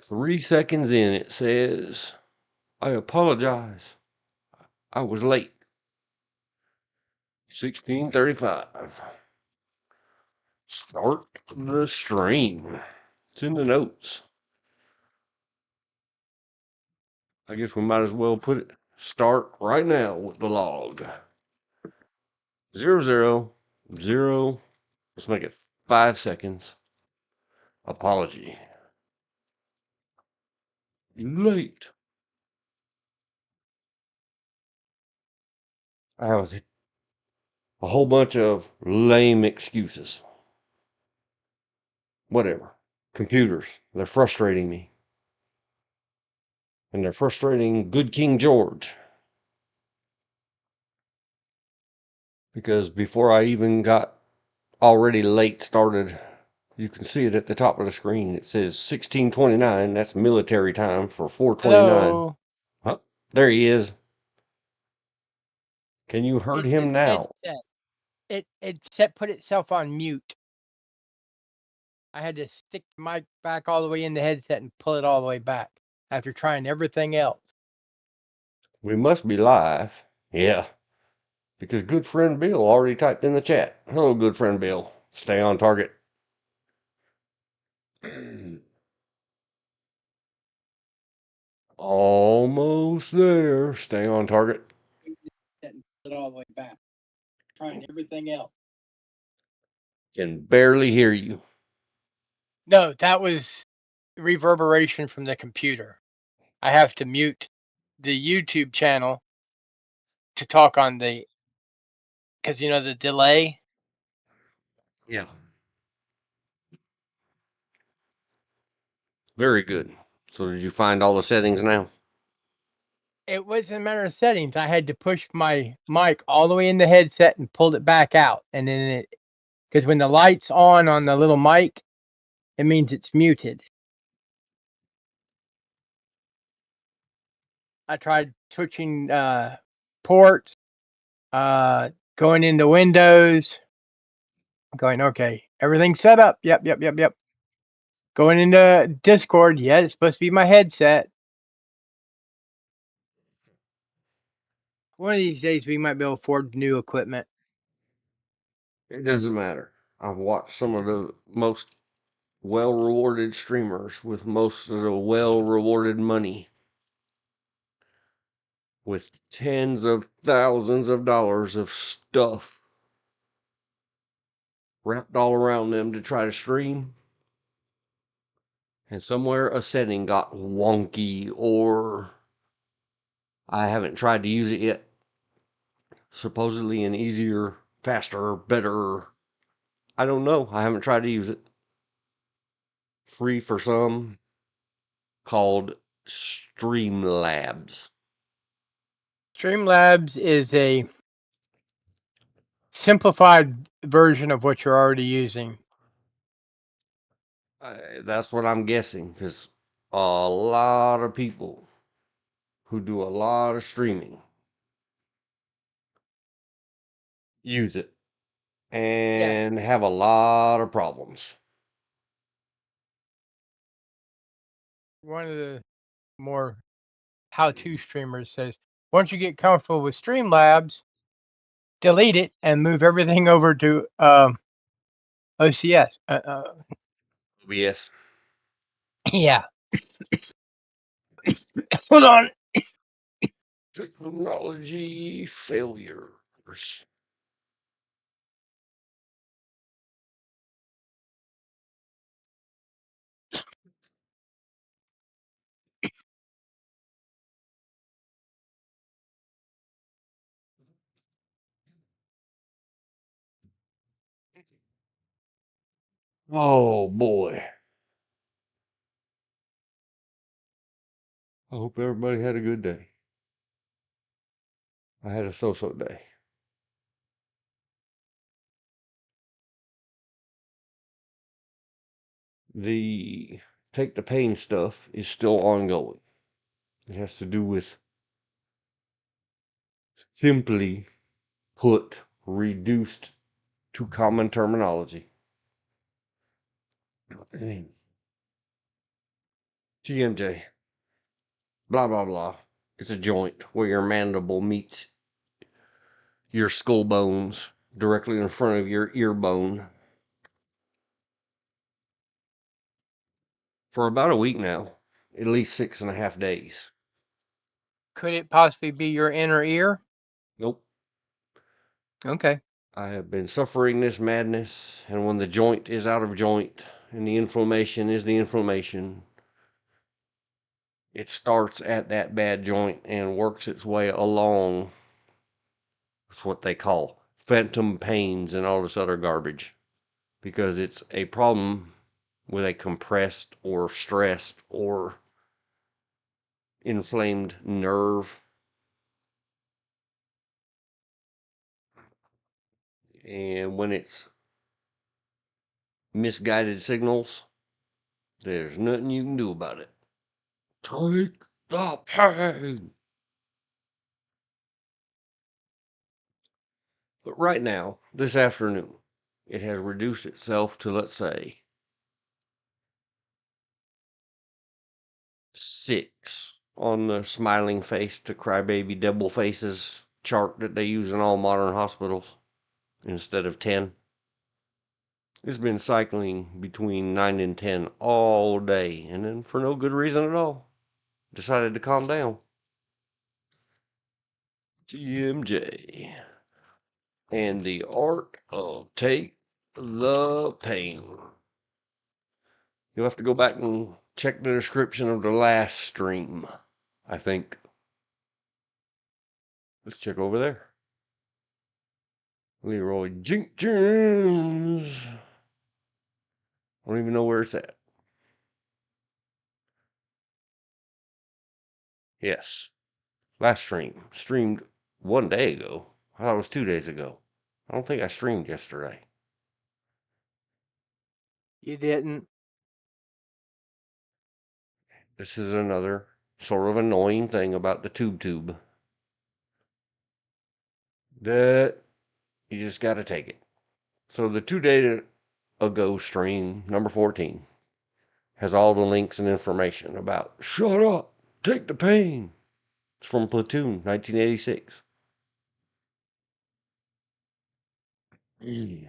3 seconds in, it says, I apologize. I was late. 16:35. Start the stream. It's in the notes. I guess we might as well put it start right now with the log. 0, 0, 0. Let's make it 5 seconds. Apology. Late. I have a whole bunch of lame excuses. Whatever. Computers. They're frustrating me. And they're frustrating good King George. Because before I even got already late started, you can see it at the top of the screen. It says 16:29. That's military time for 4:29. Hello. Huh, there he is. Can you heard It's the him now? headset. It put itself on mute. I had to stick the mic back all the way in the headset and pull it all the way back after trying everything else. We must be live. Yeah. Because good friend Bill already typed in the chat. Hello, good friend Bill. Stay on target. Almost there. Stay on target. And pull it all the way back. Trying everything else. Can barely hear you. No, that was reverberation from the computer. I have to mute the YouTube channel to talk on the, because you know the delay. Yeah. Very good. So did you find all the settings now? It wasn't a matter of settings. I had to push my mic all the way in the headset and pulled it back out, and then it, because when the light's on the little mic, it means it's muted. I tried switching ports, going into Windows, going, okay, everything's set up. Yep. Going into Discord, yeah, it's supposed to be my headset. One of these days, we might be able to afford new equipment. It doesn't matter. I've watched some of the most well-rewarded streamers with most of the well-rewarded money with tens of thousands of dollars of stuff wrapped all around them to try to stream. And somewhere a setting got wonky, or I haven't tried to use it yet. Supposedly an easier, faster, better. I don't know. I haven't tried to use it. Free for some, called Streamlabs. Streamlabs is a simplified version of what you're already using. That's what I'm guessing, because a lot of people who do a lot of streaming use it Yes. and have a lot of problems. One of the more how-to streamers says, once you get comfortable with Streamlabs, delete it and move everything over to OCS. OBS. Yeah. Hold on. Technology failures. Oh boy. I hope everybody had a good day. I had a so-so day. The take the pain stuff is still ongoing. It has to do with, simply put, reduced to common terminology. TMJ. Blah, blah, blah. It's a joint where your mandible meets your skull bones directly in front of your ear bone. For about a week now, at least 6.5 days. Could it possibly be your inner ear? Nope. Okay. I have been suffering this madness, and when the joint is out of joint and the inflammation is the inflammation, it starts at that bad joint and works its way along. It's what they call phantom pains and all this other garbage, because it's a problem with a compressed or stressed or inflamed nerve. And when it's misguided signals, there's nothing you can do about it. Take the pain. But right now, this afternoon, it has reduced itself to, let's say, 6 on the smiling face to crybaby double faces chart that they use in all modern hospitals instead of 10. It's been cycling between 9 and 10 all day, and then for no good reason at all, decided to calm down. TMJ. And the art of take the pain. You'll have to go back and check the description of the last stream, I think. Let's check over there. Leroy Jenkins. I don't even know where it's at. Yes. Last stream. Streamed 1 day ago. I thought it was 2 days ago. I don't think I streamed yesterday. You didn't. This is another sort of annoying thing about the tube. That you just got to take it. So the 2 day ago stream, number 14, has all the links and information about shut up, take the pain. It's from Platoon, 1986. It's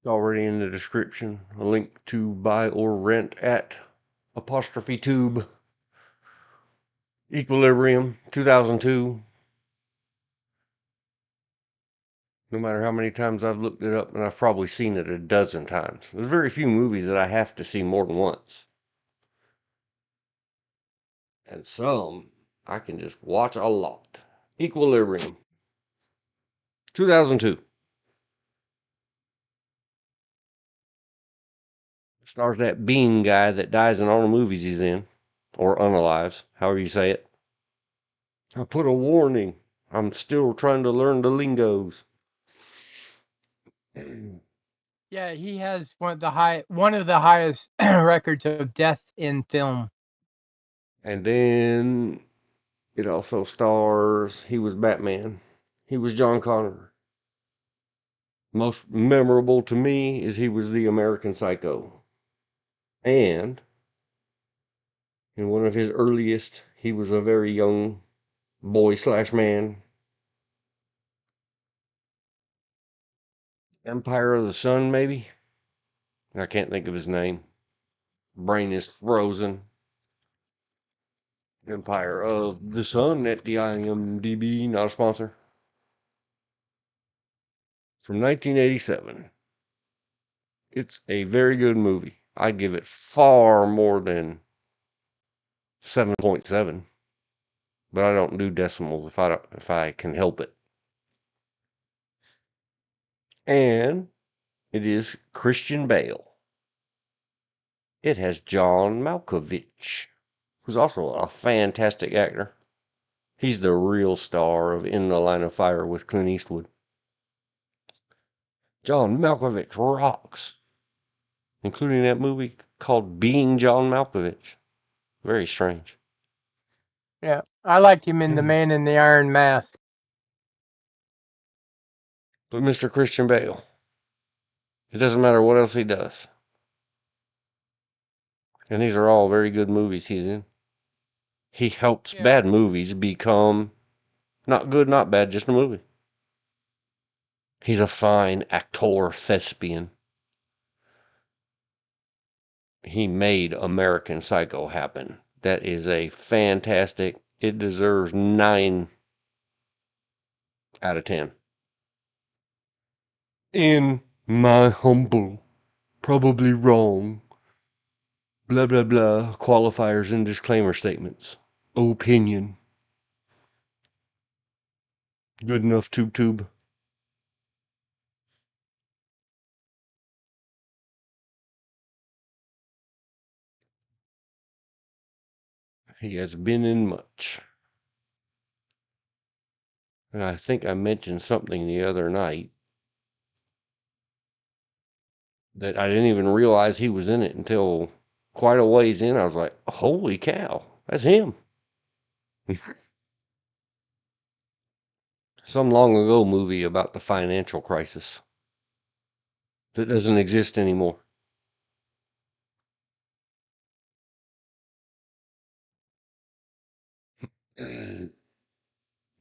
already in the description. A link to buy or rent at apostrophe tube Equilibrium 2002. No matter how many times I've looked it up, and I've probably seen it a dozen times. There's very few movies that I have to see more than once. And some I can just watch a lot. Equilibrium 2002. Stars that Bean guy that dies in all the movies he's in. Or unalives, however you say it. I put a warning. I'm still trying to learn the lingos. Yeah, he has one of the highest records of death in film. And then it also stars, he was Batman. He was John Connor. Most memorable to me is he was the American Psycho. And in one of his earliest, he was a very young boy slash man. Empire of the Sun, maybe? I can't think of his name. Brain is frozen. Empire of the Sun at the IMDb, not a sponsor. From 1987. It's a very good movie. I'd give it far more than 7.7, but I don't do decimals if I can help it. And it is Christian Bale. It has John Malkovich, who's also a fantastic actor. He's the real star of In the Line of Fire with Clint Eastwood. John Malkovich rocks, including that movie called Being John Malkovich. Very strange. Yeah, I liked him in The Man in the Iron Mask. But Mr. Christian Bale, It doesn't matter what else he does. And these are all very good movies he's in. He helps Yeah. bad movies become not good, not bad, just a movie. He's a fine actor thespian. He made American Psycho happen. That is a fantastic. It deserves 9 out of 10. In my humble, probably wrong, blah blah blah qualifiers and disclaimer statements. Opinion. Good enough, tube tube. He has been in much. And I think I mentioned something the other night that I didn't even realize he was in it until quite a ways in. I was like, holy cow, that's him. Some long ago movie about the financial crisis that doesn't exist anymore.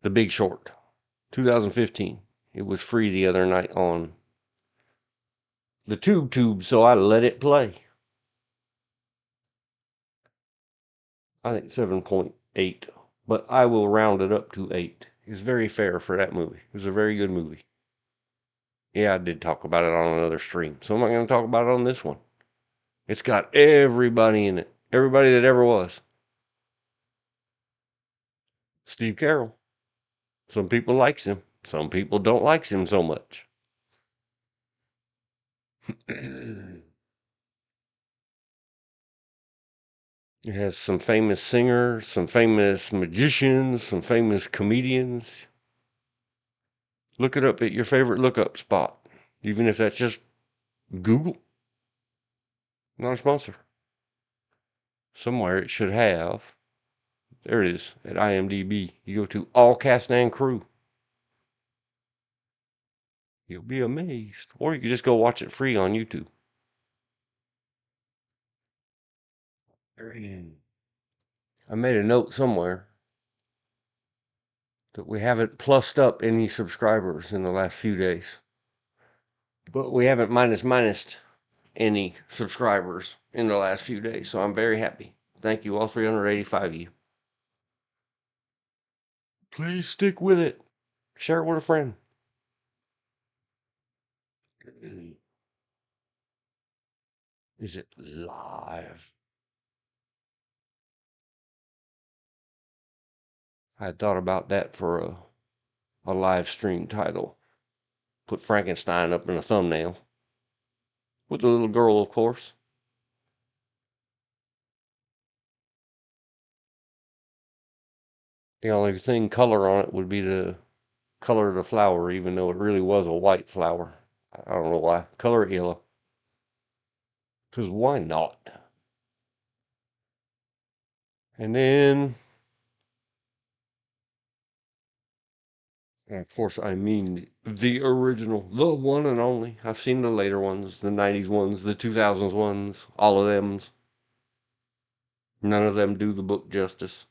The Big Short, 2015. It was free the other night on the tube, so I let it play. I think 7.8, but I will round it up to 8. It's very fair for that movie. It was a very good movie. Yeah, I did talk about it on another stream, so I'm not going to talk about it on this one. It's got everybody in it, everybody that ever was. Steve Carroll. Some people likes him. Some people don't likes him so much. It has some famous singers, some famous magicians, some famous comedians. Look it up at your favorite lookup spot, even if that's just Google. Not a sponsor. Somewhere it should have. There it is at IMDb. You go to all cast and crew. You'll be amazed. Or you can just go watch it free on YouTube. I made a note somewhere that we haven't plussed up any subscribers in the last few days. But we haven't minus any subscribers in the last few days. So I'm very happy. Thank you, all 385 of you. Please stick with it. Share it with a friend. Is it live? I had thought about that for a live stream title. Put Frankenstein up in a thumbnail. With the little girl, of course. The only thing color on it would be the color of the flower, even though it really was a white flower. I don't know why. Color it yellow. Because why not? And then, of course, I mean the original, the one and only. I've seen the later ones, the 90s ones, the 2000s ones, all of them's. None of them do the book justice.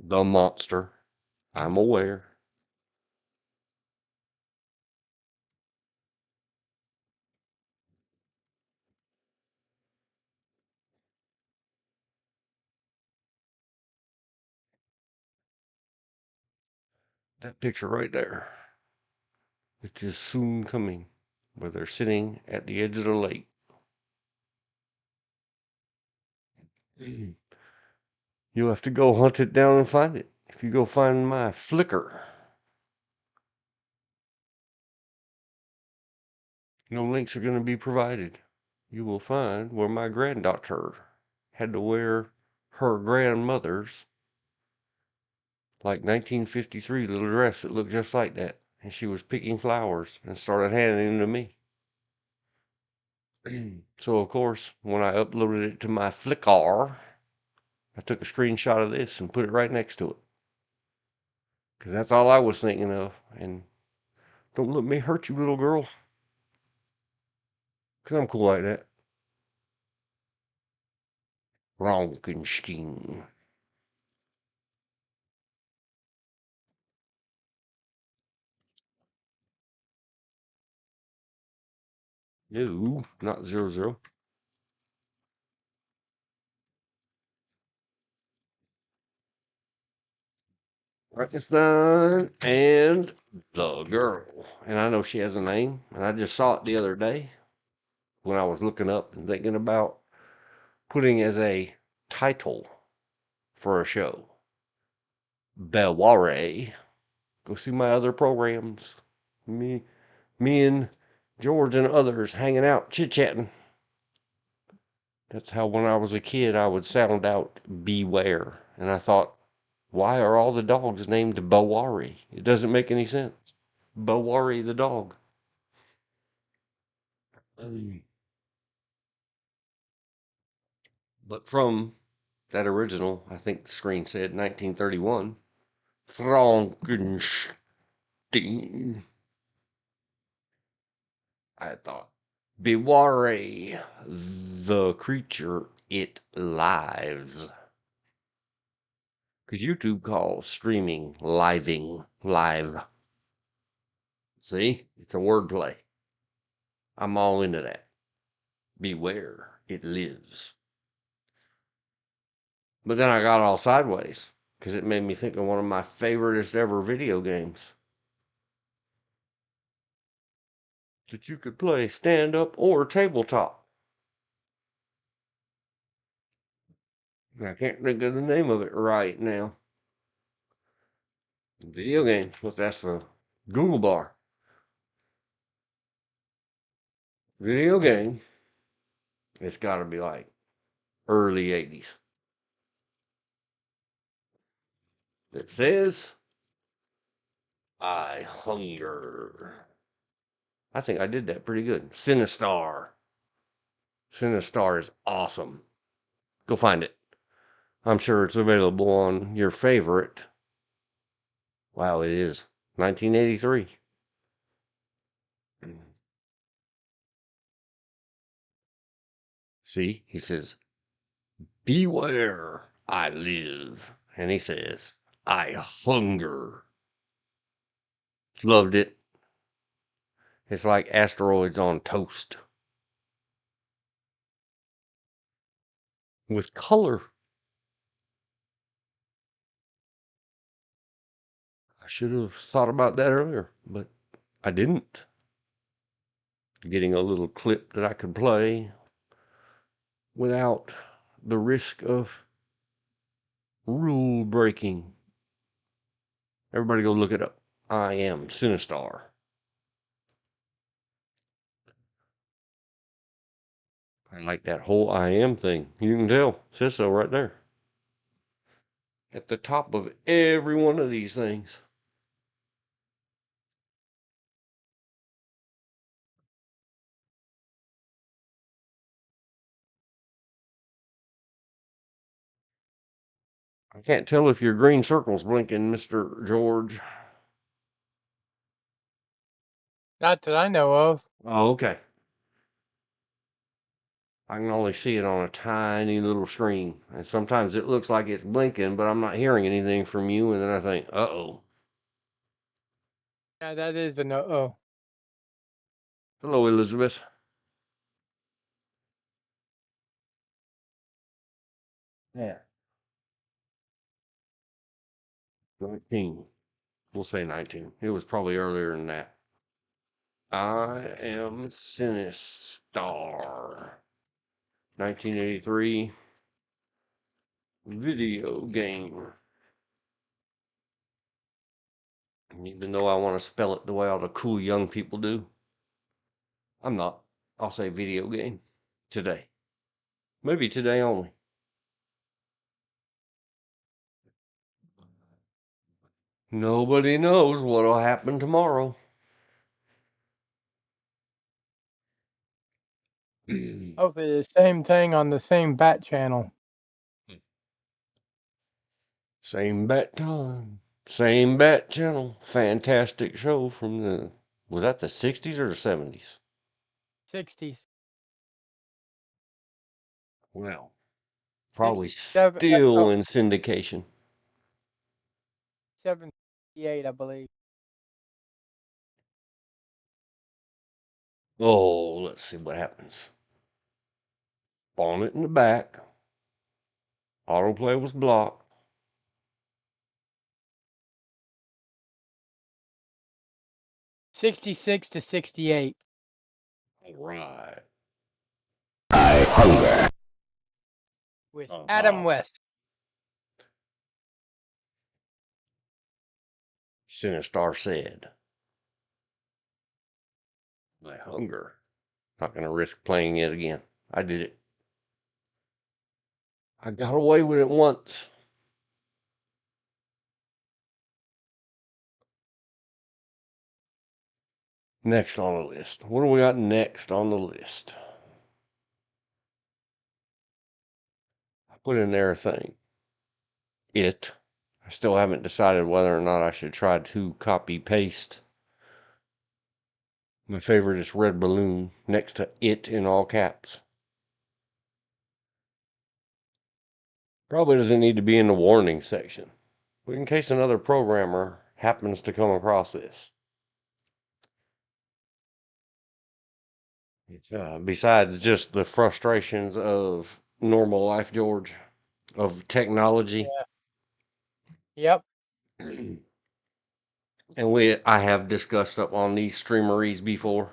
The monster. I'm aware. That picture right there, which is soon coming, where they're sitting at the edge of the lake. You'll have to go hunt it down and find it. If you go find my Flickr, no links are going to be provided. You will find where my granddaughter had to wear her grandmother's, like 1953 little dress that looked just like that. And she was picking flowers and started handing them to me. So, of course, when I uploaded it to my Flickr, I took a screenshot of this and put it right next to it. Because that's all I was thinking of. And don't let me hurt you, little girl. Because I'm cool like that. Frankenstein. No, not 00. Frankenstein and the girl. And I know she has a name. And I just saw it the other day when I was looking up and thinking about putting as a title for a show. Belware. Go see my other programs. Me and George and others hanging out, chit-chatting. That's how when I was a kid I would sound out beware. And I thought, why are all the dogs named Bowari? It doesn't make any sense. Bowari the dog. But from that original, I think the screen said 1931, Frankenstein. I thought, beware the creature it lives. Because YouTube calls streaming living live. See, it's a wordplay. I'm all into that. Beware it lives. But then I got all sideways because it made me think of one of my favoriteest ever video games that you could play stand up or tabletop. I can't think of the name of it right now. Video game. What's that for? Google bar. Video game. It's got to be like early 80s. It says, I hunger. I think I did that pretty good. Sinistar. Sinistar is awesome. Go find it. I'm sure it's available on your favorite. Wow, it is 1983. See, he says, beware, I live. And he says, I hunger. Loved it. It's like asteroids on toast with color. I should have thought about that earlier, but I didn't. Getting a little clip that I could play without the risk of rule breaking. Everybody go look it up. I am Sinistar. I like that whole I am thing. You can tell. It says so right there. At the top of every one of these things. I can't tell if your green circle's blinking, Mr. George. Not that I know of. Oh, okay. I can only see it on a tiny little screen. And sometimes it looks like it's blinking, but I'm not hearing anything from you. And then I think, uh-oh. Yeah, that is a no. Oh, Hello, Elizabeth. Yeah. 19. We'll say 19. It was probably earlier than that. I am Sinistar. 1983 video game. Even though I want to spell it the way all the cool young people do, I'm not. I'll say video game today. Maybe today only. Nobody knows what'll happen tomorrow. hopefully the same thing on the same bat channel. Same bat time. Same bat channel. Fantastic show from was that the 60s or the 70s? 60s. Well, probably 67, still in syndication. 78, I believe. Oh, let's see what happens. Bonnet in the back. Autoplay was blocked. 66 to 68. All right. I hunger. With Uh-huh. Adam West. Sinistar said, I hunger. Not going to risk playing it again. I did it. I got away with it once. Next on the list. What do we got next on the list? I put in there a thing. It. I still haven't decided whether or not I should try to copy paste. My favorite is red balloon next to it in all caps. Probably doesn't need to be in the warning section, but in case another programmer happens to come across this. Besides just the frustrations of normal life, George, of technology. Yep. And I have discussed up on these streameries before.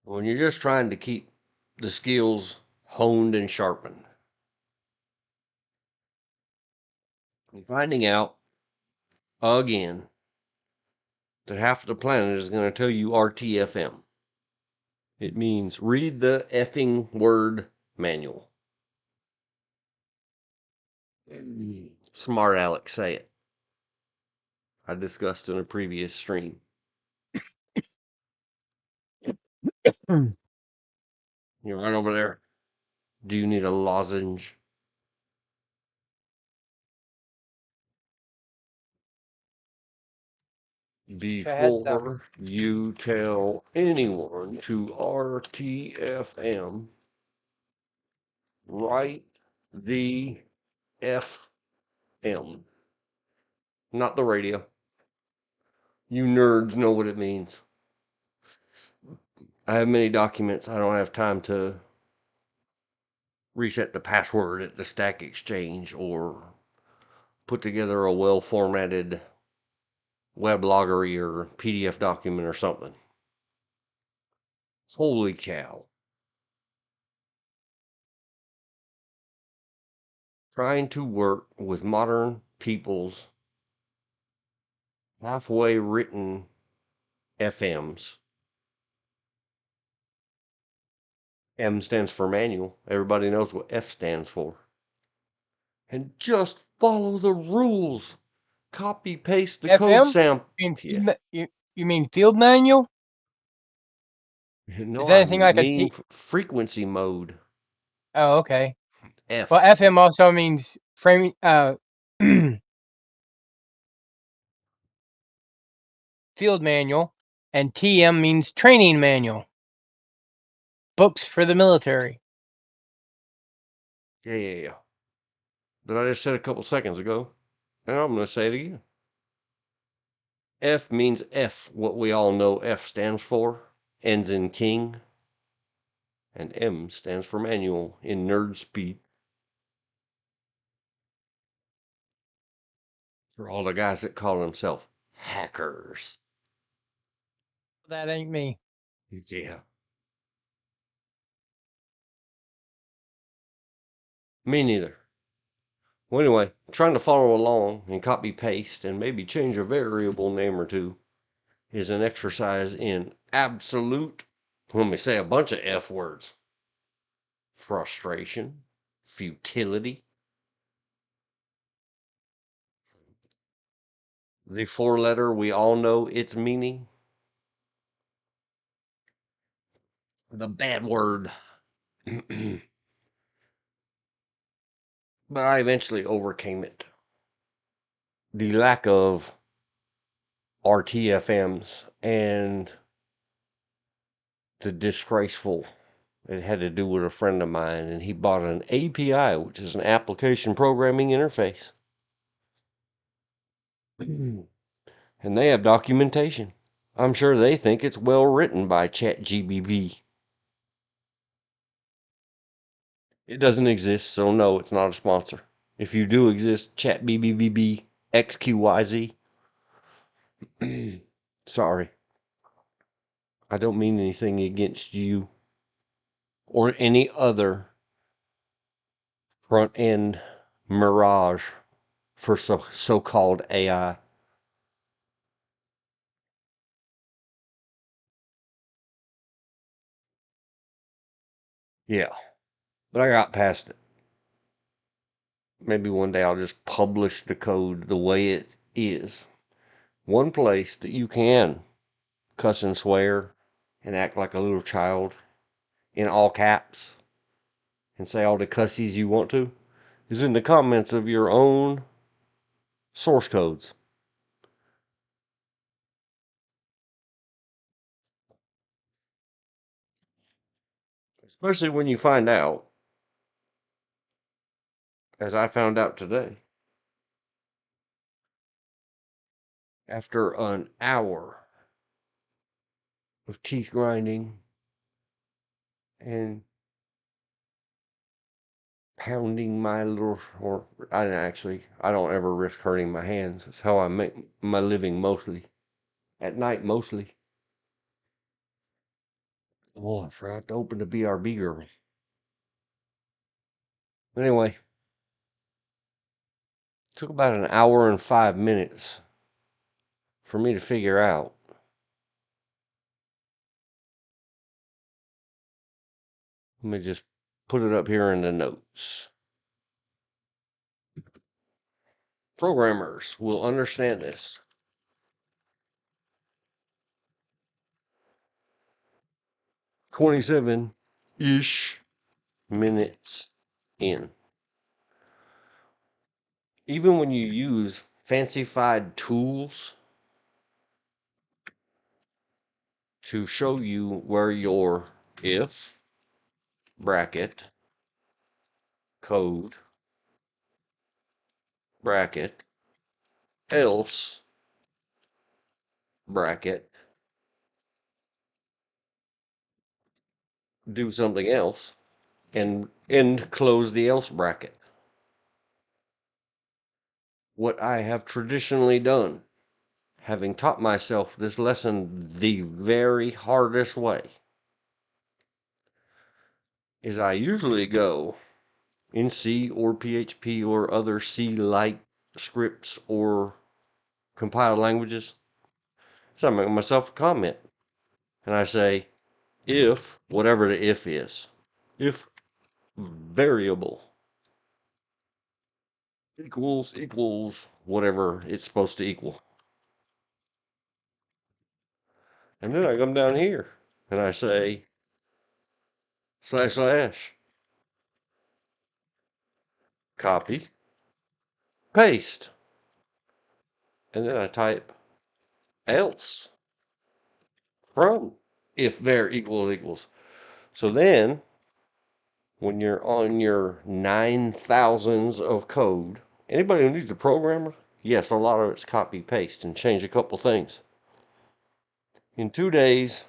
When you're just trying to keep the skills honed and sharpened, and finding out again that half of the planet is going to tell you RTFM. It means read the effing word manual. Smart Alex say it. I discussed in a previous stream. You're right over there. Do you need a lozenge? Heads up. Before you tell anyone to RTFM, write the FM, not the radio. You nerds know what it means. I have many documents. I don't have time to reset the password at the Stack Exchange or put together a well formatted webloggery or PDF document or something. Holy cow. Trying to work with modern people's halfway written FMs. M stands for manual. Everybody knows what F stands for. And just follow the rules. Copy paste the code FM? sample. You mean Yeah. you mean field manual? No, Is I anything like a mean T? frequency mode. Oh, okay. Well, F. FM also means framing. Field manual, and TM means training manual. Books for the military. Yeah. That I just said a couple seconds ago. And I'm going to say it again. F means F, what we all know F stands for. Ends in king. And M stands for manual in nerd speak. For all the guys that call themselves hackers. That ain't me. Yeah. Me neither. Well, anyway, trying to follow along and copy paste and maybe change a variable name or two is an exercise in absolute, let me say a bunch of F words, frustration, futility. The four letter, we all know its meaning. The bad word. But I eventually overcame it. The lack of RTFMs and the disgraceful. It had to do with a friend of mine, and he bought an API, which is an application programming interface. And they have documentation. I'm sure they think it's well written by ChatGPT. It doesn't exist, so no, it's not a sponsor. If you do exist, ChatBBBB XQYZ. Sorry. I don't mean anything against you or any other front end mirage for so-called AI. Yeah, but I got past it. Maybe one day I'll just publish the code the way it is. One place that you can cuss and swear and act like a little child in all caps and say all the cussies you want to is in the comments of your own source codes. Especially when you find out, as I found out today, after an hour of teeth grinding and pounding my little, or I don't ever risk hurting my hands. It's how I make my living mostly. At night, mostly. Oh, I forgot to open the BRB girl. Anyway, took about an hour and 5 minutes for me to figure out. Let me just put it up here in the notes. Programmers will understand this. 27-ish minutes in. Even when you use fancified tools to show you where your if bracket code bracket else bracket do something else and end close the else bracket. What I have traditionally done, having taught myself this lesson the very hardest way, is I usually go in C or PHP or other C-like scripts or compiled languages. So I make myself a comment and I say, if whatever the if is, if variable equals whatever it's supposed to equal. And then I come down here and I say // copy, paste. And then I type else from if var equals. So then when you're on your 9,000s of code, anybody who needs a programmer, yes, a lot of it's copy paste and change a couple things. In 2 days,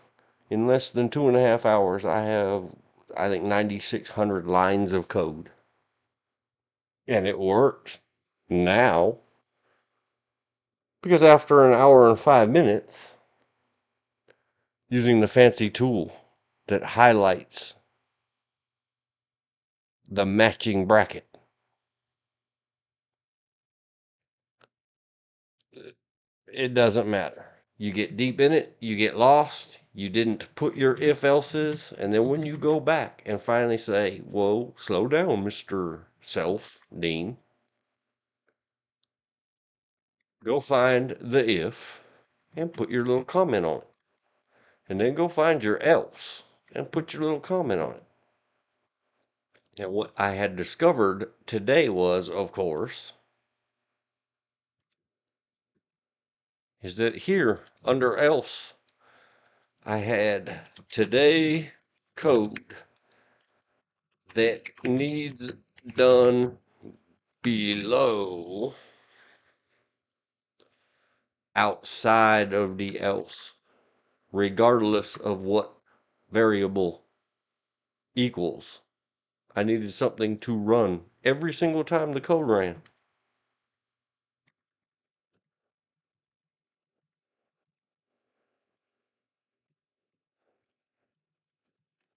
in less than 2.5 hours, I have, I think, 9,600 lines of code. And it works now because after an hour and 5 minutes, using the fancy tool that highlights the matching bracket, it doesn't matter. You get deep in it, you get lost, you didn't put your if else's, and then when you go back and finally say, whoa, slow down, Mr. Self, Dean, go find the if and put your little comment on it. And then go find your else and put your little comment on it. And what I had discovered today was, of course, is that here under else, I had today code that needs done below outside of the else, regardless of what variable equals. I needed something to run every single time the code ran.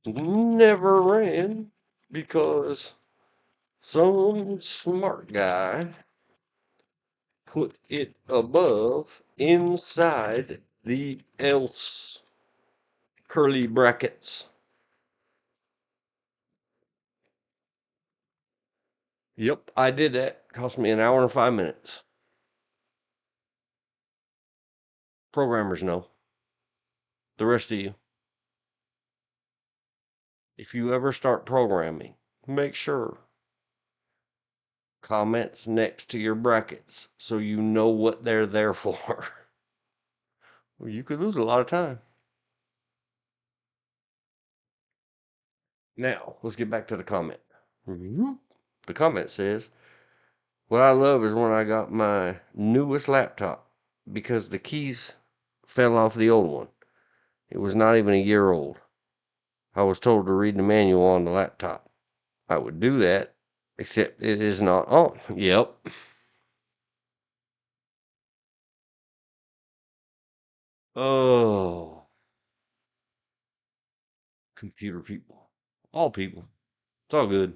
Never ran because some smart guy put it above inside the else curly brackets. Yep, I did that. Cost me an hour and 5 minutes. Programmers know. The rest of you. If you ever start programming, make sure comments next to your brackets so you know what they're there for. Well, you could lose a lot of time. Now, let's get back to the comment. The comment says, what I love is when I got my newest laptop because the keys fell off the old one. It was not even a year old. I was told to read the manual on the laptop. I would do that, except it is not on. Yep. Oh, computer people. All people. It's all good.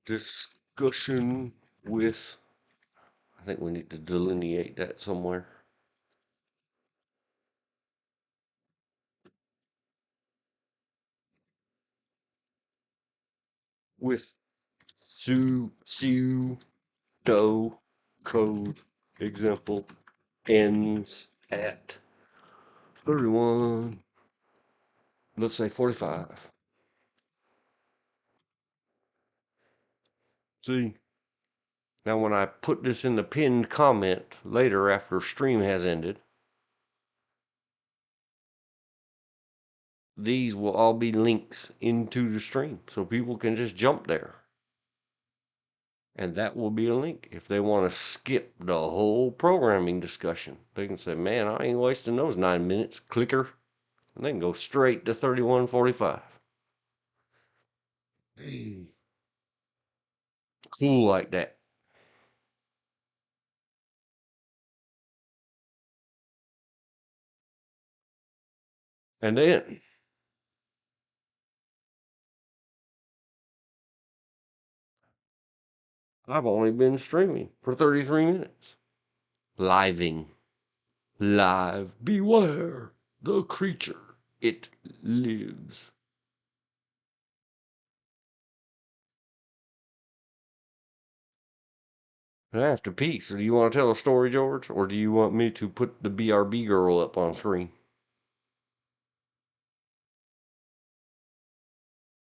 Discussion with. I think we need to delineate that somewhere. With pseudo code example ends at 31, let's say 45. See, now when I put this in the pinned comment later after stream has ended, these will all be links into the stream so people can just jump there. And that will be a link. If they want to skip the whole programming discussion, they can say, man, I ain't wasting those 9 minutes. Clicker. And they can go straight to 31:45. Cool like that. And then I've only been streaming for 33 minutes. Living. Live. Beware the creature. It lives. I have to pee. So do you want to tell a story, George? Or do you want me to put the BRB girl up on screen?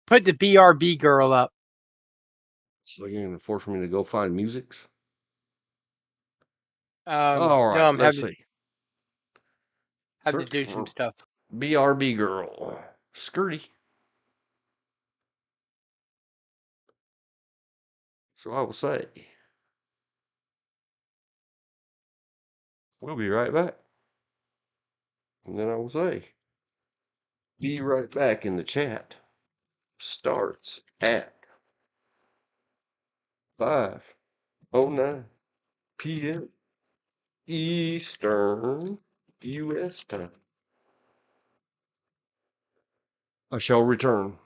Put the BRB girl up. So you're going to force me to go find musics? No, All right, I'm let's having see. to Search do some for stuff. BRB girl. Skirty. So I will say, we'll be right back. And then I will say, be right back in the chat. Starts at 5:09 p.m. Eastern U.S. time. I shall return.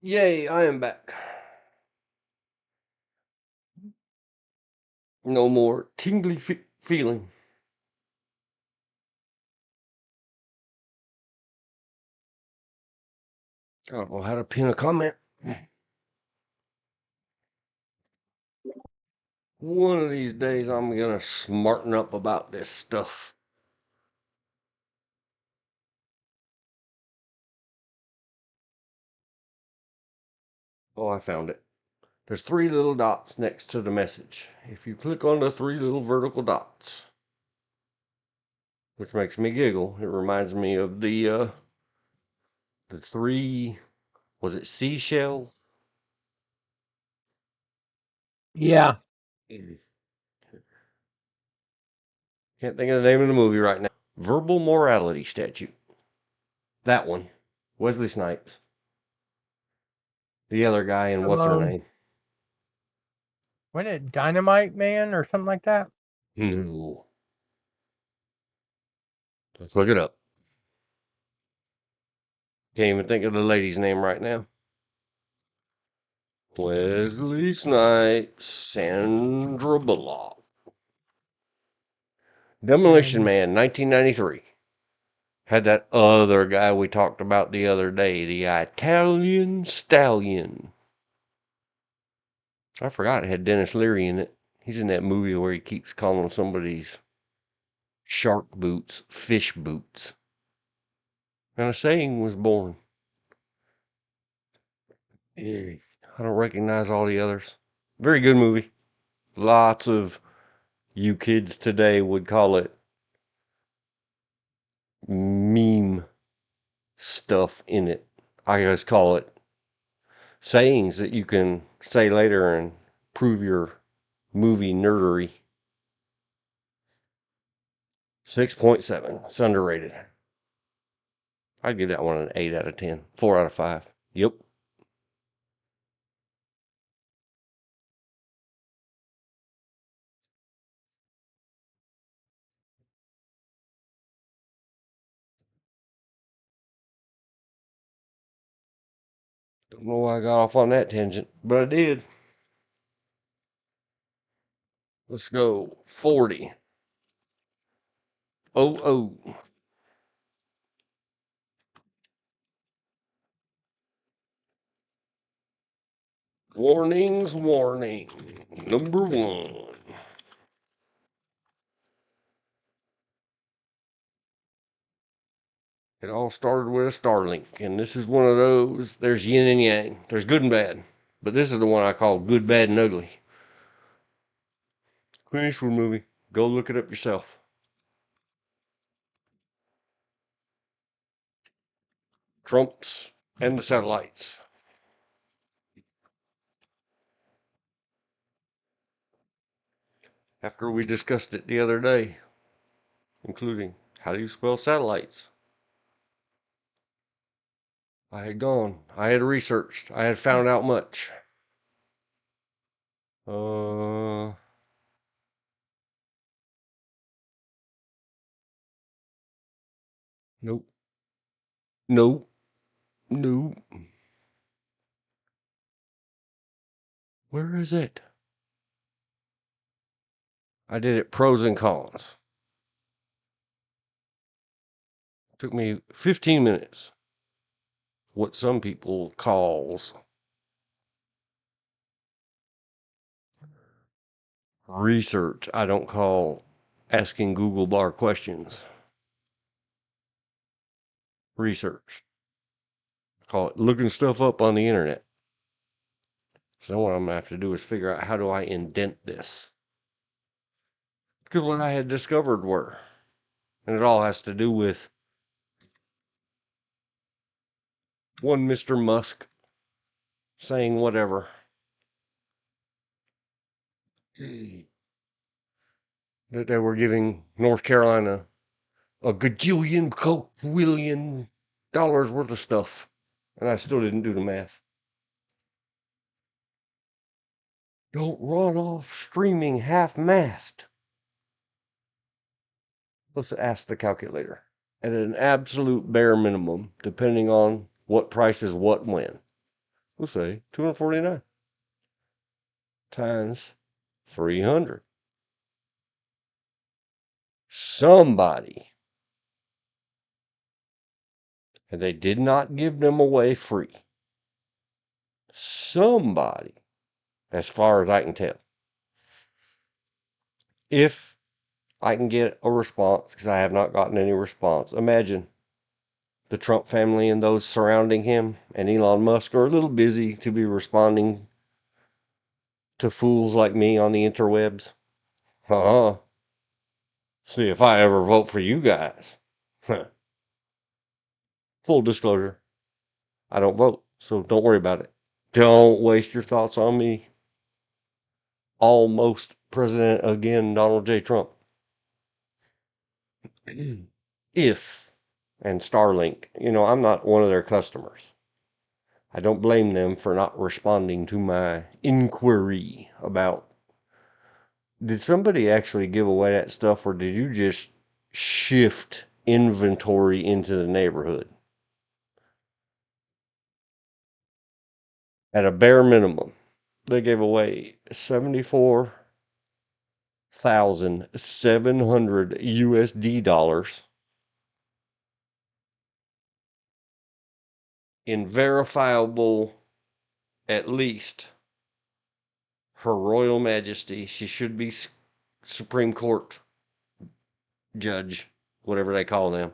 Yay, I am back. No more tingly feeling. I don't know how to pin a comment. One of these days I'm gonna smarten up about this stuff. Oh, I found it. There's three little dots next to the message. If you click on the three little vertical dots, which makes me giggle, it reminds me of the three, was it seashell? Yeah. Can't think of the name of the movie right now. Verbal morality statute. That one. Wesley Snipes. The other guy and what's her name? Wasn't it Dynamite Man or something like that? No. Let's look it up. Can't even think of the lady's name right now. Wesley Snipes, Sandra Bullock. Demolition Man, 1993. Had that other guy we talked about the other day, the Italian Stallion. I forgot it had Dennis Leary in it. He's in that movie where he keeps calling somebody's shark boots fish boots. And a saying was born. I don't recognize all the others. Very good movie. Lots of you kids today would call it meme stuff in it. I just call it sayings that you can say later and prove your movie nerdery. 6.7. It's underrated. I'd give that one an 8 out of 10. 4 out of 5. Yep. Don't know why I got off on that tangent, but I did. Let's go. 40. Oh, oh. Warnings, warning. Number one. It all started with a Starlink, and this is one of those. There's yin and yang. There's good and bad. But this is the one I call good, bad, and ugly. Clint Eastwood movie. Go look it up yourself. Trumps and the satellites. After we discussed it the other day, including how do you spell satellites? I had gone. I had researched. I had found out much. Uh, nope. Nope. Nope. Where is it? I did it pros and cons. Took me 15 minutes. What some people calls research. I don't call asking Google bar questions research. I call it looking stuff up on the internet. So what I'm gonna have to do is figure out how do I indent this. Because what I had discovered were, and it all has to do with one Mr. Musk saying whatever. That they were giving North Carolina a gajillion quillion dollars worth of stuff. And I still didn't do the math. Don't run off streaming half-mast. Let's ask the calculator. At an absolute bare minimum, depending on what price is what when. We'll say 249 times 300. Somebody, and they did not give them away free. Somebody, as far as I can tell, if I can get a response, because I have not gotten any response. Imagine the Trump family and those surrounding him and Elon Musk are a little busy to be responding to fools like me on the interwebs. Uh-huh. See if I ever vote for you guys. Full disclosure, I don't vote, so don't worry about it. Don't waste your thoughts on me. Almost president again, Donald J. Trump. If, and Starlink, I'm not one of their customers. I don't blame them for not responding to my inquiry about, did somebody actually give away that stuff, or did you just shift inventory into the neighborhood? At a bare minimum, they gave away 74,700 USD dollars in verifiable, at least, Her Royal Majesty. She should be Supreme Court judge, whatever they call them.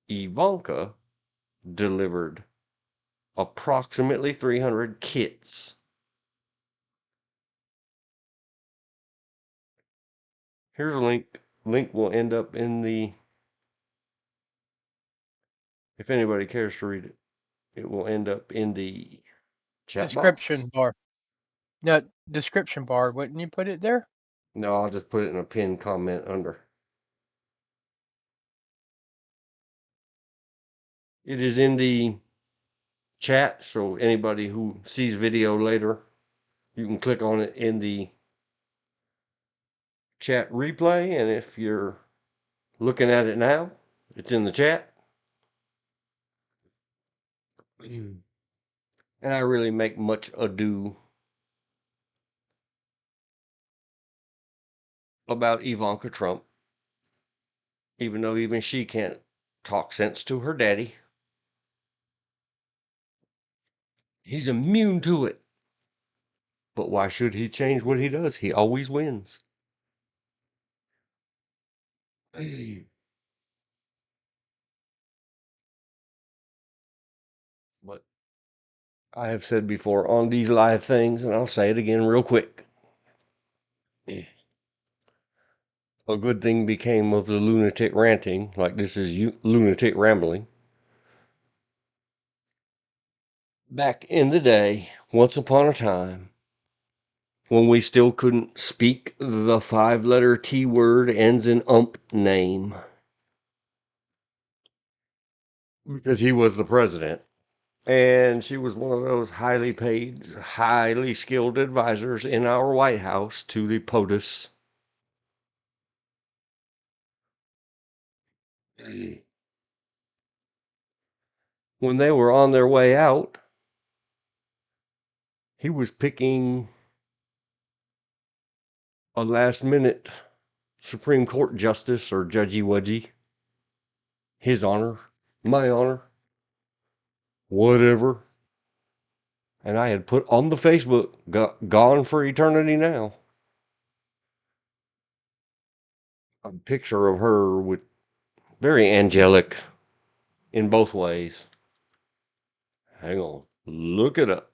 Ivanka delivered approximately 300 kits. Here's a link. Link will end up in the, if anybody cares to read it, it will end up in the chat box. Description bar. No, description bar. Wouldn't you put it there? No, I'll just put it in a pinned comment under. It is in the chat, so anybody who sees video later, you can click on it in the chat replay, and if you're looking at it now, it's in the chat. And I really make much ado about Ivanka Trump, even though even she can't talk sense to her daddy. He's immune to it. But why should he change what he does? He always wins. But I have said before on these live things, and I'll say it again real quick. A good thing became of the lunatic ranting, like this is lunatic rambling. Back in the day, once upon a time, when we still couldn't speak the 5-letter T word ends in ump name, because he was the president. And she was one of those highly paid, highly skilled advisors in our White House to the POTUS. When they were on their way out, he was picking a last minute Supreme Court justice or judgy wudgy. His honor, my honor, whatever. And I had put on the Facebook, gone for eternity now, a picture of her with very angelic in both ways. Hang on, look it up.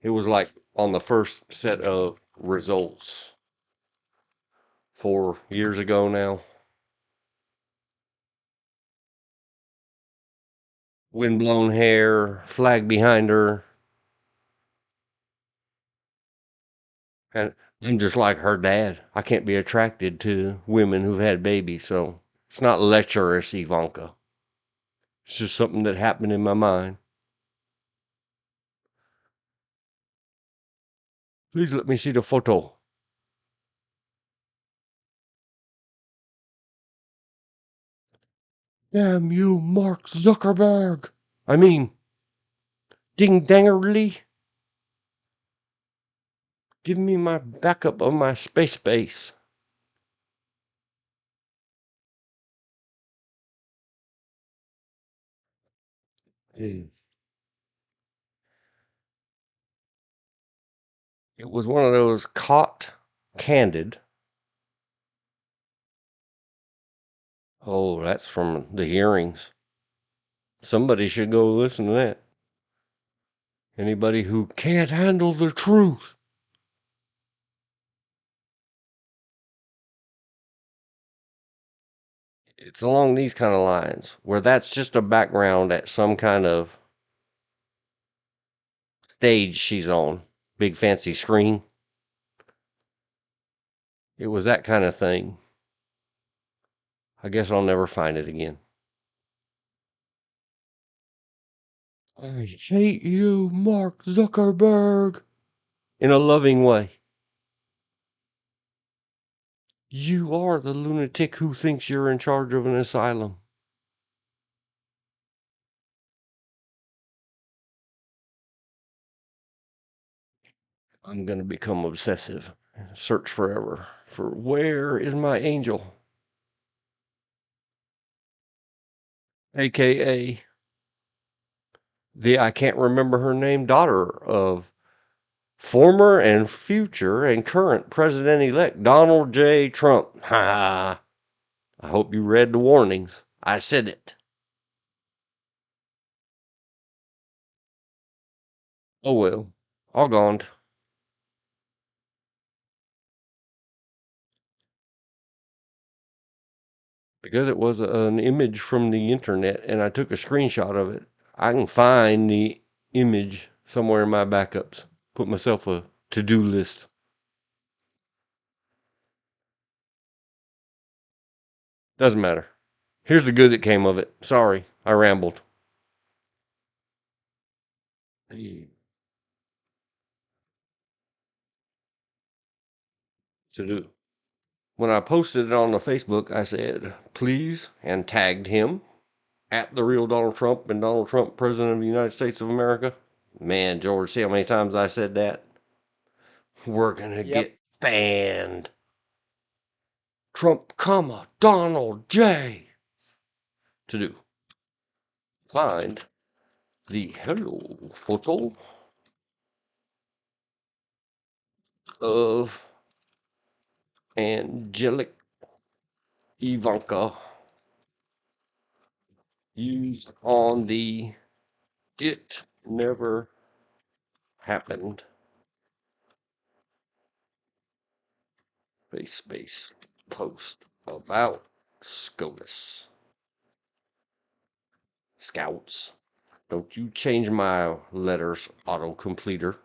It was like on the first set of results 4 years ago now. Windblown hair, flag behind her. And I'm just like her dad. I can't be attracted to women who've had babies, so it's not lecherous, Ivanka. It's just something that happened in my mind. Please let me see the photo. Damn you, Mark Zuckerberg. I mean, Ding dangerly. Give me my backup of my space base. It was one of those caught candid. Oh, that's from the hearings. Somebody should go listen to that. Anybody who can't handle the truth. It's along these kind of lines where that's just a background at some kind of stage she's on. Big fancy screen. It was that kind of thing. I guess I'll never find it again. I hate you, Mark Zuckerberg. In a loving way. You are the lunatic who thinks you're in charge of an asylum. I'm going to become obsessive. Search forever for where is my angel? AKA the I can't remember her name daughter of former and future and current President-elect Donald J. Trump. Ha! I hope you read the warnings. I said it. Oh well, all gone. Because it was an image from the internet and I took a screenshot of it. I can find the image somewhere in my backups. Put myself a to-do list. Doesn't matter. Here's the good that came of it. Sorry, I rambled. To do. When I posted it on the Facebook, I said, please, and tagged him at the real Donald Trump and Donald Trump, President of the United States of America. Man, George, see how many times I said that? We're going to Yep. get banned. Trump, comma, Donald J. To do. Find the hello photo of angelic Ivanka used on the It Never Happened face post about SCOTUS. Scouts, don't you change my letters auto-completer.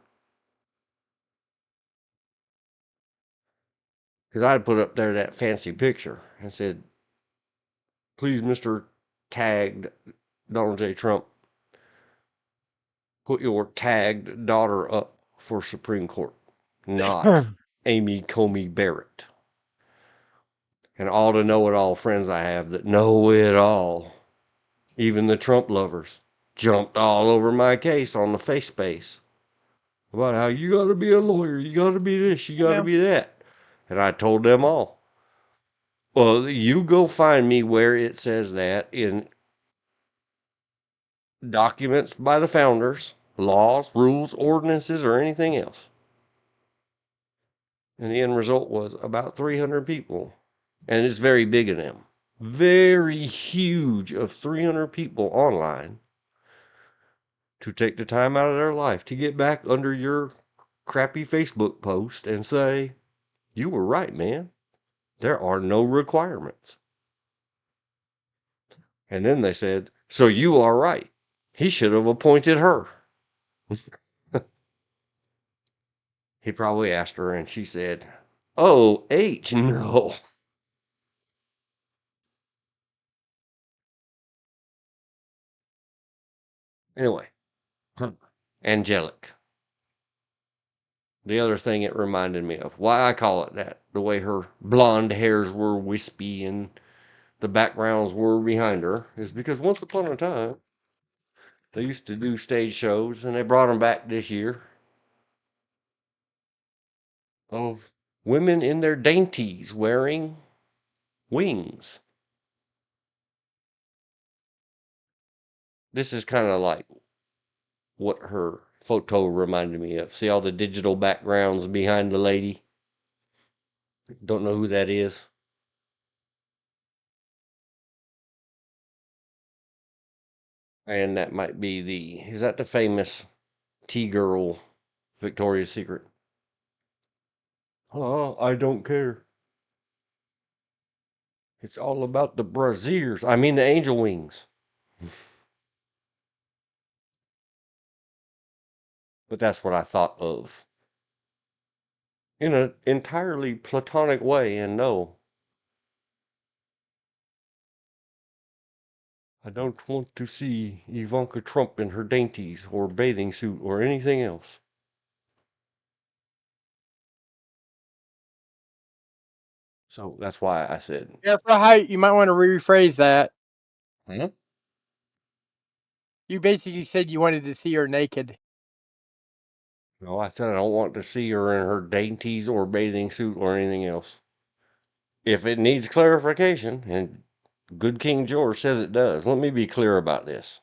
Because I'd put up there that fancy picture and said, please, Mr. Tagged Donald J. Trump, put your tagged daughter up for Supreme Court, not Amy Comey Barrett. And all the know-it-all friends I have that know it all, even the Trump lovers, jumped all over my case on the face space about how you got to be a lawyer, you got to be this, you got to be that. And I told them all, well, you go find me where it says that in documents by the founders, laws, rules, ordinances, or anything else. And the end result was about 300 people. And it's very big of them. Very huge of 300 people online to take the time out of their life to get back under your crappy Facebook post and say, you were right, man. There are no requirements. And then they said, so you are right. He should have appointed her. He probably asked her and she said, oh, H, no. Anyway, angelic. The other thing it reminded me of, why I call it that, the way her blonde hairs were wispy and the backgrounds were behind her, is because once upon a time, They used to do stage shows, and they brought them back this year of women in their dainties wearing wings. This is kind of like what her photo reminded me of. See all the digital backgrounds behind the lady? Don't know who that is. And that might be is that the famous T-girl Victoria's Secret? Oh, I don't care. It's all about the braziers. I mean the angel wings. But that's what I thought of in an entirely platonic way. And no, I don't want to see Ivanka Trump in her dainties or bathing suit or anything else. So that's why I said, Yeah, for height, you might want to rephrase that. huh? You basically said you wanted to see her naked. No, I said I don't want to see her in her dainties or bathing suit or anything else. If it needs clarification, and good King George says it does, let me be clear about this.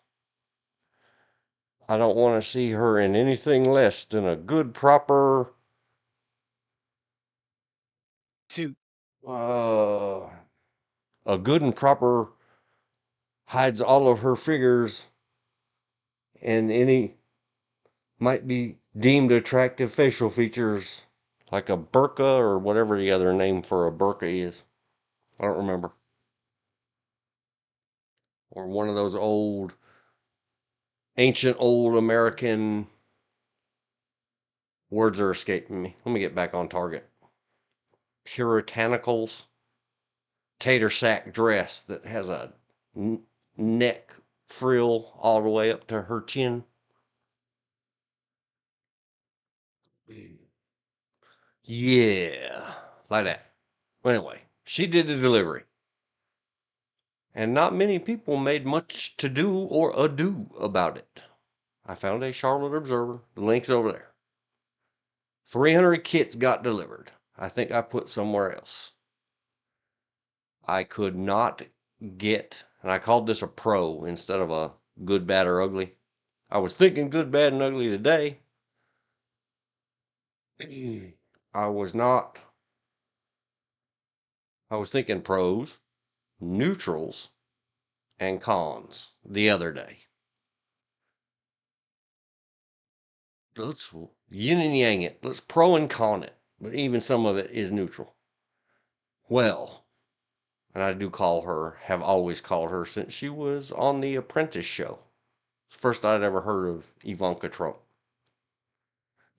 I don't want to see her in anything less than a good, proper, Suit. uh, a good and proper hides all of her figures and any might be deemed attractive facial features, like a burqa or whatever the other name for a burqa is. I don't remember. Or one of those ancient old American words are escaping me. Let me get back on target. Puritanicals, tater sack dress that has a neck frill all the way up to her chin. Yeah, like that. Anyway, she did the delivery. And not many people made much to do or ado about it. I found a Charlotte Observer. The link's over there. 300 kits got delivered. I think I put somewhere else. I could not get, and I called this a pro instead of a good, bad, or ugly. I was thinking good, bad, and ugly today. I was not. I was thinking pros, neutrals, and cons the other day. Let's yin and yang it. Let's pro and con it. But even some of it is neutral. Well, and I do call her, have always called her since she was on the Apprentice show. First I'd ever heard of Ivanka Trump.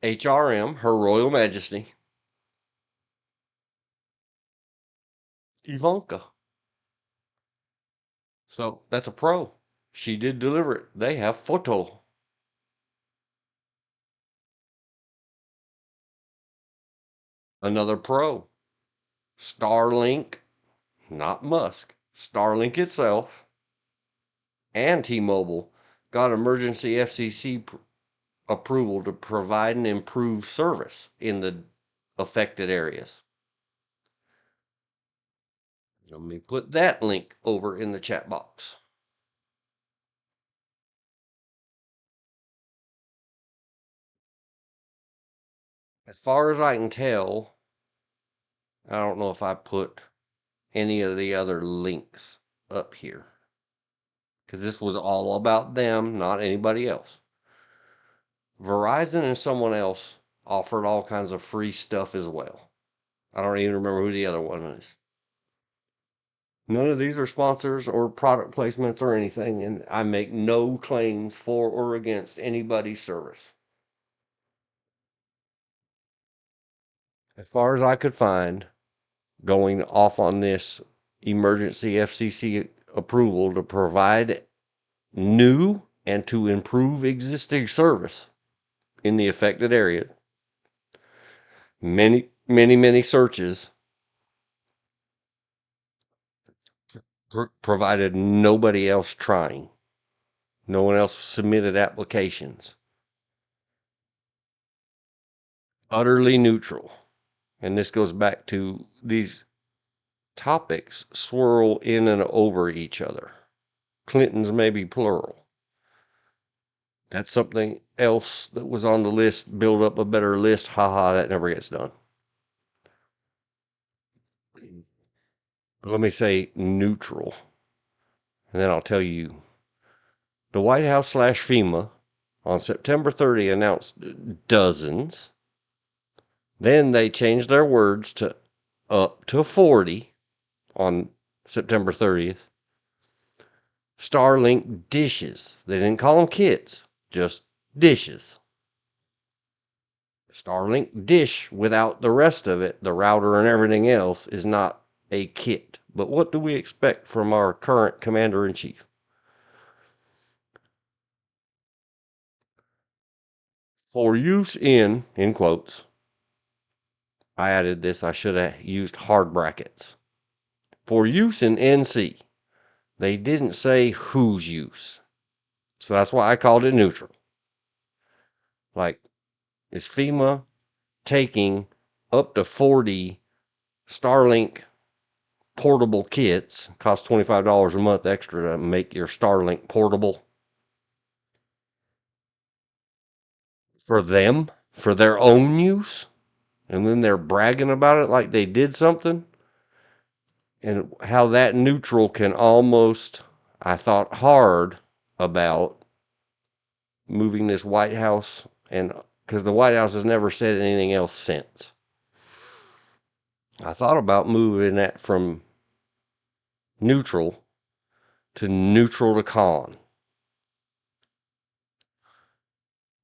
HRM, Her Royal Majesty, Ivanka. So that's a pro. She did deliver it. They have photo. Another pro. Starlink, not Musk. Starlink itself and T-Mobile got emergency FCC approval to provide an improved service in the affected areas. Let me put that link over in the chat box. As far as I can tell, I don't know if I put any of the other links up here, because this was all about them, not anybody else. Verizon and someone else offered all kinds of free stuff as well. I don't even remember who the other one is. None of these are sponsors or product placements or anything, and I make no claims for or against anybody's service. As far as I could find, going off on this emergency FCC approval to provide new and to improve existing service in the affected area. Many searches provided nobody else trying. No one else submitted applications. Utterly neutral. And this goes back to these topics swirl in and over each other. Clinton's may be plural. That's something else that was on the list. Build up a better list. Haha, that never gets done. Let me say neutral. And then I'll tell you. The White House / FEMA on September 30 announced dozens. Then they changed their words to up to 40 on September 30th. Starlink dishes. They didn't call them kits, just dishes. Starlink dish without the rest of it, the router and everything else, is not a kit. But what do we expect from our current commander-in-chief? For use in quotes, I added this, I should have used hard brackets. For use in NC. They didn't say whose use. So that's why I called it neutral. Like, is FEMA taking up to 40 Starlink portable kits, cost $25 a month extra to make your Starlink portable, for them, for their own use, and then they're bragging about it like they did something, and how that neutral can almost, I thought hard about moving this White House, and because the White House has never said anything else since. I thought about moving that from neutral to con.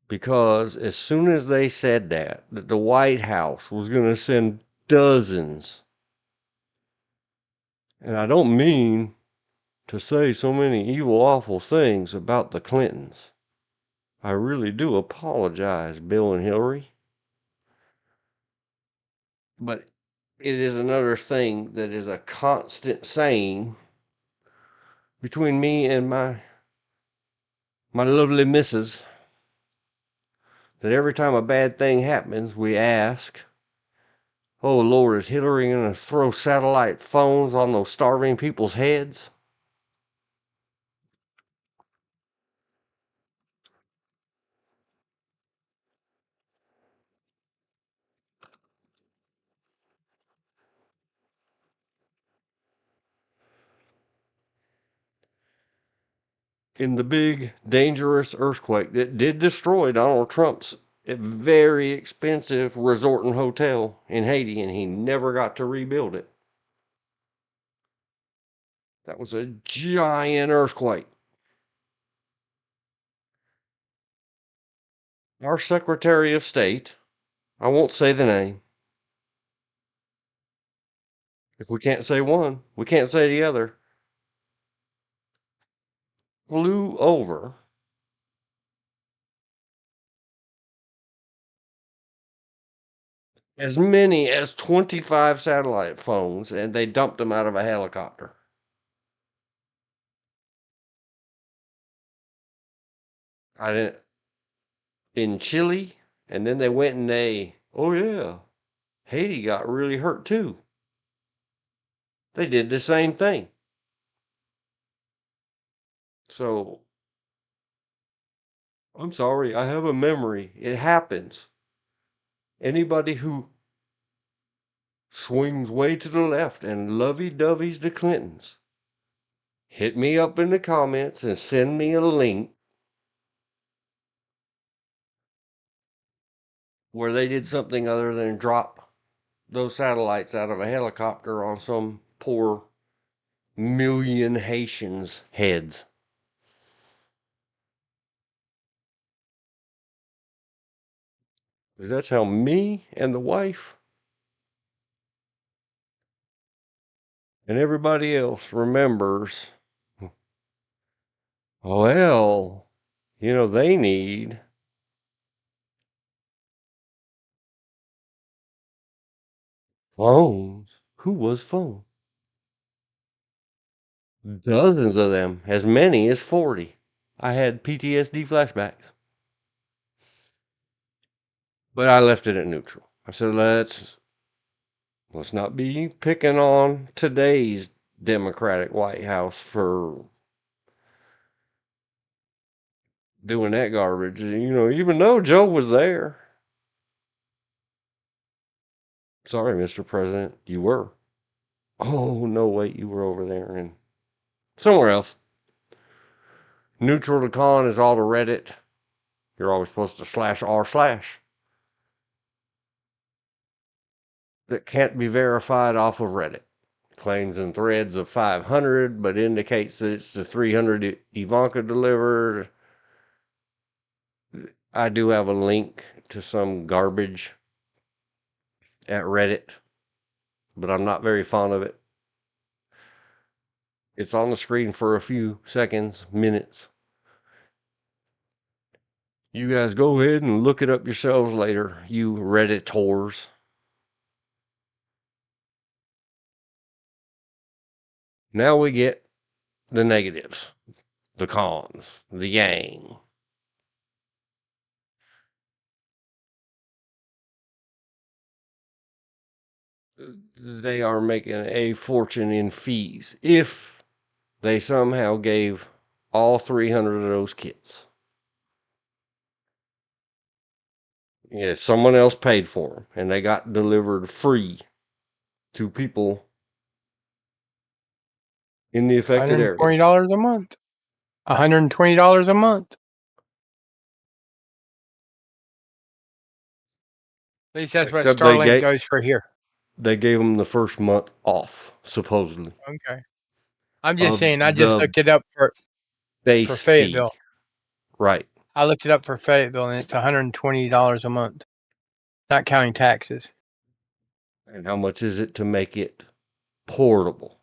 Because as soon as they said that the White House was going to send dozens, and I don't mean to say so many evil, awful things about the Clintons. I really do apologize, Bill and Hillary. But it is another thing that is a constant saying between me and my lovely missus, that every time a bad thing happens, we ask, oh Lord, is Hillary going to throw satellite phones on those starving people's heads? In the big, dangerous earthquake that did destroy Donald Trump's very expensive resort and hotel in Haiti, and he never got to rebuild it. That was a giant earthquake. Our Secretary of State, I won't say the name. If we can't say one, we can't say the other. Flew over as many as 25 satellite phones, and they dumped them out of a helicopter. I didn't in Chile, and then they went and oh yeah, Haiti got really hurt too. They did the same thing. So I'm sorry, I have a memory. It happens. Anybody who swings way to the left and lovey-doveys the Clintons, hit me up in the comments and send me a link where they did something other than drop those satellites out of a helicopter on some poor million Haitians' heads. Because that's how me and the wife and everybody else remembers, well, they need phones. Who was phone? Dozens of them, as many as 40. I had PTSD flashbacks. But I left it at neutral. I said, let's not be picking on today's Democratic White House for doing that garbage. Even though Joe was there. Sorry, Mr. President, you were. Oh, no, wait, you were over there and somewhere else. Neutral to con is all to Reddit. You're always supposed to /r/. That can't be verified off of Reddit. Claims in threads of 500, but indicates that it's the 300 Ivanka delivered. I do have a link to some garbage at Reddit, but I'm not very fond of it. It's on the screen for a few seconds, minutes. You guys go ahead and look it up yourselves later, you Redditors. Now we get the negatives, the cons, the yang. They are making a fortune in fees if they somehow gave all 300 of those kits. If someone else paid for them and they got delivered free to people in the affected areas. $120 a month. $120 a month. At least that's Except what Starlink goes for here. They gave them the first month off, supposedly. Okay. I'm just saying, I the just looked it up for base Fayetteville. fee. Right. I looked it up for Fayetteville, and it's $120 a month, not counting taxes. And how much is it to make it portable?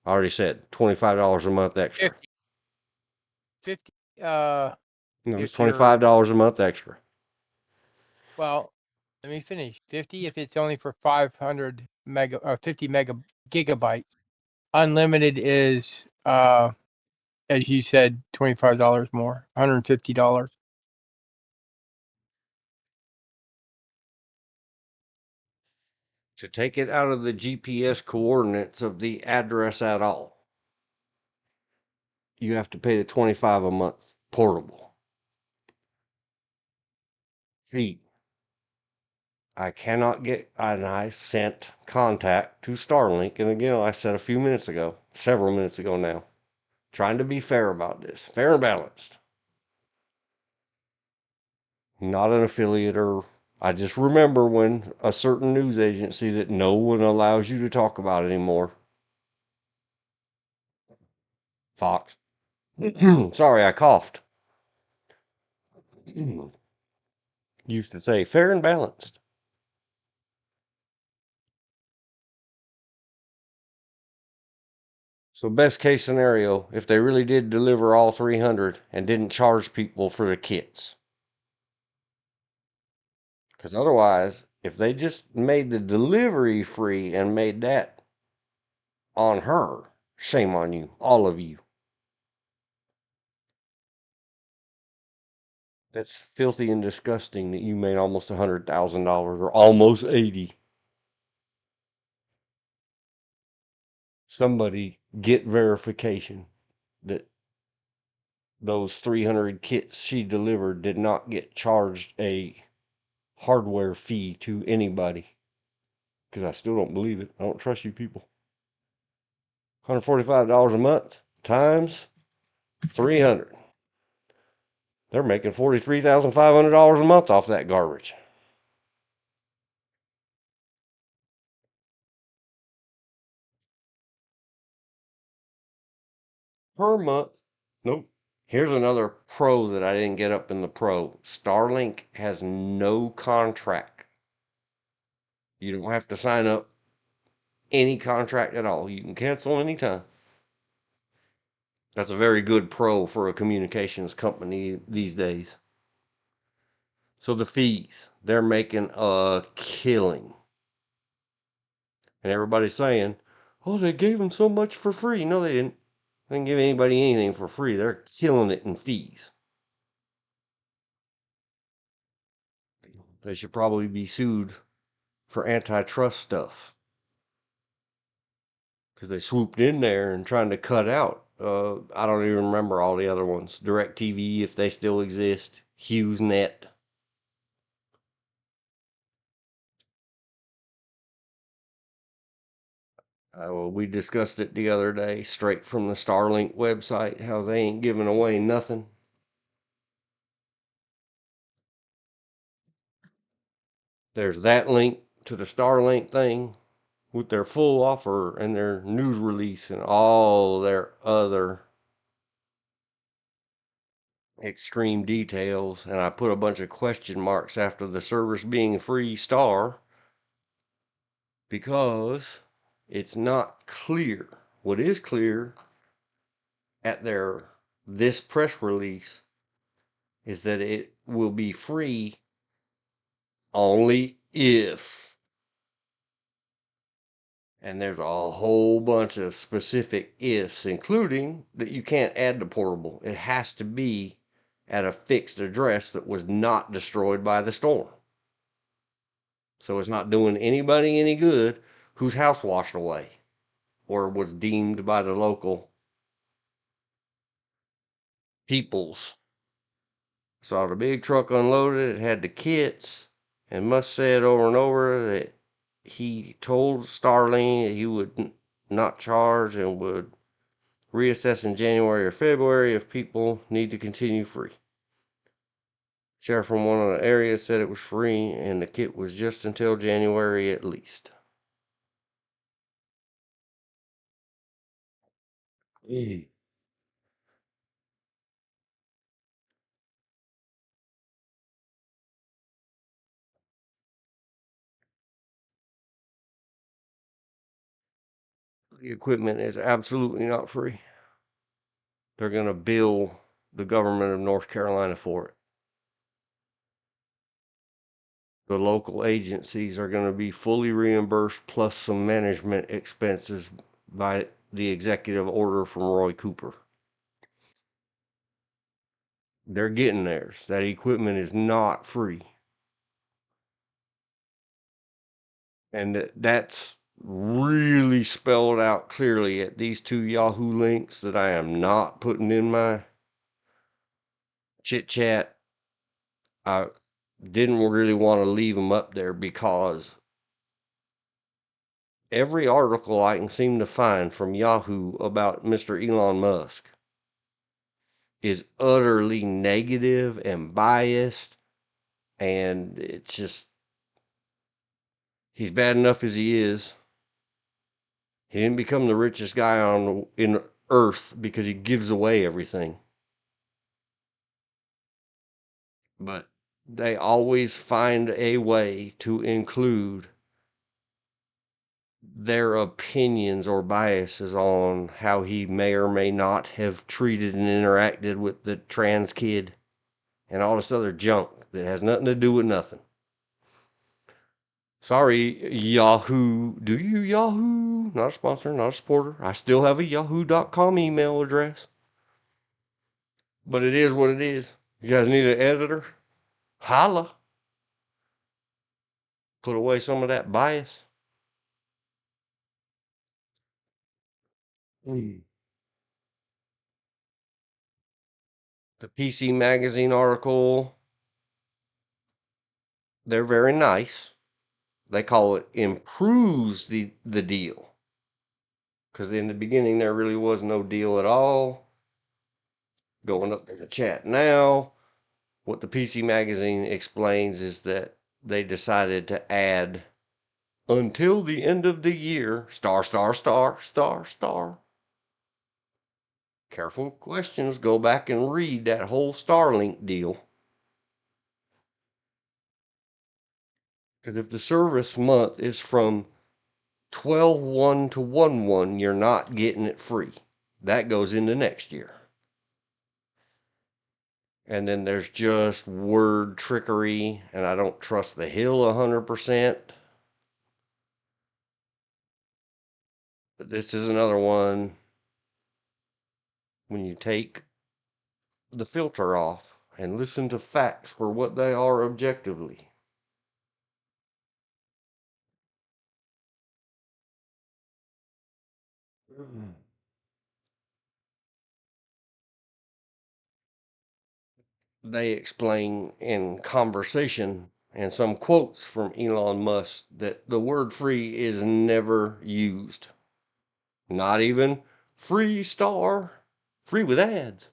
I already said $25 a month extra. 50. No, it's if you're- $25 a month extra. Well, let me finish. 50 if it's only for 500 mega or 50 gigabytes. Unlimited is, as you said, $25 more, $150. To take it out of the GPS coordinates of the address at all, you have to pay the $25 a month portable fee. I cannot get, and I sent contact to Starlink, and again, I said several minutes ago now, trying to be fair about this, fair and balanced. Not an affiliate, or I just remember when a certain news agency that no one allows you to talk about anymore. Fox. Sorry, I coughed. Used to say fair and balanced. So best case scenario, if they really did deliver all 300 and didn't charge people for the kits. Because otherwise, if they just made the delivery free and made that on her, shame on you, all of you. That's filthy and disgusting that you made almost $100,000 or almost 80. Somebody get verification that those 300 kits she delivered did not get charged a hardware fee to anybody. Because I still don't believe it. I don't trust you people. $145 a month times 300. They're making $43,500 a month off that garbage. Per month. Nope. Here's another pro that I didn't get up in the pro. Starlink has no contract. You don't have to sign up any contract at all. You can cancel anytime. That's a very good pro for a communications company these days. So the fees, they're making a killing. And everybody's saying, oh, they gave them so much for free. No, they didn't. They can give anybody anything for free. They're killing it in fees. They should probably be sued for antitrust stuff because they swooped in there and trying to cut out. I don't even remember all the other ones. DirecTV, if they still exist. HughesNet. Well, we discussed it the other day, straight from the Starlink website, how they ain't giving away nothing. There's that link to the Starlink thing with their full offer and their news release and all their other extreme details. And I put a bunch of question marks after the service being free star because it's not clear. What is clear at their this press release is that it will be free only if, and there's a whole bunch of specific ifs, including that you can't add the portable. It has to be at a fixed address that was not destroyed by the storm. So it's not doing anybody any good whose house washed away or was deemed by the local peoples. Saw the big truck unloaded. It had the kits, and Musk said over and over that he told Starlink that he would not charge and would reassess in January or February if people need to continue free. Sheriff from one of the areas said it was free and the kit was just until January at least. The equipment is absolutely not free. They're going to bill the government of North Carolina for it. The local agencies are going to be fully reimbursed plus some management expenses by the executive order from Roy Cooper. They're getting theirs. That equipment is not free. And that's really spelled out clearly at these two Yahoo links that I am not putting in my Chit-Chat. I didn't really want to leave them up there because every article I can seem to find from Yahoo about Mr. Elon Musk is utterly negative and biased, and it's just, he's bad enough as he is. He didn't become the richest guy in Earth because he gives away everything. But they always find a way to include their opinions or biases on how he may or may not have treated and interacted with the trans kid and all this other junk that has nothing to do with nothing. Sorry, Yahoo. Do you Yahoo? Not a sponsor, not a supporter. I still have a yahoo.com email address. But it is what it is. You guys need an editor? Holla. Put away some of that bias. The PC Magazine article, they're very nice. They call it improves the deal. Because in the beginning, there really was no deal at all. Going up there to chat now. What the PC Magazine explains is that they decided to add until the end of the year, star, star, star, star, star. Careful questions. Go back and read that whole Starlink deal. Because if the service month is from 12/1 to 1/1, you're not getting it free. That goes into next year. And then there's just word trickery, and I don't trust the Hill 100%. But this is another one. when you take the filter off and listen to facts for what they are objectively. They explain in conversation and some quotes from Elon Musk that the word free is never used. Not even free star, free with ads.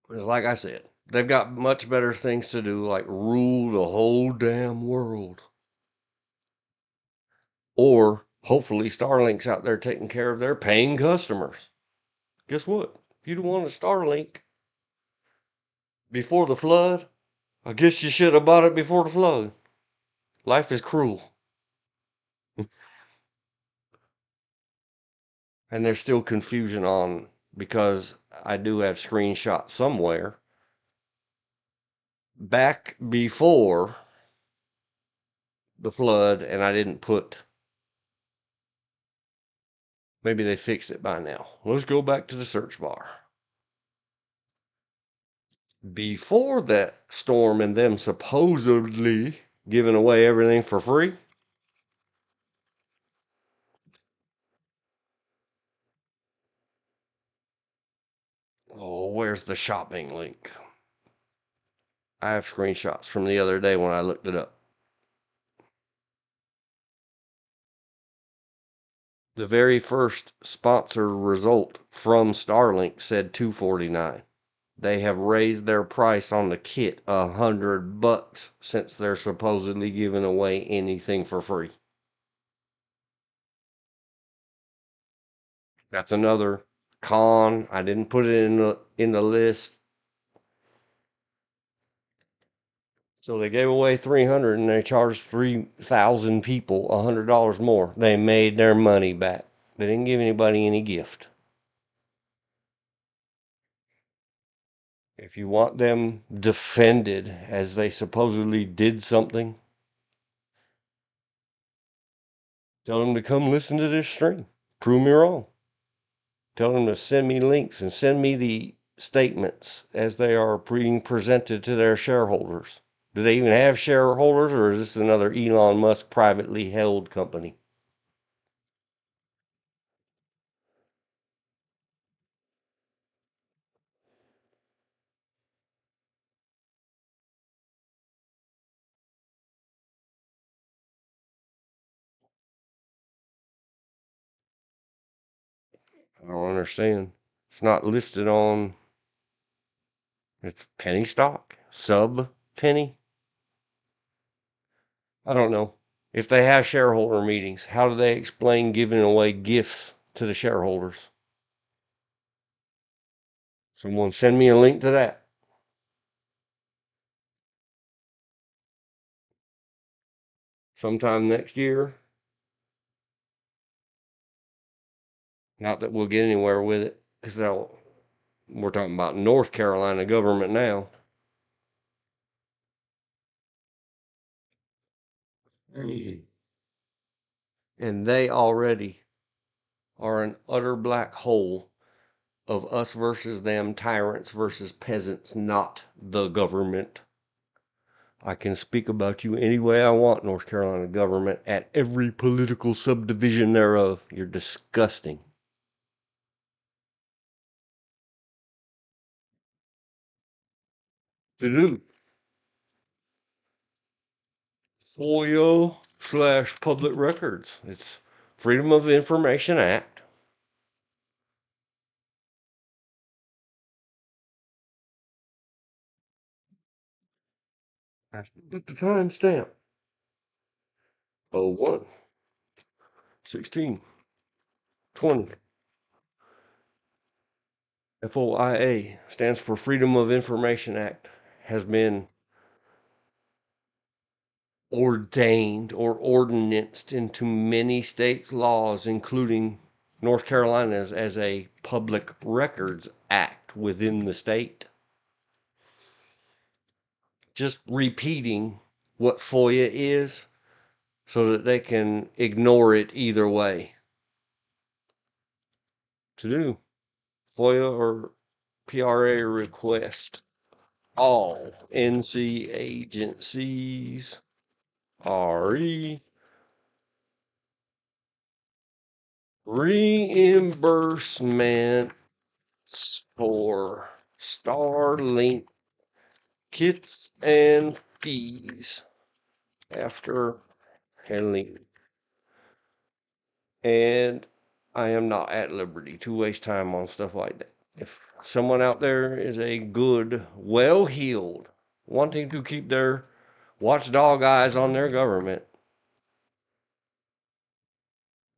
Because like I said, they've got much better things to do, like rule the whole damn world. Or hopefully Starlink's out there taking care of their paying customers. Guess what? If you'd wanted Starlink before the flood, I guess you should have bought it before the flood. Life is cruel. And there's still confusion on, because I do have screenshots somewhere back before the flood, and I didn't put, maybe they fixed it by now. Let's go back to the search bar. Before that storm and them supposedly giving away everything for free, oh, where's the shopping link? I have screenshots from the other day when I looked it up. The very first sponsor result from Starlink said $249. They have raised their price on the kit $100 since they're supposedly giving away anything for free. That's another con. I didn't put it in the list. So they gave away 300 and they charged 3,000 people $100 more. They made their money back. They didn't give anybody any gift. If you want them defended as they supposedly did something, tell them to come listen to this stream. Prove me wrong. Tell them to send me links and send me the statements as they are being presented to their shareholders. Do they even have shareholders, or is this another Elon Musk privately held company? I don't understand. It's not listed on. It's penny stock, sub penny. I don't know. If they have shareholder meetings, how do they explain giving away gifts to the shareholders? Someone send me a link to that. Sometime next year. Not that we'll get anywhere with it, because we're talking about North Carolina government now. And they already are an utter black hole of us versus them, tyrants versus peasants, not the government. I can speak about you any way I want, North Carolina government, at every political subdivision thereof. You're disgusting. To do FOIA/public records. It's Freedom of Information Act. I put the timestamp. 01, 16, 20. FOIA stands for Freedom of Information Act, has been ordained or ordinanced into many states' laws, including North Carolina's, as a public records act within the state. Just repeating what FOIA is so that they can ignore it either way. to do. FOIA or PRA request. All NC agencies RE reimbursements for Starlink kits and fees after handling. And I am not at liberty to waste time on stuff like that. If someone out there is a good, well-heeled, wanting to keep their watchdog eyes on their government,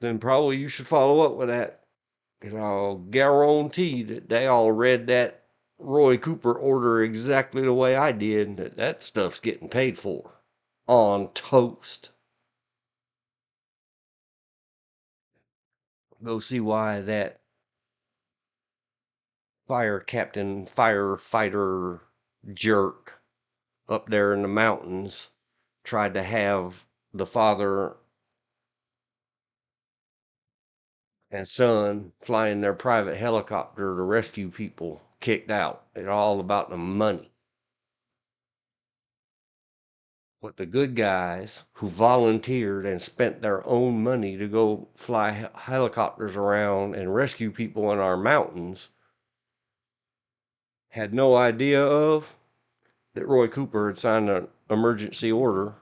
then probably you should follow up with that. Because I'll guarantee that they all read that Roy Cooper order exactly the way I did. That stuff's getting paid for on toast. Go see why that fire captain, firefighter jerk up there in the mountains tried to have the father and son flying their private helicopter to rescue people kicked out. It's all about the money. What the good guys who volunteered and spent their own money to go fly helicopters around and rescue people in our mountains had no idea of, that Roy Cooper had signed an emergency order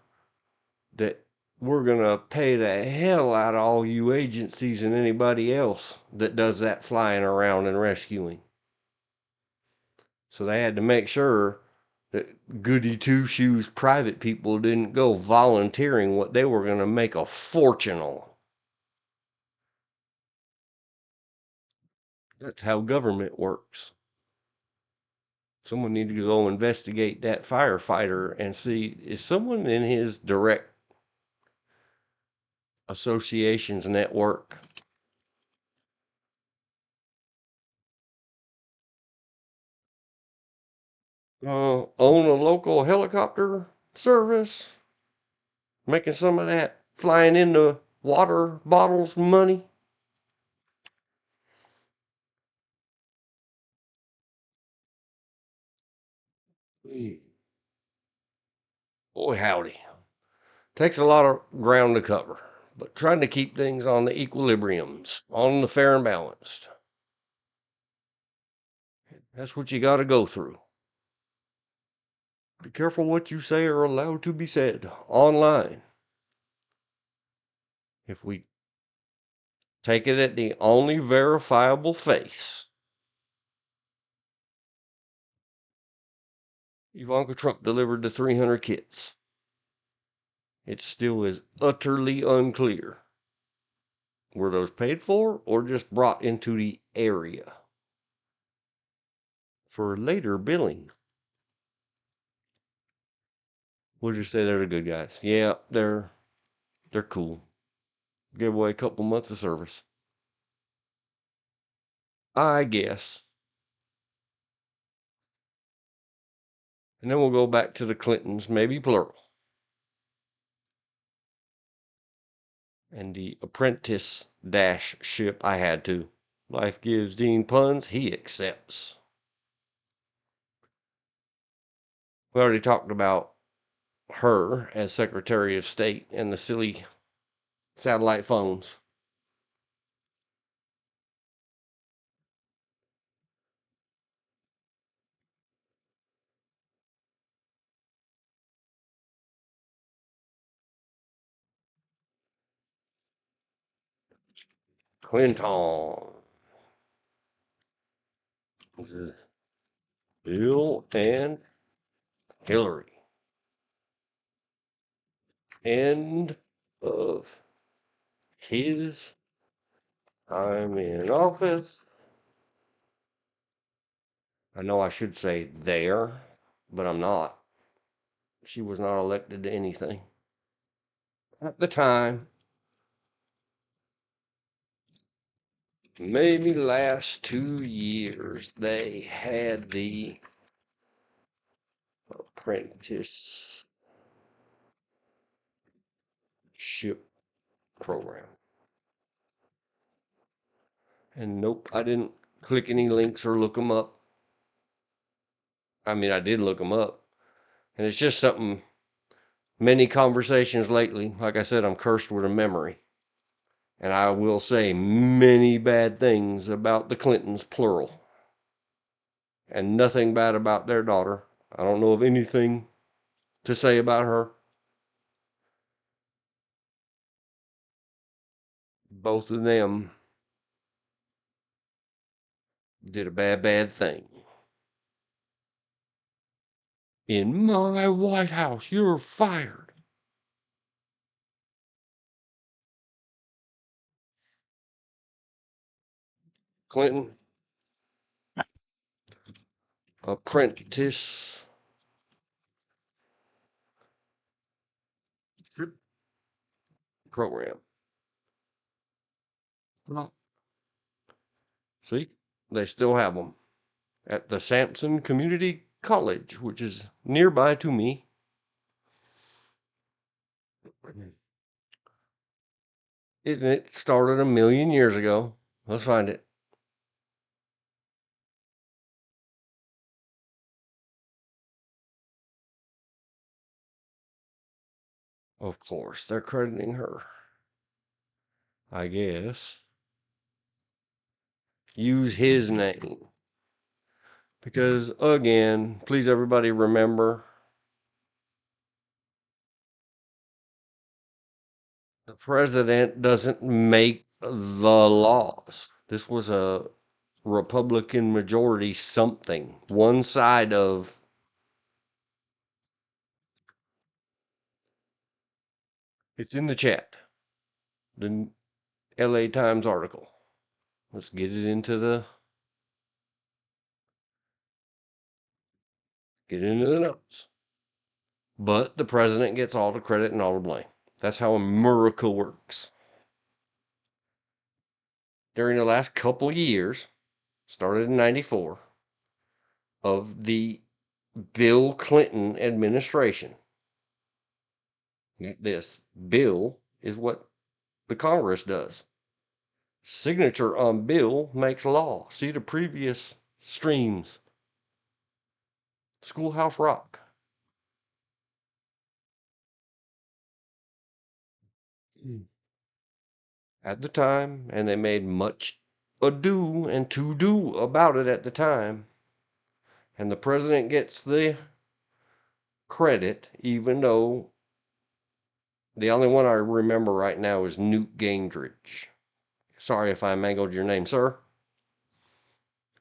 that we're going to pay the hell out of all you agencies and anybody else that does that flying around and rescuing. So they had to make sure that goody two shoes private people didn't go volunteering what they were going to make a fortune on. That's how government works. Someone need to go investigate that firefighter and see, is someone in his direct associations network own a local helicopter service, making some of that flying into water bottles money? Boy, howdy. Takes a lot of ground to cover, but trying to keep things on the equilibriums, on the fair and balanced. That's what you got to go through. Be careful what you say or allowed to be said online. If we take it at the only verifiable face, Ivanka Trump delivered the 300 kits. It still is utterly unclear. Were those paid for or just brought into the area for later billing? We'll just say they're the good guys. Yeah, they're cool. Give away a couple months of service, I guess. And then we'll go back to the Clintons, maybe plural. And the Apprentice-ship I had to. Life gives Dean puns, he accepts. We already talked about her as Secretary of State and the silly satellite phones. Clinton. This is Bill and Hillary. End of his time in office. I know I should say there, but I'm not. She was not elected to anything. At the time, maybe last 2 years, they had the Apprentice-ship program. And nope, I didn't click any links or look them up. I mean, I did look them up. And it's just something, many conversations lately. Like I said, I'm cursed with a memory. And I will say many bad things about the Clintons, plural. And nothing bad about their daughter. I don't know of anything to say about her. Both of them did a bad thing. In my White House, you're fired. Clinton, Apprentice-ship program. Well, see, they still have them at the Sampson Community College, which is nearby to me. It started 1,000,000 years ago. Let's find it. Of course, they're crediting her. I guess. Use his name. Because, again, please everybody remember, the president doesn't make the laws. This was a Republican majority something. One side of, it's in the chat, the LA Times article. Let's get it into the notes. But the president gets all the credit and all the blame. That's how America works. During the last couple years, started in 94, of the Bill Clinton administration. This bill is what the Congress does. Signature on bill makes law. See the previous streams. Schoolhouse Rock. At the time, and they made much ado and to do about it at the time. And the president gets the credit, even though the only one I remember right now is Newt Gingrich. Sorry if I mangled your name, sir.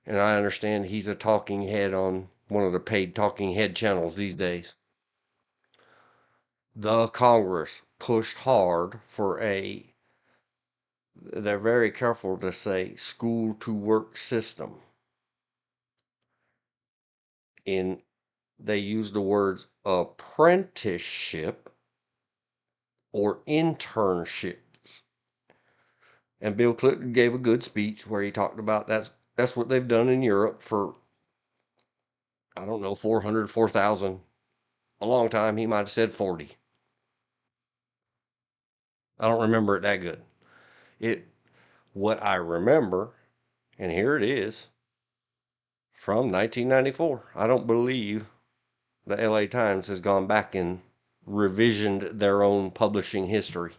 And I understand he's a talking head on one of the paid talking head channels these days. The Congress pushed hard for they're very careful to say school to work system. They use the words apprenticeship or internships. And Bill Clinton gave a good speech where he talked about that's what they've done in Europe for, I don't know, 400, 4,000. A long time. He might have said 40. I don't remember it that good. What I remember, and here it is, from 1994. I don't believe the LA Times has gone back and revisioned their own publishing history.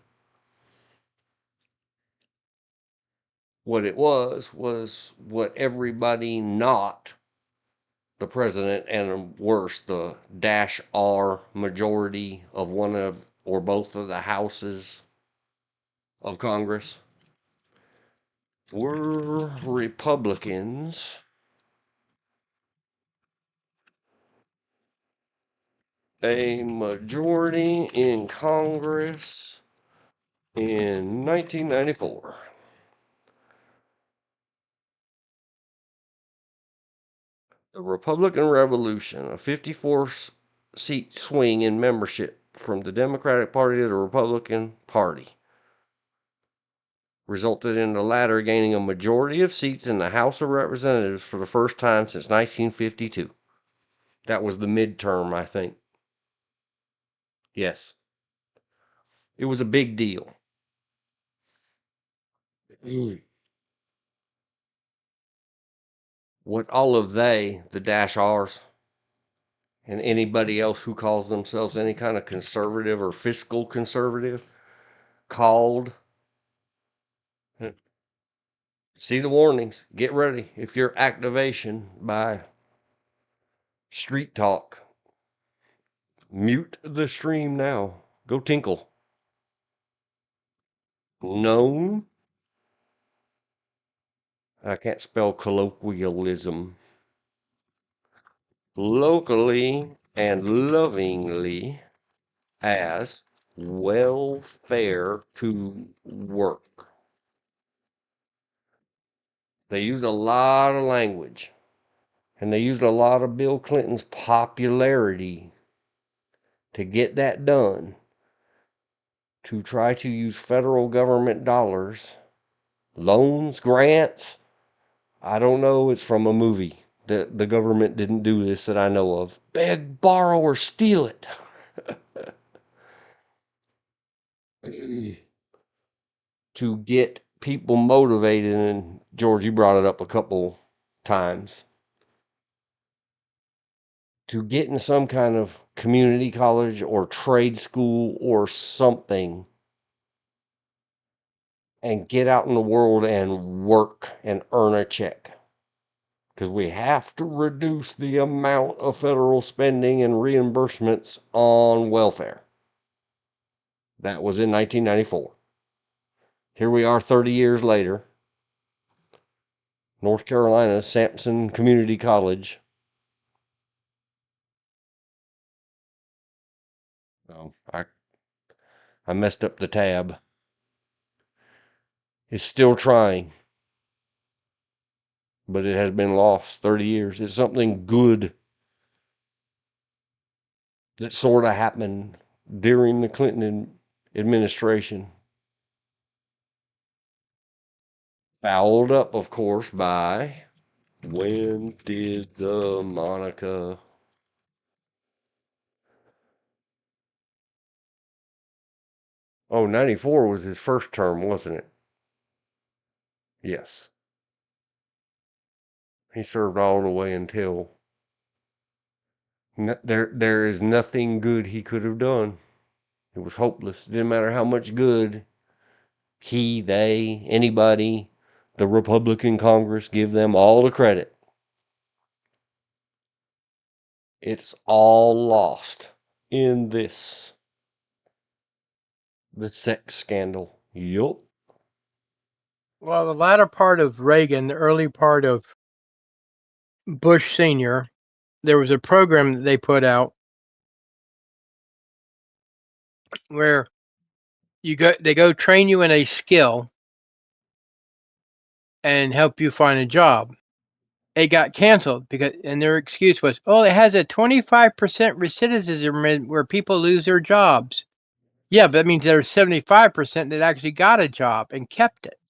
What it was what everybody not the president and worse, the dash R majority of one of or both of the houses of Congress were Republicans. A majority in Congress in 1994. The Republican Revolution, a 54-seat swing in membership from the Democratic Party to the Republican Party, resulted in the latter gaining a majority of seats in the House of Representatives for the first time since 1952. That was the midterm, I think. Yes. It was a big deal. what all of they, the dash R's, and anybody else who calls themselves any kind of conservative or fiscal conservative called. See the warnings. Get ready. If your activation by street talk, mute the stream now. Go tinkle. Known. I can't spell colloquialism. Locally and lovingly as welfare to work. They used a lot of language, and they used a lot of Bill Clinton's popularity to get that done, to try to use federal government dollars, loans, grants. I don't know, it's from a movie. The government didn't do this that I know of. Beg, borrow, or steal it. To get people motivated, and George, you brought it up a couple times, to get in some kind of community college or trade school or something and get out in the world and work and earn a check. Because we have to reduce the amount of federal spending and reimbursements on welfare. That was in 1994. Here we are 30 years later. North Carolina, Sampson Community College. Oh, I messed up the tab. Is still trying, but it has been lost 30 years. It's something good that sort of happened during the Clinton administration. Fouled up, of course, by when did the Monica. Oh, 94 was his first term, wasn't it? Yes. He served all the way until. There is nothing good he could have done. It was hopeless. It didn't matter how much good he, they, anybody, the Republican Congress, give them all the credit. It's all lost in this. The sex scandal. Yup. Well, the latter part of Reagan, the early part of Bush Sr., there was a program that they put out where they go train you in a skill and help you find a job. It got canceled and their excuse was, "Oh, it has a 25% recidivism rate where people lose their jobs." Yeah, but that means there's 75% that actually got a job and kept it.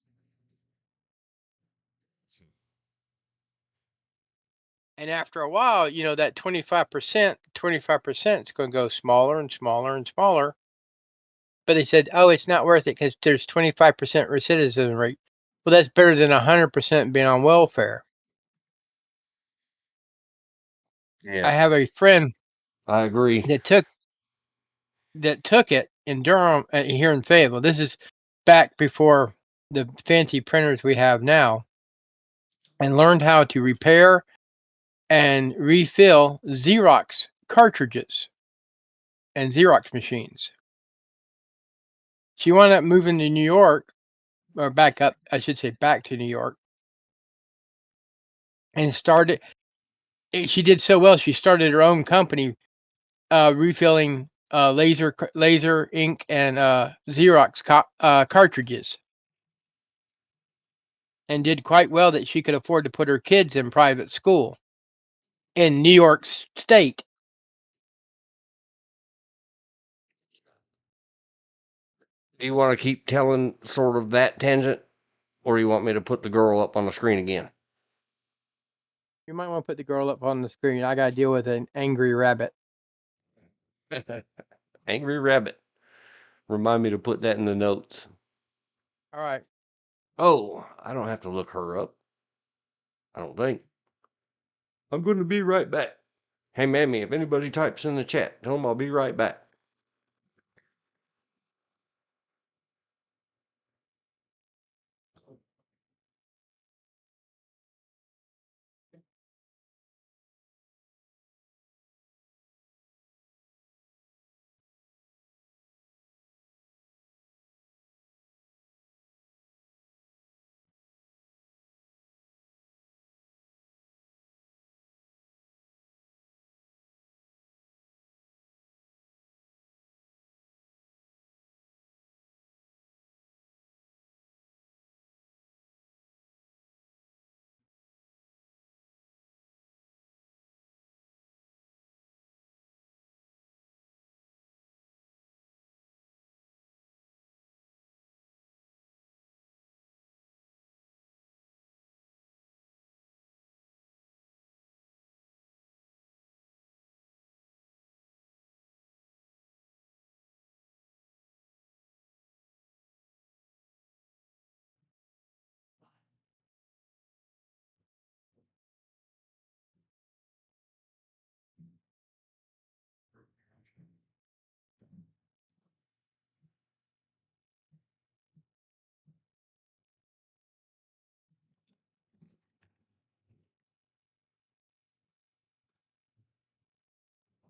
And after a while, that 25% is going to go smaller and smaller and smaller. But they said, "Oh, it's not worth it because there's 25% recidivism rate." Well, that's better than 100% being on welfare. I Yeah, have a friend I agree. that took it in Durham here in Fayetteville. This is back before the fancy printers we have now, and learned how to repair and refill Xerox cartridges and Xerox machines. She wound up moving to New York, or back to New York, and started. She did so well. She started her own company, refilling laser ink and Xerox cartridges, and did quite well that she could afford to put her kids in private school in New York State. Do you want to keep telling sort of that tangent, or you want me to put the girl up on the screen again? You might want to put the girl up on the screen. I got to deal with an angry rabbit. Angry Rabbit. Remind me to put that in the notes. All right. Oh, I don't have to look her up. I don't think. I'm going to be right back. Hey, Mammy, if anybody types in the chat, tell them I'll be right back.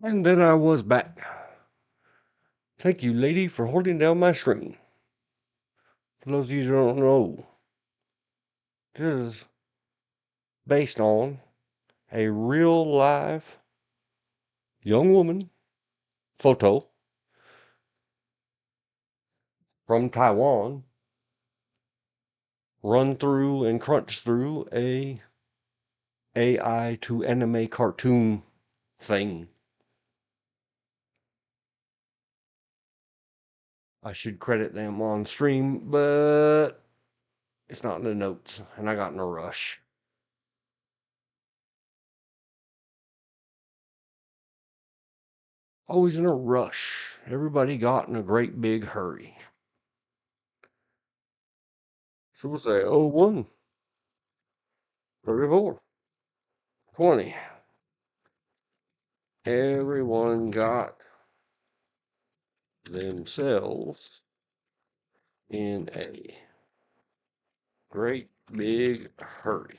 And then I was back. Thank you, lady, for holding down my screen. For those of you who don't know, this is based on a real live young woman photo from Taiwan run through and crunch through a AI to anime cartoon thing. I should credit them on stream, but it's not in the notes, and I got in a rush. Always in a rush. Everybody got in a great big hurry. So we'll say 01, 34, 20. Everyone got themselves in a great big hurry.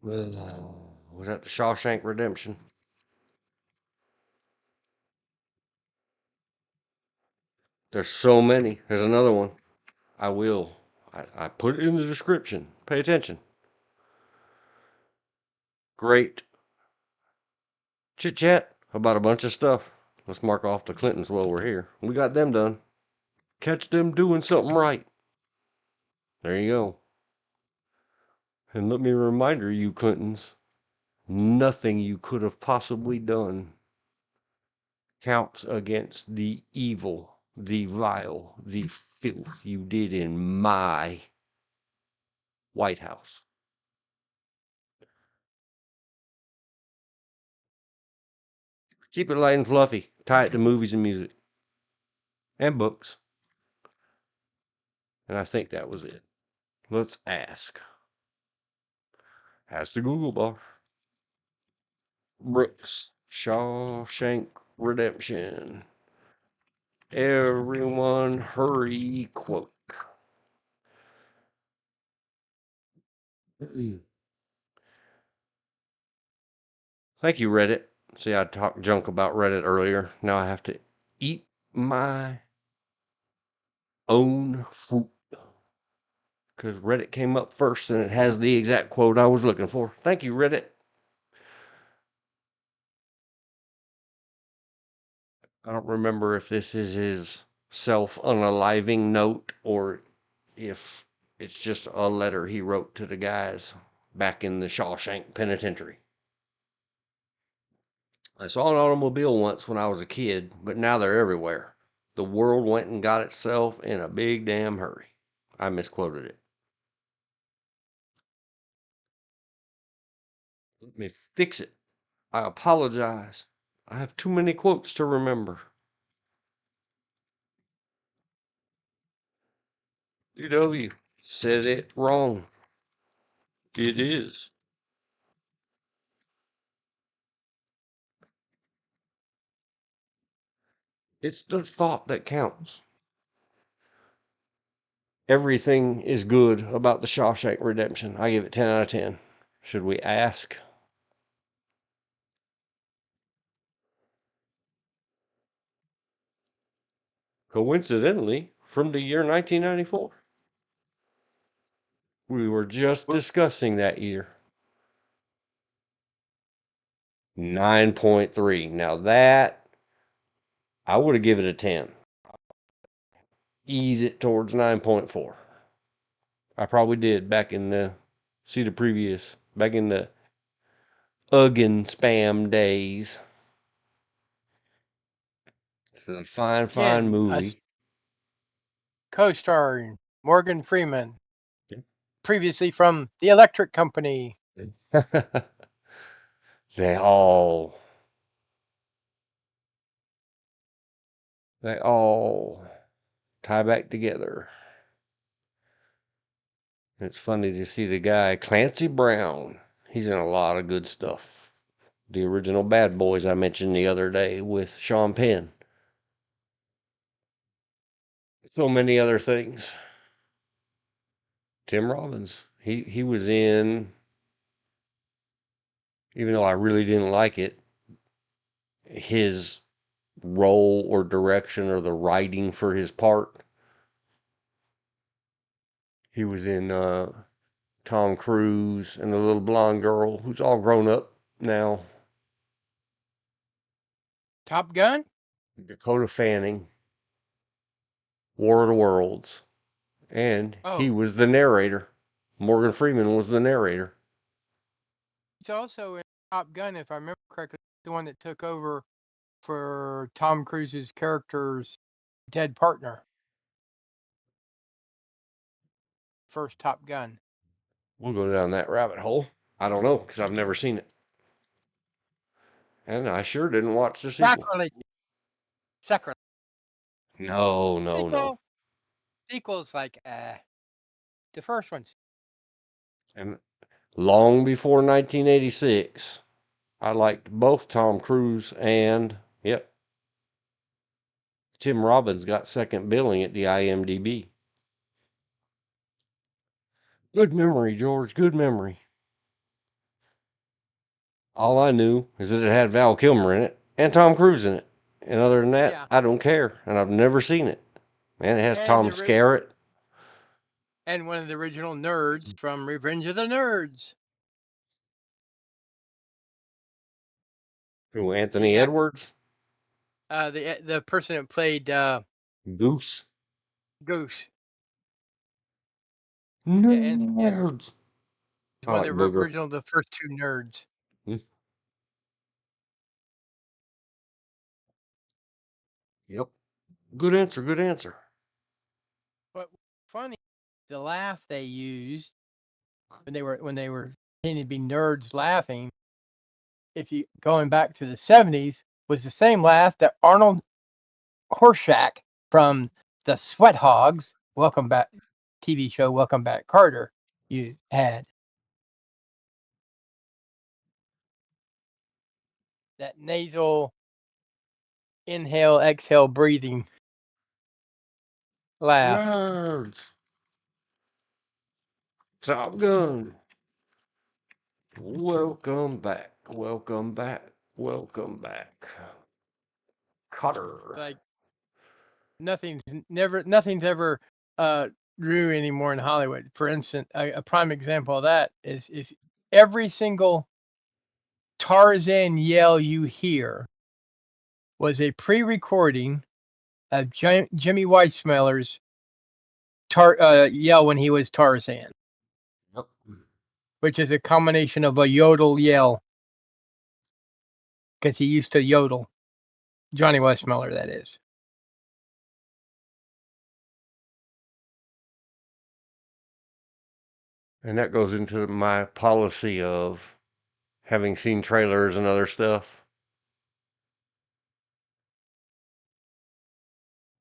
Was that the Shawshank Redemption? There's so many. There's another one. I will. I put it in the description. Pay attention. Great chit-chat about a bunch of stuff. Let's mark off the Clintons while we're here. We got them done. Catch them doing something right. There you go. And let me remind you, Clintons, nothing you could have possibly done counts against the evil, the vile, the filth you did in my White House. Keep it light and fluffy. Tie it to movies and music and books. And I think that was it. Let's ask. Ask the Google bar. Brooks, Shawshank Redemption. Everyone hurry quote. Thank you, Reddit. See, I talked junk about Reddit earlier. Now I have to eat my own food. Because Reddit came up first and it has the exact quote I was looking for. Thank you, Reddit. I don't remember if this is his self-unaliving note or if it's just a letter he wrote to the guys back in the Shawshank Penitentiary. I saw an automobile once when I was a kid, but now they're everywhere. The world went and got itself in a big damn hurry. I misquoted it. Let me fix it. I apologize. I have too many quotes to remember. DW, Said it wrong. It is. It's the thought that counts. Everything is good about the Shawshank Redemption. I give it 10 out of 10. Should we ask? Coincidentally, from the year 1994. We were just discussing that year. 9.3. Now that, I would have given it a 10. Ease it towards 9.4. I probably did back in the, see the previous, back in the Uggen spam days. It's a fine, fine Again, movie. co-starring Morgan Freeman, previously from The Electric Company. They all tie back together. It's funny to see the guy Clancy Brown. He's in a lot of good stuff. The original Bad Boys I mentioned the other day with Sean Penn. So many other things. Tim Robbins. He was in, even though I really didn't like it, his role or direction or the writing for his part. He was in Tom Cruise and the little blonde girl who's all grown up now. Top Gun? Dakota Fanning, War of the Worlds. And he Oh, was the narrator. Morgan Freeman was the narrator. he's also in Top Gun, if I remember correctly, the one that took over for Tom Cruise's character's dead partner. First Top Gun. We'll go down that rabbit hole. I don't know because I've never seen it. And I sure didn't watch the sequel. Sacrilege. Sacrilege. No, no, no. Sequel. Sequel's like, the first one's. And long before 1986, I liked both Tom Cruise and, yep, Tim Robbins got second billing at the IMDb. Good memory, George. Good memory. All I knew is that it had Val Kilmer in it and Tom Cruise in it. And other than that, Yeah. I don't care. And I've never seen it. Man, it has And Tom Skerritt. And one of the original nerds from Revenge of the Nerds. Who, Anthony The Edwards? the person that played Goose. Goose. Yeah, Anthony Edwards. Nerds. He's I one like of the Booger. original, the first two nerds. Yep. Good answer. Good answer. But funny, the laugh they used when they were pretending to be nerds laughing, if you going back to the 70s, was the same laugh that Arnold Horshack from the Sweat Hogs, Welcome Back TV show, Welcome Back Carter, you had. That nasal inhale, exhale, breathing laugh. Nerds. Top Gun. Welcome back. Welcome back. Welcome back. Cutter. Like nothing's ever drew anymore in Hollywood. For instance, a prime example of that is if every single Tarzan yell you hear was a pre-recording of Jimmy Weissmuller's yell when he was Tarzan, Yep. which is a combination of a yodel yell, because he used to yodel. Johnny Weissmuller, that is. And that goes into my policy of having seen trailers and other stuff.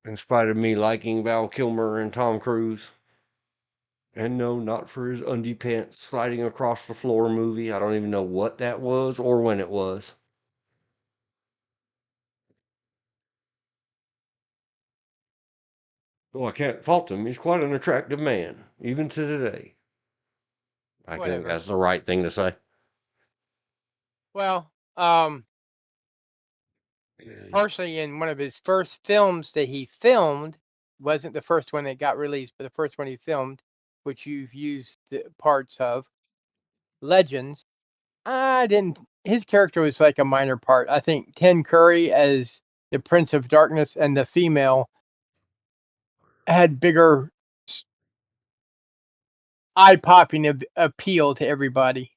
In spite of me liking Val Kilmer and Tom Cruise And no, not for his undie pants sliding across the floor movie. I don't even know what that was or when it was. Well, I can't fault him. He's quite an attractive man, even to today. I think Whatever. that's the right thing to say. Well, partially in one of his first films that he filmed, wasn't the first one that got released, but the first one he filmed, which you've used the parts of, Legends. I didn't. His character was like a minor part. I think Ten Curry as the Prince of Darkness and the female had bigger eye-popping appeal to everybody.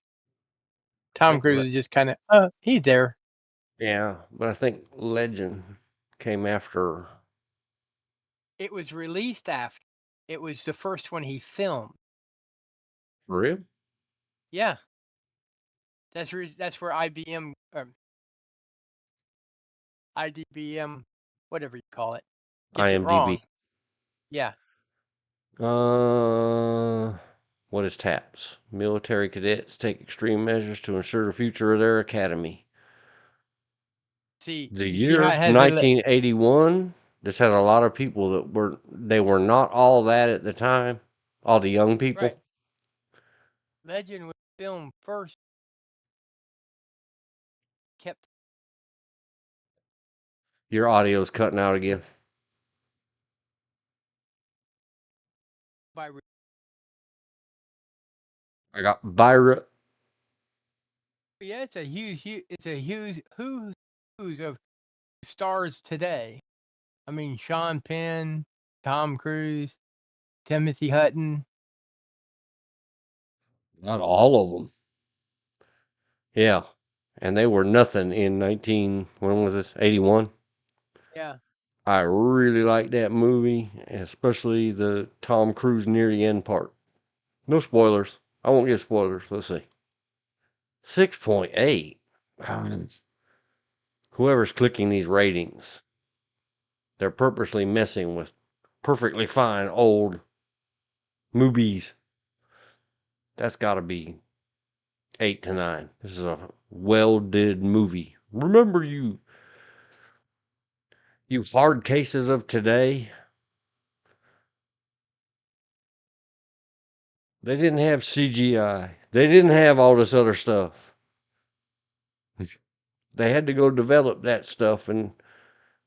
Tom Cruise is just kind of, he's there. Yeah, but I think Legend came after. It was released after. It was the first one he filmed. For real? Yeah, that's where IDBM, whatever you call it, gets it wrong. IMDb. Yeah. What is TAPS? Military cadets take extreme measures to ensure the future of their academy. See, The you see how year it has 1981. This has a lot of people that were not all that at the time. All the young people. right. Legend was filmed first. Kept Your audio's cutting out again. by. I got Byra. Yeah, it's a huge who's of stars today. I mean, Sean Penn, Tom Cruise, Timothy Hutton. Not all of them. Yeah. And they were nothing in when was this? 81. Yeah. I really like that movie, especially the Tom Cruise near the end part. No spoilers. I won't give spoilers. Let's see. 6.8. Whoever's clicking these ratings, they're purposely messing with perfectly fine old movies. That's got to be 8 to 9. This is a well-did movie. Remember you hard cases of today. They didn't have CGI. They didn't have all this other stuff. They had to go develop that stuff, and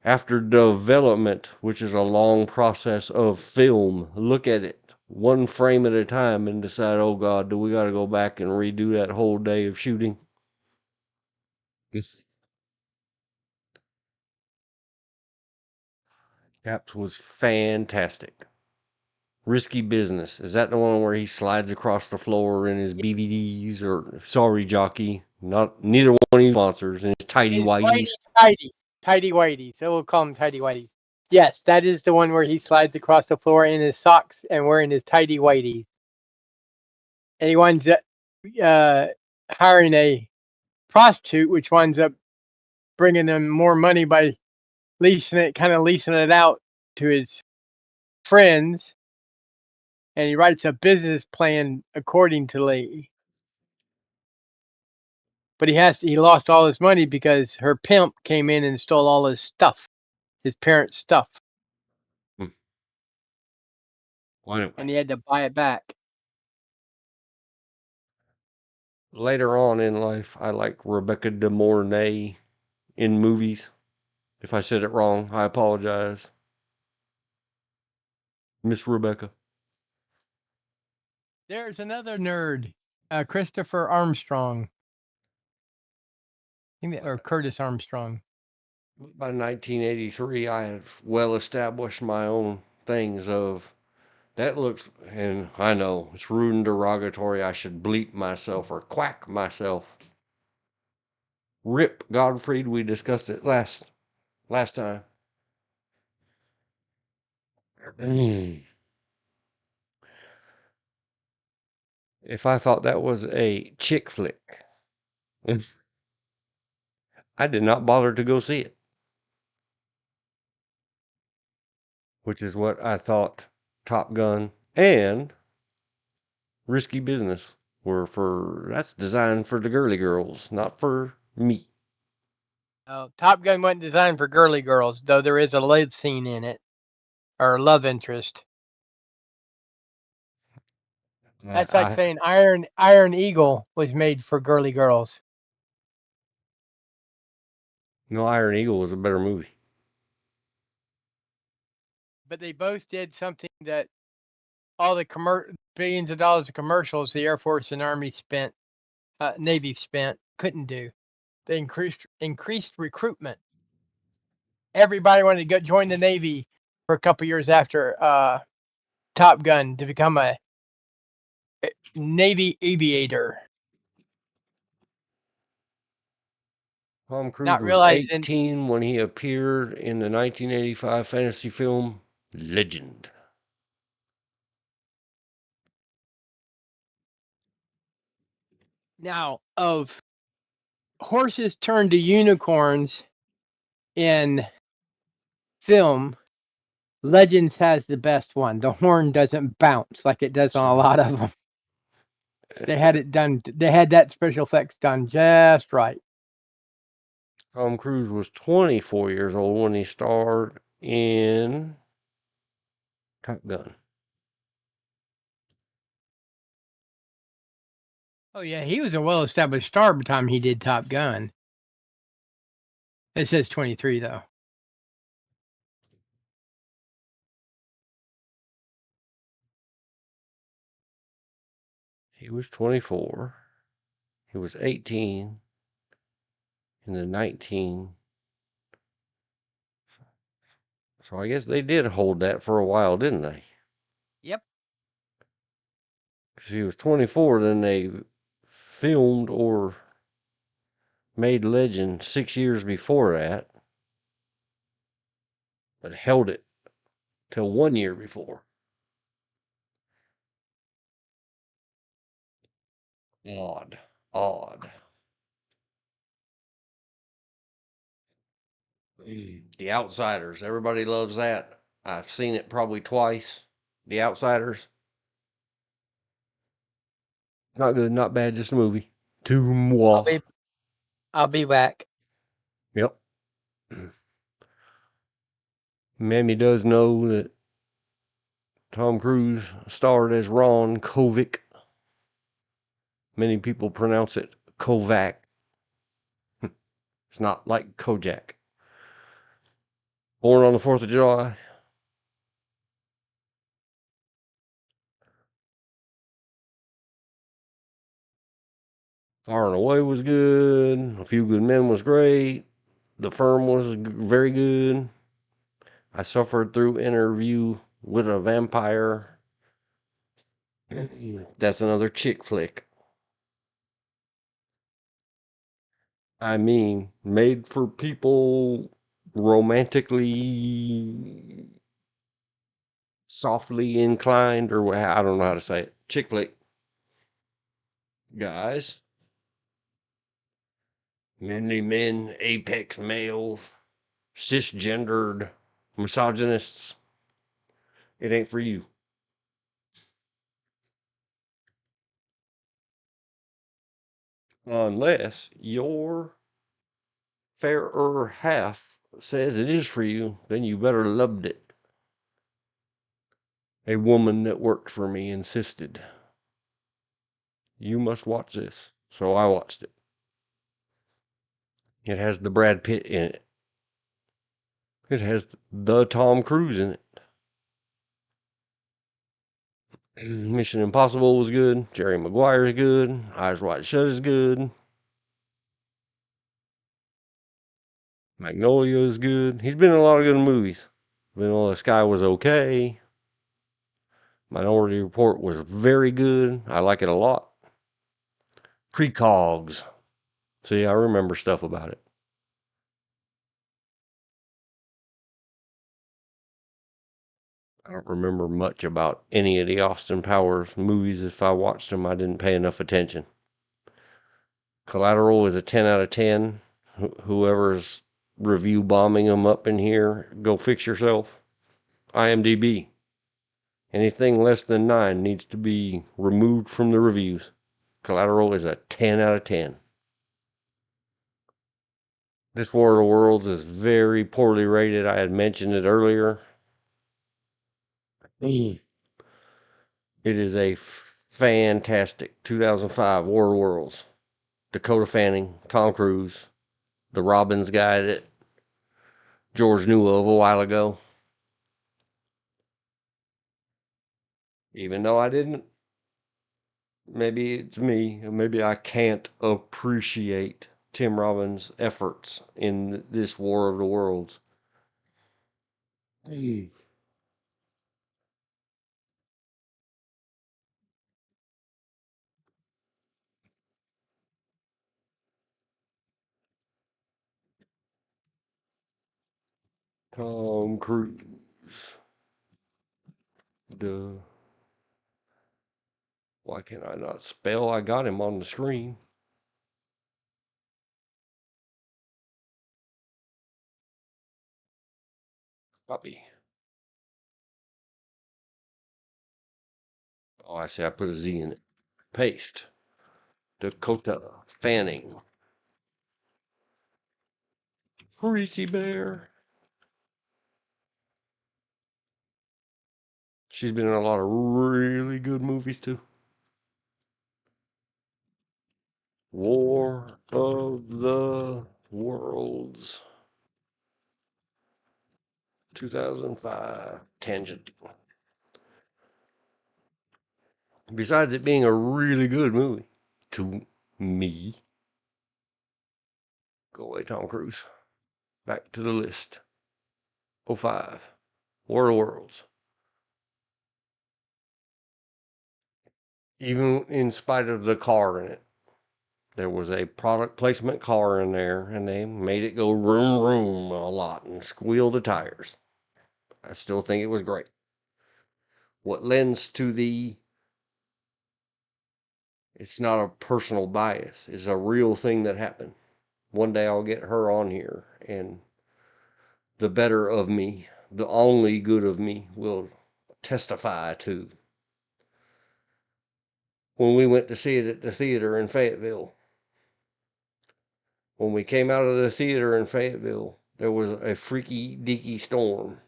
after development, which is a long process of film, look at it one frame at a time and decide, oh God, do we got to go back and redo that whole day of shooting? Caps was fantastic. Risky Business. Is that the one where he slides across the floor in his BVDs or sorry jockey? Not neither one of these sponsors and his tidy His whities. tidy whitey. So we'll call him tidy whitey. Yes, that is the one where he slides across the floor in his socks and wearing his tidy whitey. And he winds up hiring a prostitute, which winds up bringing him more money by leasing it out to his friends. And he writes a business plan according to Lee. But he lost all his money because her pimp came in and stole all his stuff, his parents' stuff. Well, anyway, and he had to buy it back. later on in life, I like Rebecca De Mornay in movies. If I said it wrong, I apologize. Miss Rebecca. There's another nerd, Christopher Armstrong. Or Curtis Armstrong. By 1983, I had well established my own things of that looks, and I know it's rude and derogatory. I should bleep myself or quack myself. Rip Godfried, we discussed it last time. If I thought that was a chick flick, I did not bother to go see it. Which is what I thought Top Gun and risky business. That's designed for the girly girls, not for me. Top Gun wasn't designed for girly girls, though there is a love scene in it, or love interest. That's like saying Iron Eagle was made for girly girls. No, Iron Eagle was a better movie. But they both did something that all the billions of dollars of commercials the Air Force and Army spent, Navy spent, couldn't do. They increased recruitment. Everybody wanted to join the Navy for a couple years after Top Gun to become a Navy aviator. Tom Cruise Not was realizing 18 when he appeared in the 1985 fantasy film Legend. now of horses turned to unicorns in film. Legends has the best one. The horn doesn't bounce like it does on a lot of them. They had it done. They had that special effects done just right. Tom Cruise was 24 years old when he starred in Top Gun. Oh yeah, he was a well-established star by the time he did Top Gun. It says 23 though. He was 24. He was 18 in the 19. So I guess they did hold that for a while, didn't they? Yep. Because he was 24, then they filmed or made Legend 6 years before that, but held it till 1 year before. Odd. The Outsiders. Everybody loves that. I've seen it probably twice. The Outsiders. Not good, not bad, just a movie. Tout moi. I'll be back. Yep. Mammy does know that Tom Cruise starred as Ron Kovic. Many people pronounce it Kovac. It's not like Kojak. Born on the 4th of July. Far and Away was good. A Few Good Men was great. The Firm was very good. I suffered through Interview with a Vampire. That's another chick flick. I mean, made for people romantically softly inclined, or I don't know how to say it. Chick flick. Guys. Manly men, apex males, cisgendered misogynists. It ain't for you. Unless your fairer half says it is for you, then you better loved it. A woman that worked for me insisted, you must watch this. So I watched it. It has the Brad Pitt in it. It has the Tom Cruise in it. Mission Impossible was good. Jerry Maguire is good. Eyes Wide Shut is good. Magnolia is good. He's been in a lot of good movies. Vanilla Sky was okay. Minority Report was very good. I like it a lot. Precogs. See, I remember stuff about it. I don't remember much about any of the Austin Powers movies. If I watched them, I didn't pay enough attention. Collateral is a 10 out of 10. Whoever's review bombing them up in here, go fix yourself. IMDb. Anything less than 9 needs to be removed from the reviews. Collateral is a 10 out of 10. This War of the Worlds is very poorly rated. I had mentioned it earlier. It is a fantastic 2005 War of the Worlds. Dakota Fanning, Tom Cruise, the Robbins guy that George knew of a while ago. Even though I didn't, maybe it's me, maybe I can't appreciate Tim Robbins' efforts in this War of the Worlds. Tom Cruise. Duh. Why can I not spell? I got him on the screen. Copy. Oh, I see. I put a Z in it. Paste. Dakota Fanning. Greasy Bear. She's been in a lot of really good movies too. War of the Worlds. 2005. Tangent. Besides it being a really good movie to me. Go away, Tom Cruise. Back to the list. 05. War of the Worlds. Even in spite of the car in it, there was a product placement car in there, and they made it go room room a lot and squeal the tires. I still think it was great. What lends to the it's not a personal bias, it's a real thing that happened. One day I'll get her on here, and the better of me, the only good of me, will testify to when we went to see it at the theater in Fayetteville. When we came out of the theater in Fayetteville, there was a freaky deaky storm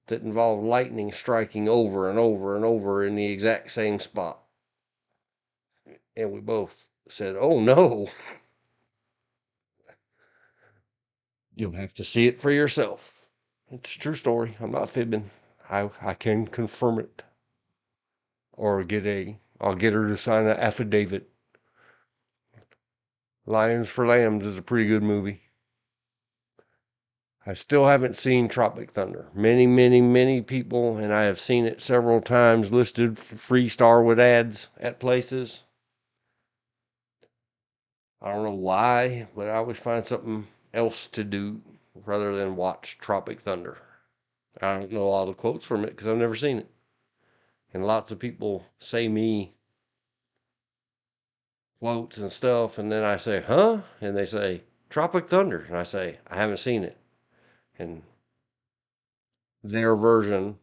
that involved lightning striking over and over and over in the exact same spot. And we both said, "Oh no, you'll have to see it for yourself." It's a true story. I'm not fibbing. I can confirm it. Or I'll get her to sign an affidavit. Lions for Lambs is a pretty good movie. I still haven't seen Tropic Thunder. Many, many, many people, and I have seen it several times listed for free Starwood ads at places. I don't know why, but I always find something else to do rather than watch Tropic Thunder. I don't know all the quotes from it because I've never seen it. And lots of people say me quotes and stuff, and then I say, huh? And they say, Tropic Thunder. And I say, I haven't seen it. And their version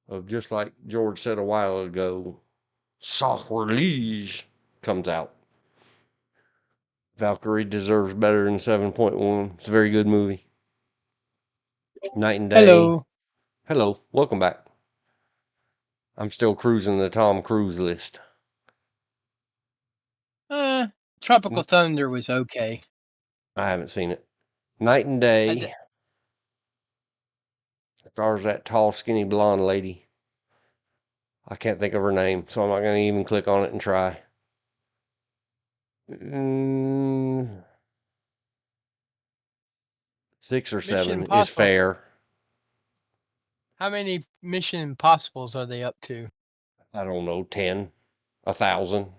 of just like George said a while ago, sacrilege comes out. Valkyrie deserves better than 7.1. It's a very good movie. Night and Day. Hello. Hello. Welcome back. I'm still cruising the Tom Cruise list. Tropical Thunder was okay. I haven't seen it. Night and Day. Stars that tall, skinny, blonde lady. I can't think of her name, so I'm not going to even click on it and try. 6 or 7 is fair. How many Mission Impossibles are they up to? I don't know, 10, 1,000.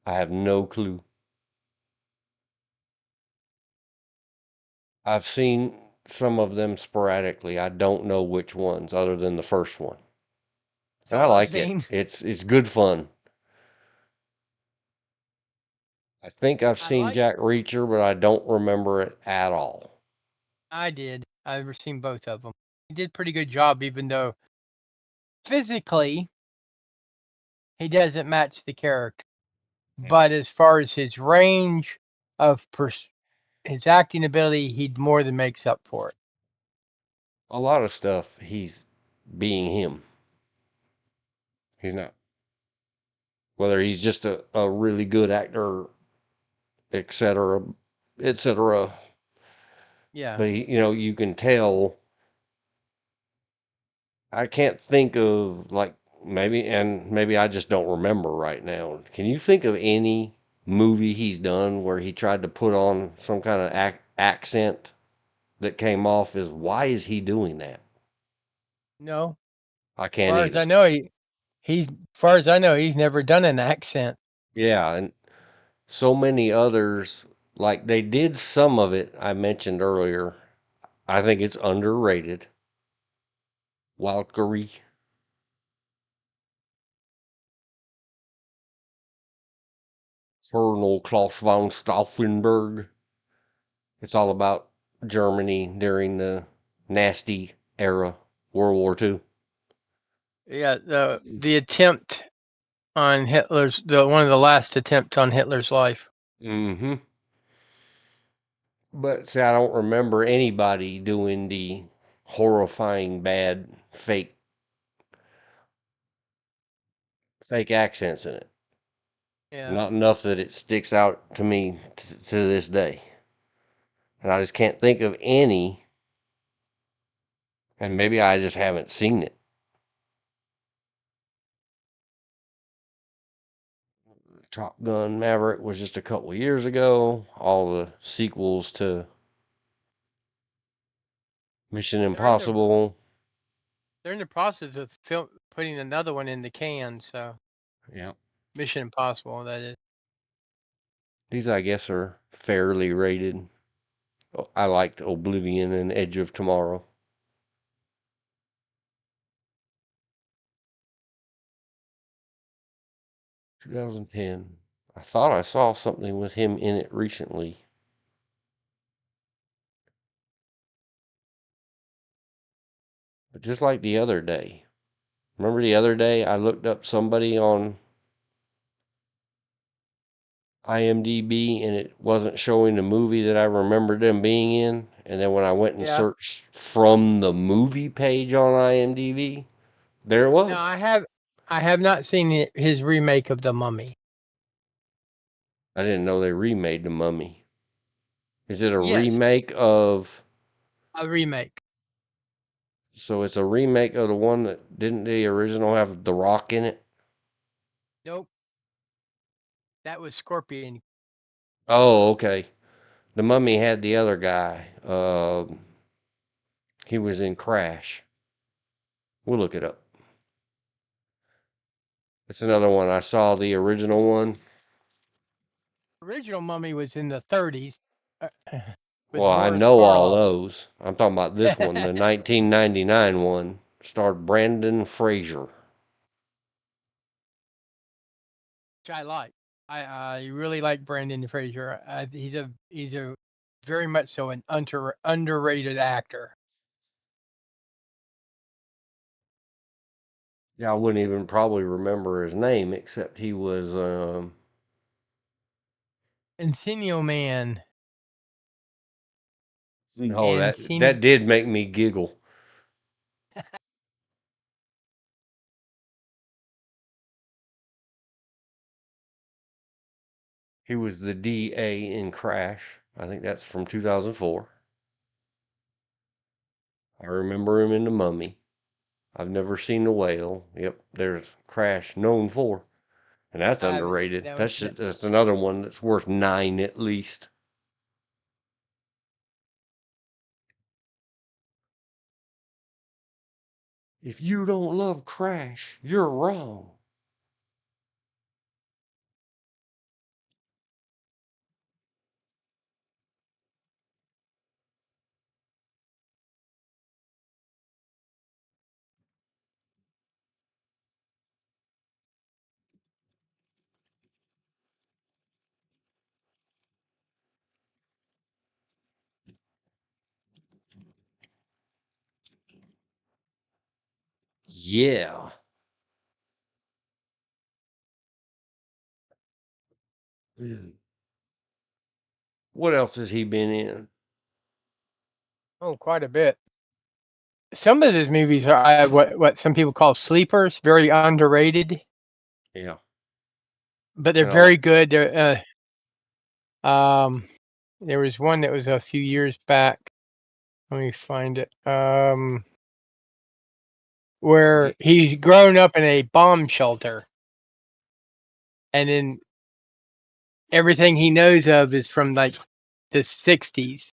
I have no clue. I've seen some of them sporadically. I don't know which ones, other than the first one. And I like it. It's good fun. I think I've seen Jack Reacher, but I don't remember it at all. I did. I've seen both of them. He did pretty good job, even though physically he doesn't match the character. But as far as his range of his acting ability, he more than makes up for it. A lot of stuff, he's being him. He's not. Whether he's just a really good actor, etc., etc. Yeah. But you can tell. I can't think of like maybe I just don't remember right now. Can you think of any movie he's done where he tried to put on some kind of accent that came off as why is he doing that? No. I As can't far as either. I know, far as I know, he's never done an accent. Yeah, and so many others like they did some of it I mentioned earlier. I think it's underrated. Valkyrie, Colonel Klaus von Stauffenberg. It's all about Germany during the nasty era, World War II. Yeah, the attempt on one of the last attempts on Hitler's life. Mm-hmm. But see, I don't remember anybody doing the horrifying bad fake accents in it. Yeah. Not enough that it sticks out to me to this day. And I just can't think of any, and maybe I just haven't seen it. Top Gun Maverick was just a couple years ago. All the sequels to Mission They're in the Impossible. they're in the process of putting another one in the can, so Yeah. Mission Impossible, that is. These, I guess, are fairly rated. I liked Oblivion and Edge of Tomorrow. 2010. I thought I saw something with him in it recently. But just like the other day. Remember the other day I looked up somebody on IMDb and it wasn't showing the movie that I remembered them being in? And then when I went and Yeah. searched from the movie page on IMDb, there it No, was. I have not seen his remake of The Mummy. I didn't know they remade The Mummy. Is it a Yes, remake of. a remake. So it's a remake of the one that didn't the original have The Rock in it? Nope, that was Scorpion. Oh, okay. The Mummy had the other guy. He was in Crash. We'll look it up. It's another one. I saw the original one. Original Mummy was in the 30s Well, with I Boris know all Karloff. those. I'm talking about this one, the 1999 one. Starred Brandon Fraser. Which I like. I really like Brandon Fraser. He's a very much so an underrated actor. Yeah, I wouldn't even probably remember his name except he was. Encino Man. No, that Encino. did make me giggle. He was the DA in Crash. I think that's from 2004. I remember him in The Mummy. I've never seen The Whale. Yep, there's Crash known for. And that's I haven't. underrated. That one. That's another one that's worth 9 at least. If you don't love Crash, you're wrong. Yeah. What else has he been in? Oh, quite a bit. Some of his movies are what some people call sleepers, very underrated, Yeah. but they're And I like very good. There was one that was a few years back. Let me find it. Where he's grown up in a bomb shelter, and then everything he knows of is from like the 60s.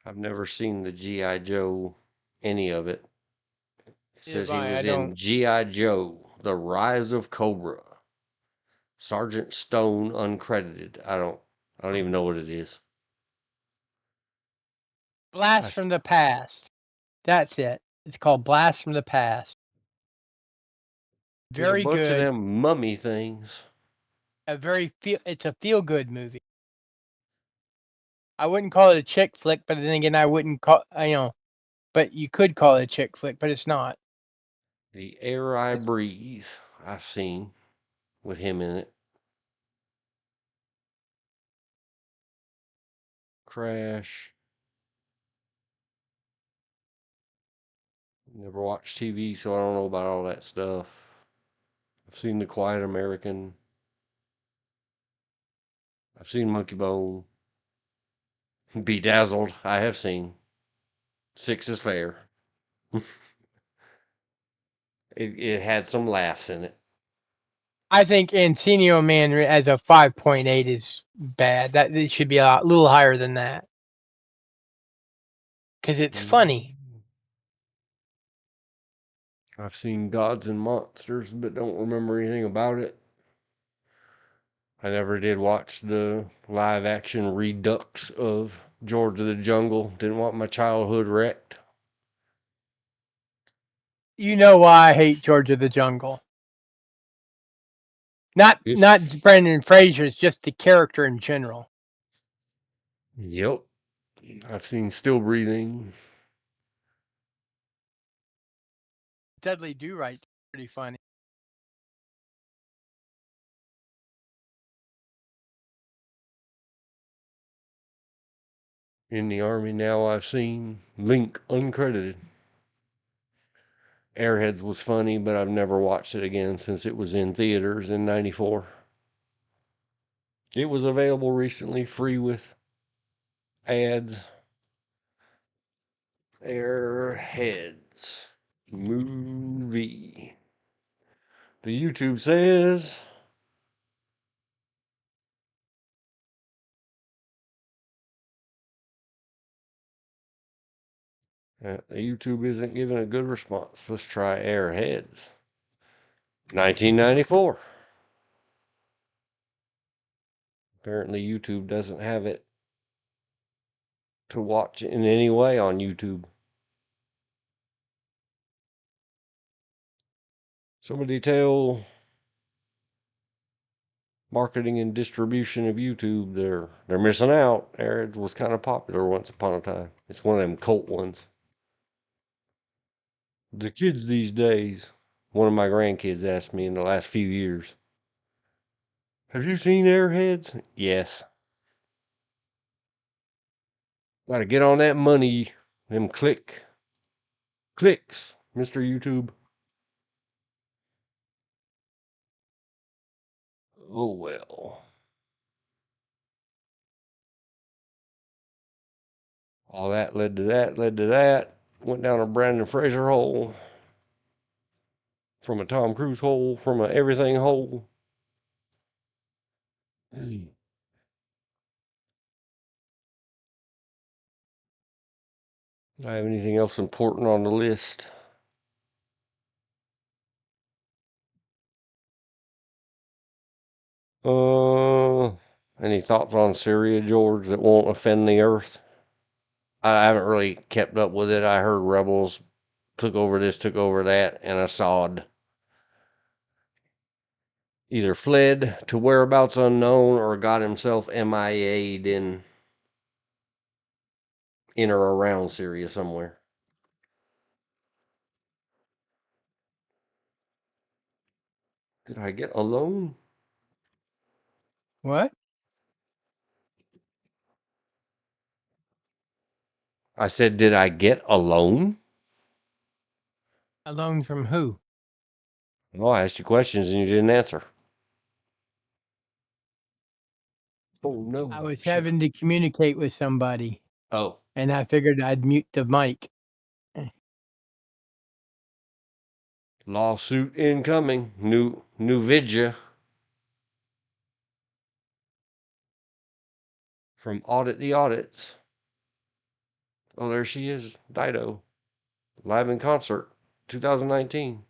I've never seen the G.I. Joe, any of it. It If says he I was don't. in G.I. Joe, The Rise of Cobra. Sergeant Stone uncredited. I don't even know what it is. Blast I, from the Past. That's it. It's called Blast from the Past. did a Very bunch of good. them mummy things. It's a feel good movie. I wouldn't call it a chick flick, but then again, I wouldn't call but you could call it a chick flick, but it's not. The Air I It's Breathe, I've seen with him in it. Crash. Never watched TV, so I don't know about all that stuff. I've seen The Quiet American. I've seen Monkey Bone. Bedazzled, I have seen. Six is Fair. It had some laughs in it. I think Encino Man as a 5.8 is bad. That it should be a little higher than that because it's funny. I've seen Gods and Monsters, but don't remember anything about it. I never did watch the live action redux of George of the Jungle. Didn't want my childhood wrecked. You know why I hate George of the Jungle? Not It's Brendan Fraser. It's just the character in general. Yep. I've seen Still Breathing. Dudley Do Right, pretty funny. In the Army Now, I've seen Link uncredited. Airheads was funny, but I've never watched it again since it was in theaters in '94. It was available recently, free with ads. Airheads movie. The YouTube says the YouTube isn't giving a good response. Let's try Airheads. 1994. Apparently, YouTube doesn't have it to watch in any way on YouTube. Somebody tell marketing and distribution of YouTube they're missing out. Airheads was kind of popular once upon a time. It's one of them cult ones. The kids these days, one of my grandkids asked me in the last few years, have you seen Airheads? Yes. Gotta get on that money. Them clicks, Mr. YouTube. Oh well. All that led to that, led to that. Went down a Brandon Fraser hole. From a Tom Cruise hole, from a everything hole. Do I have anything else important on the list? Uh, any thoughts on Syria, George, that won't offend the earth? I haven't really kept up with it. I heard rebels took over this, took over that, and Assad. either fled to whereabouts unknown or got himself MIA'd in or around Syria somewhere. Did I get a loan? What? I said, did I get a loan? A loan from who? Well, I asked you questions and you didn't answer. Oh no. I was Shit. having to communicate with somebody, Oh, and I figured I'd mute the mic. lawsuit incoming. New vidya from Audit the Audits. Oh, there she is, Dido, live in concert, 2019.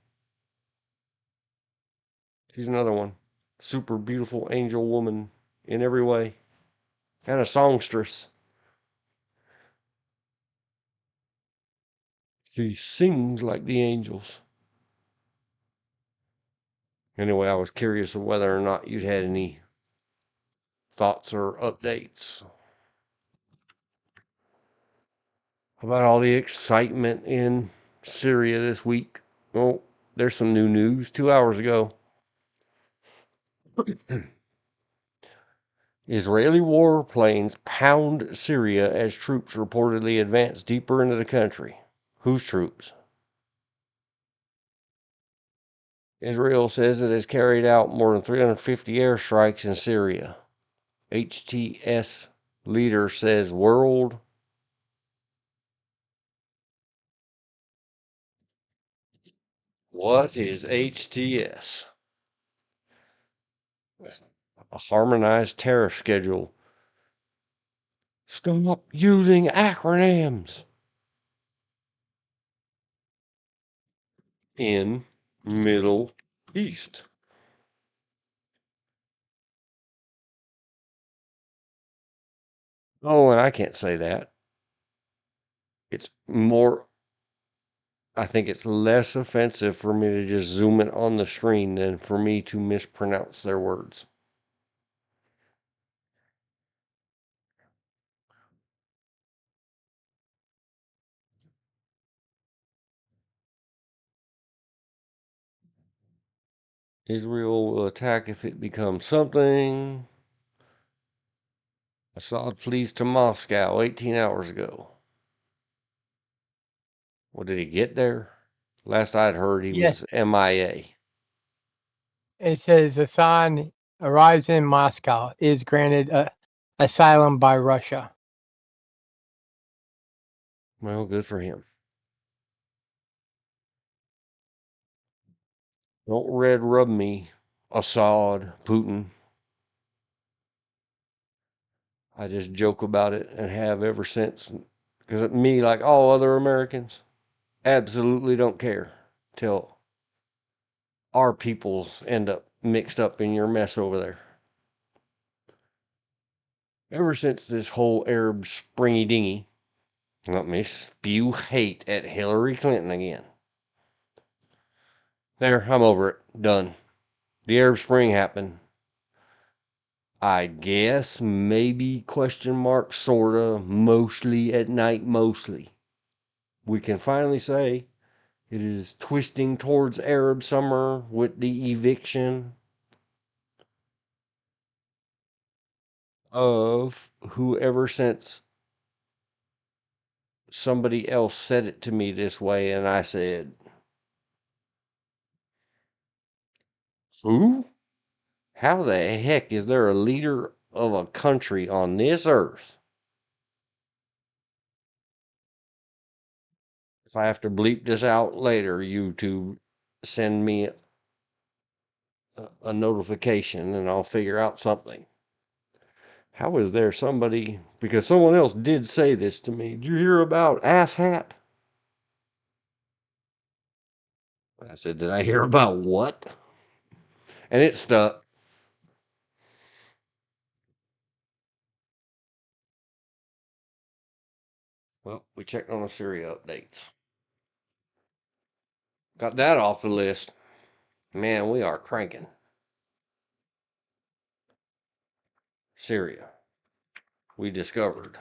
She's another one. Super beautiful angel woman in every way. And a songstress. She sings like the angels. Anyway, I was curious of whether or not you'd had any thoughts or updates about all the excitement in Syria this week. Oh, there's some new news 2 hours ago. Israeli warplanes pound Syria as troops reportedly advance deeper into the country. Whose troops? Israel says it has carried out more than 350 airstrikes in Syria. HTS leader says world. What is HTS? A harmonized tariff schedule. Stop using acronyms. In Middle East. Oh, and I can't say that. It's more, I think it's less offensive for me to just zoom it on the screen than for me to mispronounce their words. Israel will attack if it becomes something. Assad flees to Moscow 18 hours ago. Well, did he get there? Last I'd heard, he Yes, was MIA. it says Hassan arrives in Moscow, is granted asylum by Russia. Well, good for him. Don't red rub me, Assad, Putin. I just joke about it and have ever since. Because me, like all other Americans, absolutely don't care till our peoples end up mixed up in your mess over there. Ever since this whole Arab springy dingy, let me spew hate at Hillary Clinton again. There, I'm over it. Done. The Arab Spring happened. I guess, maybe, question mark, sorta, mostly at night, mostly. We can finally say it is twisting towards Arab summer with the eviction of whoever, since somebody else said it to me this way, and I said, who? How the heck is there a leader of a country on this earth? If I have to bleep this out later, YouTube, send me a notification and I'll figure out something. How is there somebody, because someone else did say this to me. Did you hear about Ass Hat? I said, did I hear about what? And it stuck. Well, we checked on the Syria updates. Got that off the list. Man, we are cranking. Syria. We discovered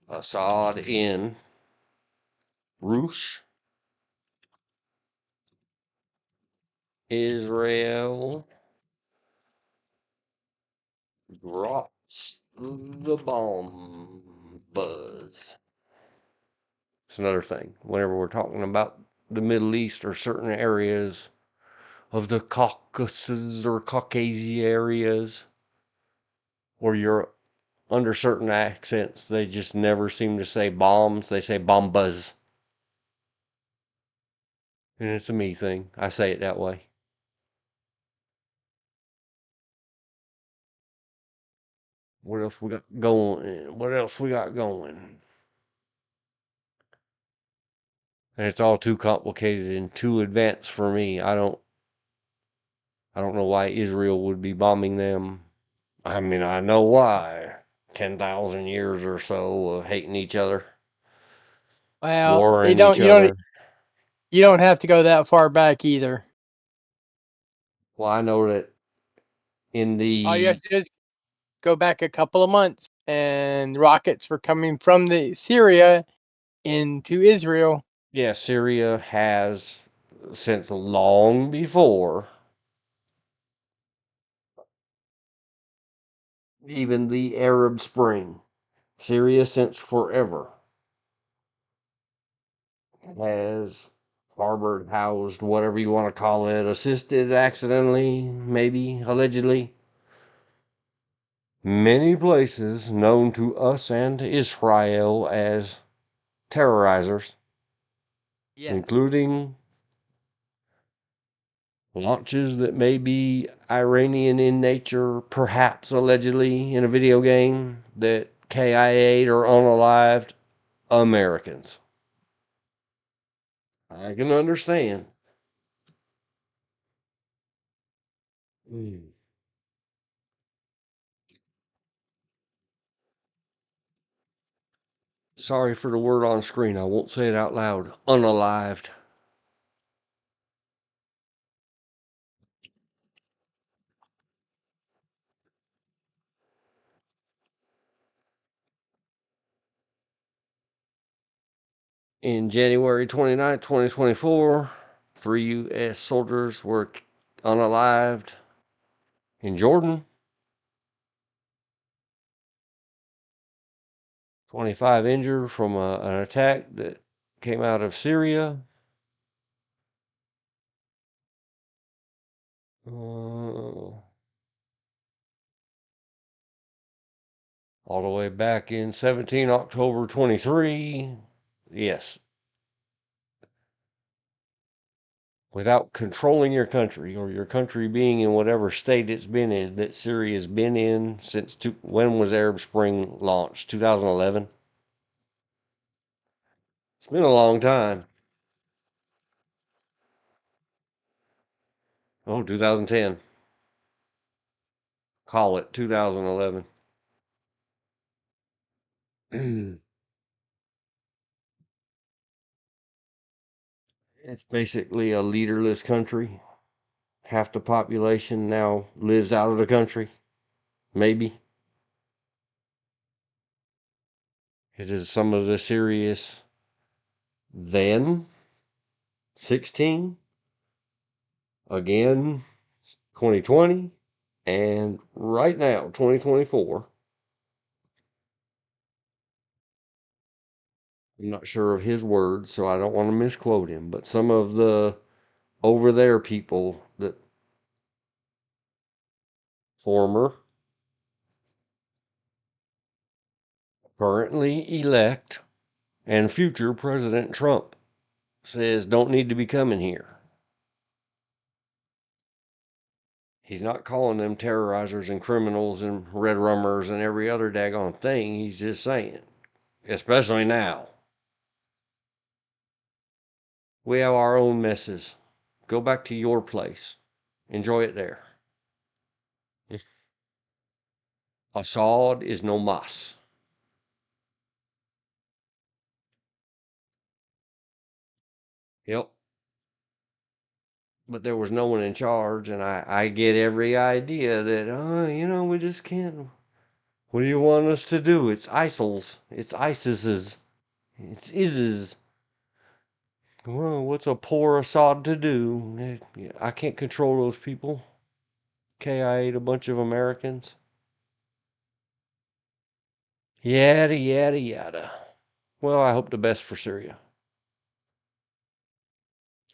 Assad in Rus, Israel drops the bomb buzz. It's another thing. Whenever we're talking about the Middle East or certain areas of the Caucasus or Caucasia areas or Europe, under certain accents, they just never seem to say bombs. They say bombas. And it's a me thing. I say it that way. What else we got going? What else we got going? And it's all too complicated and too advanced for me. I don't know why Israel would be bombing them. I mean, I know why. 10,000 years or so of hating each other, Well, warring each other. you don't have to go that far back either. Well, I know that in All you the have to do is go back a couple of months, and rockets were coming from the Syria into Israel. yeah, Syria has since long before even the Arab Spring. Syria since forever has harbored, housed, whatever you want to call it, assisted accidentally, maybe, allegedly. Many places known to us and Israel as terrorizers, Yes. including launches that may be Iranian in nature, perhaps allegedly in a video game that KIA'd or unalived Americans. I can understand. Mm. Sorry for the word on screen. I won't say it out loud. Unalived. In January 29th, 2024, 3 U.S. soldiers were unalived in Jordan. 25 injured from an attack that came out of Syria. All the way back in 17 October 23. Yes. Without controlling your country or your country being in whatever state it's been in, that Syria's been in since when was Arab Spring launched? 2011. It's been a long time. Oh, 2010. Call it 2011. It's basically a leaderless country. Half the population now lives out of the country. Maybe. It is some of the serious then 16, again 2020, and right now 2024. I'm not sure of his words, so I don't want to misquote him, but some of the over there people that former, currently elect, and future President Trump says don't need to be coming here. He's not calling them terrorizers and criminals and red rummers and every other daggone thing. He's just saying, especially now, we have our own messes. Go back to your place. Enjoy it there. Assad is no mas. Yep. but there was no one in charge, and I get every idea that, we just can't. What do you want us to do? It's ISIL's. It's ISIS's. It's ISIS. Well, what's a poor Assad to do? I can't control those people. I ate a bunch of Americans. Yada, yada, yada. Well, I hope the best for Syria.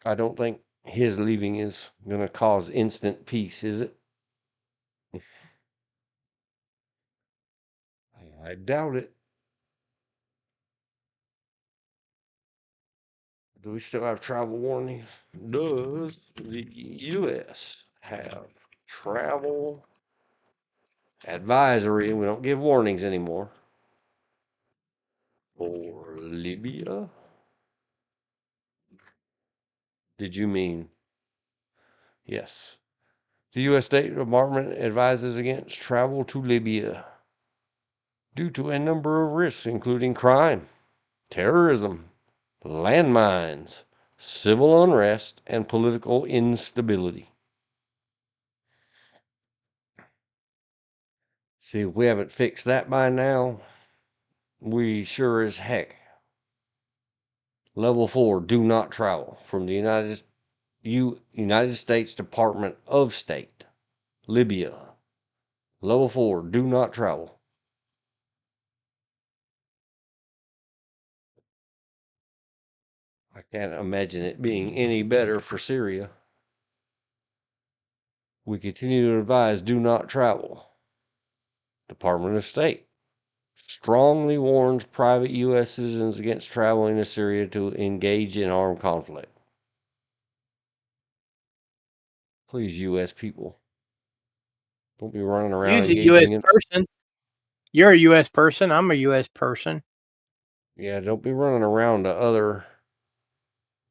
I don't think his leaving is going to cause instant peace, is it? I doubt it. Do we still have travel warnings? Does the U.S. have travel advisory? We don't give warnings anymore. For Libya? Did you mean? Yes. The U.S. State Department advises against travel to Libya due to a number of risks, including crime, terrorism, landmines, civil unrest, and political instability. See, if we haven't fixed that by now, we sure as heck. Level 4, do not travel from the United States Department of State, Libya. Level 4, do not travel. I can't imagine it being any better for Syria. We continue to advise do not travel. Department of State strongly warns private U.S. citizens against traveling to Syria to engage in armed conflict. Please, U.S. people, don't be running around Use a U.S. engaging in. person. You're a U.S. person. I'm a U.S. person. Yeah, don't be running around to other.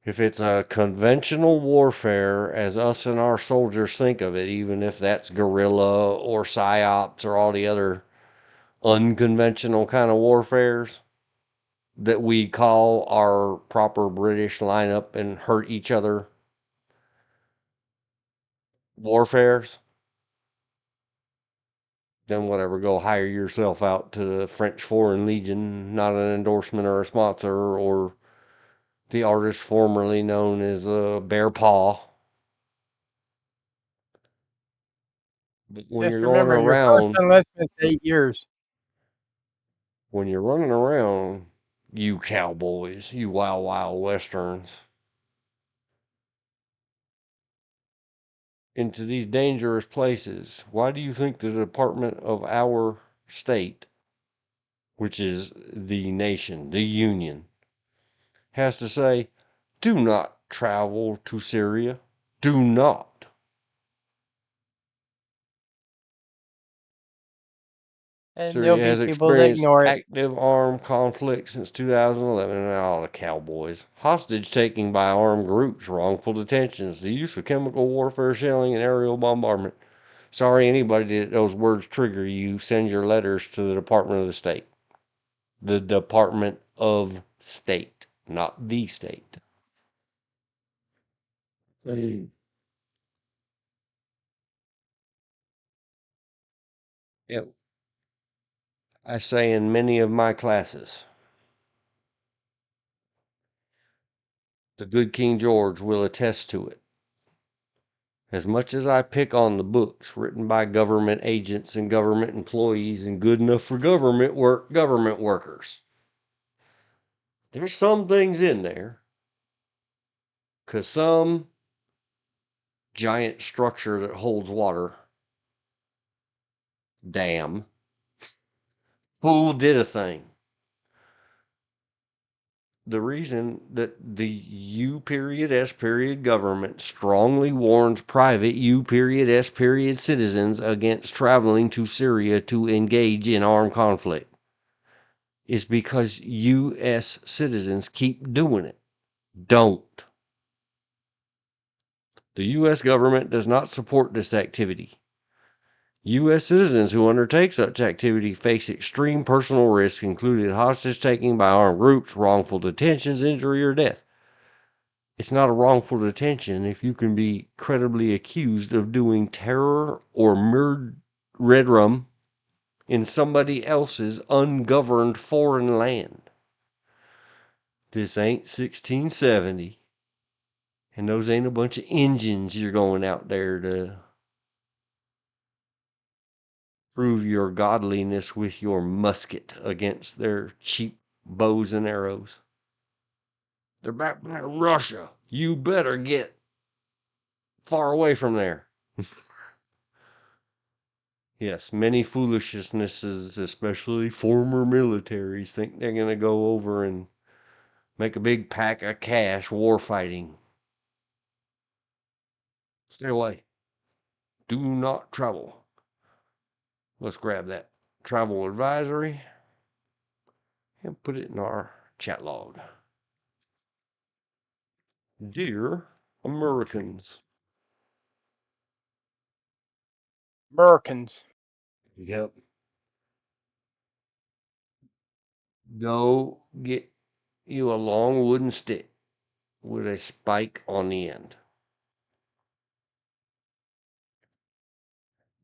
If it's a conventional warfare, as us and our soldiers think of it, even if that's guerrilla or psyops or all the other unconventional kind of warfares that we call our proper British line up and hurt each other warfares, then whatever, go hire yourself out to the French Foreign Legion, not an endorsement or a sponsor, or the artist formerly known as Bear Paw. But when Just you're going remember, your first around, enlistment's 8 years. when you're running around, you cowboys, you wild, wild westerns, into these dangerous places, why do you think the Department of our state, which is the nation, the Union, has to say, do not travel to Syria? Do not. And there'll Syria be has people that experienced ignore it. active armed conflict since 2011, and all the cowboys. Hostage taking by armed groups, wrongful detentions, the use of chemical warfare, shelling, and aerial bombardment. Sorry, anybody that those words trigger you, send your letters to the Department of the State. The Department of State, not the state. Mm. Yep. I say in many of my classes, the good King George will attest to it. As much as I pick on the books written by government agents and government employees and good enough for government workers, there's some things in there, 'cause some giant structure that holds water, dam, fool did a thing. The reason that the U period S period government strongly warns private U period S period citizens against traveling to Syria to engage in armed conflict is because U.S. citizens keep doing it. Don't. The U.S. government does not support this activity. U.S. citizens who undertake such activity face extreme personal risks, including hostage taking by armed groups, wrongful detentions, injury, or death. It's not a wrongful detention if you can be credibly accused of doing terror or red rum in somebody else's ungoverned foreign land. This ain't 1670, and those ain't a bunch of Injuns you're going out there to prove your godliness with your musket against their cheap bows and arrows. They're back by Russia. You better get far away from there. Yes, many foolishnesses, especially former militaries, think they're going to go over and make a big pack of cash war fighting. Stay away. Do not travel. Let's grab that travel advisory and put it in our chat log. Dear Americans. Americans. Yep. Go get you a long wooden stick with a spike on the end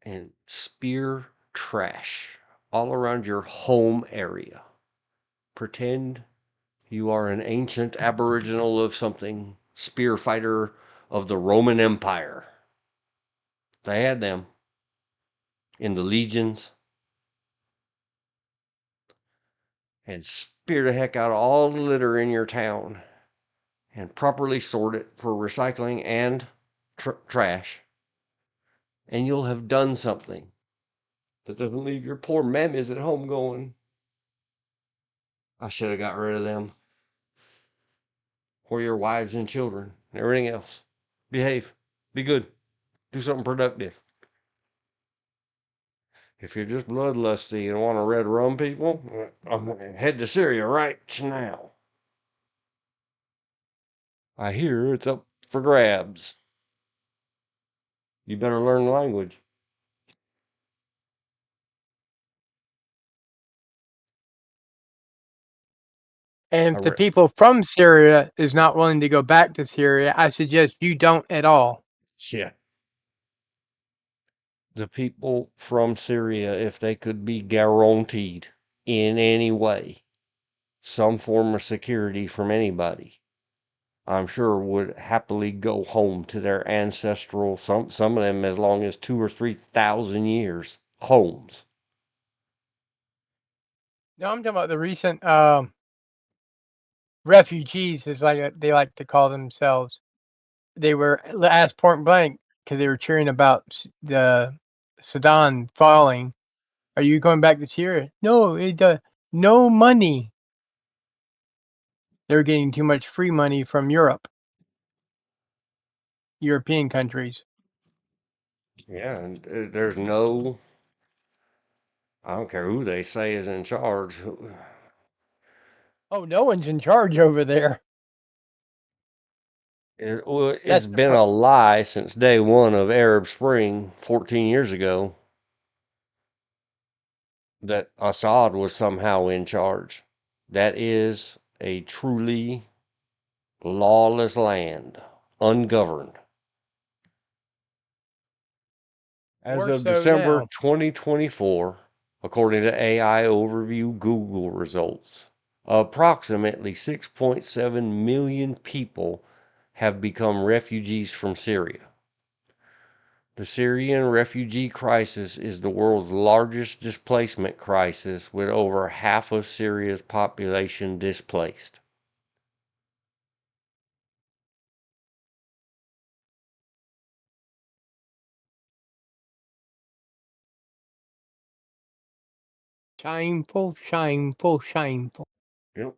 and spear trash all around your home area. Pretend you are an ancient aboriginal of something, spear fighter of the Roman Empire. They had them in the legions, and spear the heck out of all the litter in your town and properly sort it for recycling and trash, and you'll have done something that doesn't leave your poor mammies at home going, I should have got rid of them. Or your wives and children and everything else. Behave. Be good. Do something productive. If you're just bloodlusty and want to red rum people, head to Syria right now. I hear it's up for grabs. You better learn the language. And if the people from Syria is not willing to go back to Syria, I suggest you don't at all. Yeah. The people from Syria, if they could be guaranteed in any way some form of security from anybody, I'm sure would happily go home to their ancestral, some of them as long as 2 or 3,000 years, homes. No, I'm talking about the recent refugees, is like they like to call themselves. They were asked point blank because they were cheering about the Saddam falling. Are you going back to Syria? No, no money. They were getting too much free money from European countries. Yeah, and there's no, I don't care who they say is in charge. Oh, no one's in charge over there. It's been a lie since day one of Arab Spring 14 years ago that Assad was somehow in charge. That is a truly lawless land, ungoverned. As More of so December now. 2024, according to AI Overview Google results, approximately 6.7 million people have become refugees from Syria. The Syrian refugee crisis is the world's largest displacement crisis, with over half of Syria's population displaced. Shameful, shameful, shameful. Yep.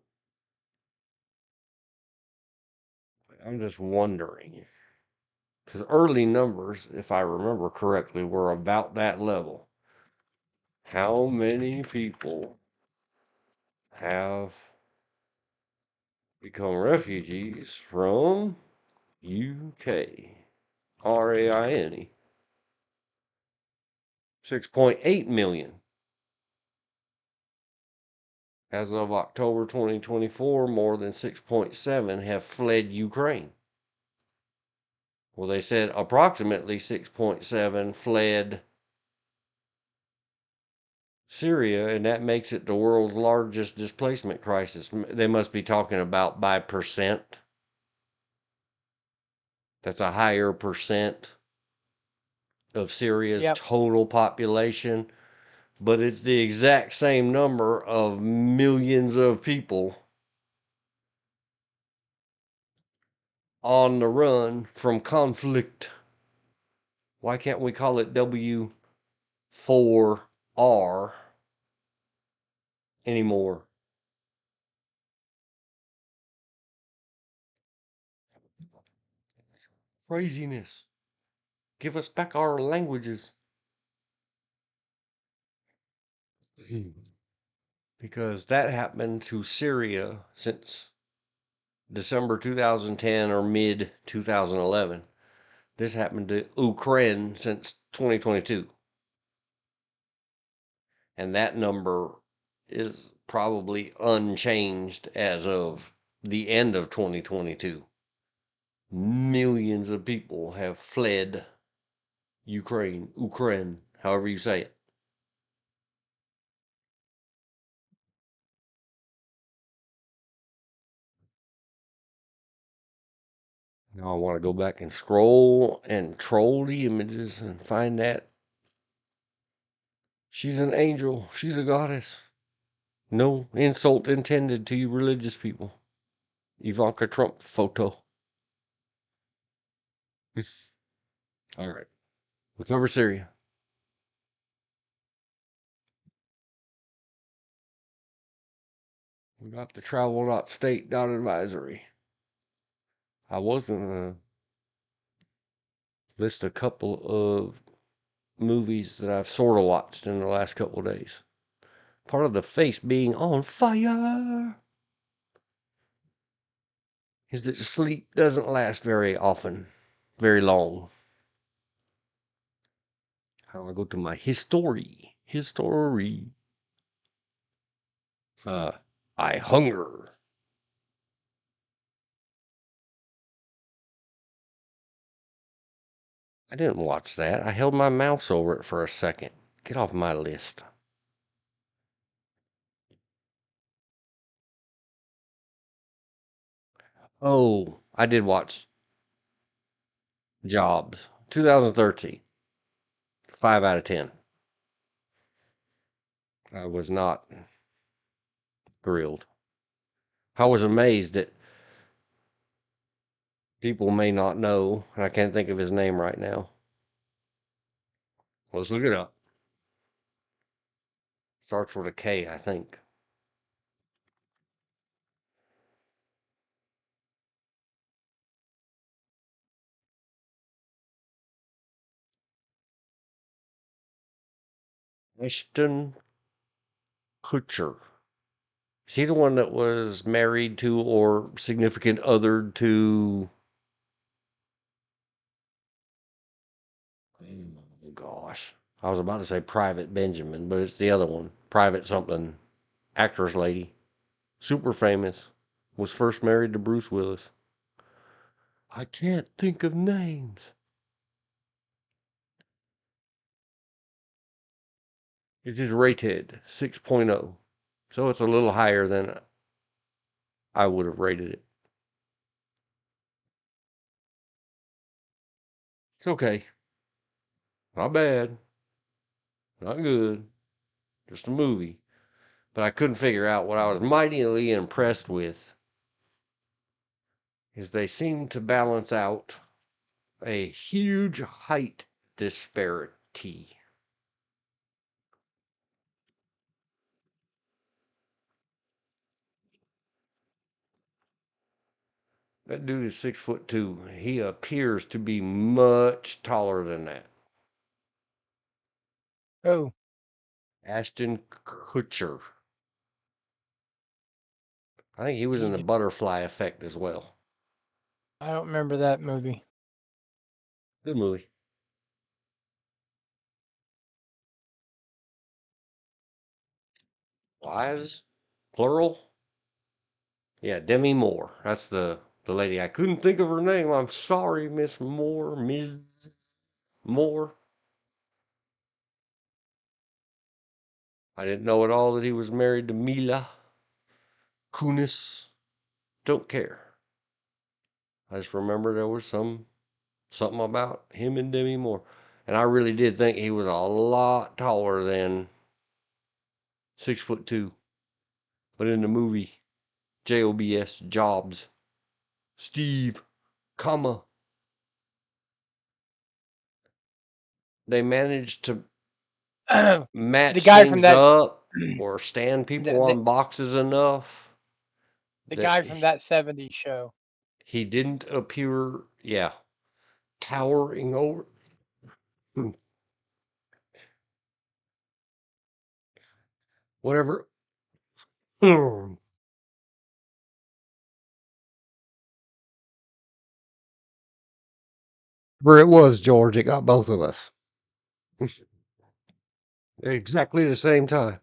I'm just wondering, because early numbers, if I remember correctly, were about that level. How many people have become refugees from UK? RAINE. 6.8 million. As of October 2024, more than 6.7 have fled Ukraine. Well, they said approximately 6.7 fled Syria, and that makes it the world's largest displacement crisis. They must be talking about by percent. That's a higher percent of Syria's Yep. total population, but it's the exact same number of millions of people on the run from conflict. Why can't we call it W4R anymore? Craziness. Give us back our languages. Because that happened to Syria since December 2010 or mid 2011. This happened to Ukraine since 2022. And that number is probably unchanged as of the end of 2022. Millions of people have fled Ukraine, however you say it. Now I want to go back and scroll and troll the images and find that she's an angel, she's a goddess. No insult intended to you religious people. Ivanka Trump photo. All right. We cover Syria. We got the travel.state advisory. I was going to list a couple of movies that I've sort of watched in the last couple of days. Part of the face being on fire is that sleep doesn't last very often, very long. I want to go to my history. I hunger. I didn't watch that. I held my mouse over it for a second. Get off my list. Oh, I did watch Jobs. 2013. 5 out of 10. I was not thrilled. I was amazed that people may not know, and I can't think of his name right now. Let's look it up. Starts with a K, I think. Ashton Kutcher. Is he the one that was married to or significant other to? Oh, gosh. I was about to say Private Benjamin, but it's the other one. Private something. Actress lady. Super famous. Was first married to Bruce Willis. I can't think of names. It is rated 6.0. So it's a little higher than I would have rated it. It's okay. Not bad. Not good. Just a movie. But I couldn't figure out what I was mightily impressed with is they seem to balance out a huge height disparity. That dude is 6'2". He appears to be much taller than that. Oh, Ashton Kutcher. I think he was in the Egypt. Butterfly Effect as well. I don't remember that movie. Good movie. Wives, plural. Yeah, Demi Moore. That's the The lady, I couldn't think of her name. I'm sorry, Miss Moore, Ms. Moore. I didn't know at all that he was married to Mila Kunis. Don't care. I just remember there was something about him and Demi Moore. And I really did think he was a lot taller than 6'2". But in the movie JOBS, Jobs, Steve, comma, they managed to the match guy from things that up or stand the, people the, on boxes enough the that guy from that '70s show. he didn't appear, yeah, towering over. Whatever. Whatever it was, George, it got both of us. Exactly the same time.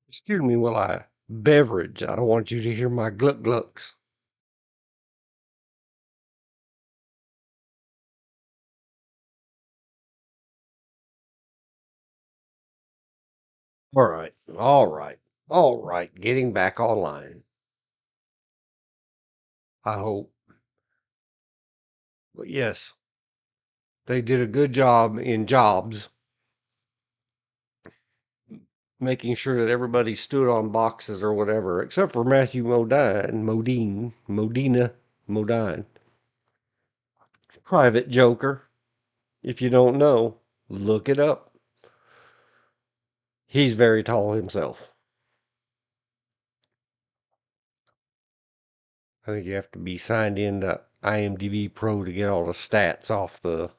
Excuse me while I beverage. I don't want you to hear my gluck glucks. All right. All right. All right. Getting back online. I hope. But yes, they did a good job in Jobs, making sure that everybody stood on boxes or whatever, except for Matthew Modine. Private Joker. If you don't know, look it up. He's very tall himself. I think you have to be signed in to IMDb Pro to get all the stats off the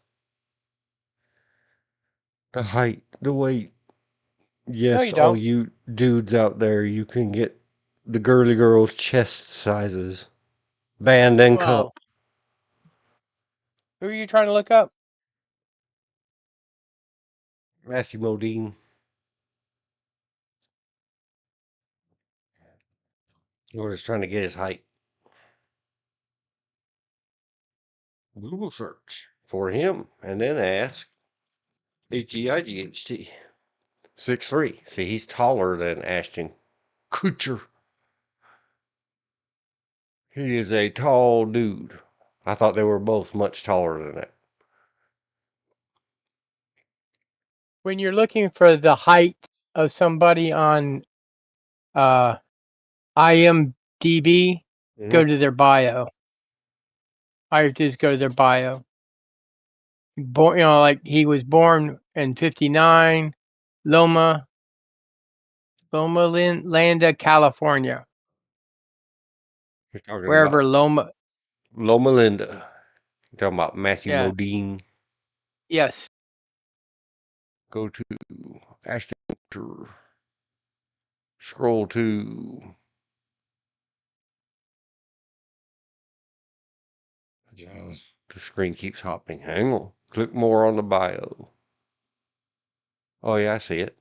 height, the weight. No, Yes, you all don't. you dudes out there, you can get the girly girls' chest sizes, band and Well, cup. who are you trying to look up? Matthew Modine. We're just trying to get his height. Google search for him and then ask HEIGHT. 6'3". See, he's taller than Ashton Kutcher. He is a tall dude. I thought they were both much taller than that. When you're looking for the height of somebody on IMDb, Mm-hmm. go to their bio. I just go to their bio. Born, like he was born in '59, Loma Landa, California. You're talking Wherever about Loma. Loma Linda. You're talking about Matthew Yeah. Modine. Yes. Go to Ashton Kutcher. Scroll to. Yeah, the screen keeps hopping. Hang on. Click more on the bio. Oh, yeah, I see it.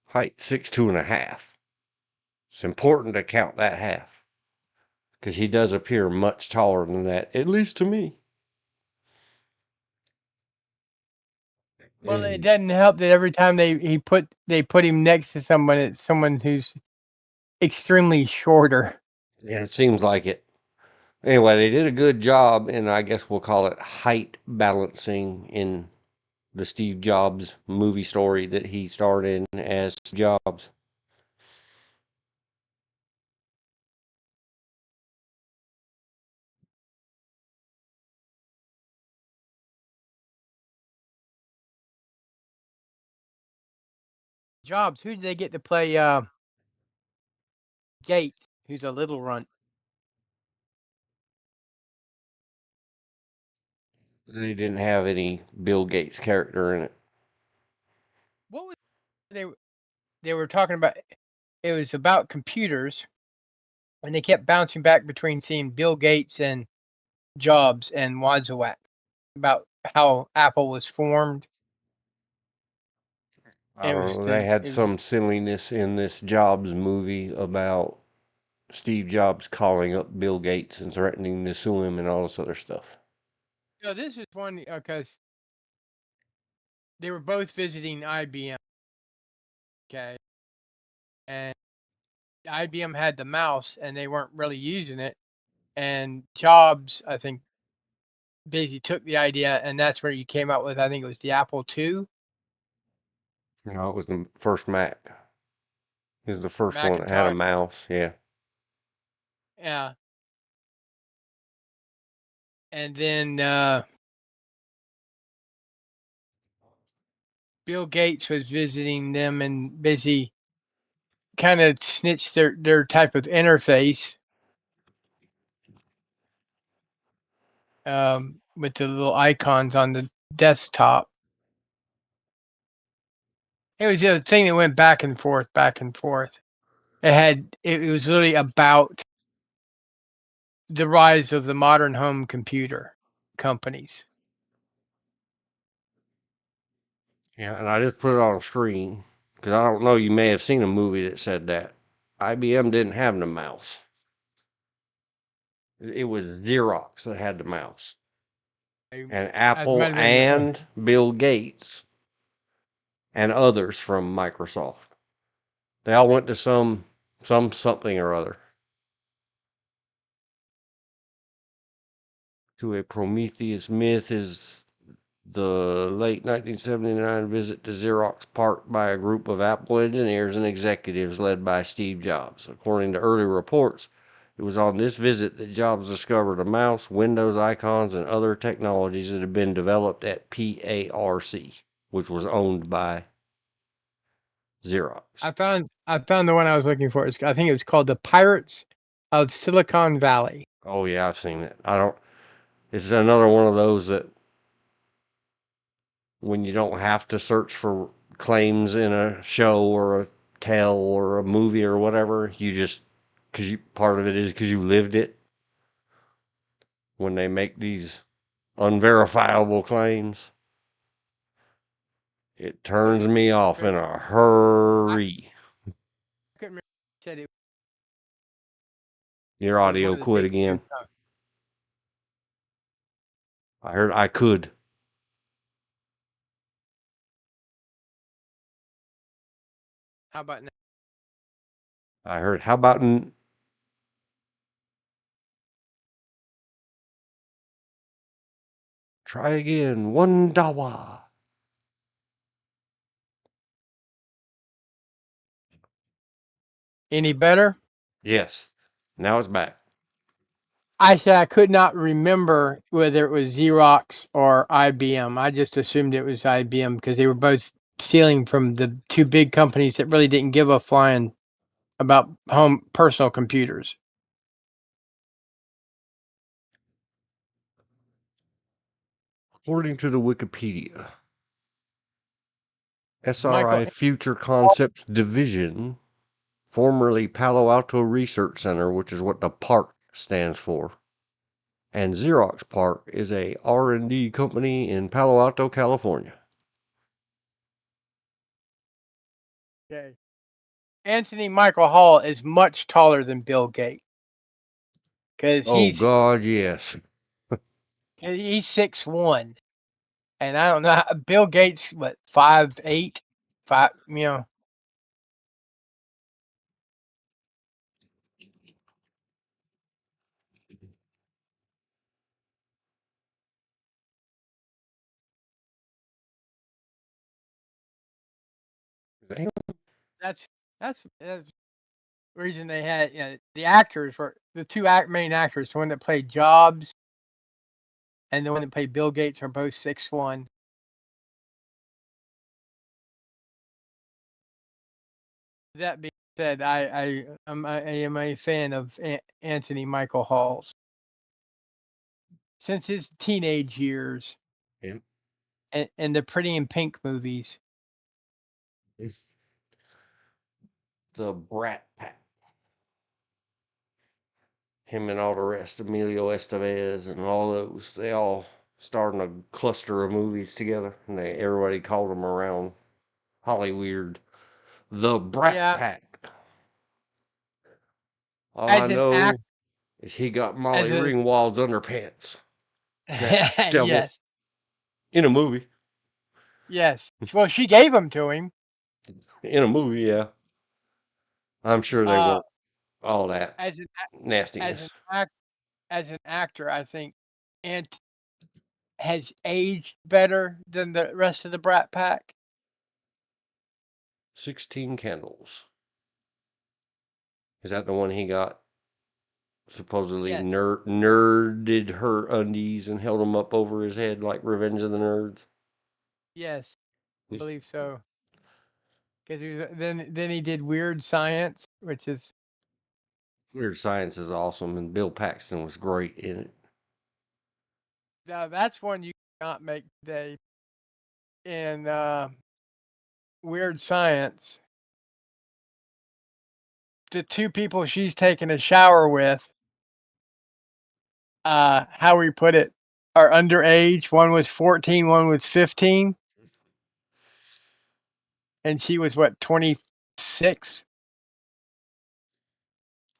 Height 6'2.5". It's important to count that half because he does appear much taller than that, at least to me. Well, it And doesn't help that every time they put him next to someone, it's someone who's extremely shorter. yeah, it seems like it. Anyway, they did a good job, and I guess we'll call it height balancing in the Steve Jobs movie story that he starred in as Jobs. Jobs. Who did they get to play? Gates, who's a little runt. They didn't have any Bill Gates character in it. What was they? They were talking about? It was about computers, and they kept bouncing back between seeing Bill Gates and Jobs and Wozniak about how Apple was formed. I don't know. They had It was some silliness in this Jobs movie about Steve Jobs calling up Bill Gates and threatening to sue him and all this other stuff. this is one because they were both visiting IBM. Okay, and IBM had the mouse, and they weren't really using it. And Jobs, I think, basically took the idea, and that's where you came out with. I think it was the Apple II, No, it was the first Mac. It was the first one that had a Macintosh. mouse. Yeah. Yeah, and then Bill Gates was visiting them and basically kind of snitched their type of interface with the little icons on the desktop. It was a thing that went back and forth, back and forth. It was literally about the rise of the modern home computer companies. Yeah, and I just put it on screen because I don't know. You may have seen a movie that said that IBM didn't have the mouse. It was Xerox that had the mouse, I, and I might Apple have been and Bill Gates and others from Microsoft. They all went to some something or other to a Prometheus myth is the late 1979 visit to Xerox PARC by a group of Apple engineers and executives led by Steve Jobs. According to early reports, it was on this visit that Jobs discovered a mouse, Windows icons, and other technologies that had been developed at PARC, which was owned by Xerox. I found the one I was looking for. I think it was called The Pirates of Silicon Valley. Oh yeah, I've seen it. I don't. It's another one of those that when you don't have to search for claims in a show or a tell or a movie or whatever, you just because you part of it is because you lived it. When they make these unverifiable claims, it But turns me off in a hurry. couldn't remember. Said it Your was one audio of the quit big again. two. I heard I could. How about now? I heard. How about try again? One dawa. Any better? Yes. Now it's back. I said I could not remember whether it was Xerox or IBM. I just assumed it was IBM because they were both stealing from the two big companies that really didn't give a flying about home personal computers. According to the Wikipedia, Michael, SRI Future Concepts Division, formerly Palo Alto Research Center, which is what the PARC stands for, and Xerox PARC is a R&D company in Palo Alto, California. okay. Anthony Michael Hall is much taller than Bill Gates because Oh God, yes. he's 6'1", and I don't know Bill Gates what 5'8", 5 That's that's the reason they had the actors were the two main actors, the one that played Jobs and the one that played Bill Gates are both 6'1". That being said, I am a fan of Anthony Michael Hall's since his teenage years Yeah. and the Pretty in Pink movies. It's the Brat Pack. Him and all the rest, Emilio Estevez and all those, they all starred in a cluster of movies together, and everybody called them around Hollyweird. The Brat Yeah, Pack. All I as an know act, is he got Molly as a Ringwald's underpants. That devil yes, in a movie. yes. Well, she gave them to him. In a movie, yeah. I'm sure they Uh, weren't all that as an as an nastiness. as an actor, I think Ant has aged better than the rest of the Brat Pack. 16 Candles. Is that the one he got? Supposedly Yes, nerded her undies and held them up over his head like Revenge of the Nerds. yes, I believe so. Because then he did Weird Science, which is Weird Science is awesome, and Bill Paxton was great in it. now that's one you cannot make today. In Weird Science, the two people she's taking a shower with, how we put it, are underage. One was 14, one was 15, and she was what, 26?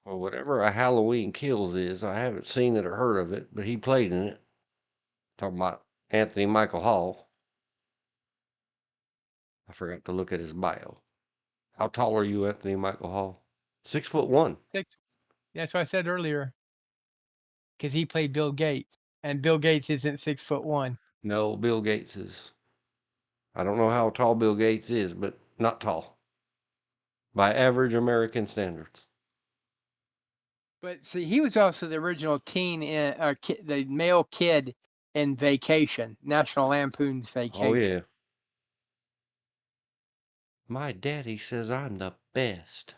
Well, whatever a Halloween Kills is, I haven't seen it or heard of it, but he played in it. Talking about Anthony Michael Hall. I forgot to look at his bio. How tall are you, Anthony Michael Hall? 6'1". 6. That's what I said earlier. Because he played Bill Gates, and Bill Gates isn't 6'1". No, Bill Gates is. I don't know how tall Bill Gates is, but not tall by average American standards. But see, he was also the original teen, the male kid in Vacation, National Lampoon's Oh Vacation. yeah. My daddy says I'm the best.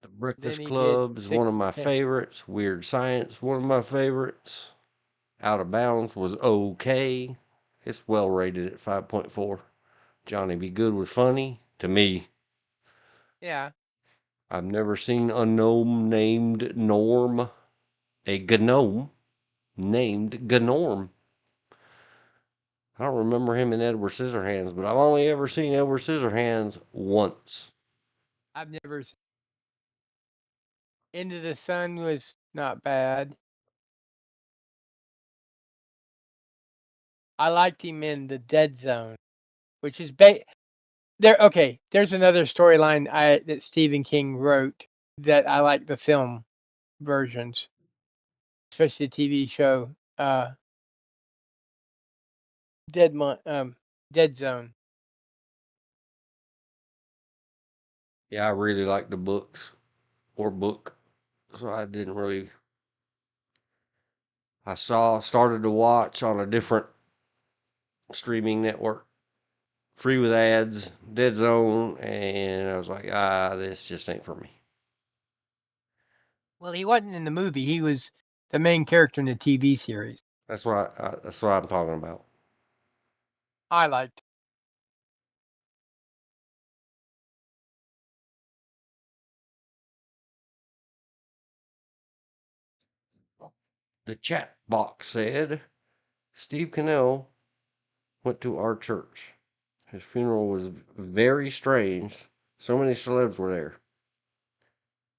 The Then Breakfast he did Club is one six. of my favorites. Weird Science, one of my favorites. Out of Bounds was okay. It's well rated at 5.4. Johnny Be Good was funny to me. Yeah. I've never seen a gnome named Norm. A gnome named Gnorm. I don't remember him in Edward Scissorhands, but I've only ever seen Edward Scissorhands once. I've never. Into the Sun was not bad. I liked him in The Dead Zone, which is there. Okay, there's another storyline that Stephen King wrote that I like the film versions, especially the TV show Dead Zone. Yeah, I really like the books or book, so I didn't really. Started to watch on a different streaming network, free with ads, Dead Zone, and I was like, this just ain't for me. Well, he wasn't in the movie. He was the main character in the TV series. That's what I'm talking about. I liked. The chat box said Steve Cannell went to our church. His funeral was very strange. So many celebs were there.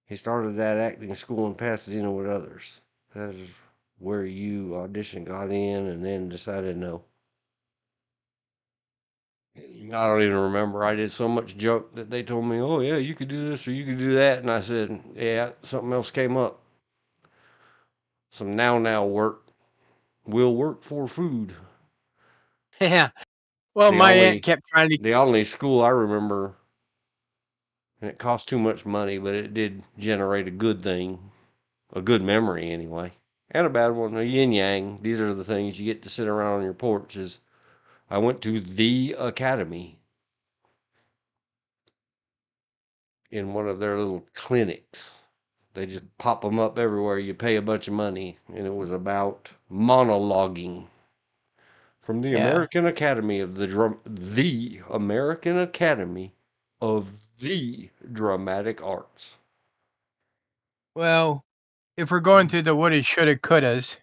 He started that acting school in Pasadena with others. That is where you audition got in and then decided no. I don't even remember. I did so much joke that they told me, oh, yeah, you could do this or you could do that. And I said, yeah, something else came up. Some now work. Will work for food. Yeah. Well, The my aunt only kept trying to. the only school I remember, and it cost too much money, but it did generate a good thing, a good memory anyway, and a bad one. A Yin-Yang. These are the things you get to sit around on your porch. Is I went to the academy in one of their little clinics. They just pop them up everywhere. You pay a bunch of money, and it was about monologuing from the Yeah. American Academy of the American Academy of the Dramatic Arts. Well, if we're going through the woulda, shoulda, couldas,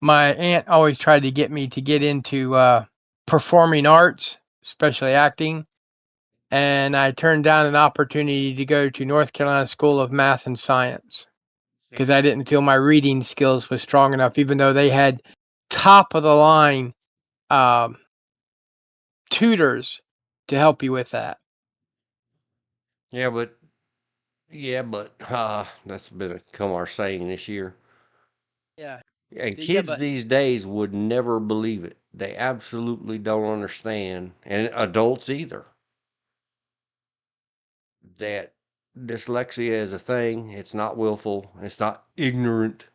my aunt always tried to get me to get into performing arts, especially acting. And I turned down an opportunity to go to North Carolina School of Math and Science because I didn't feel my reading skills was strong enough, even though they had top of the line um, tutors to help you with that. Yeah, but that's become our saying this year. Yeah. And Yeah, kids but these days would never believe it. They absolutely don't understand, and adults either, that dyslexia is a thing. It's not willful. It's not ignorant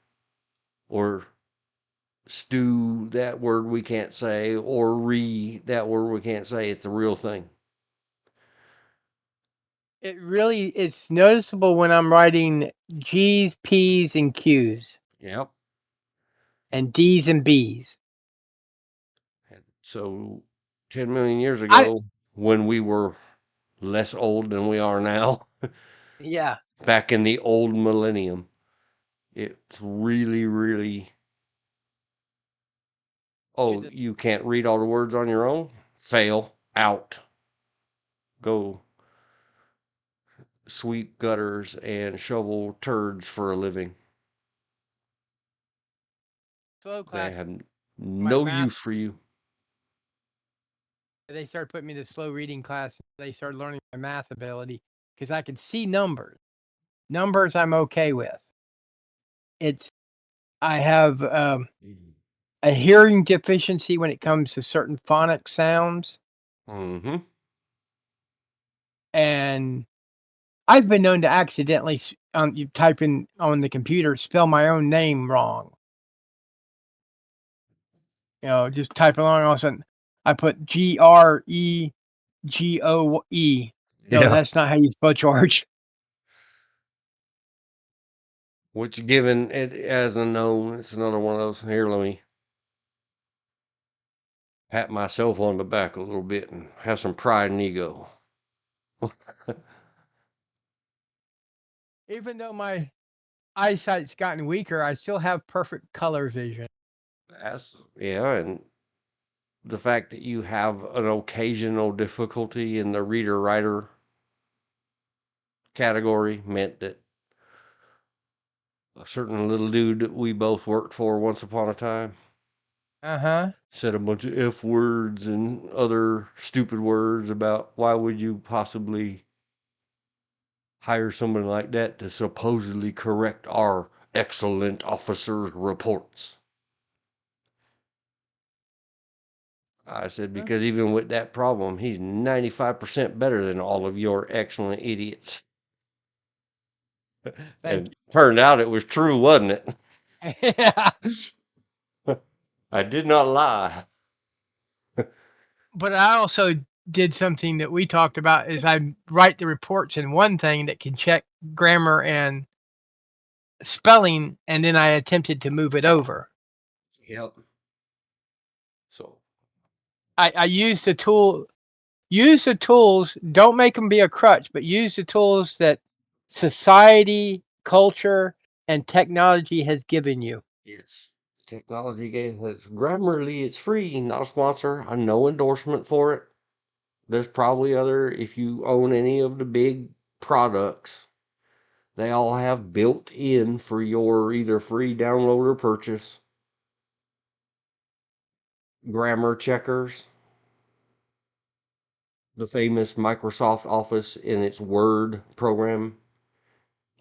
or stew, that word we can't say, or that word we can't say. It's the real thing. it's noticeable when I'm writing G's, P's, and Q's, Yep. and D's and B's. So 10 million years I ago, when we were less old than we are now, Yeah. back in the old millennium, it's really, really, oh, you can't read all the words on your own? Fail. Out. Go sweep gutters and shovel turds for a living. Slow They class, have my no math. use for you. They started putting me to slow reading class. They started learning my math ability because I could see numbers. Numbers I'm okay with. I have a hearing deficiency when it comes to certain phonic sounds, Mm-hmm. and I've been known to accidentally you type in on the computer spell my own name wrong. Just type along. All of a sudden, I put Gregoe. No, Yeah. that's not how you spell George. What you giving it as a known? It's another one of those. Here, let me pat myself on the back a little bit and have some pride and ego. Even though my eyesight's gotten weaker, I still have perfect color vision. Yeah, and the fact that you have an occasional difficulty in the reader writer category meant that a certain little dude that we both worked for once upon a time Uh-huh. said a bunch of F words and other stupid words about why would you possibly hire someone like that to supposedly correct our excellent officers' reports. I said, Huh? because even with that problem, he's 95% better than all of your excellent idiots. Thank And turned out it was true, wasn't it? you. Yeah. I did not lie. But I also did something that we talked about is I write the reports in one thing that can check grammar and spelling, and then I attempted to move it over. Yep. So, I use the tool. Use the tools. Don't make them be a crutch, but use the tools that society, culture, and technology has given you. yes. Technology has Grammarly, it's free, not a sponsor. No endorsement for it. There's probably if you own any of the big products, they all have built in for your either free download or purchase grammar checkers. The famous Microsoft Office in its Word program.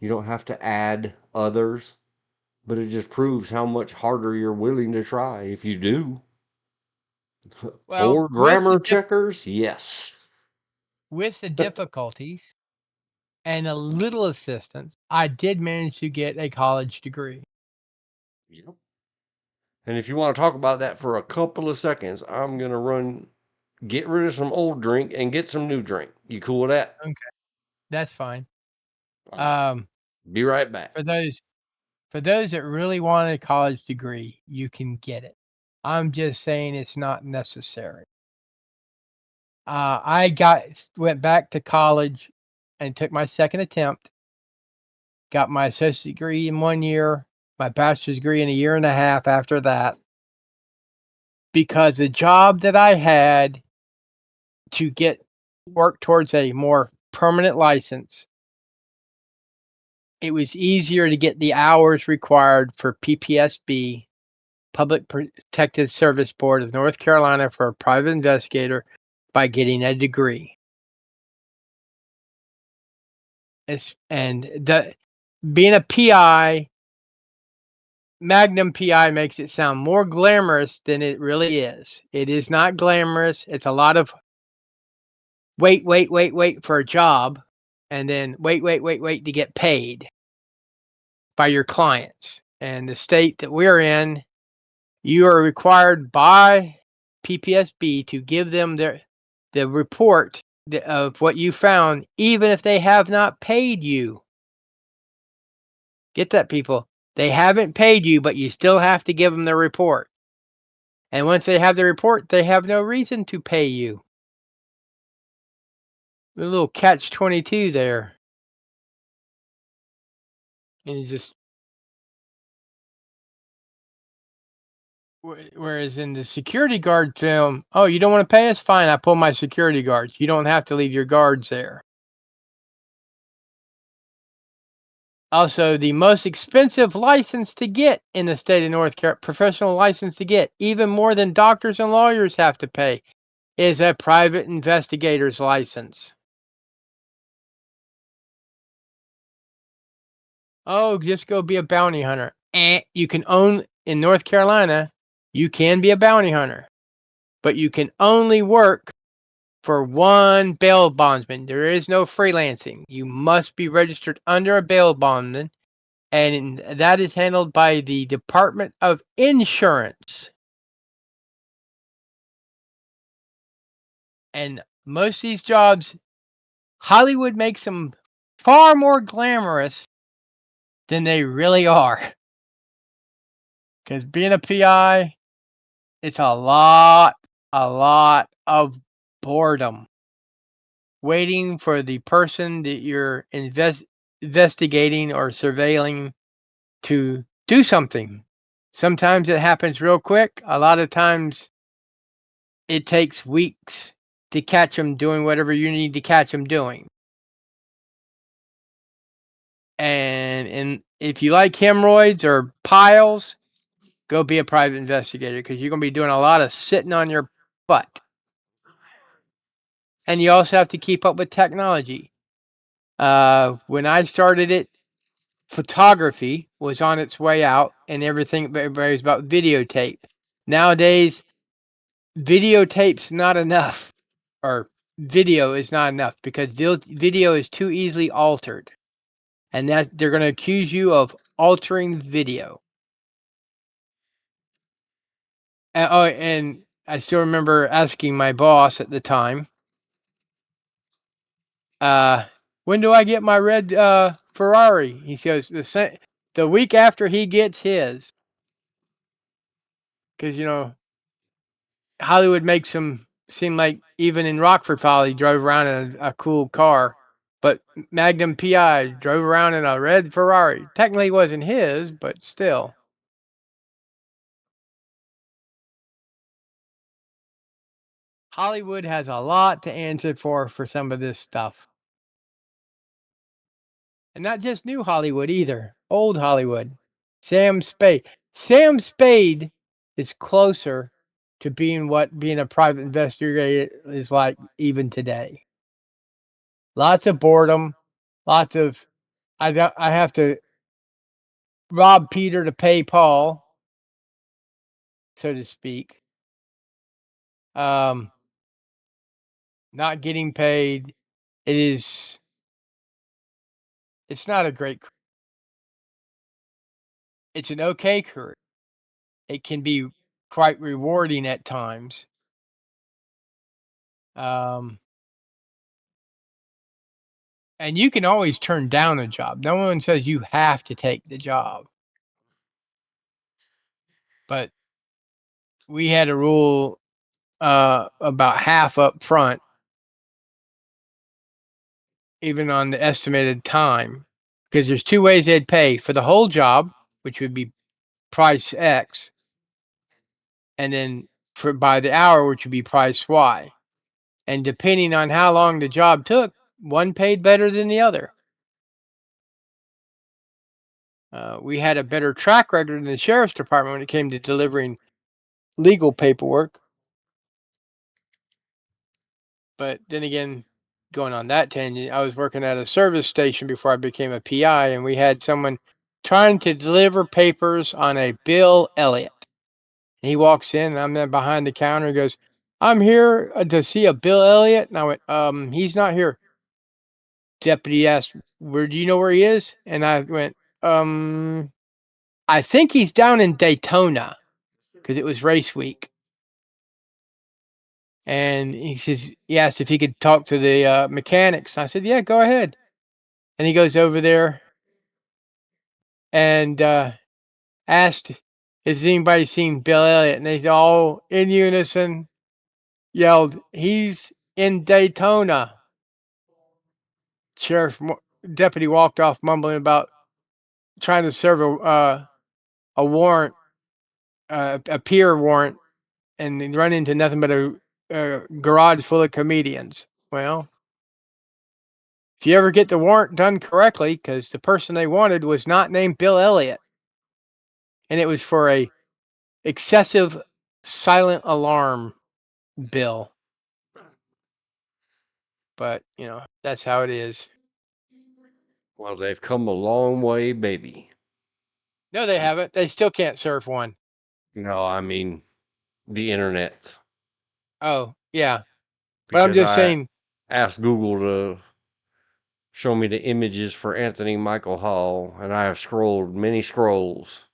You don't have to add others, but it just proves how much harder you're willing to try if you do. Well, For grammar checkers, yes. with the difficulties and a little assistance, I did manage to get a college degree. Yep. And if you want to talk about that for a couple of seconds, I'm going to get rid of some old drink and get some new drink. You cool with that? Okay, that's fine. All right. Um, Be right back. for those that really want a college degree, you can get it. I'm just saying it's not necessary. Went back to college and took my second attempt. Got my associate degree in 1 year, my bachelor's degree in a year and a half after that, because the job that I had to get work towards a more permanent license, it was easier to get the hours required for PPSB, Public Protective Service Board of North Carolina, for a private investigator by getting a degree. Being a PI, Magnum PI, makes it sound more glamorous than it really is. It is not glamorous. It's a lot of wait for a job, and then wait to get paid by your clients. And the state that we're in, you are required by PPSB to give them the report of what you found, even if they have not paid you. Get that, people. They haven't paid you, but you still have to give them the report. And once they have the report, they have no reason to pay you. A little catch-22 there. And you just, whereas in the security guard film, oh, you don't want to pay us? Fine, I pull my security guards. You don't have to leave your guards there. Also, the most expensive license to get in the state of North Carolina, professional license to get, even more than doctors and lawyers have to pay, is a private investigator's license. Oh, just go be a bounty hunter. You can own, in North Carolina, you can be a bounty hunter, but you can only work for one bail bondsman. There is no freelancing. You must be registered under a bail bondsman, and that is handled by the Department of Insurance. And most of these jobs, Hollywood makes them far more glamorous than they really are. Because being a PI, it's a lot of boredom. Waiting for the person that you're investigating or surveilling to do something. Sometimes it happens real quick. A lot of times it takes weeks to catch them doing whatever you need to catch them doing. And if you like hemorrhoids or piles, go be a private investigator, because you're going to be doing a lot of sitting on your butt. And you also have to keep up with technology. When I started it, photography was on its way out, and everybody was about videotape. Nowadays, videotape's not enough, or video is not enough, because video is too easily altered, and that they're going to accuse you of altering video. And I still remember asking my boss at the time, when do I get my red Ferrari? He goes, the week after he gets his. Because, Hollywood makes him seem like even in Rockford File he drove around in a cool car. But Magnum PI drove around in a red Ferrari. Technically it wasn't his, but still. Hollywood has a lot to answer for some of this stuff. And not just new Hollywood either. Old Hollywood. Sam Spade. Sam Spade is closer to being a private investigator is like even today. Lots of boredom. Lots of, I have to rob Peter to pay Paul, so to speak. Not getting paid. It's not a great, it's an okay career. It can be quite rewarding at times. And you can always turn down a job. No one says you have to take the job. But we had a rule about half up front, even on the estimated time, because there's two ways they'd pay: for the whole job, which would be price X, and then by the hour, which would be price Y. And depending on how long the job took, one paid better than the other. We had a better track record in the sheriff's department when it came to delivering legal paperwork. But then again, going on that tangent, I was working at a service station before I became a PI, and we had someone trying to deliver papers on a Bill Elliott. And he walks in, and I'm there behind the counter. He goes, "I'm here to see a Bill Elliott." And I went, "He's not here." Deputy asked, "Where do you know where he is?" And I went, "I think he's down in Daytona," because it was race week. And he asked if he could talk to the mechanics. I said, "Yeah, go ahead." And he goes over there and asked, "Has anybody seen Bill Elliott?" And they all in unison yelled, "He's in Daytona." Sheriff deputy walked off mumbling about trying to serve a warrant, a peer warrant, and run into nothing but a garage full of comedians. Well, if you ever get the warrant done correctly, because the person they wanted was not named Bill Elliott, and it was for a excessive silent alarm bill. But that's how it is. Well, they've come a long way, baby. No, they haven't. They still can't serve one. No, I mean the internet. Oh, yeah. But I'm Because just I saying. asked Google to show me the images for Anthony Michael Hall, and I have scrolled many scrolls,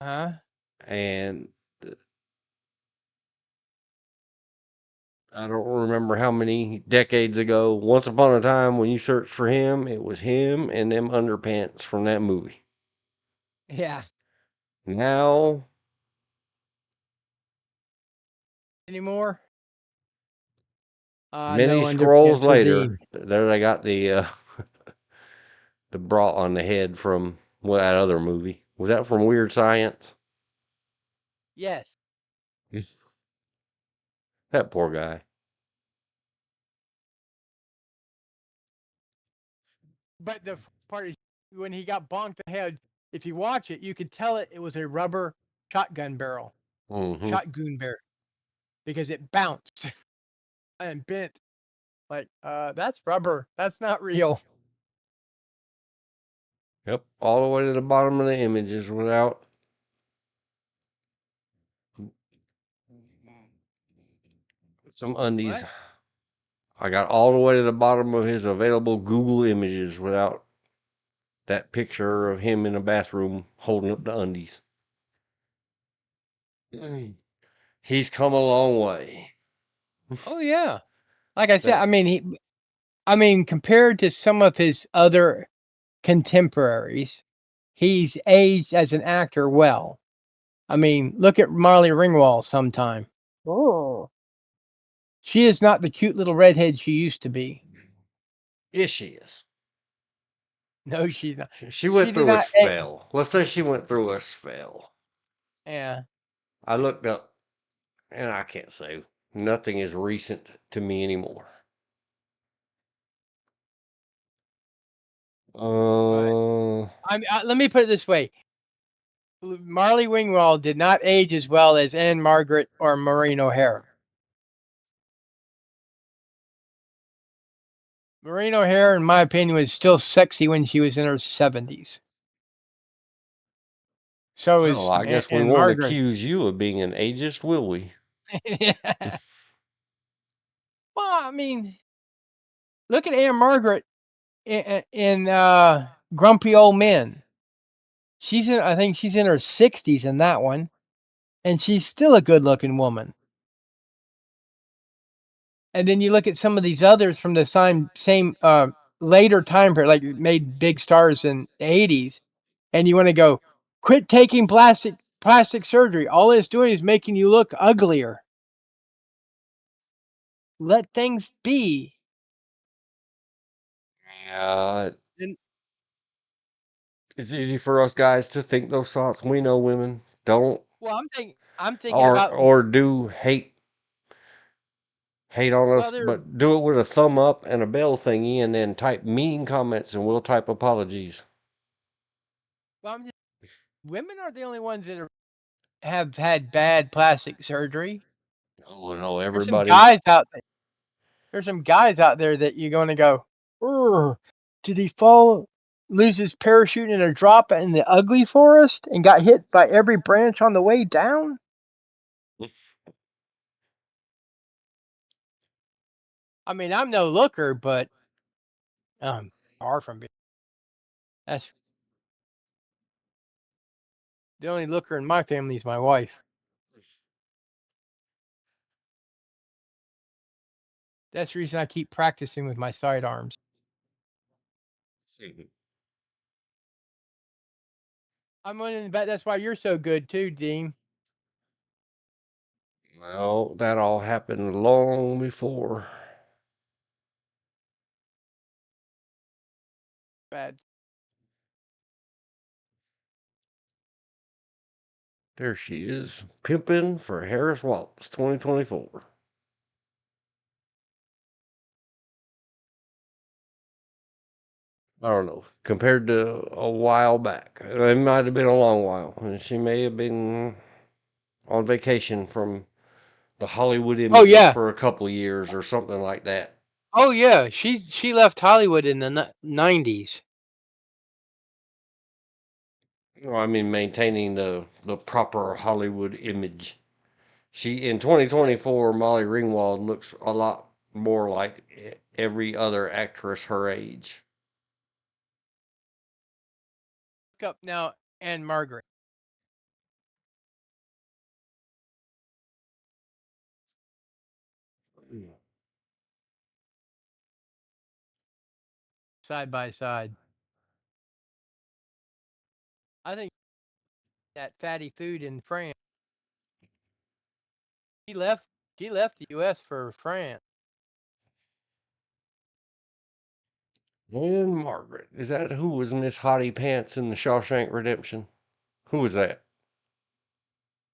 Huh? and I don't remember how many decades ago. Once upon a time, when you searched for him, it was him and them underpants from that movie. Yeah. Now, Anymore? many No scrolls underpants for Dean. later, there they got the the bra on the head from that other movie. Was that from Weird Science? Yes. That poor guy. But the part is when he got bonked the head, if you watch it, you could tell it was a rubber shotgun barrel. Mm-hmm. Shotgun barrel. Because it bounced and bent. Like, that's rubber. That's not real. Yep, all the way to the bottom of the images without some undies. What? I got all the way to the bottom of his available Google images without that picture of him in a bathroom holding up the undies. He's come a long way. Oh yeah. Like I said, That I mean, compared to some of his other contemporaries, he's aged as an actor well. I mean, look at Marley Ringwald sometime. Oh. She is not the cute little redhead she used to be. yes, she is. No, she's not. She She went did through a not. spell. Let's say she went through a spell. Yeah. I looked up, and I can't say nothing is recent to me anymore. But Uh, let me put it this way: Marley Ringwald did not age as well as Anne Margaret or Maureen O'Hara. Maureen O'Hara, in my opinion, was still sexy when she was in her 70s. So well, is I guess we Anne won't Margaret. accuse you of being an ageist, will we? Yeah. Well, I mean, look at Anne Margaret in Grumpy Old Men. I think she's in her 60s in that one, and she's still a good-looking woman. And then you look at some of these others from the same later time period, like made big stars in the 80s, and you want to go, quit taking plastic surgery. All it's doing is making you look uglier. Let things be. Yeah, And It's easy for us guys to think those thoughts. We know women don't Well, I'm thinking about or do hate on well, us, there. but do it with a thumb up and a bell thingy and then type mean comments and we'll type apologies. Well, women are the only ones that have had bad plastic surgery. Oh no, There's some everybody. guys out there. There's some guys out there that you're going to go, "Ugh, did he fall, lose his parachute in a drop in the ugly forest and got hit by every branch on the way down?" I mean, I'm no looker, but far from being. That's the only looker in my family is my wife. That's the reason I keep practicing with my sidearms. I'm willing to bet that's why you're so good too, Dean. Well, that all happened long before. Bad. There she is, pimping for Harris Waltz 2024. I don't know. Compared to a while back, it might have been a long while, and she may have been on vacation from the Hollywood Oh images yeah. for a couple of years or something like that. Oh yeah. She left Hollywood in the 90s. Well, I mean, maintaining the proper Hollywood image. She in 2024, Molly Ringwald looks a lot more like every other actress her age. Look up now, Anne Margaret. Side by side. I think that fatty food in France. She left. She left the U.S. for France. And Margaret, is that who was Miss Hottie Pants in the Shawshank Redemption? Who was that?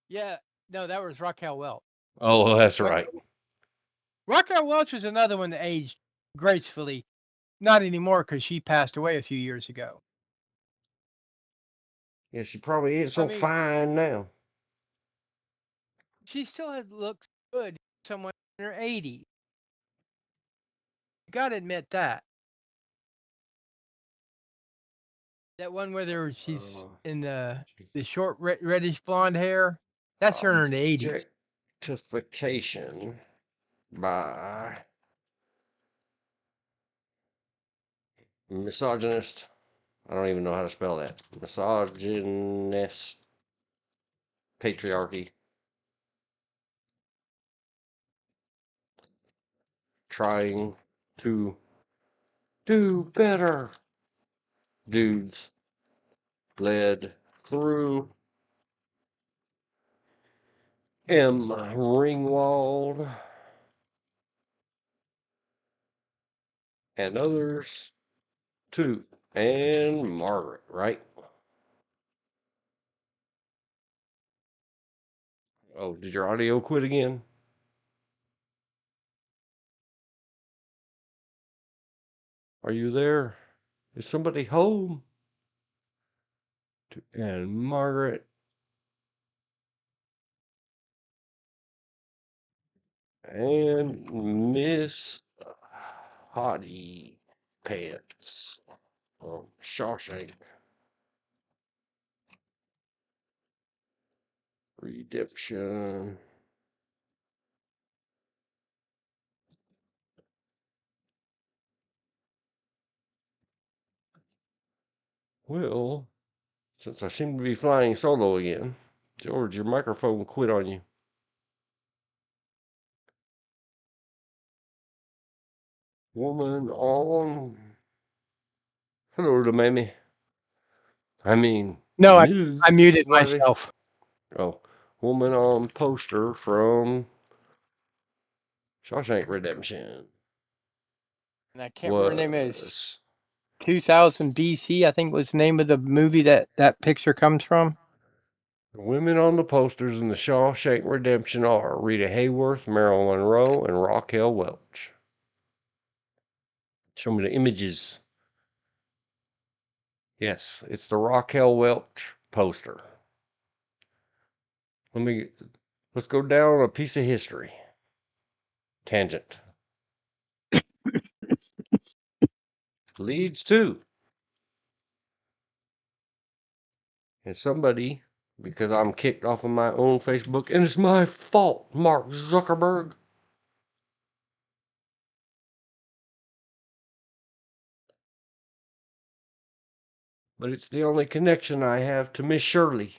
Yeah. No, that was Raquel Welch. Oh, that's right. Raquel, Raquel Welch was another one that aged gracefully. Not anymore because she passed away a few years ago. Yeah, she probably ain't I so mean, fine now. she still had looks good. Someone in her 80s. You got to admit that. That one where she's Uh, in the short reddish blonde hair. That's her in the 80s. Objectification by misogynist. I don't even know how to spell that. Misogynist patriarchy. Trying to do better. Dudes led through M. Ringwald and others too. And Margaret, right? Oh, did your audio quit again? Are you there? Is somebody home? And Margaret and Miss Hottie Pants from Shawshank Redemption. Well, since I seem to be flying solo again, George, your microphone quit on you. Woman on. Hello to Mammy. I mean, No, Ms. I muted Wiley. myself. Oh, woman on poster from Shawshank Redemption And I can't remember her name is. was 2000 BC, I think was the name of the movie that picture comes from. The women on the posters in the Shawshank Redemption are Rita Hayworth, Marilyn Monroe, and Raquel Welch. Show me the images. Yes, it's the Raquel Welch poster. Let's go down a piece of history. Tangent. Leads to. And somebody, because I'm kicked off of my own Facebook, and it's my fault, Mark Zuckerberg. But it's the only connection I have to Miss Shirley,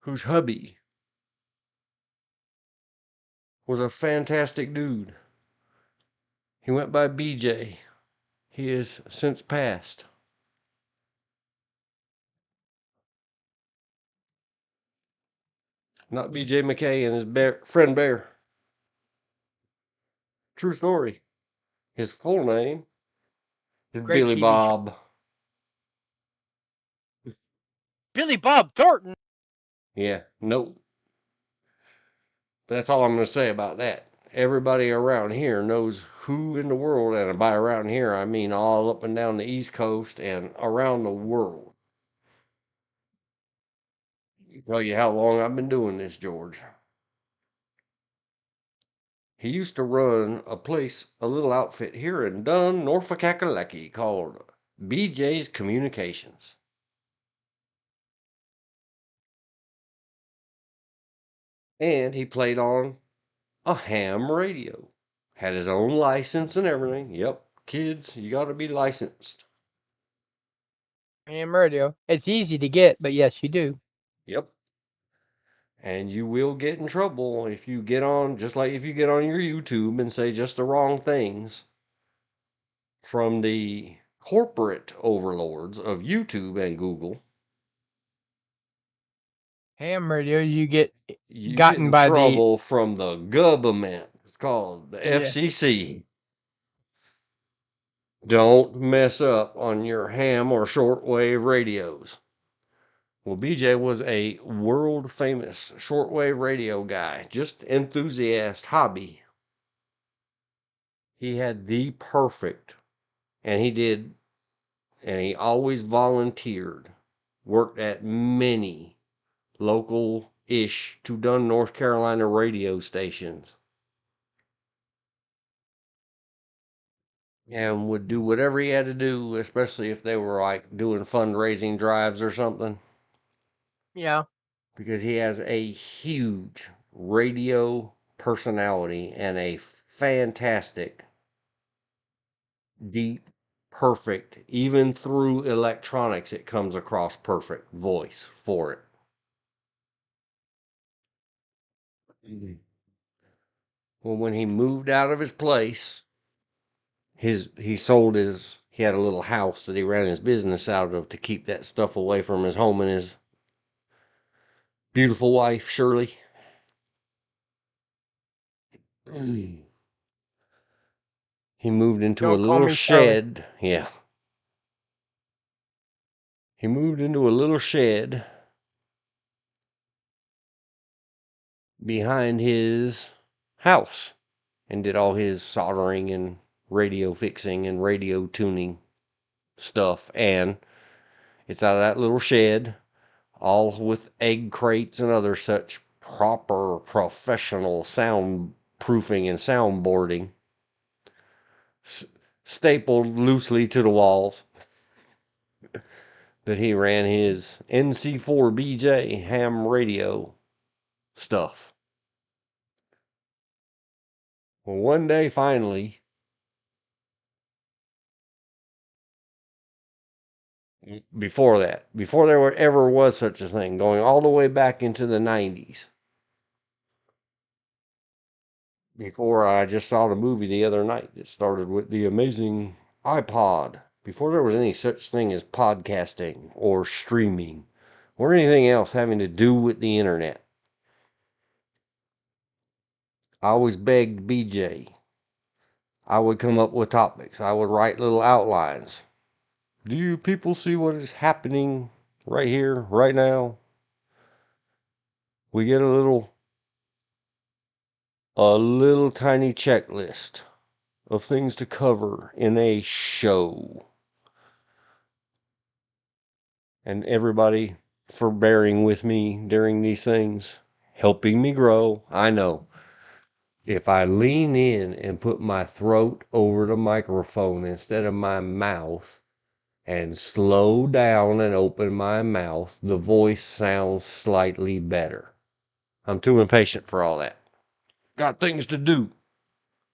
whose hubby was a fantastic dude. He went by BJ. He is since passed. Not BJ McKay and his friend Bear. True story. His full name is Great Billy TV show. Bob. Billy Bob Thornton. Yeah, nope. That's all I'm going to say about that. Everybody around here knows who in the world, and by around here, I mean all up and down the East Coast and around the world. I tell you how long I've been doing this, George. He used to run a little outfit here in Dunn, Norfolk, Kakalaki called BJ's Communications. And he played on a ham radio. Had his own license and everything. Yep, kids, you got to be licensed. Ham radio. It's easy to get, but yes, you do. Yep. And you will get in trouble if you get on, just like if you get on your YouTube and say just the wrong things from the corporate overlords of YouTube and Google. Ham radio, you get You get gotten in by the trouble from the government. It's called the yeah. FCC. Don't mess up on your ham or shortwave radios. Well, BJ was a world famous shortwave radio guy, just enthusiast hobby. He had the perfect, and he always volunteered, worked at many local-ish to Dunn, North Carolina radio stations. And would do whatever he had to do, especially if they were like doing fundraising drives or something. Yeah. Because he has a huge radio personality and a fantastic, deep, perfect, even through electronics, it comes across perfect voice for it. Well, when he moved out of his place, he had a little house that he ran his business out of to keep that stuff away from his home and his beautiful wife, Shirley. He moved into a Don't call little me Shirley. shed. Yeah. He moved into a little shed behind his house and did all his soldering and radio fixing and radio tuning stuff. And it's out of that little shed, all with egg crates and other such proper professional soundproofing and soundboarding, stapled loosely to the walls, that he ran his NC4BJ ham radio stuff. Well, one day finally, before there ever was such a thing, going all the way back into the 90s, before I just saw the movie the other night that started with the amazing iPod, before there was any such thing as podcasting or streaming or anything else having to do with the internet, I always begged BJ, I would come up with topics. I would write little outlines. Do you people see what is happening right here, right now? We get a little tiny checklist of things to cover in a show. And everybody for bearing with me during these things, helping me grow. I know. If I lean in and put my throat over the microphone instead of my mouth and slow down and open my mouth, the voice sounds slightly better. I'm too impatient for all that. Got things to do.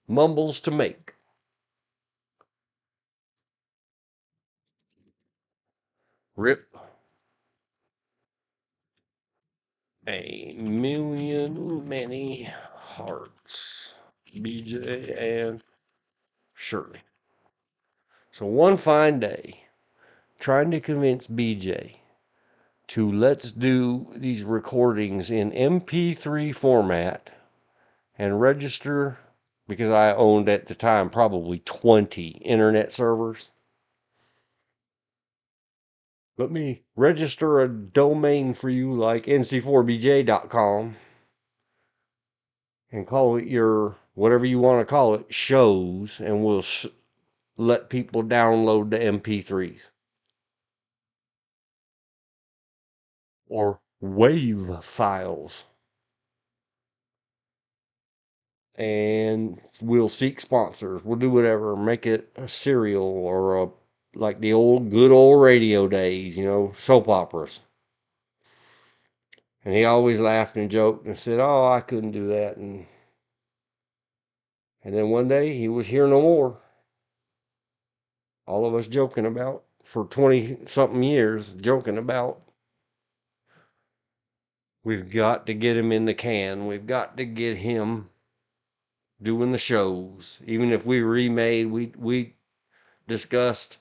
Mumbles to make. Rip a million many hearts. BJ and Shirley. So one fine day, trying to convince BJ to let's do these recordings in MP3 format and register, because I owned at the time probably 20 internet servers. Let me register a domain for you like nc4bj.com and call it your whatever you want to call it, shows, and we'll let people download the MP3s or wave files. And we'll seek sponsors. We'll do whatever, make it a serial or like the good old radio days, soap operas. And he always laughed and joked and said, "Oh, I couldn't do that." And then one day he was here no more. All of us joking about for 20 something years, joking about we've got to get him in the can. We've got to get him doing the shows. Even if we remade, we discussed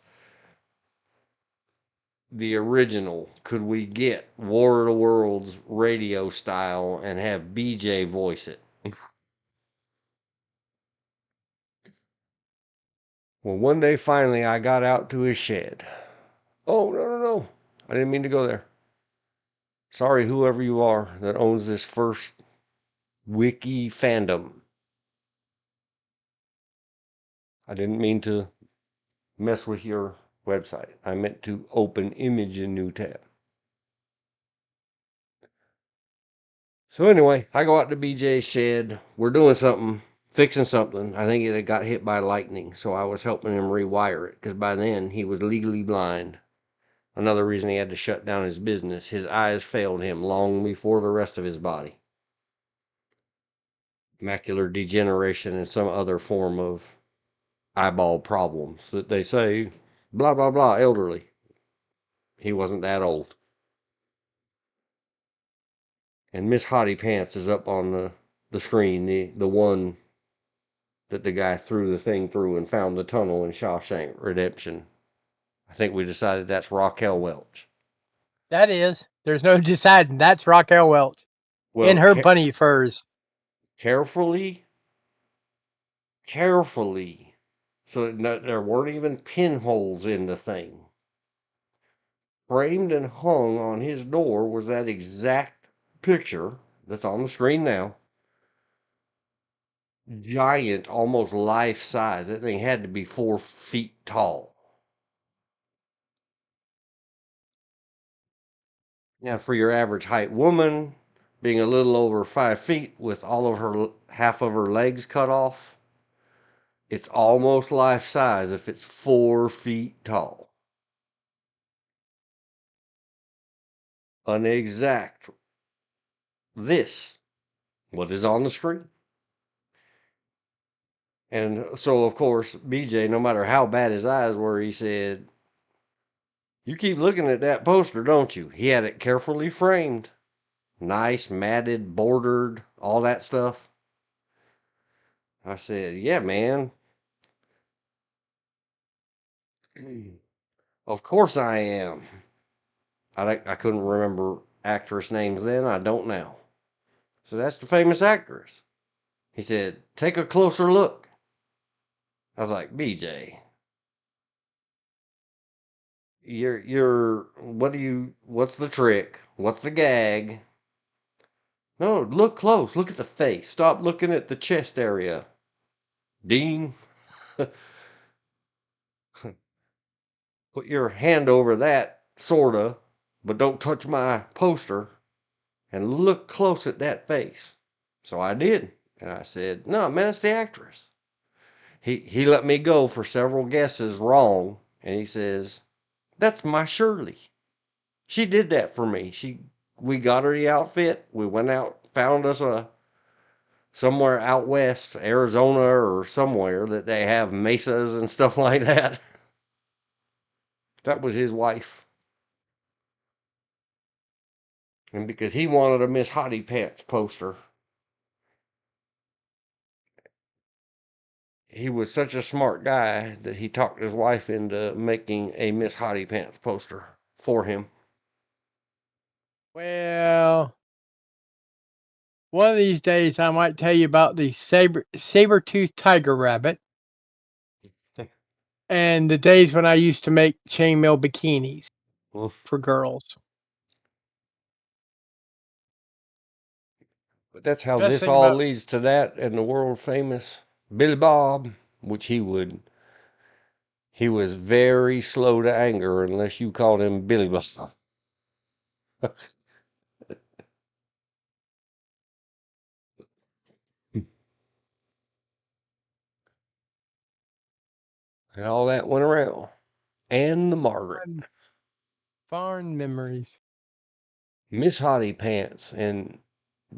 the original. Could we get War of the Worlds radio style and have BJ voice it? Well, one day finally I got out to his shed. Oh, no, no, no. I didn't mean to go there. Sorry, whoever you are that owns this first wiki fandom. I didn't mean to mess with your website. I meant to open image in new tab. So anyway, I go out to BJ's shed. We're doing something, fixing something. I think it had got hit by lightning, so I was helping him rewire it because by then he was legally blind. Another reason he had to shut down his business. His eyes failed him long before the rest of his body. Macular degeneration and some other form of eyeball problems that they say, blah, blah, blah, elderly. He wasn't that old. And Miss Hottie Pants is up on the screen, the one that the guy threw the thing through and found the tunnel in Shawshank Redemption. I think we decided that's Raquel Welch. That is. There's no deciding. That's Raquel Welch. Well, In her bunny furs. Carefully. So there weren't even pinholes in the thing. Framed and hung on his door was that exact picture that's on the screen now. Giant, almost life size. That thing had to be 4 feet tall. Now, for your average height woman, being a little over 5 feet with all of her half of her legs cut off, it's almost life size if it's 4 feet tall. An exact this, what is on the screen. And so, of course, BJ, no matter how bad his eyes were, he said, "You keep looking at that poster, don't you?" He had it carefully framed. Nice, matted, bordered, all that stuff. I said, "Yeah, man. Of course I am." I couldn't remember actress names then. I don't now. So that's the famous actress. He said, "Take a closer look." I was like, BJ, what's the trick? What's the gag? No, look close. Look at the face. Stop looking at the chest area. Dean, put your hand over that, sorta, but don't touch my poster and look close at that face. So I did. And I said, no, man, it's the actress. He let me go for several guesses wrong. And he says, that's my Shirley. She did that for me. We got her the outfit. We went out, found us somewhere out west, Arizona or somewhere that they have mesas and stuff like that. That was his wife. And because he wanted a Miss Hottie Pants poster, he was such a smart guy that he talked his wife into making a Miss Hottie Pants poster for him. Well, one of these days I might tell you about the saber-toothed tiger rabbit and the days when I used to make chainmail bikinis for girls. But that's how Best this thing all about leads to that and the world famous Billy Bob, which he was very slow to anger unless you called him Billy Bob. And all that went around. And the Margaret. fond memories. Miss Hottie Pants. And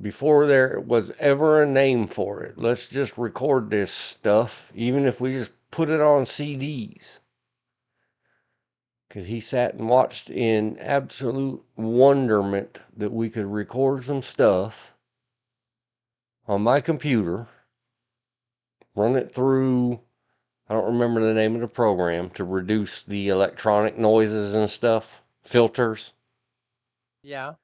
before there was ever a name for it, let's just record this stuff, even if we just put it on CDs. Because he sat and watched in absolute wonderment that we could record some stuff on my computer, run it through, I don't remember the name of the program, to reduce the electronic noises and stuff, filters, Yeah.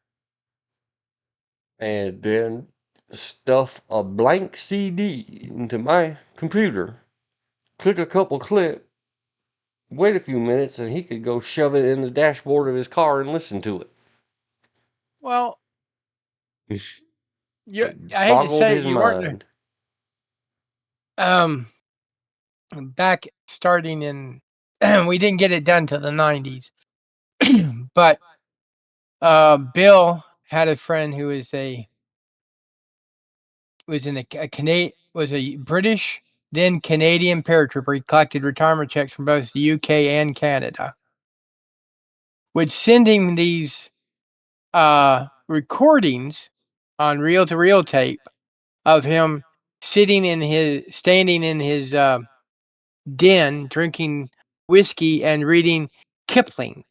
and then stuff a blank CD into my computer, click a couple clicks, wait a few minutes, and he could go shove it in the dashboard of his car and listen to it. Well, I It hate to boggled say it, his you weren't mind. back starting in we didn't get it done till the 90s. But Bill had a friend who was a British, then Canadian paratrooper. He collected retirement checks from both the UK and Canada. Would send him these recordings on reel-to-reel tape of him standing in his den drinking whiskey and reading Kipling.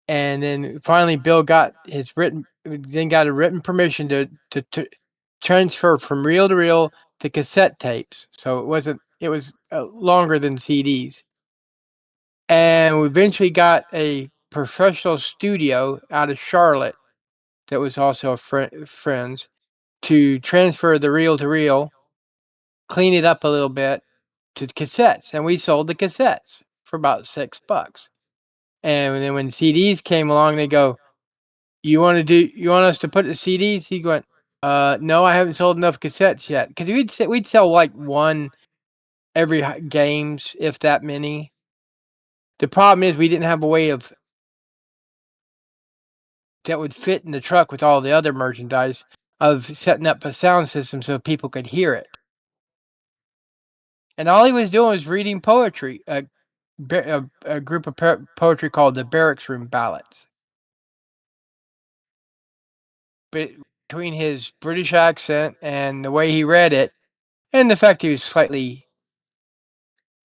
And then finally Bill got a written permission to transfer from reel to reel to cassette tapes. So it was longer than CDs. And we eventually got a professional studio out of Charlotte that was also a friend's to transfer the reel to reel, clean it up a little bit to cassettes. And we sold the cassettes for about $6. And then when CDs came along, they go, you want us to put the CDs? He went, no, I haven't sold enough cassettes yet. Because we'd sell like one every games, if that many. The problem is we didn't have a way that would fit in the truck with all the other merchandise of setting up a sound system so people could hear it. And all he was doing was reading poetry, a group of poetry called the Barracks Room Ballads. But between his British accent and the way he read it, and the fact he was slightly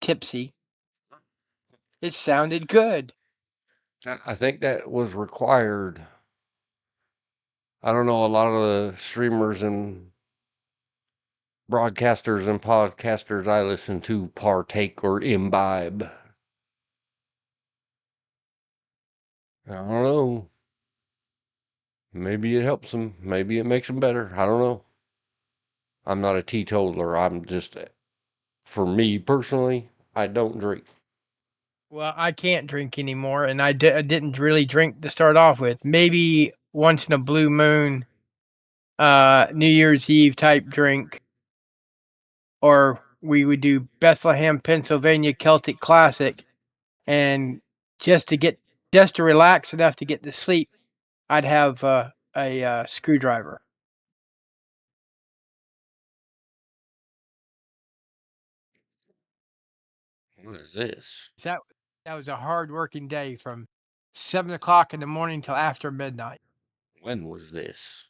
tipsy, it sounded good. I think that was required. I don't know, a lot of the streamers and broadcasters and podcasters I listen to partake or imbibe. I don't know. Maybe it helps them. Maybe it makes them better. I don't know. I'm not a teetotaler. I'm just For me personally, I don't drink. Well, I can't drink anymore, and I didn't really drink to start off with. Maybe once in a blue moon, New Year's Eve type drink, or we would do Bethlehem, Pennsylvania Celtic Classic, and just to relax enough to get to sleep, I'd have a screwdriver. What is this? That was a hard working day from 7 o'clock in the morning till after midnight. When was this?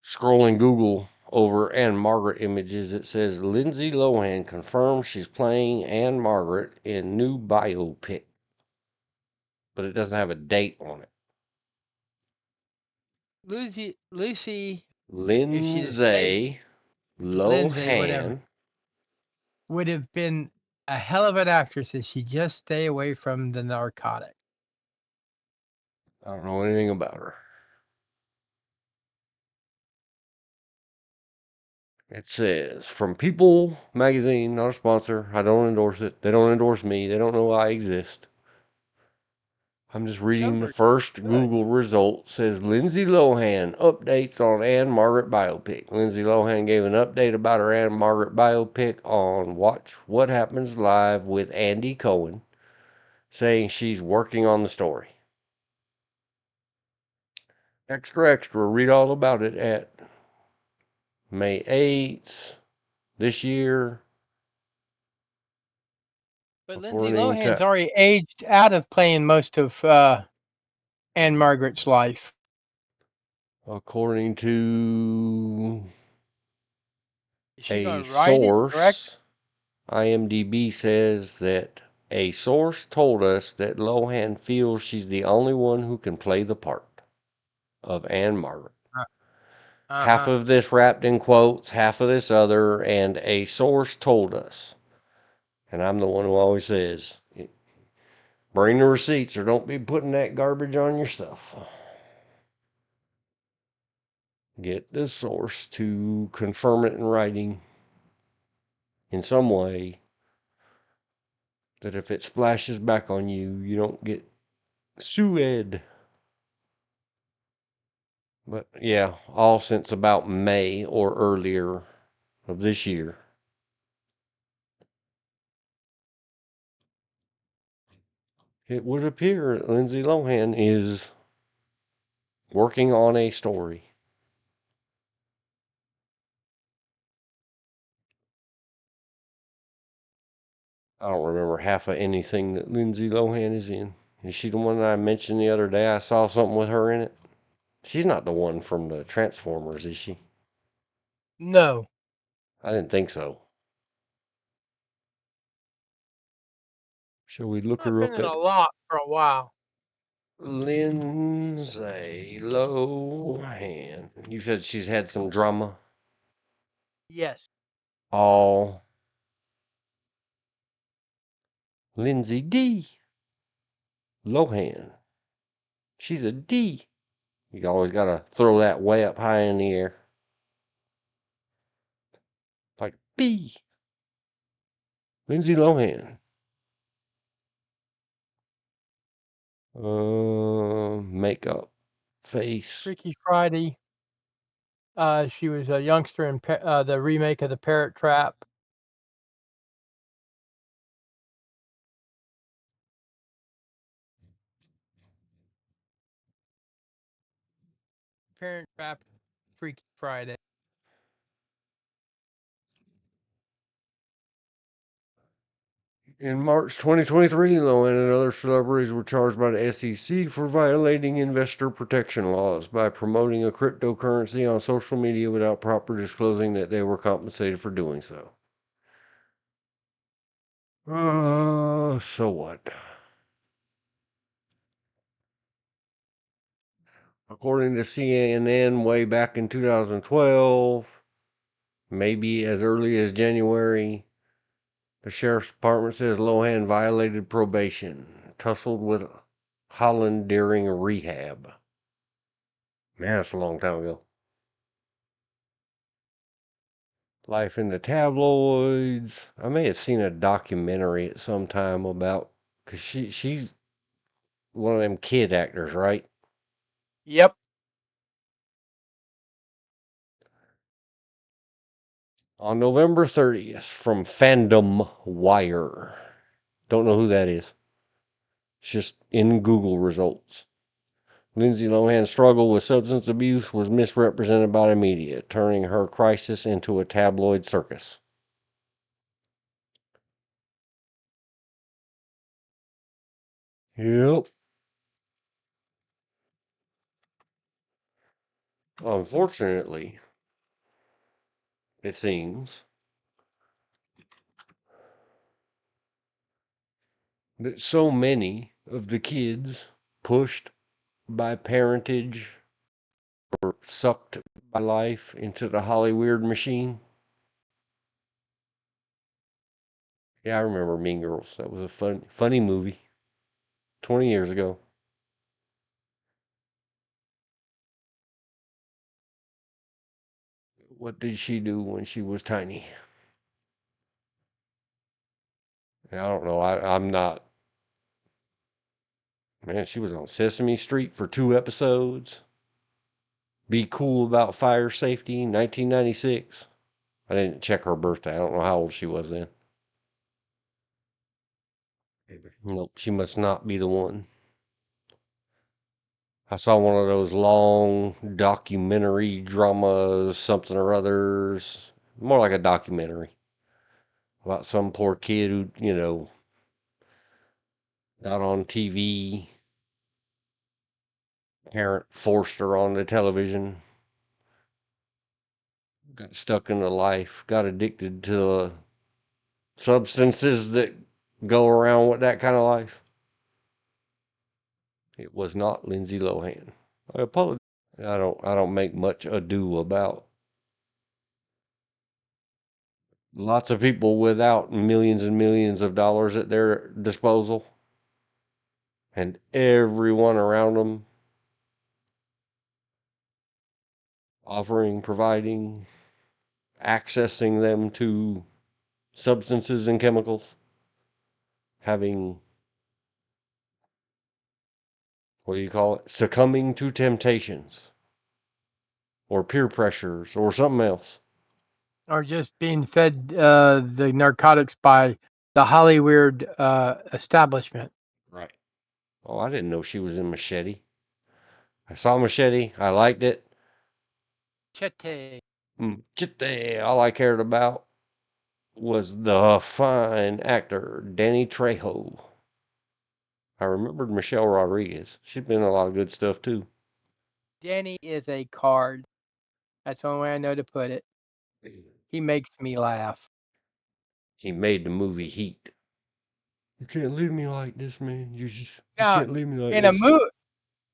Scrolling Google over Anne Margaret images, it says Lindsay Lohan confirms she's playing Anne Margaret in new biopic, but it doesn't have a date on it. Lucy, if she'd have stayed, Lindsay Lindsay, whatever, Lohan. would have been a hell of an actress if she just stay away from the narcotic. I don't know anything about her. It says from People magazine, not a sponsor. I don't endorse it. They don't endorse me. They don't know I exist. I'm just reading Some the are first good. Google result. Says Lindsay Lohan updates on Anne Margaret biopic. Lindsay Lohan gave an update about her Anne Margaret biopic on Watch What Happens Live with Andy Cohen, saying she's working on the story. Extra, extra. Read all about it at May 8th this year. But Lindsay According Lohan's to already aged out of playing most of Anne Margaret's life. according to Is she a going to write it, direct? source, IMDb says that a source told us that Lohan feels she's the only one who can play the part of Anne Margaret. Half Uh-huh. of this wrapped in quotes, half of this other, and a source told us. And I'm the one who always says, bring the receipts or don't be putting that garbage on your stuff. Get the source to confirm it in writing in some way that if it splashes back on you, you don't get sued. But yeah, all since about May or earlier of this year. It would appear that Lindsay Lohan is working on a story. I don't remember half of anything that Lindsay Lohan is in. Is she the one that I mentioned the other day? I saw something with her in it. She's not the one from the Transformers, is she? No. I didn't think so. Shall we look I've her been up in at a lot for a while. Lindsay Lohan? You said she's had some drama. Yes. All Lindsay D. Lohan. She's a D. You always gotta throw that way up high in the air. Like B. Lindsay Lohan. Makeup. Face. Freaky Friday. She was a youngster in the remake of The Parrot Trap. Parent Trap, Freaky Friday. In March 2023, Lohan and other celebrities were charged by the SEC for violating investor protection laws by promoting a cryptocurrency on social media without proper disclosing that they were compensated for doing so. So what? According to CNN, way back in 2012, maybe as early as January, the sheriff's department says Lohan violated probation, tussled with Holland during rehab. Man, that's a long time ago. life in the tabloids. I may have seen a documentary at some time about, because she's one of them kid actors, right? Yep. On November 30th from Fandom Wire. Don't know who that is. It's just in Google results. Lindsay Lohan's struggle with substance abuse was misrepresented by the media, turning her crisis into a tabloid circus. Yep. Unfortunately, it seems that so many of the kids pushed by parentage or sucked by life into the Hollywood machine. Yeah, I remember Mean Girls. That was a funny movie 20 years ago. What did she do when she was tiny? I don't know. I'm not. Man, she was on Sesame Street for 2 episodes. Be Cool About Fire Safety, 1996. I didn't check her birthday. I don't know how old she was then. Nope, she must not be the one. I saw one of those long documentary dramas, something or others. More like a documentary about some poor kid who, got on TV. Parent forced her on the television. Got stuck into life. Got addicted to substances that go around with that kind of life. It was not Lindsay Lohan. I apologize. I don't make much ado about lots of people without millions and millions of dollars at their disposal and everyone around them offering, providing, accessing them to substances and chemicals, having, what do you call it? Succumbing to temptations or peer pressures or something else. Or just being fed the narcotics by the Hollywood establishment. Right. Oh, I didn't know she was in Machete. I saw Machete. I liked it. Chit-Chat. Chit-Chat. All I cared about was the fine actor Danny Trejo. I remembered Michelle Rodriguez. She's been in a lot of good stuff too. Danny is a card. That's the only way I know to put it. He makes me laugh. He made the movie Heat. You can't leave me like this, man. You Now, can't leave me like in a this.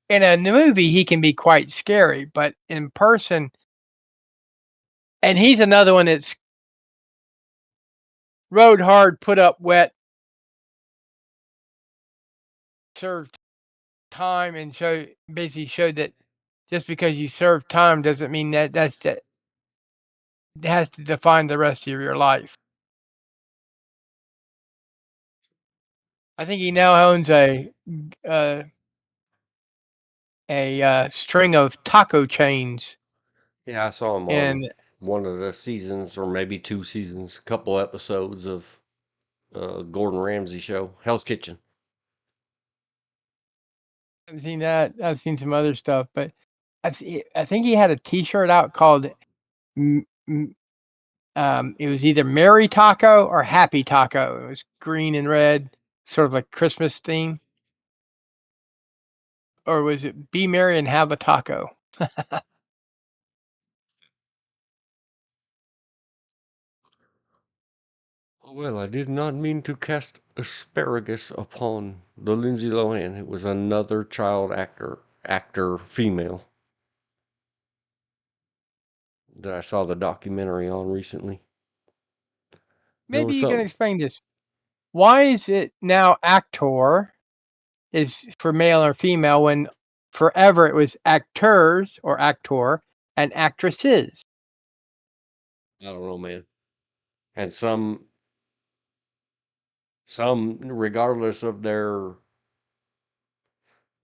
in a movie, he can be quite scary, but in person, and he's another one that's rode hard, put up wet, served time, and basically showed that just because you serve time doesn't mean that it has to define the rest of your life. I think he now owns uh, a string of taco chains, Yeah, I saw him on and one of the seasons, or maybe 2 seasons, a couple episodes of Gordon Ramsay show, Hell's Kitchen. I've seen that. I've seen some other stuff, but I think he had a T-shirt out called it was either Merry Taco or Happy Taco. It was green and red, sort of like Christmas theme. Or was it Be Merry and Have a Taco? Well, I did not mean to cast asparagus upon the Lindsay Lohan. It was another child actor female that I saw the documentary on recently. There Maybe was you can something. explain this. Why is it now actor is for male or female when forever it was actors or actor and actresses? I don't know, man. And regardless of their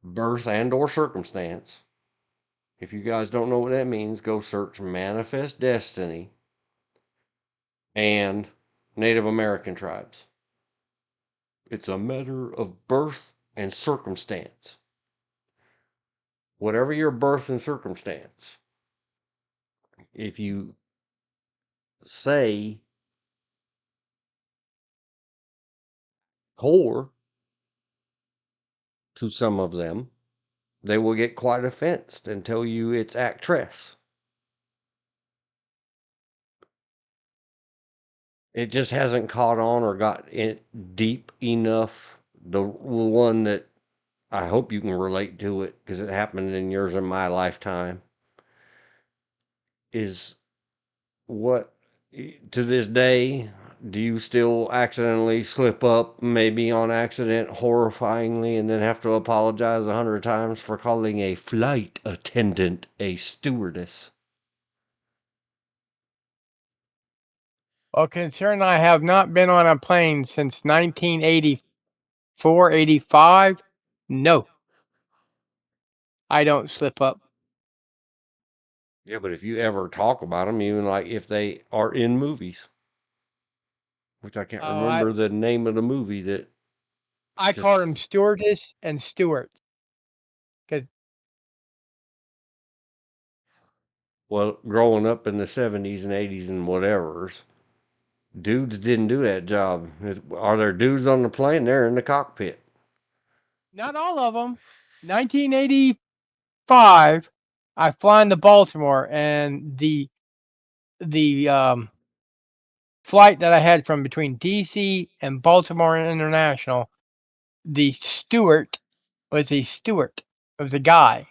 birth and or circumstance, if you guys don't know what that means, go search Manifest Destiny and Native American tribes. It's a matter of birth and circumstance. Whatever your birth and circumstance, if you say whore to some of them, they will get quite offended and tell you it's actress. It just hasn't caught on or got it deep enough. The one that I hope you can relate to it because it happened in yours and my lifetime is what to this day do you still accidentally slip up, maybe on accident, horrifyingly, and then have to apologize 100 times for calling a flight attendant a stewardess? Well, concern I have not been on a plane since 1984, 85. No, I don't slip up. Yeah, but if you ever talk about them, even like if they are in movies, which I can't Oh, I remember the name of the movie that I call them just, stewardess and stewards because well, growing up in the 70s and 80s and whatever's, dudes didn't do that job. Are there dudes on the plane? They're in the cockpit. not all of them. 1985, I fly into Baltimore, and the flight that I had from between DC and Baltimore International, the steward was a steward. It was a guy.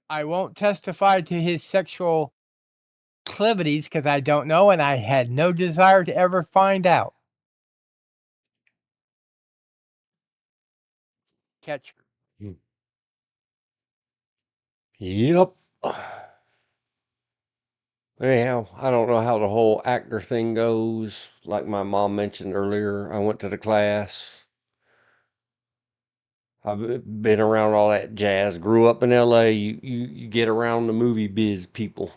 I won't testify to his sexual proclivities because I don't know, and I had no desire to ever find out. Catch. Yep. Anyhow, I don't know how the whole actor thing goes. Like my mom mentioned earlier, I went to the class. I've been around all that jazz. Grew up in LA. You get around the movie biz people.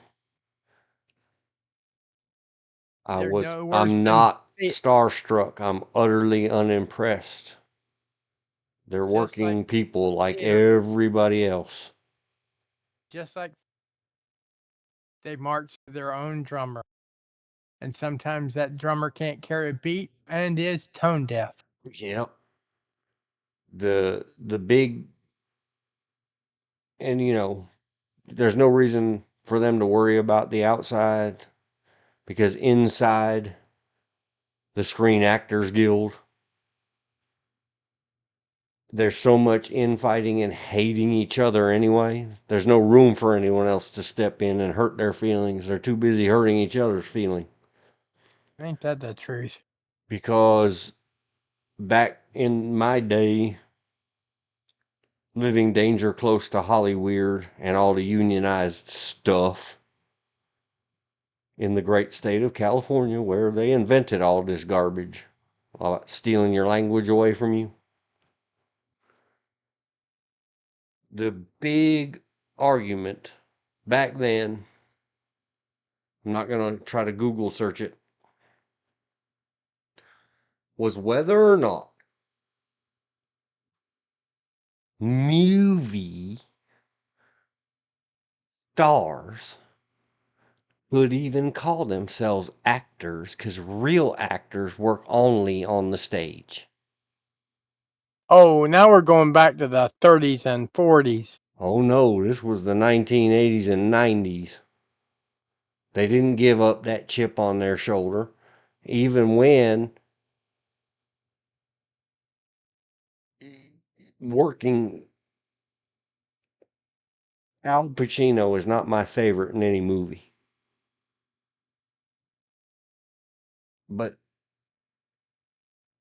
They're no worse I'm than not starstruck. I'm utterly unimpressed. They're just like working people like theater, everybody else. just like they march to their own drummer. And sometimes that drummer can't carry a beat and is tone deaf. Yep. The big, and there's no reason for them to worry about the outside because inside the Screen Actors Guild, there's so much infighting and hating each other anyway. There's no room for anyone else to step in and hurt their feelings. They're too busy hurting each other's feelings. Ain't that the truth? Because back in my day, living danger close to Hollyweird and all the unionized stuff in the great state of California where they invented all this garbage, stealing your language away from you. The big argument back then, I'm not going to try to Google search it, was whether or not movie stars could even call themselves actors because real actors work only on the stage. Oh, now we're going back to the 30s and 40s. Oh no, this was the 1980s and 90s. They didn't give up that chip on their shoulder, even when working. Al Pacino is not my favorite in any movie, but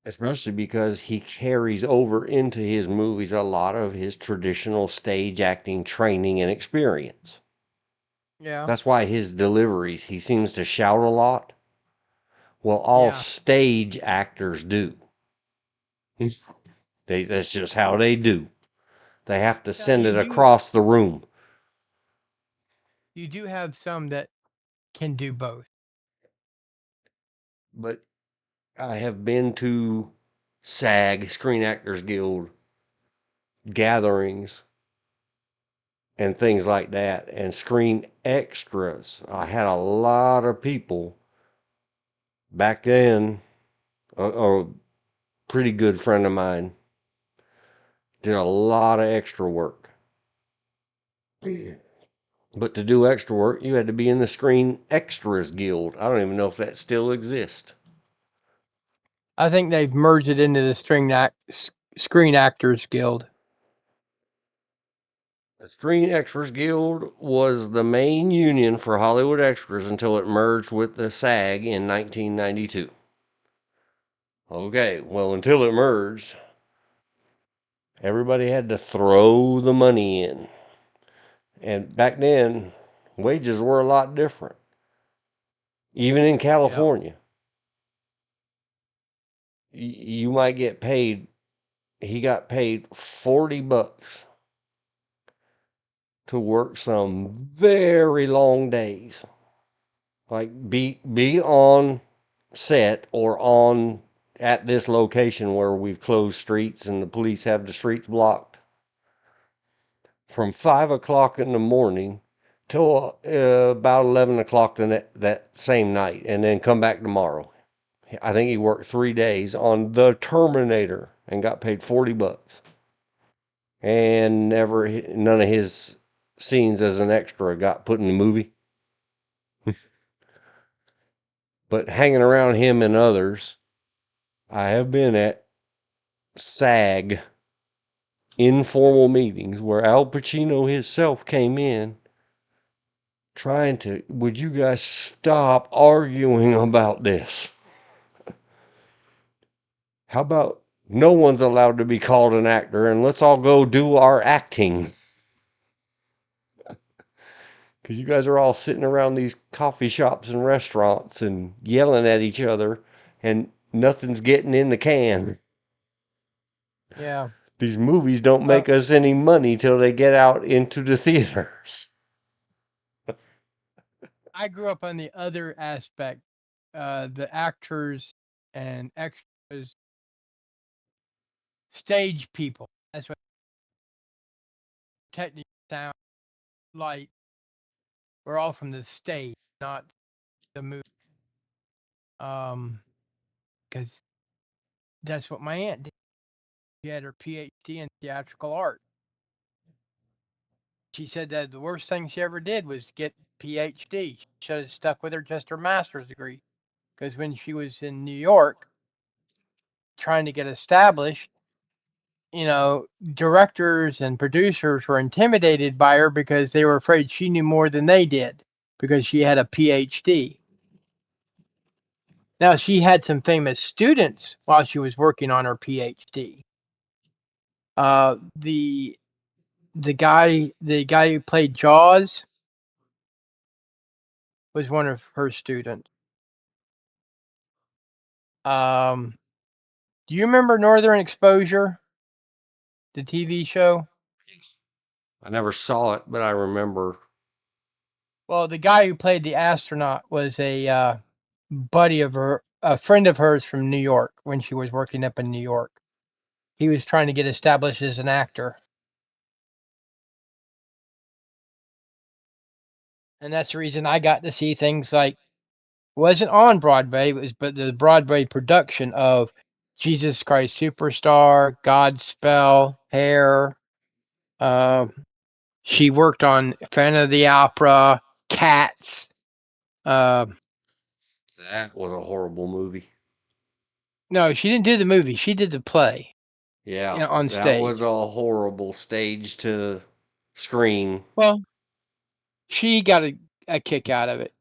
especially because he carries over into his movies a lot of his traditional stage acting training and experience. Yeah. That's why his deliveries, he seems to shout a lot. Well, all Yeah. stage actors do. That's just how they do. They have to Now send it across the room. you do have some that can do both. But I have been to SAG, Screen Actors Guild, gatherings and things like that, and screen extras. I had a lot of people back then. A pretty good friend of mine did a lot of extra work. But to do extra work, you had to be in the Screen Extras Guild. I don't even know if that still exists. I think they've merged it into the Screen Actors Guild. The Screen Extras Guild was the main union for Hollywood extras until it merged with the SAG in 1992. Okay, well, until it merged, everybody had to throw the money in. And back then, wages were a lot different. Even in Yep. California, you might get paid. He got paid $40 to work some very long days. Like be on set or on at this location where we've closed streets and the police have the streets blocked from 5 o'clock in the morning till about 11 o'clock that same night, and then come back tomorrow. I think he worked 3 days on the Terminator and got paid $40, and never none of his scenes as an extra got put in the movie. But hanging around him and others, I have been at SAG informal meetings where Al Pacino himself came in trying to, would you guys stop arguing about this? How about no one's allowed to be called an actor and let's all go do our acting? Because you guys are all sitting around these coffee shops and restaurants and yelling at each other and nothing's getting in the can. Yeah. These movies don't Well, make us any money till they get out into the theaters. I grew up on the other aspect, the actors and extras, stage people. That's what technical sound, light. We're all from the stage, not the movie. Because that's what my aunt did. She had her PhD in theatrical art. She said that the worst thing she ever did was get PhD. She should have stuck with her just her master's degree. Because when she was in New York trying to get established, directors and producers were intimidated by her because they were afraid she knew more than they did because she had a PhD. Now, she had some famous students while she was working on her PhD. The guy who played Jaws was one of her students. Do you remember Northern Exposure, the TV show? I never saw it, but I remember. Well, the guy who played the astronaut was a buddy of her, a friend of hers from New York when she was working up in New York. He was trying to get established as an actor. And that's the reason I got to see things like, wasn't on Broadway, but the Broadway production of Jesus Christ Superstar, Godspell, Hair. She worked on Phantom of the Opera, Cats. Uh, That was a horrible movie. no, she didn't do the movie. She did the play Yeah, on that was stage. a horrible stage to screen. Well, she got a kick out of it.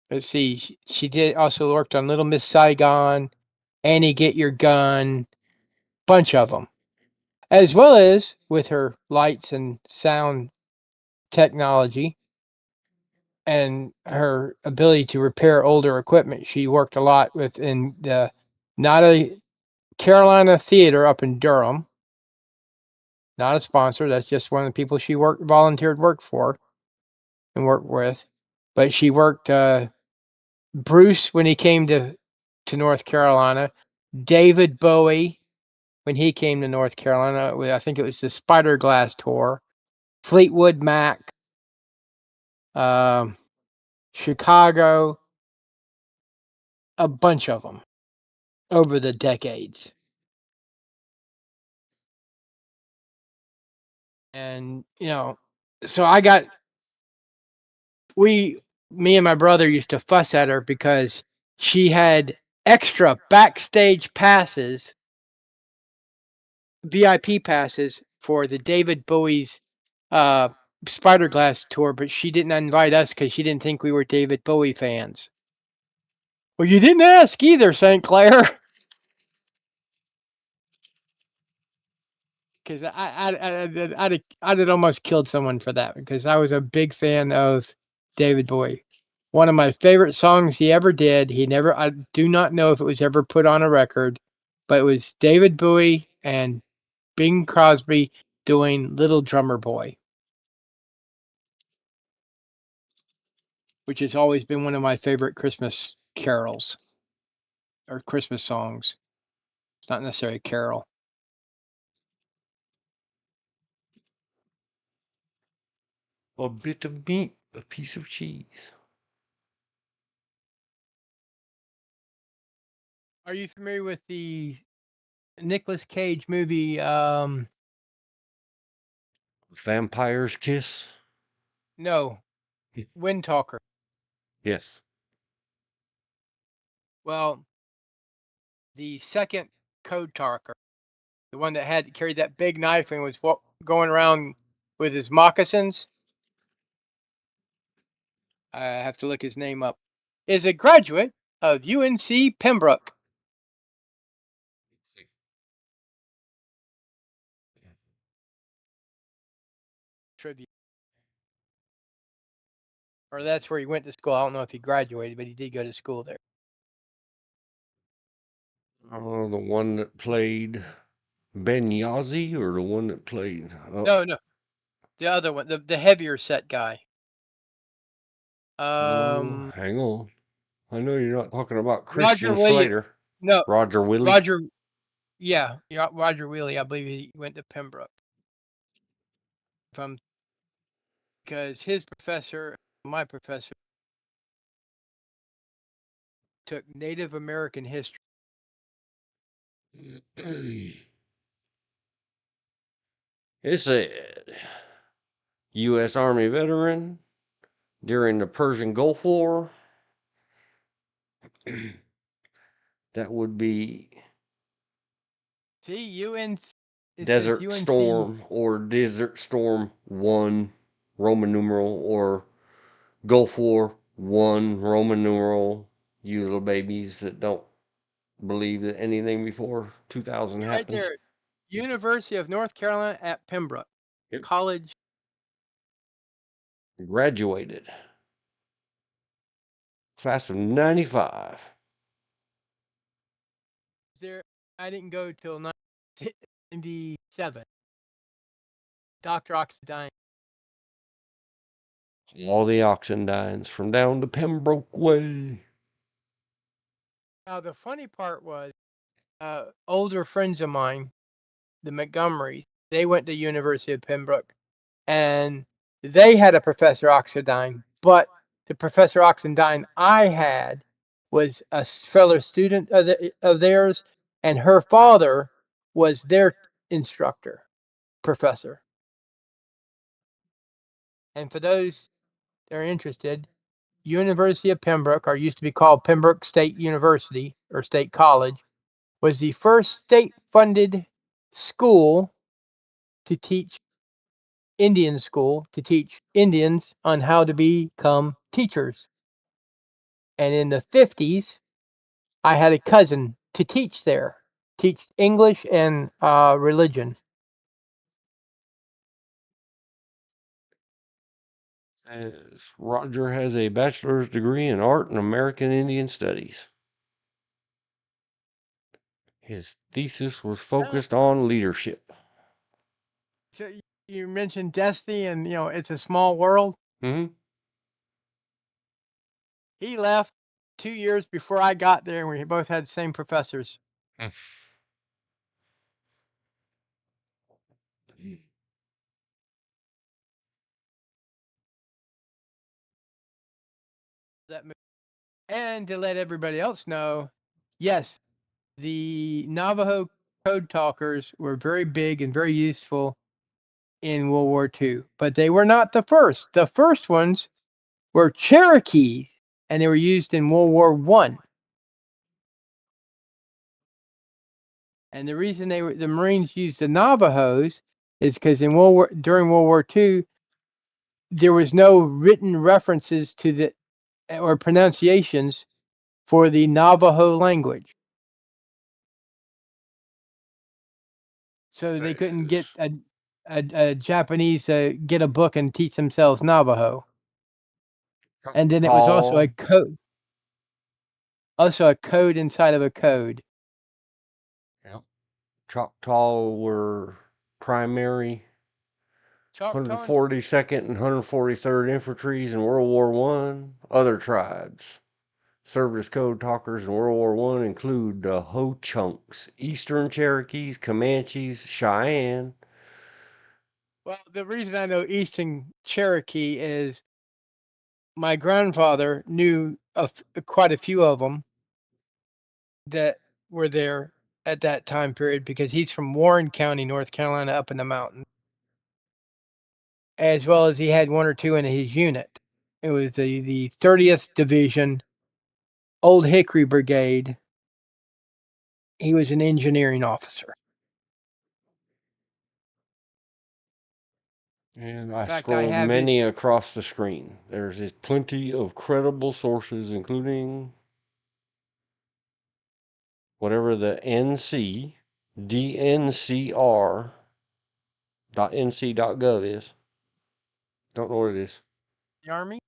Let's see. She did also worked on Little Miss Saigon, Annie Get Your Gun, bunch of them, as well as with her lights and sound technology. and her ability to repair older equipment. She worked a lot within the not a Carolina Theater up in Durham. Not a sponsor. That's just one of the people she volunteered work for and worked with. But she worked Bruce when he came to North Carolina, David Bowie when he came to North Carolina. I think it was the Spider Glass tour, Fleetwood Mac, Chicago, a bunch of them over the decades. And, so me and my brother used to fuss at her because she had extra backstage passes, VIP passes for the David Bowie's Spider Glass tour, but she didn't invite us because she didn't think we were David Bowie fans. Well, you didn't ask either, St. Clair. Because I'd have almost killed someone for that because I was a big fan of David Bowie. One of my favorite songs he ever did. I do not know if it was ever put on a record, but it was David Bowie and Bing Crosby doing Little Drummer Boy, which has always been one of my favorite Christmas carols or Christmas songs. It's not necessarily a carol. A bit of meat, a piece of cheese. Are you familiar with the Nicolas Cage movie? Vampire's kiss? No, Wind Talker. Yes. Well, the second Code Talker, the one that carried that big knife and was going around with his moccasins. I have to look his name up. Is a graduate of UNC Pembroke. Trivia. Or that's where he went to school. I don't know if he graduated, but he did go to school there. Oh, the one that played Ben Yazzie or the one that played. No, the other one, the heavier set guy. Hang on. I know you're not talking about Roger Christian Williams. Slater. No, Roger Willie. Roger. Yeah, Roger Willie. I believe he went to Pembroke. Because his professor, my professor, took Native American history. It's a U.S. Army veteran during the Persian Gulf War. That would be See, UNC. Desert Storm or Desert Storm 1 Roman numeral or Gulf War 1 Roman numeral. You little babies that don't believe that anything before 2000 Right happened. there, University of North Carolina at Pembroke. Yep. College. Graduated. Class of 95. There, I didn't go till 1997. Dr. Oxidine. All the Oxendines from down to Pembroke Way. Now, the funny part was, older friends of mine, the Montgomerys, they went to University of Pembroke, and they had a Professor Oxidine, but the Professor Oxidine I had was a fellow student of theirs, and her father was their instructor, professor. And for those that are interested, University of Pembroke, or used to be called Pembroke State University or State College, was the first state-funded school to teach Indian school to teach Indians on how to become teachers. And in the 50s, I had a cousin to teach there, teach English and religion. Roger has a bachelor's degree in art and American Indian Studies. His thesis was focused on leadership. So you mentioned Destiny, and it's a small world. Mm-hmm. He left 2 years before I got there, and we both had the same professors. That movie. And to let everybody else know, yes, the Navajo code talkers were very big and very useful in World War II, but they were not the first. The first ones were Cherokee, and they were used in World War I. And the reason the Marines used the Navajos is because during World War II, there was no written references to the or pronunciations for the Navajo language. So they couldn't get a Japanese get a book and teach themselves Navajo. And then it was also a code inside of a code. Yep. Choctaw were primary 142nd and 143rd Infantries in World War I. Other tribes served as code talkers in World War I include the Ho-Chunks, Eastern Cherokees, Comanches, Cheyenne. Well, the reason I know Eastern Cherokee is my grandfather knew quite a few of them that were there at that time period because he's from Warren County, North Carolina, up in the mountains, as well as he had one or two in his unit. It was the 30th Division, Old Hickory Brigade. He was an engineering officer. And I fact, I scrolled have it. many across the screen. There's plenty of credible sources, including whatever the NC, DNCR.nc.gov is. Don't know what it is. The Army?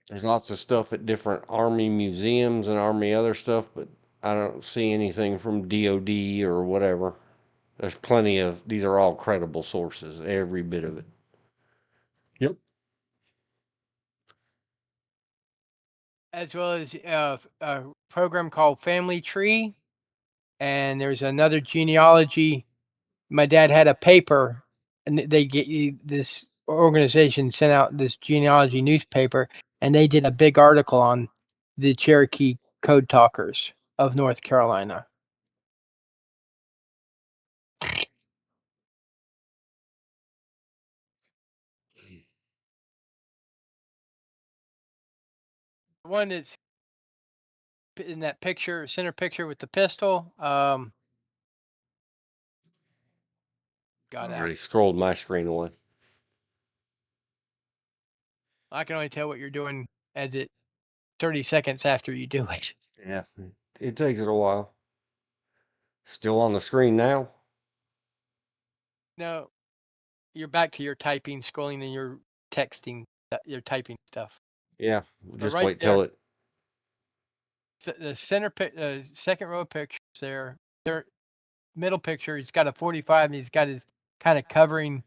There's lots of stuff at different Army museums and Army other stuff, but I don't see anything from DOD or whatever. There's plenty of, these are all credible sources, every bit of it. Yep. As well as a program called Family Tree. And there's another genealogy. My dad had a paper, and this organization sent out this genealogy newspaper, and they did a big article on the Cherokee code talkers of North Carolina. The one that's in that picture, center picture with the pistol. I already scrolled my screen away. I can only tell what you're doing as it 30 seconds after you do it. Yeah, it takes it a while. Still on the screen now? No, you're back to your typing, scrolling, and your texting, your typing stuff. Yeah, But just right wait there, till it. the second row pictures there, middle picture, he's got a 45 and he's got his kind of covering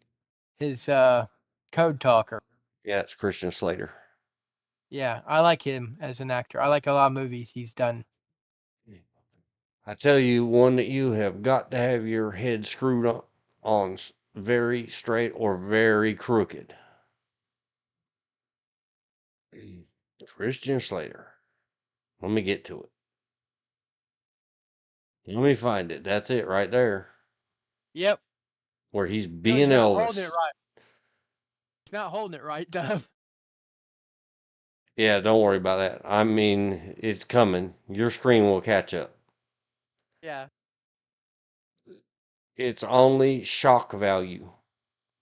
his code talker. Yeah, it's Christian Slater. Yeah, I like him as an actor. I like a lot of movies he's done. I tell you, one that you have got to have your head screwed on very straight or very crooked. Christian Slater. Let me get to it. Let me find it. That's it right there. Yep. Where he's No, being he's not Elvis. holding it right. He's not holding it right, though. Yeah, don't worry about that. I mean, it's coming. Your screen will catch up. Yeah. It's only shock value.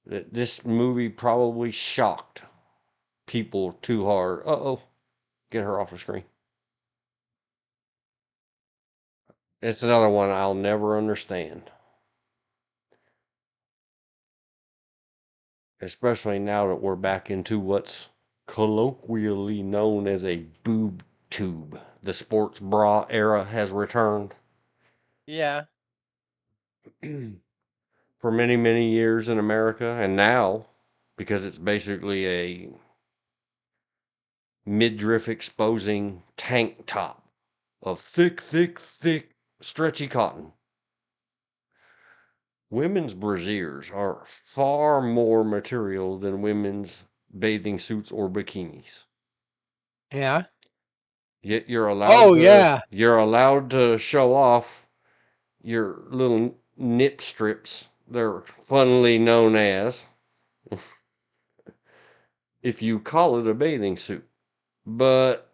That this movie probably shocked people too hard. Uh-oh. Get her off the screen. It's another one I'll never understand. especially now that we're back into what's colloquially known as a boob tube. The sports bra era has returned. Yeah. For many, many years in America, and now, because it's basically a midriff exposing tank top of thick, thick, thick, stretchy cotton. Women's brasiers are far more material than women's bathing suits or bikinis. Yeah. Yet Oh, yeah. you're allowed to show off your little nip strips. They're funnily known as, if you call it a bathing suit. But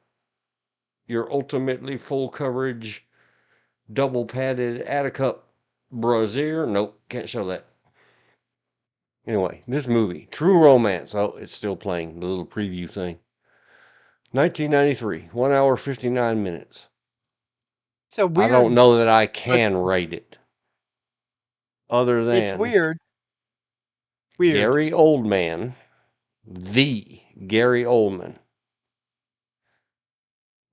your ultimately full coverage, double padded Attica brassiere, nope, can't show that. Anyway, this movie, True Romance. Oh, it's still playing, the little preview thing. 1993, 1 hour 59 minutes. It's a I don't weird. know that I can rate it other It's than weird. Weird. Gary Oldman, the Gary Oldman,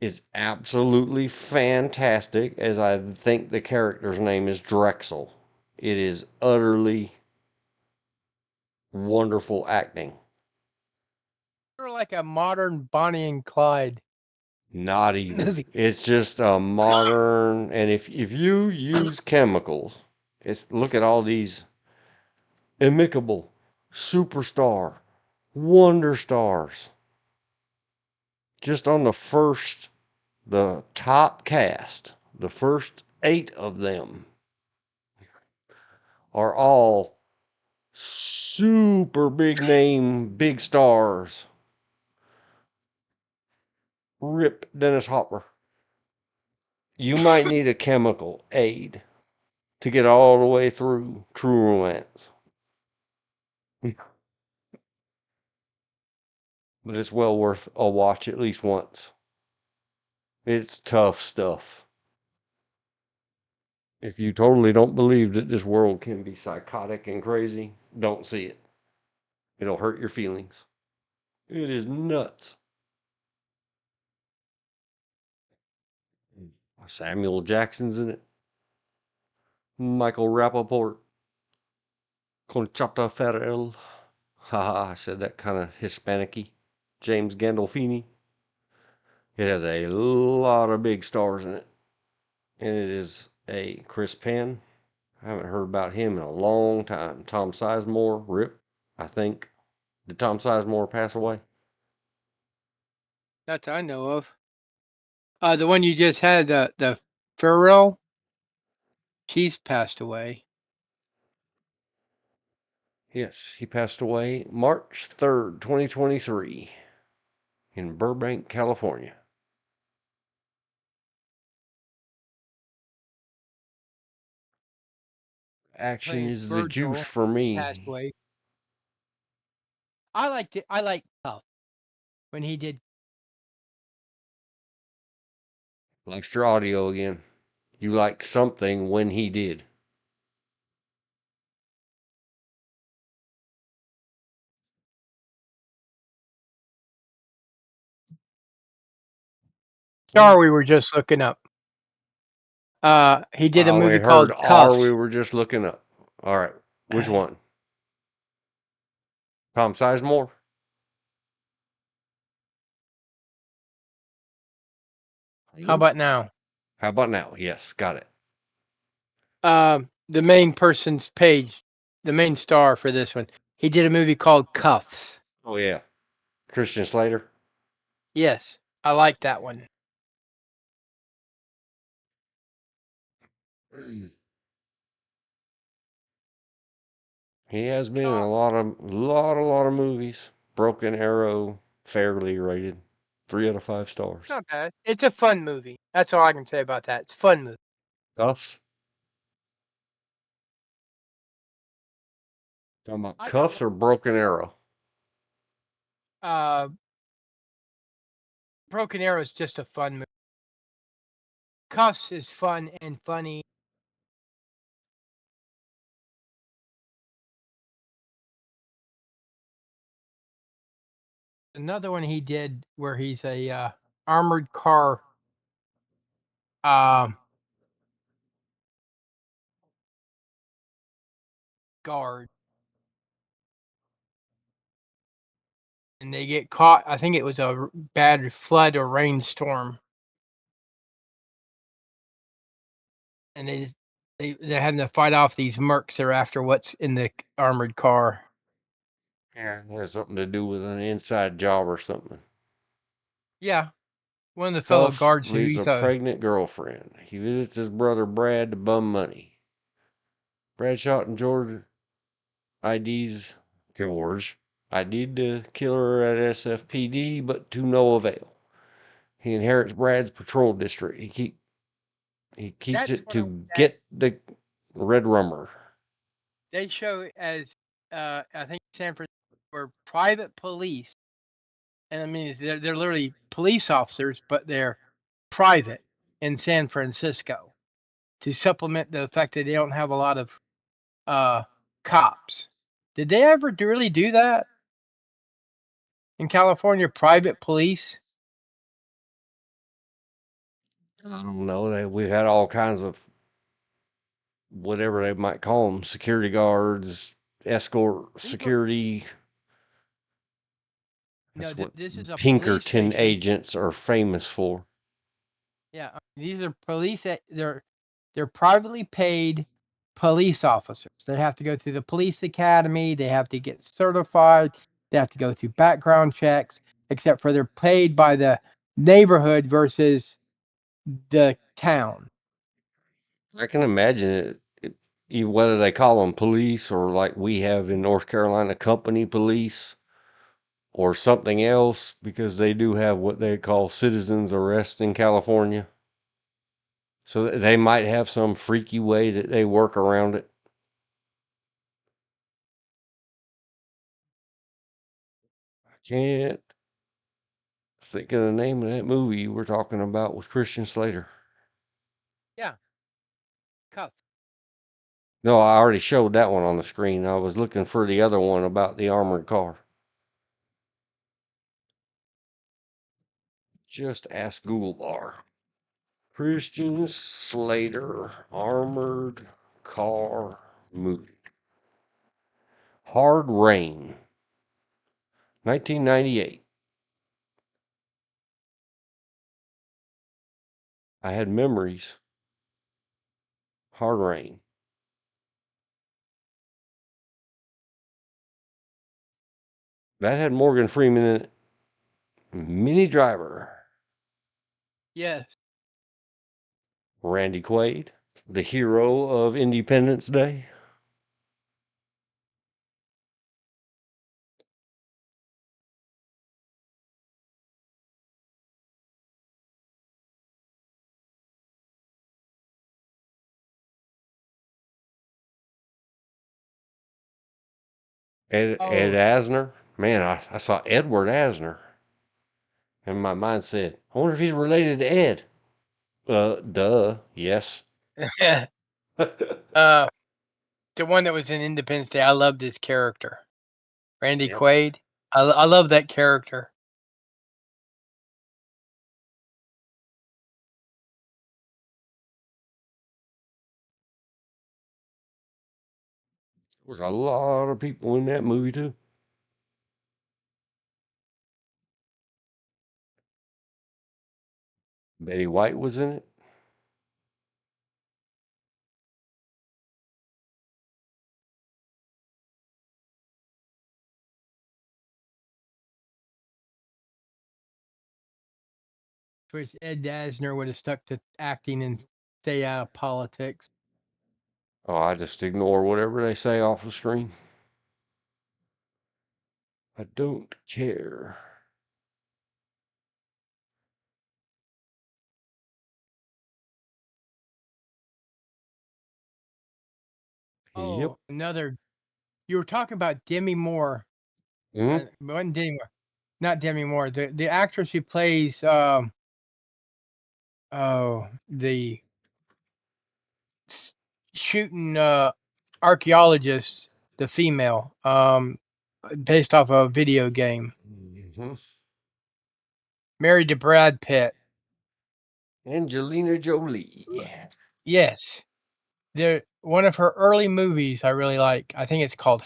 is absolutely fantastic, as I think the character's name is Drexel. It is utterly wonderful acting. Sort of like a modern Bonnie and Clyde Not even. movie. It's just a modern, and if you use chemicals, it's look at all these amicable, superstar, wonder stars. Just on the top cast, the first 8 of them are all super big name, big stars. Rip Dennis Hopper. You might need a chemical aid to get all the way through True Romance. But it's well worth a watch at least once. It's tough stuff. If you totally don't believe that this world can be psychotic and crazy, don't see it. It'll hurt your feelings. It is nuts. Samuel Jackson's in it. Michael Rappaport. Conchata Ferrell. Haha, I said that kind of Hispanic-y. James Gandolfini. It has a lot of big stars in it. And it is a Chris Penn. I haven't heard about him in a long time. Tom Sizemore, rip, I think. Did Tom Sizemore pass away? That I know of. The one you just had, the Farrell, she's passed away. Yes, he passed away March 3rd, 2023, in Burbank, California. Action Played is the juice Virgil, for passed me. away. I liked it. I liked Tough when he did. Lost your audio again. You liked something when he did. Star we were just looking up. He did a We movie heard called R, we Cuffs. were just looking up. All right, which one? Tom Sizemore? How about now? How about now? Yes, got it. The main person's page, the main star for this one. He did a movie called Cuffs. Oh, yeah. Christian Slater? Yes, I like that one. He has been in a lot of movies. Broken Arrow, fairly rated. 3 out of 5 stars. Not bad. It's a fun movie. That's all I can say about that. It's a fun movie. Cuffs? Talking about I got Cuffs or Broken Arrow? Broken Arrow is just a fun movie. Cuffs is fun and funny. Another one he did where he's a armored car guard, and they get caught. I think it was a bad flood or rainstorm, and they're having to fight off these mercs that are after what's in the armored car. Yeah, it has something to do with an inside job or something. Yeah, one of the fellow Phelps guards who leaves he's a pregnant girlfriend. He visits his brother Brad to bum money. Brad shot and George IDs George. ID'd to kill her at SFPD, but to no avail. He inherits Brad's patrol district. He keeps That's it what I to was at. get the red rummer. They show as I think San Francisco were private police, and I mean they're literally police officers, but they're private in San Francisco to supplement the fact that they don't have a lot of cops. Did they ever really do that in California? Private police? I don't know. We've had all kinds of whatever they might call them, security guards, escort These were security. no. That's what This is a police Pinkerton station. agents are famous for. Yeah, these are police. They're privately paid police officers. They have to go through the police academy. They have to get certified. They have to go through background checks. Except for they're paid by the neighborhood versus the town. I can imagine whether they call them police or like we have in North Carolina, company police or something else, because they do have what they call citizens arrest in California. So they might have some freaky way that they work around it. I can't think of the name of that movie you were talking about with Christian Slater. Yeah, cuff. No, I already showed that one on the screen. I was looking for the other one about the armored car. Just ask Google bar. Christian Slater armored car movie. Hard Rain, 1998. I had memories. Hard Rain. That had Morgan Freeman in it. Minnie Driver. Yes. Randy Quaid, the hero of Independence Day. Ed Oh, Asner. Man, I saw Edward Asner. And my mind said, I wonder if he's related to Ed. Duh. Yes. uh, the one that was in Independence Day. I loved his character, Randy Yep. Quaid. I love that character. There was a lot of people in that movie too. Betty White was in it. Which Ed Asner would have stuck to acting and stay out of politics. Oh, I just ignore whatever they say off the screen. I don't care. Yep. Oh, another. You were talking about Demi Moore. Hmm. Wasn't Demi Moore? Not Demi Moore. The actress who plays the shooting archaeologist, the female, based off a video game. Mm-hmm. Married to Brad Pitt. Angelina Jolie. Yes. One of her early movies I really like. I think it's called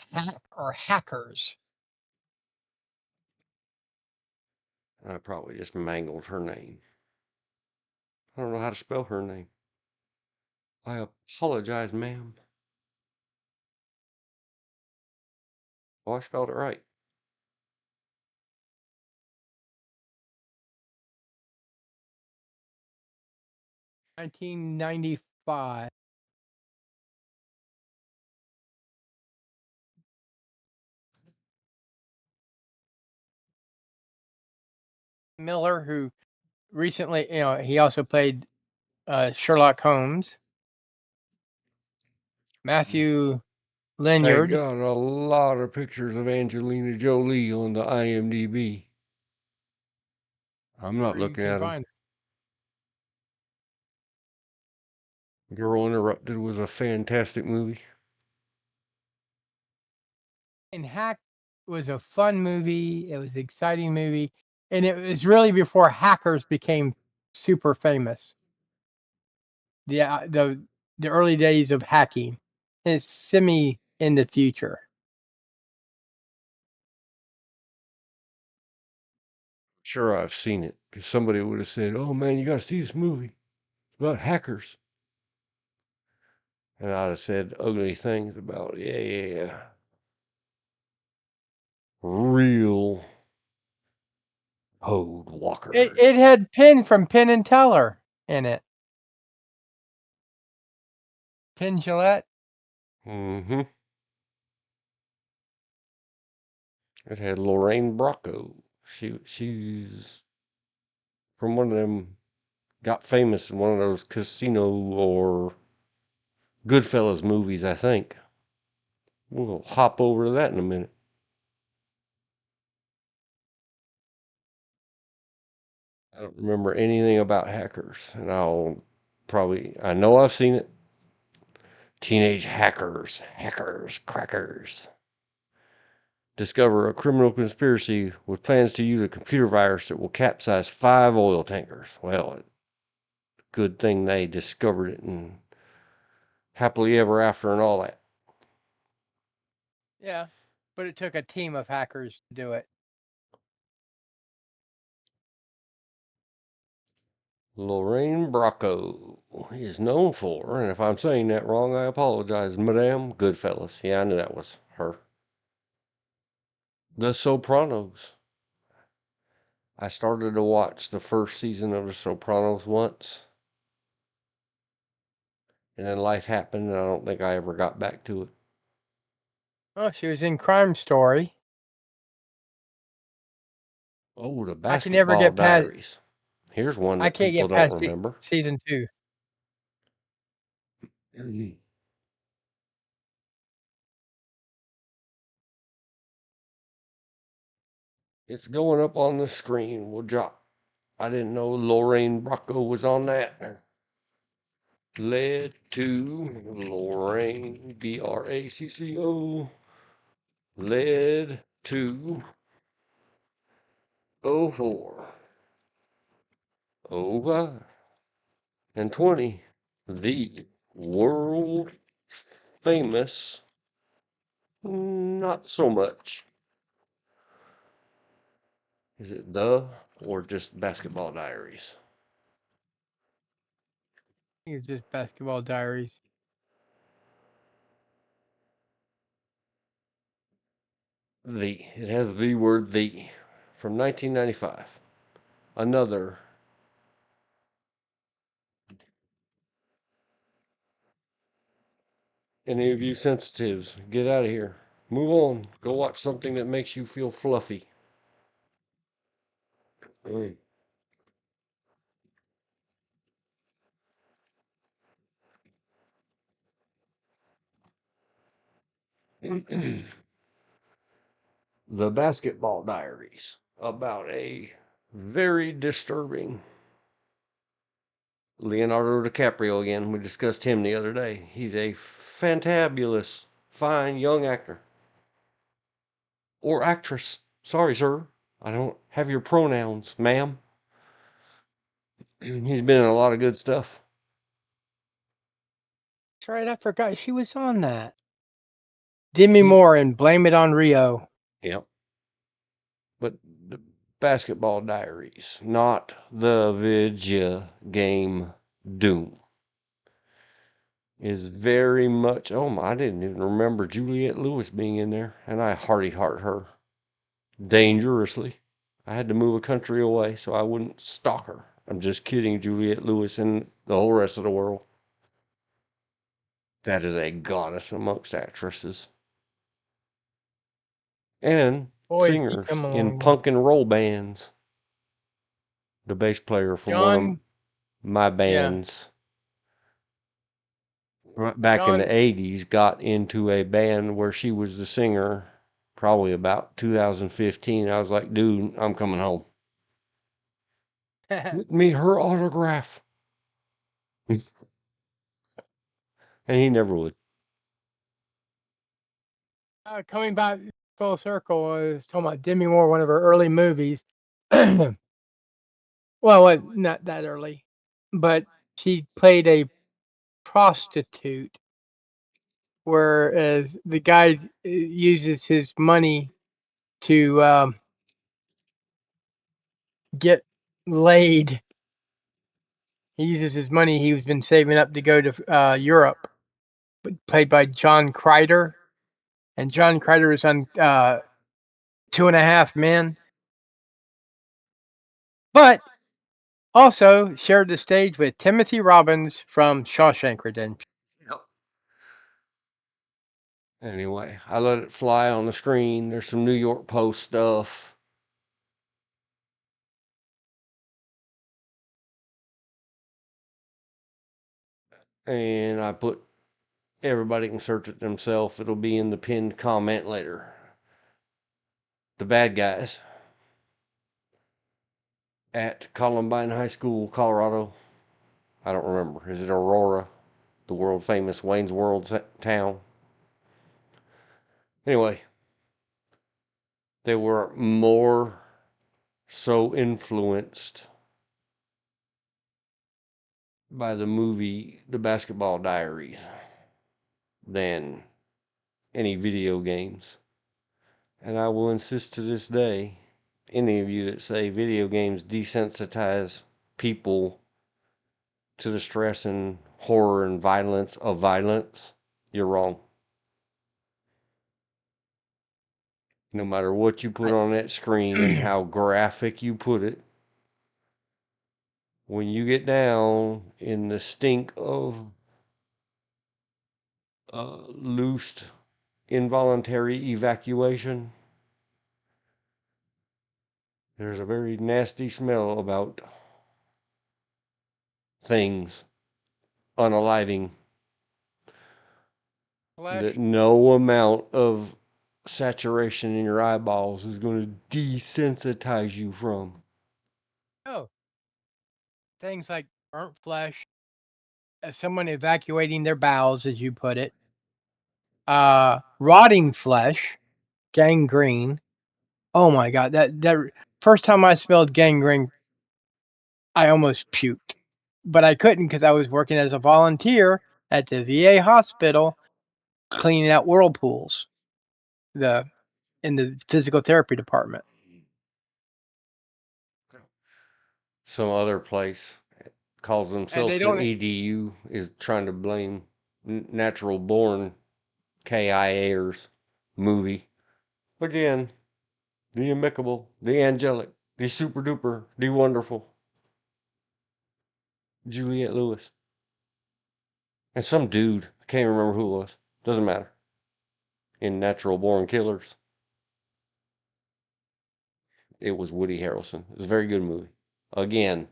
Hackers. I probably just mangled her name. I don't know how to spell her name. I apologize, ma'am. Oh, I spelled it right. $1995. Miller, who recently, he also played Sherlock Holmes. Matthew They Lanyard. got a lot of pictures of Angelina Jolie on the IMDb. I'm not Where you looking can at them. find Girl Interrupted was a fantastic movie. And Hack was a fun movie. It was an exciting movie. And it was really before hackers became super famous. The early days of hacking. And it's semi in the future. Sure, I've seen it because somebody would have said, "Oh man, you got to see this movie. It's about hackers." And I'd have said ugly things about, yeah. Real code It walkers. had Penn from Penn and Teller in it. Penn Gillette. Mm-hmm. It had Lorraine Bracco. She's from one of them, got famous in one of those casino or Goodfellas movies, I think. We'll hop over to that in a minute. I don't remember anything about hackers, and I know I've seen it. Teenage hackers, crackers. Discover a criminal conspiracy with plans to use a computer virus that will capsize 5 oil tankers. Well, good thing they discovered it and happily ever after and all that. Yeah. But it took a team of hackers to do it. Lorraine Bracco is known for, and if I'm saying that wrong, I apologize, Madame Goodfellas. Yeah, I knew that was her. The Sopranos. I started to watch the first season of The Sopranos once, and then life happened, and I don't think I ever got back to it. Oh, she was in Crime Story. Oh, the I can never Basketball get past. Diaries. Here's one I that can't people get don't past remember. season 2. It's going up on the screen. We'll drop. I didn't know Lorraine Bracco was on that. Led to Lorraine, Bracco. Led to 04, 05, and 20. The world famous, not so much. Is it the or just Basketball Diaries? I think it's just Basketball Diaries. It has the word the from 1995. Another. Any of you sensitives, get out of here. Move on. Go watch something that makes you feel fluffy. Mm. The Basketball Diaries, about a very disturbing Leonardo DiCaprio again. We discussed him the other day. He's a fantabulous, fine young actor. Or actress. Sorry, sir. I don't have your pronouns, ma'am. He's been in a lot of good stuff. That's right. I forgot she was on that. Demi Moore and Blame It on Rio. Yep. But the Basketball Diaries, not the video game Doom, is very much. Oh my! I didn't even remember Juliette Lewis being in there, and I hearty heart her dangerously. I had to move a country away so I wouldn't stalk her. I'm just kidding, Juliette Lewis and the whole rest of the world. That is a goddess amongst actresses and Boy, she singers come in along. punk and roll bands. The bass player from one of John, my yeah, bands back in the John. 80s got into a band where she was the singer probably about 2015. I was like, dude, I'm coming home. Get me her autograph. And he never would. Coming back full circle, I was talking about Demi Moore, one of her early movies. Well, not that early, but she played a prostitute, whereas the guy uses his money to get laid. He uses his money he's been saving up to go to Europe, played by John Crider. And John Crider is on 2.5 Men, but also shared the stage with Timothy Robbins from Shawshank Redemption. Yep. Anyway, I let it fly on the screen. There's some New York Post stuff. And I put everybody can search it themselves. It'll be in the pinned comment later. The bad guys at Columbine High School, Colorado. I don't remember. Is it Aurora? The world famous Wayne's World town. Anyway, they were more so influenced by the movie The Basketball Diaries than any video games. And I will insist to this day, any of you that say video games desensitize people to the stress and horror and violence of violence, you're wrong. No matter what you put on that screen and how graphic you put it, when you get down in the stink of loosed involuntary evacuation, there's a very nasty smell about things unaliving that Flesh. no amount of saturation in your eyeballs is going to desensitize you from. Oh, things like burnt flesh, someone evacuating their bowels, as you put it, rotting flesh, gangrene. Oh my God, that first time I smelled gangrene, I almost puked, but I couldn't because I was working as a volunteer at the VA hospital cleaning out whirlpools, in the physical therapy department. Some other place calls And they themselves an don't. EDU is trying to blame natural born KIAers movie. Again, the amicable, the angelic, the super duper, the wonderful Juliette Lewis. And some dude, I can't remember who it was, doesn't matter, in Natural Born Killers. It was Woody Harrelson. It was a very good movie. Again,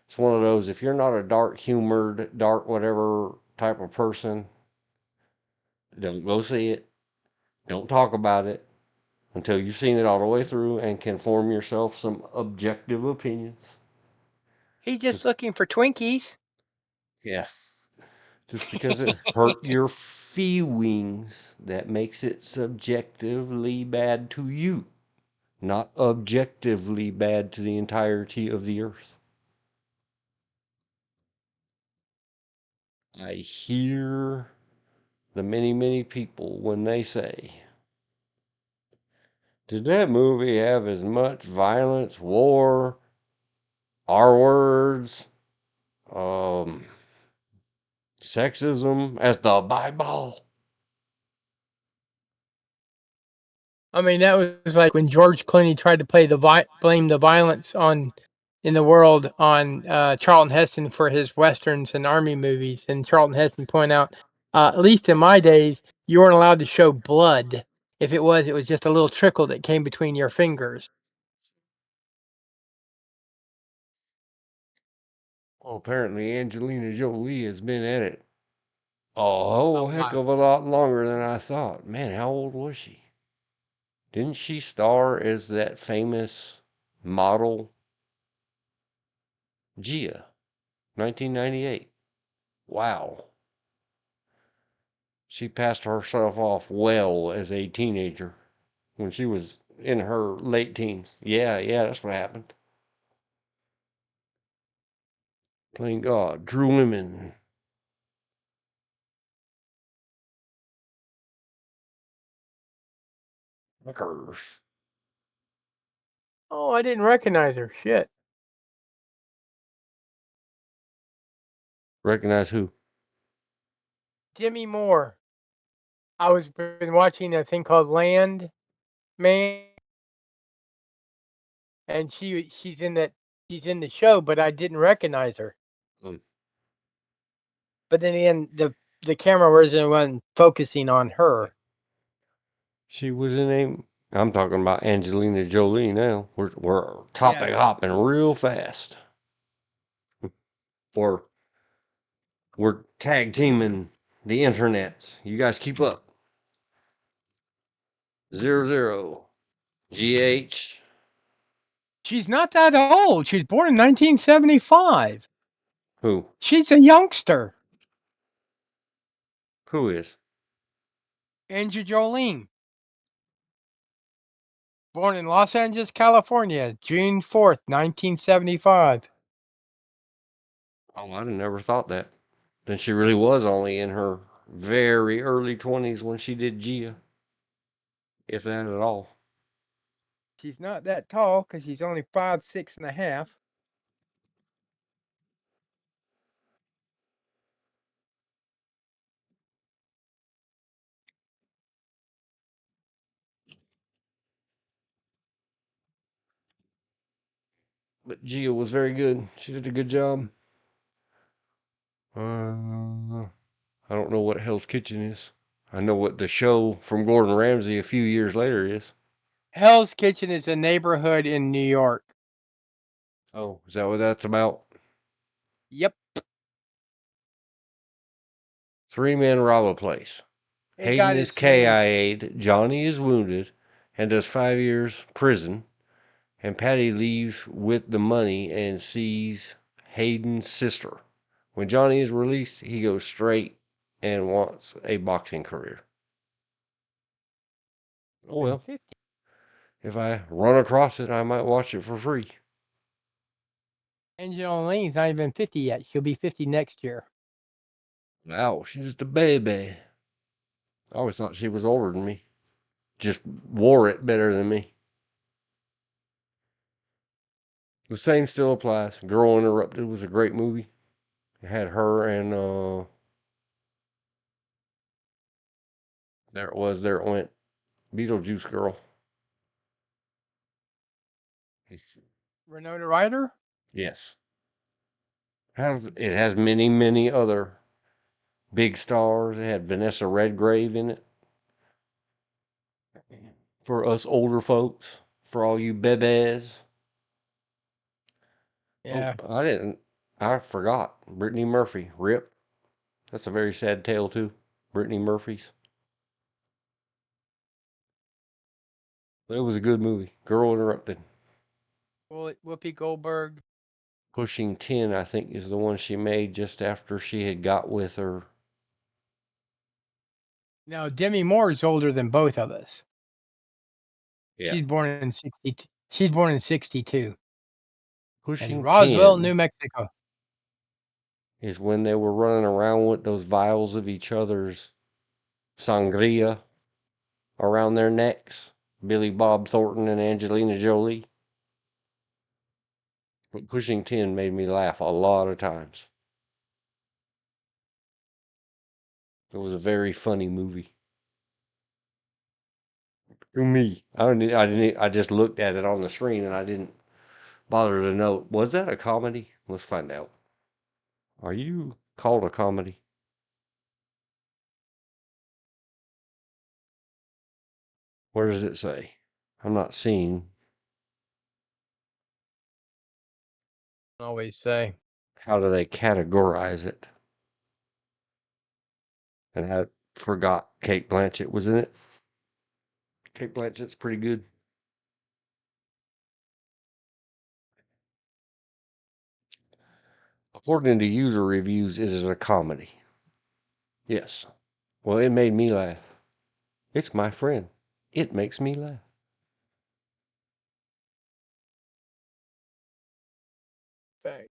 it's one of those, if you're not a dark humored, dark whatever type of person, don't go see it. Don't talk about it until you've seen it all the way through and can form yourself some objective opinions. He's just Just, looking for Twinkies. yeah, just because it hurt your feelings, that makes it subjectively bad to you. not objectively bad to the entirety of the earth. I hear the many, many people when they say, did that movie have as much violence, war, R words, um, sexism as the Bible? I mean, that was like when George Clooney tried to play blame the violence in the world on Charlton Heston for his westerns and army movies, and Charlton Heston pointed out, at least in my days, you weren't allowed to show blood. If it was just a little trickle that came between your fingers. Well, apparently Angelina Jolie has been at it a whole Oh heck wow! of a lot longer than I thought. Man, how old was she? Didn't she star as that famous model Gia, 1998? Wow. She passed herself off well as a teenager when she was in her late teens. Yeah, that's what happened. Playing God, Drew women. Fuckers. Oh, I didn't recognize her. Shit, Recognize who? Demi Moore. I was been watching a thing called Land Man, and she's in the show, but I didn't recognize her. Um, But then again, the camera wasn't focusing on her. she was in a. I'm talking about Angelina Jolie now. We're topic Yeah, hopping real fast. Or we're tag teaming the internets. You guys keep up. 00 GH. she's not that old. She was born in 1975. Who? She's a youngster. Who is? Angie Jolene, born in Los Angeles, California, June 4th, 1975. Oh, I'd have never thought that. Then she really was only in her very early 20s when she did Gia, if that at all. She's not that tall because she's only 5'6.5". But Gia was very good. She did a good job. I don't know what Hell's Kitchen is. I know what the show from Gordon Ramsay a few years later is. Hell's Kitchen is a neighborhood in New York. Oh, is that what that's about? Yep, Three men rob a place. it got Hayden is its name. KIA'd, Johnny is wounded, and does 5 years prison. And Patty leaves with the money and sees Hayden's sister. When Johnny is released, he goes straight and wants a boxing career. Oh Been well, 50. if I run across it, I might watch it for free. And Jolene's not even 50 yet. She'll be 50 next year. Wow, she's just a baby. I always thought she was older than me. Just wore it better than me. The same still applies. Girl Interrupted was a great movie. It had her and there it went. Beetlejuice girl. Renona Ryder? Yes. It has many, many other big stars. It had Vanessa Redgrave in it. For us older folks, for all you bebes. Oh, Yeah. I forgot. Brittany Murphy, RIP. That's a very sad tale too. Brittany Murphy's. But it was a good movie. Girl Interrupted. Whoopi Goldberg. Pushing 10, I think, is the one she made just after she had got with her. Now, Demi Moore is older than both of us. Yeah. She's born in 60. She's born in 62 in Pushing Roswell, New 10 Mexico. is when they were running around with those vials of each other's sangria around their necks. Billy Bob Thornton and Angelina Jolie. But Pushing 10 made me laugh a lot of times. It was a very funny movie. To me. I just looked at it on the screen and I didn't bother to note. Was that a comedy? Let's find out. Are you called a comedy? Where does it say? I'm not seeing. Always say. How do they categorize it? And I forgot Kate Blanchett was in it. Kate Blanchett's pretty good. According to user reviews, it is a comedy. Yes. Well, it made me laugh. It's my friend. It makes me laugh. Fact.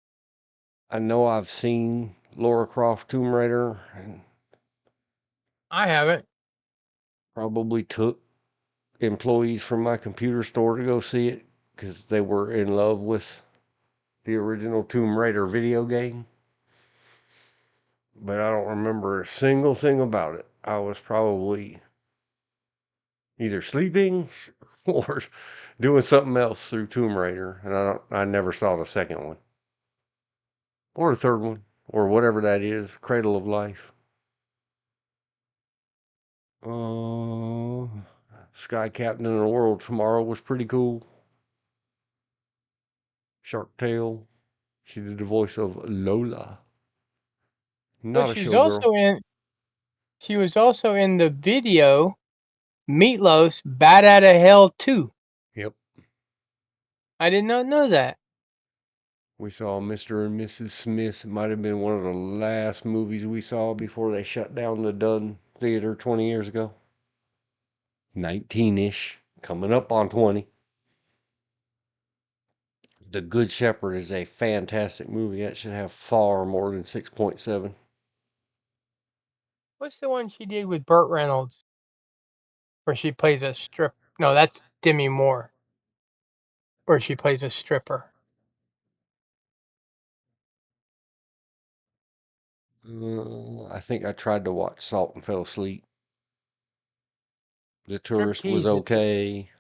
I know I've seen Laura Croft Tomb Raider and I haven't. probably took employees from my computer store to go see it because they were in love with the original Tomb Raider video game. But I don't remember a single thing about it. I was probably either sleeping or doing something else through Tomb Raider, and I never saw the second one or the third one or whatever that is, Cradle of Life. Uh, Sky Captain of the World Tomorrow was pretty cool. Shark Tale. She did the voice of Lola. Well, Not a she was showgirl. also in. She was also in the video Meatloaf's "Bad Outta Hell 2." Yep. I did not know that. We saw Mr. and Mrs. Smith. It might have been one of the last movies we saw before they shut down the Dunn Theater 20 years ago. 19-ish. Coming up on 20. The Good Shepherd is a fantastic movie. That should have far more than 6.7. What's the one she did with Burt Reynolds, where she plays a strip? No, that's Demi Moore, where she plays a stripper. I think I tried to watch Salt and fell asleep. The Tourist was Striptease is okay.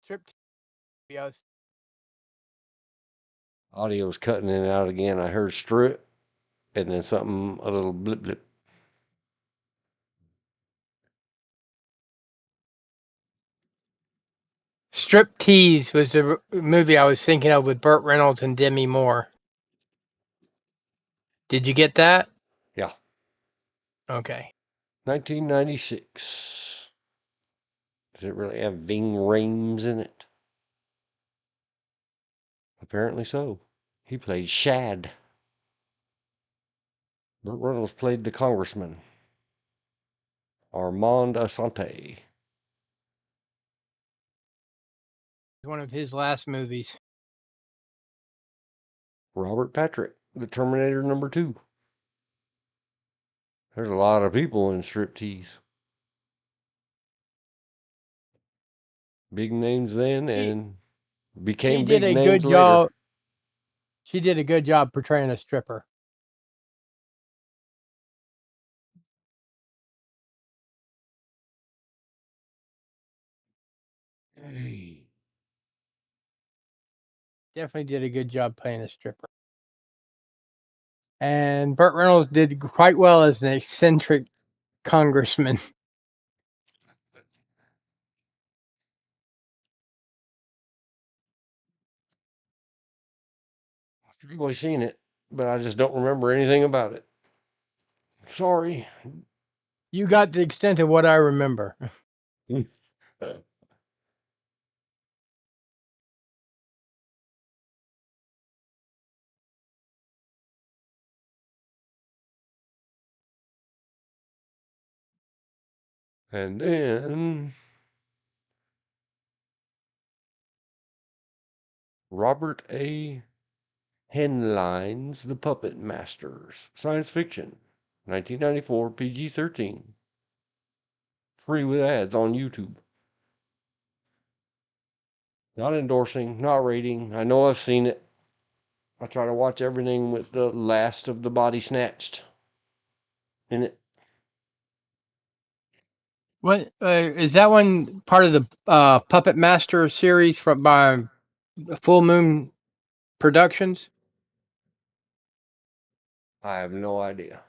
striptease. Yes. Audio's cutting in and out again. I heard strip and then something, a little blip blip. Striptease was the movie I was thinking of with Burt Reynolds and Demi Moore. Did you get that? Yeah. Okay. 1996. Does it really have Ving Rhames in it? Apparently so. He played Shad. Burt Reynolds played the congressman, Armand Assante. One of his last movies. Robert Patrick, the Terminator #2. There's a lot of people in Striptease. Big names then She, and she became did big a names good later. job. She did a good job portraying a stripper. Definitely did a good job playing a stripper. And Burt Reynolds did quite well as an eccentric congressman. I've probably seen it, but I just don't remember anything about it. Sorry. You got the extent of what I remember. And then Robert A. Heinlein's The Puppet Masters. Science fiction. 1994, PG-13. Free with ads on YouTube. Not endorsing, not rating. I know I've seen it. I try to watch everything with the last of the body snatched in it. What is that one part of the Puppet Master series by Full Moon Productions? I have no idea.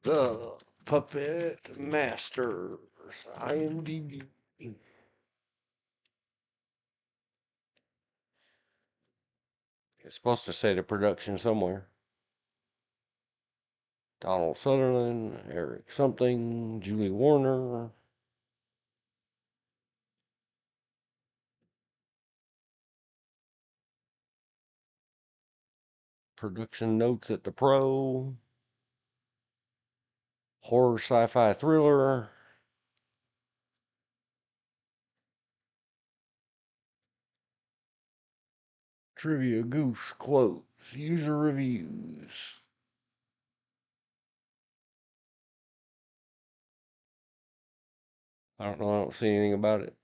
The Puppet Masters. IMDb. It's supposed to say the production somewhere. Donald Sutherland, Eric something, Julie Warner. Production notes at the Pro. Horror sci-fi thriller. Trivia Goose quotes. User reviews. I don't know. I don't see anything about it.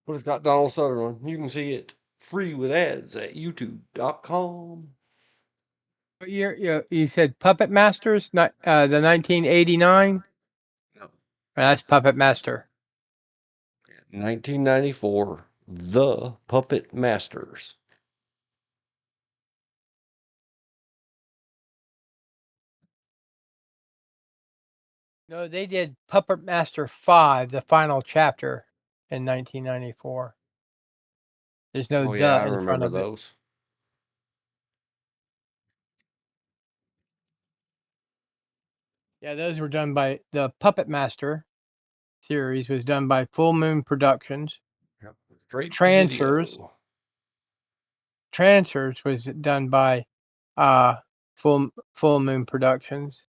But it's got Donald Sutherland. You can see it free with ads at youtube.com. You said Puppet Masters, not the 1989. No. That's Puppet Master. 1994, The Puppet Masters. No, they did Puppet Master 5, the final chapter, in 1994. There's no Oh yeah, I in front remember of it. those. Yeah, those were done by the Puppet Master series was done by Full Moon Productions. Yep. Straight to Transfers video. Transfers was done by Full Moon Productions.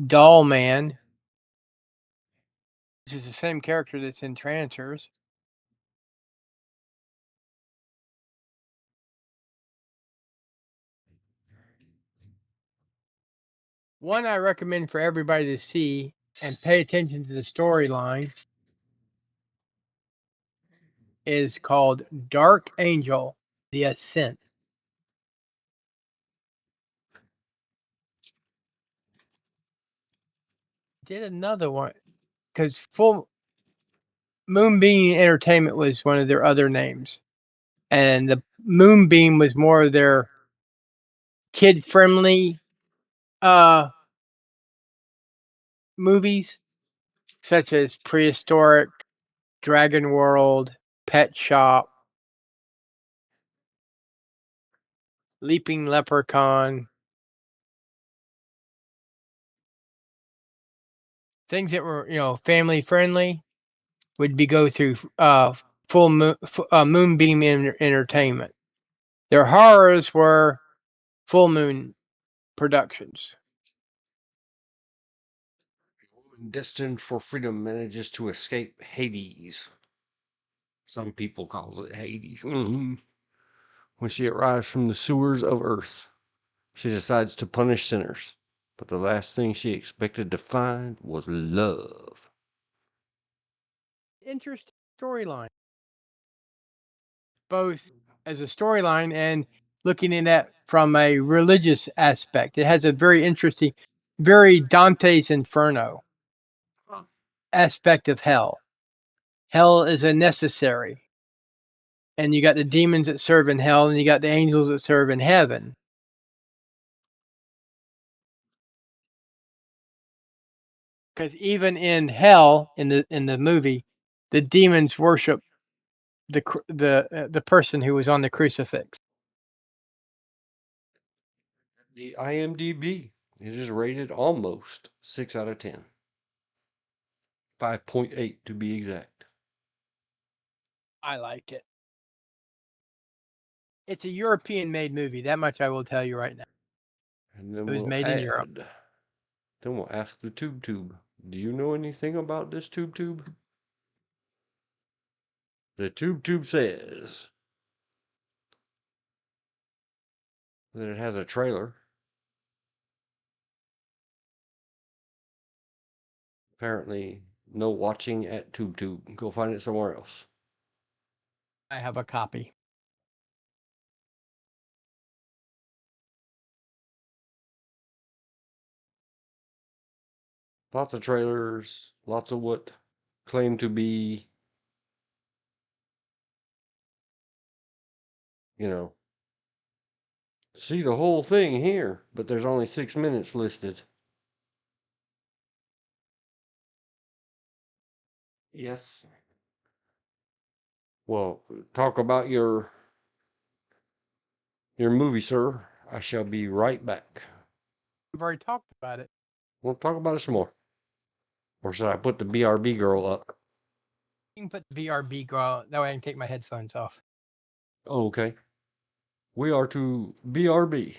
Doll Man, which is the same character that's in Transfers. One I recommend for everybody to see and pay attention to the storyline is called Dark Angel: The Ascent. Did another one because Full Moonbeam Entertainment was one of their other names, and the Moonbeam was more of their kid-friendly movies, such as Prehistoric, Dragon World, Pet Shop, Leaping Leprechaun, things that were family friendly would be go through Moonbeam Entertainment. Their horrors were Full Moon Productions. A woman destined for freedom manages to escape Hades. Some people call it Hades. When she arrives from the sewers of Earth, she decides to punish sinners. But the last thing she expected to find was love. Interesting storyline, both as a storyline and looking at that from a religious aspect. It has a very interesting, very Dante's Inferno aspect of hell. Hell is a necessary. And you got the demons that serve in hell, and you got the angels that serve in heaven. Because even in hell, in the movie, the demons worship the person who was on the crucifix? The IMDb, it is rated almost 6 out of 10. 5.8 to be exact. I like it. It's a European-made movie. That much I will tell you right now. And then It was we'll made in Europe. Then we'll ask the Tube Tube. Do you know anything about this Tube Tube? The Tube Tube says that it has a trailer. Apparently, no watching at Tube Tube. Go find it somewhere else. I have a copy. Lots of trailers, lots of what claim to be, see the whole thing here, but there's only 6 minutes listed. Yes. Well, talk about your movie, sir. I shall be right back. We've already talked about it. We'll talk about it some more. Or should I put the BRB girl up? You can put the VRB girl. That way I can take my headphones off. Oh, okay. We are to BRB.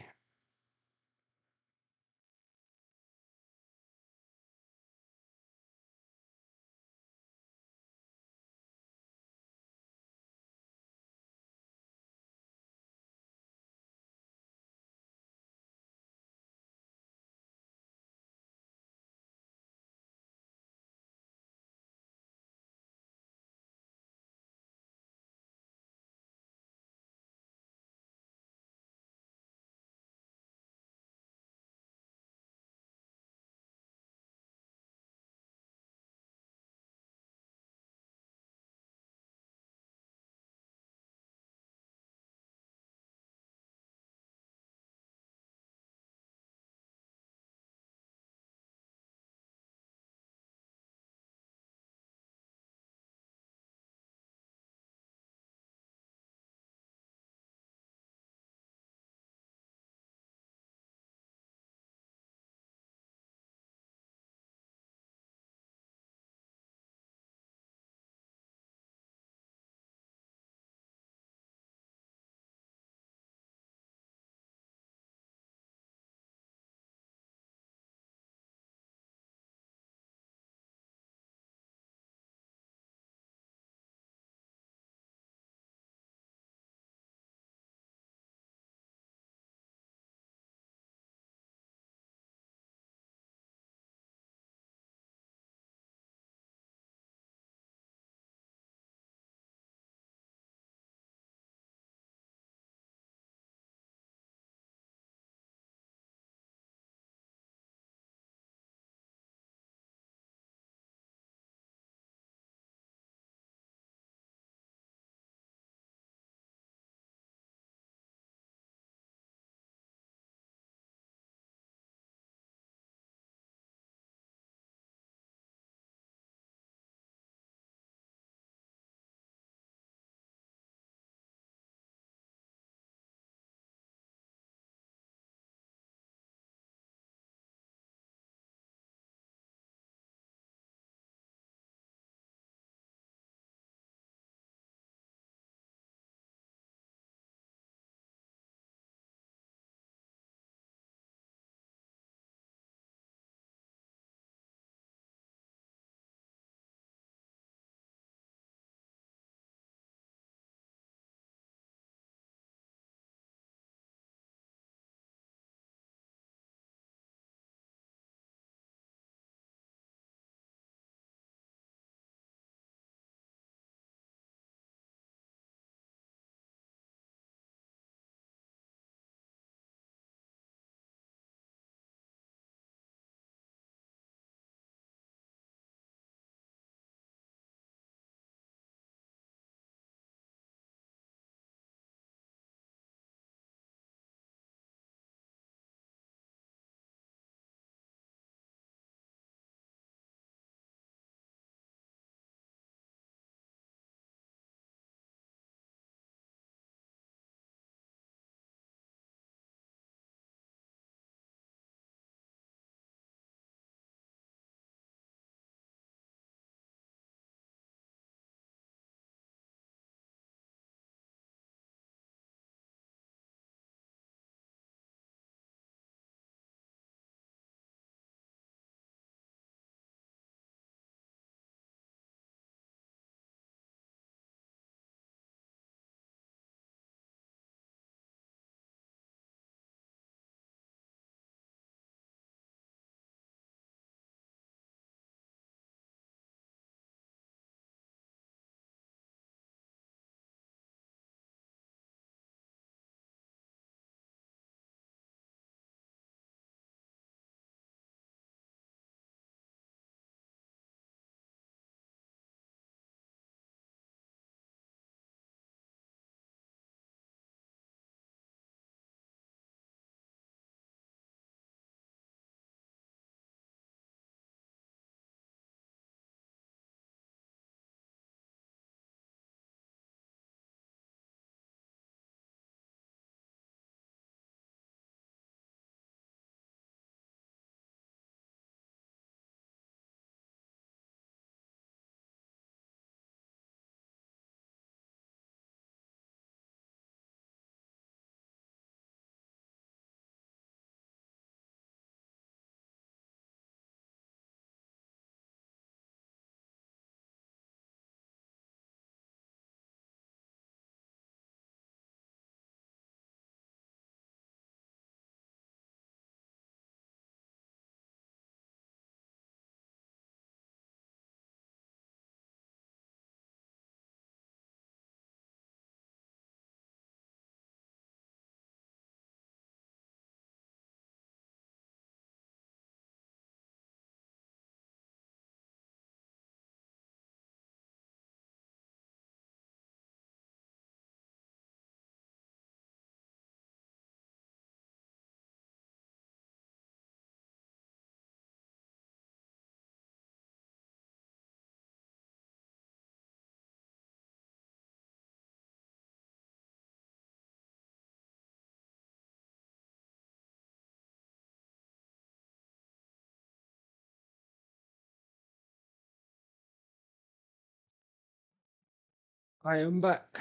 I am back.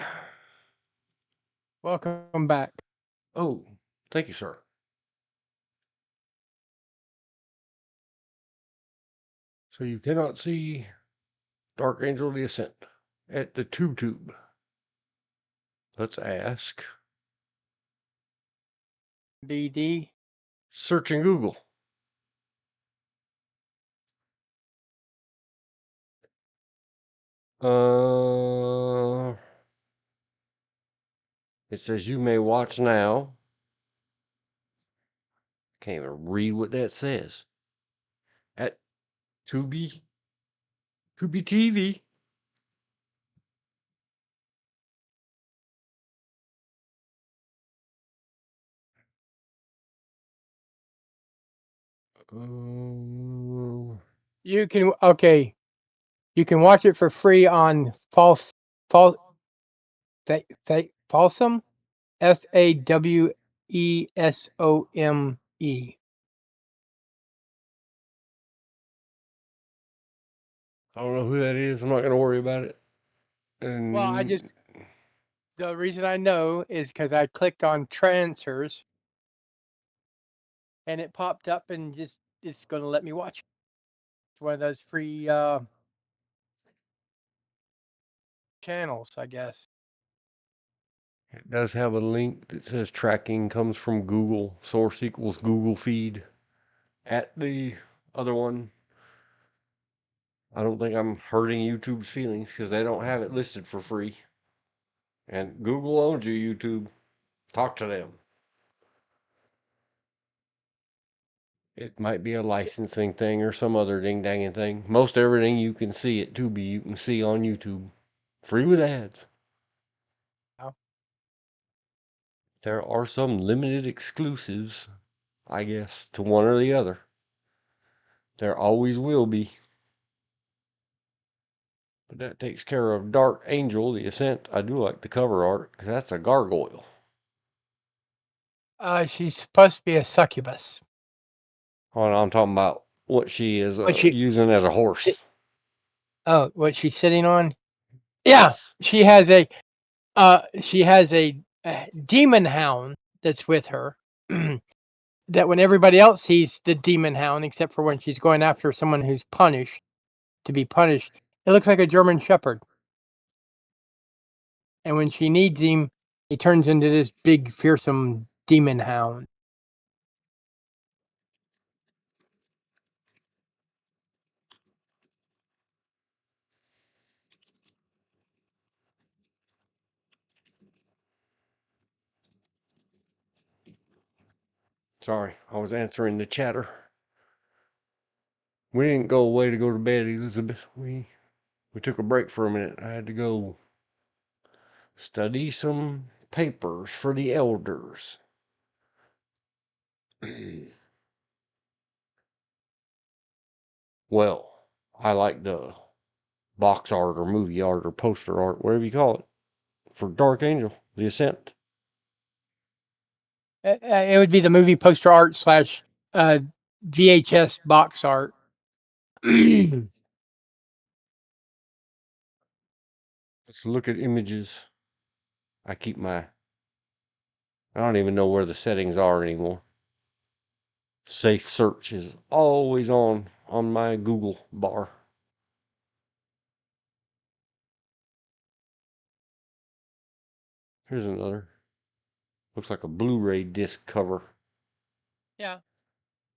Welcome back. Oh, thank you, sir. So you cannot see Dark Angel the Ascent at the tube. Let's ask. BD. Search in Google. It says you may watch now. Can't even read what that says. At Tubi TV. You can You can watch it for free on Falsum, Falsum, FAWESOME. I don't know who that is. I'm not going to worry about it. Well, And the reason I know is because I clicked on transfers and it popped up and it's going to let me watch it. It's one of those free channels, I guess. it does have a link that says tracking comes from Google. Source equals Google feed. At the other one, I don't think I'm hurting YouTube's feelings because they don't have it listed for free. And Google owns you, YouTube. Talk to them. It might be a licensing thing or some other ding danging thing. Most everything you can see at Tubi, you can see on YouTube. Free with ads. Oh. There are some limited exclusives, I guess, to one or the other. There always will be. But that takes care of Dark Angel, the Ascent. I do like the cover art because that's a gargoyle. She's supposed to be a succubus. Oh, no, I'm talking about what she is What she using as a horse. what she's sitting on? Yeah, Yes. she has a demon hound that's with her. That when everybody else sees the demon hound, except for when she's going after someone who's to be punished, it looks like a German Shepherd. And when she needs him, he turns into this big, fearsome demon hound. Sorry, I was answering the chatter. We didn't go away to go to bed, Elizabeth. We took a break for a minute. I had to go study some papers for the elders. Well, I like the box art or movie art or poster art, whatever you call it, for Dark Angel, The Ascent. It would be the movie poster art slash VHS box art. Let's look at images. I don't even know where the settings are anymore. Safe search is always on my Google bar. Here's another. Looks like a Blu-ray disc cover. Yeah.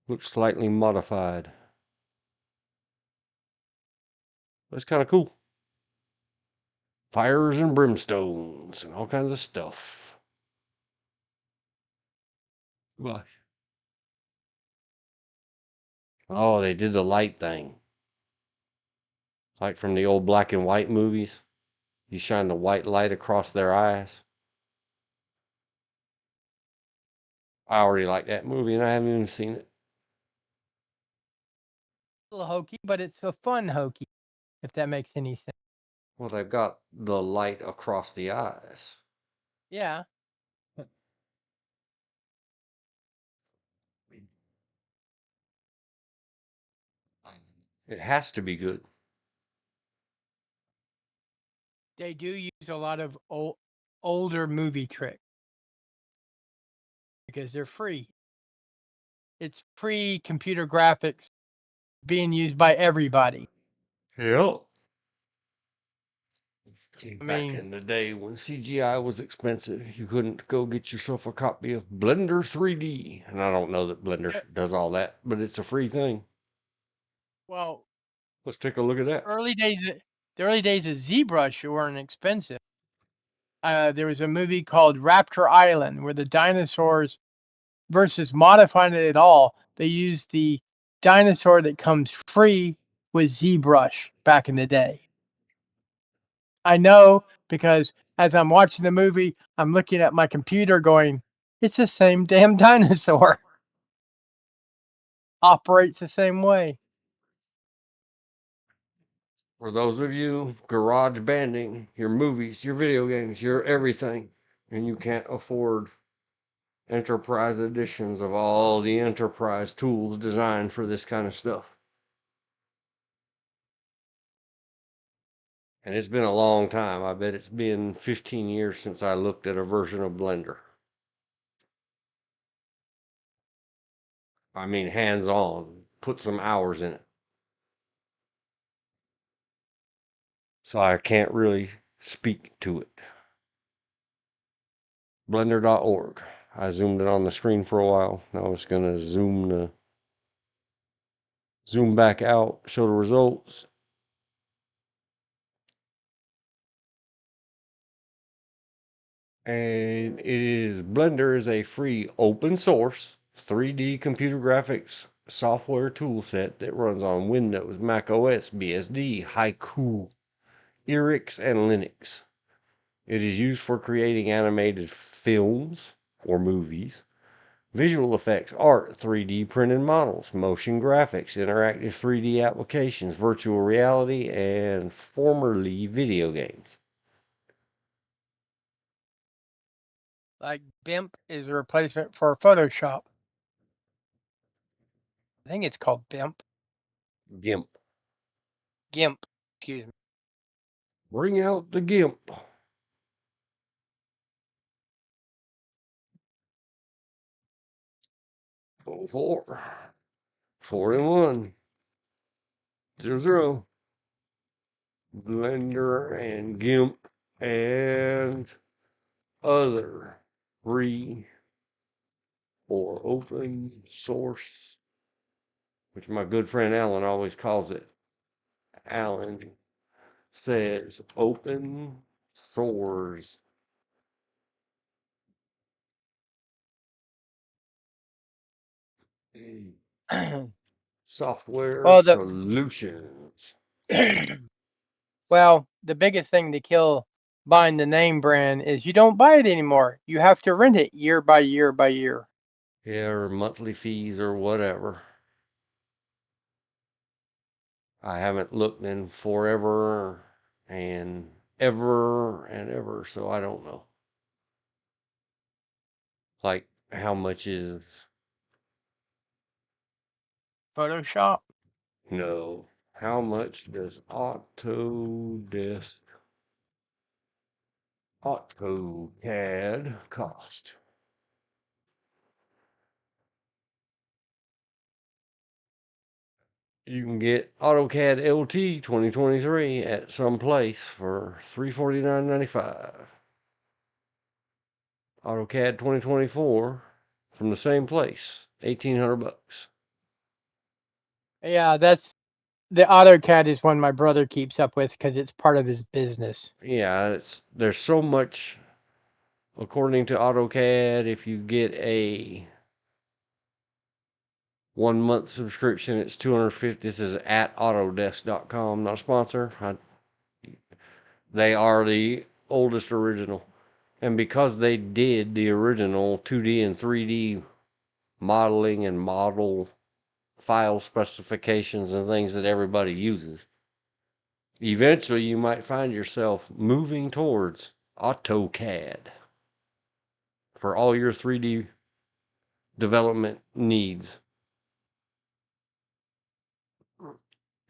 Looks slightly modified. That's kind of cool. Fires and brimstones and all kinds of stuff. Why? Oh, they did the light thing. Like from the old black and white movies. You shine the white light across their eyes. I already like that movie and I haven't even seen it. A little hokey, but it's a fun hokey, if that makes any sense. Well, they've got the light across the eyes. Yeah. It has to be good. They do use use a lot of older movie tricks because they're free. It's free computer graphics being used by everybody. Yep. I Back mean, in the day when CGI was expensive, you couldn't go get yourself a copy of Blender 3D. And I don't know that Blender yeah, does all that, but it's a free thing. well, Let's take a look at that. the early days of ZBrush weren't expensive. There was a movie called Raptor Island where the dinosaurs, versus modifying it at all, they used the dinosaur that comes free with ZBrush back in the day. I know because as I'm watching the movie, I'm looking at my computer going, it's the same damn dinosaur. Operates the same way. For those of you garage banding your movies, your video games, your everything, and you can't afford enterprise editions of all the enterprise tools designed for this kind of stuff. And it's been a long time. I bet it's been 15 years since I looked at a version of Blender. I mean, hands on, put some hours in it. So I can't really speak to it. Blender.org. I zoomed it on the screen for a while. Now it's going to zoom back out, show the results. And Blender is a free open source 3D computer graphics software toolset that runs on Windows, Mac OS, BSD, Haiku, Irix, and Linux. It is used for creating animated films or movies, visual effects, art, 3D printed models, motion graphics, interactive 3D applications, virtual reality, and formerly video games. Like BIMP is a replacement for Photoshop. I think it's called BIMP. GIMP. GIMP, excuse me. Bring out the GIMP. Oh, 4. 4 and 1. 0, 0. Blender and GIMP and other free or open source, which my good friend Alan always calls it. Alan says open source software well, solutions. the biggest thing to kill buying the name brand is you don't buy it anymore. You have to rent it year by year by year. Yeah, or monthly fees or whatever. I haven't looked in forever and ever, so I don't know. Like, how much is, Photoshop. no, how much does AutoCAD cost? You can get AutoCAD LT 2023 at some place for $349.95. AutoCAD 2024 from the same place, $1,800. Yeah, that's the AutoCAD is one my brother keeps up with because it's part of his business. Yeah, there's so much. According to AutoCAD, if you get a 1 month subscription, it's $250. This is at Autodesk.com, not a sponsor. They are the oldest original. And because they did the original 2D and 3D modeling and model file specifications and things that everybody uses, eventually you might find yourself moving towards AutoCAD for all your 3D development needs.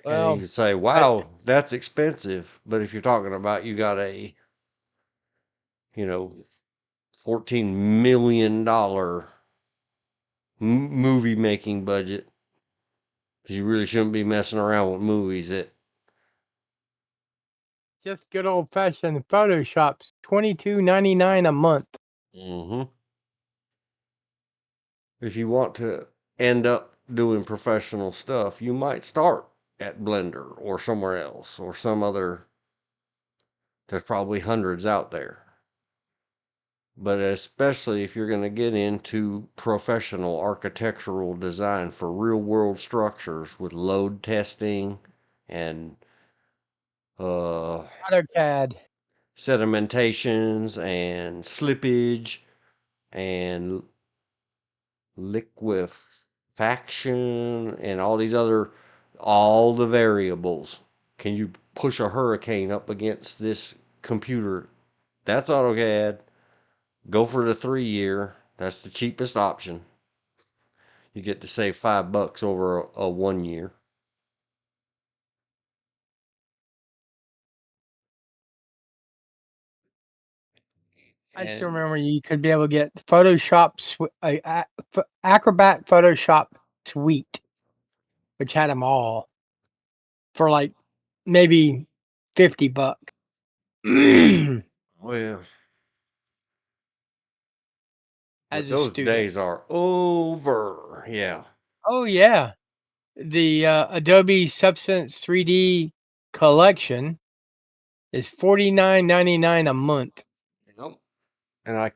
And you Well, can say, I, wow, that's expensive. But if you're talking about you got a $14 million movie making budget. You really shouldn't be messing around with movies. Just good old fashioned Photoshop's $22.99 a month. Mm-hmm. If you want to end up doing professional stuff, you might start at Blender or somewhere else or some other. There's probably hundreds out there. But especially if you're going to get into professional architectural design for real world structures with load testing and AutoCAD. sedimentations and slippage and liquefaction and all the variables. Can you push a hurricane up against this computer? That's AutoCAD. Go for the 3 year. That's the cheapest option. You get to save $5 over a 1 year. I still And remember you could be able to get Acrobat Photoshop Suite, which had them all for like maybe $50. well, but As a those student. days are over. Yeah. Oh yeah, the Adobe Substance 3D collection is $49.99 a month. Yep. And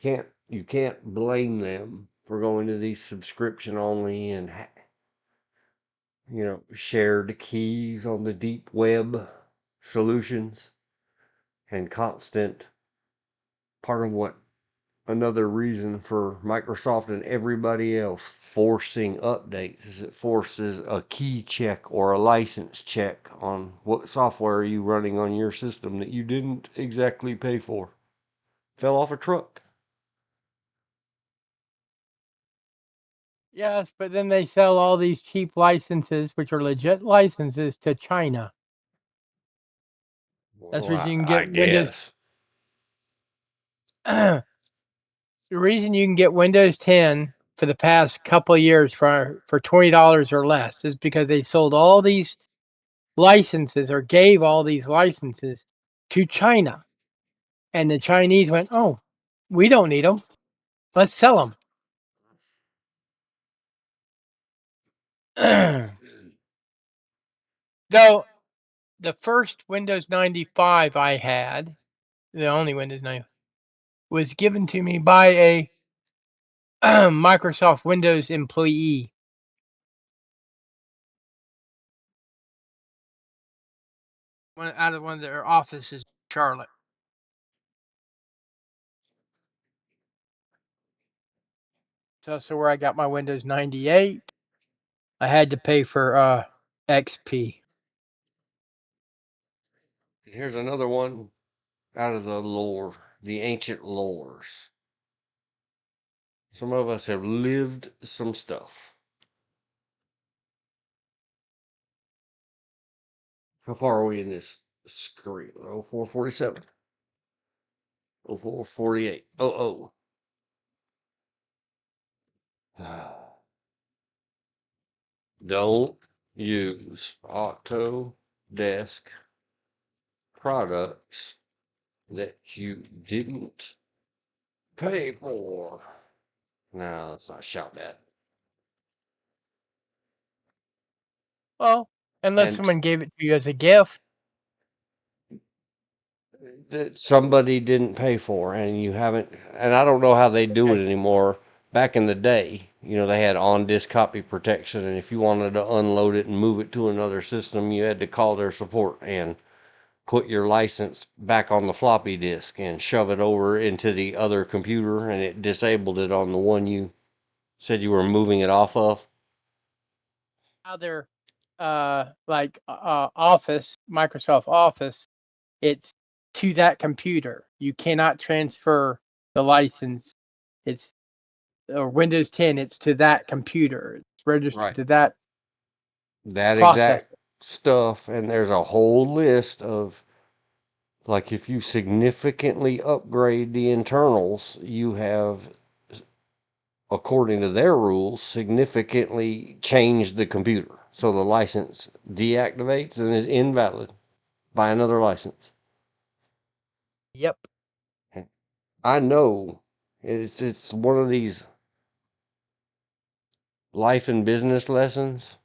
you can't blame them for going to these subscription only and shared keys on the deep web solutions and constant part of what another reason for Microsoft and everybody else forcing updates is it forces a key check or a license check on what software are you running on your system that you didn't exactly pay for. Fell off a truck. Yes, but then they sell all these cheap licenses, which are legit licenses, to China. That's Well, where you can I get Windows. guess. The reason you can get Windows 10 for the past couple of years for $20 or less is because they sold all these licenses or gave all these licenses to China, and the Chinese went, "Oh, we don't need them. Let's sell them." Though the first Windows 95 I had, the only Windows 95, was given to me by a Microsoft Windows employee. Out of one of their offices in Charlotte. So that's where I got my Windows 98. I had to pay for XP. Here's another one out of the lore, the ancient lores. Some of us have lived some stuff. How far are we in this screen? 0447. 0448. Oh. Don't use Autodesk products that you didn't pay for. No, let's not shout that. Well, unless And someone gave it to you as a gift. that somebody didn't pay for, and you haven't, and I don't know how they do Okay. it anymore. Back in the day, they had on disk copy protection, and if you wanted to unload it and move it to another system, you had to call their support and put your license back on the floppy disk and shove it over into the other computer, and it disabled it on the one you said you were moving it off of. How their Office, Microsoft Office, it's to that computer. You cannot transfer the license. It's or Windows 10. It's to that computer. It's registered Right. to that That processor. exact stuff, and there's a whole list of Like if you significantly upgrade the internals, you have, according to their rules, significantly changed the computer. So the license deactivates and is invalid. Buy another license. Yep. I know it's one of these life and business lessons.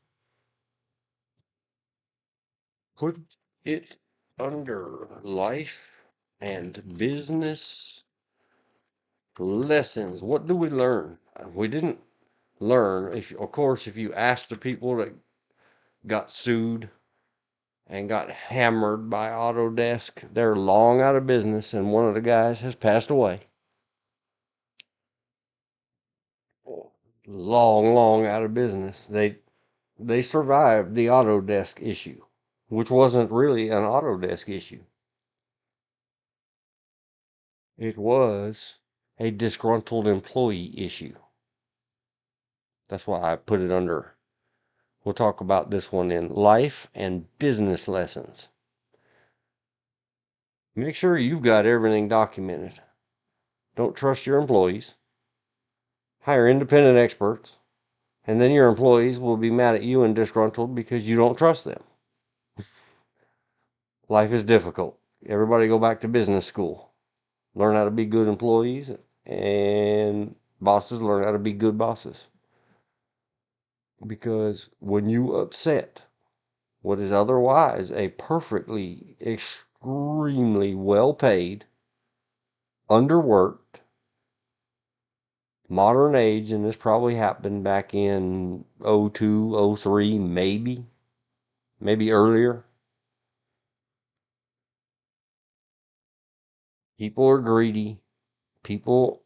Put it under life and business lessons. What do we learn? We didn't learn. If of course, if you ask the people that got sued and got hammered by Autodesk, they're long out of business, and one of the guys has passed away. Long out of business. They survived the Autodesk issue, which wasn't really an Autodesk issue. It was a disgruntled employee issue. That's why I put it under. We'll talk about this one in life and business lessons. Make sure you've got everything documented. Don't trust your employees. Hire independent experts, and then your employees will be mad at you and disgruntled because you don't trust them. Life is difficult. Everybody go back to business school. Learn how to be good employees, and bosses learn how to be good bosses. Because when you upset what is otherwise a perfectly, extremely well paid, underworked, modern age, and this probably happened back in 02, 03, maybe earlier. People are greedy. People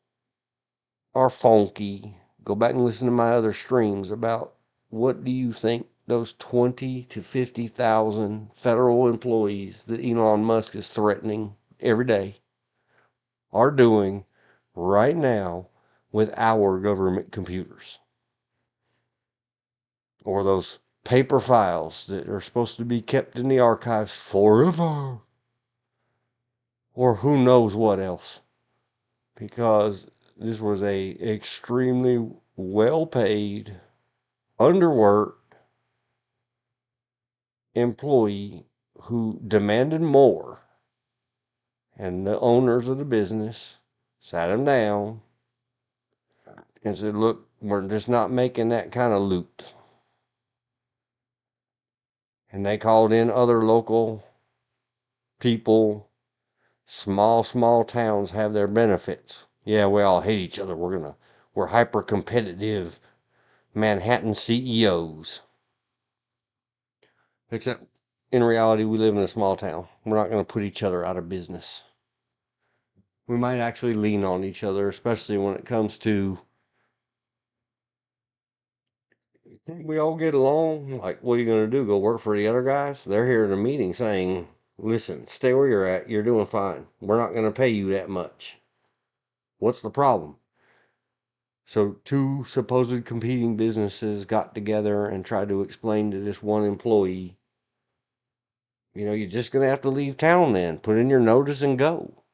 are funky. Go back and listen to my other streams about what do you think those 20 to 50,000 federal employees that Elon Musk is threatening every day are doing right now with our government computers, or those paper files that are supposed to be kept in the archives forever, or who knows what else, because this was a extremely well paid, underworked employee who demanded more, and the owners of the business sat him down and said, look, we're just not making that kind of loot. And they called in other local people. Small towns have their benefits. Yeah, we all hate each other. We're hyper competitive Manhattan CEOs. Except in reality, we live in a small town. We're not going to put each other out of business. We might actually lean on each other, especially when it comes to, we all get along. Like, what are you going to do? Go work for the other guys? They're here in a meeting saying, listen, stay where you're at. You're doing fine. We're not going to pay you that much. What's the problem? So two supposed competing businesses got together and tried to explain to this one employee, you're just going to have to leave town then. Put in your notice and go.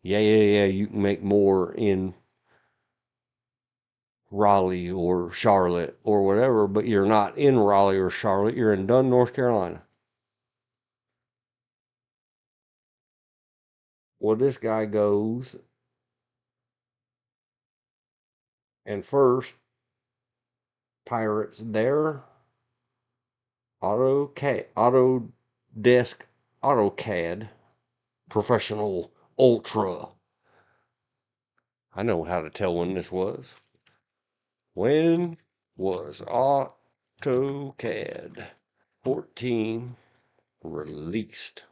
Yeah, you can make more in Raleigh or Charlotte or whatever, but you're not in Raleigh or Charlotte. You're in Dunn, North Carolina. Well, this guy goes and first pirates their Autodesk AutoCAD Professional Ultra. I know how to tell when this was. When was AutoCAD 14 released?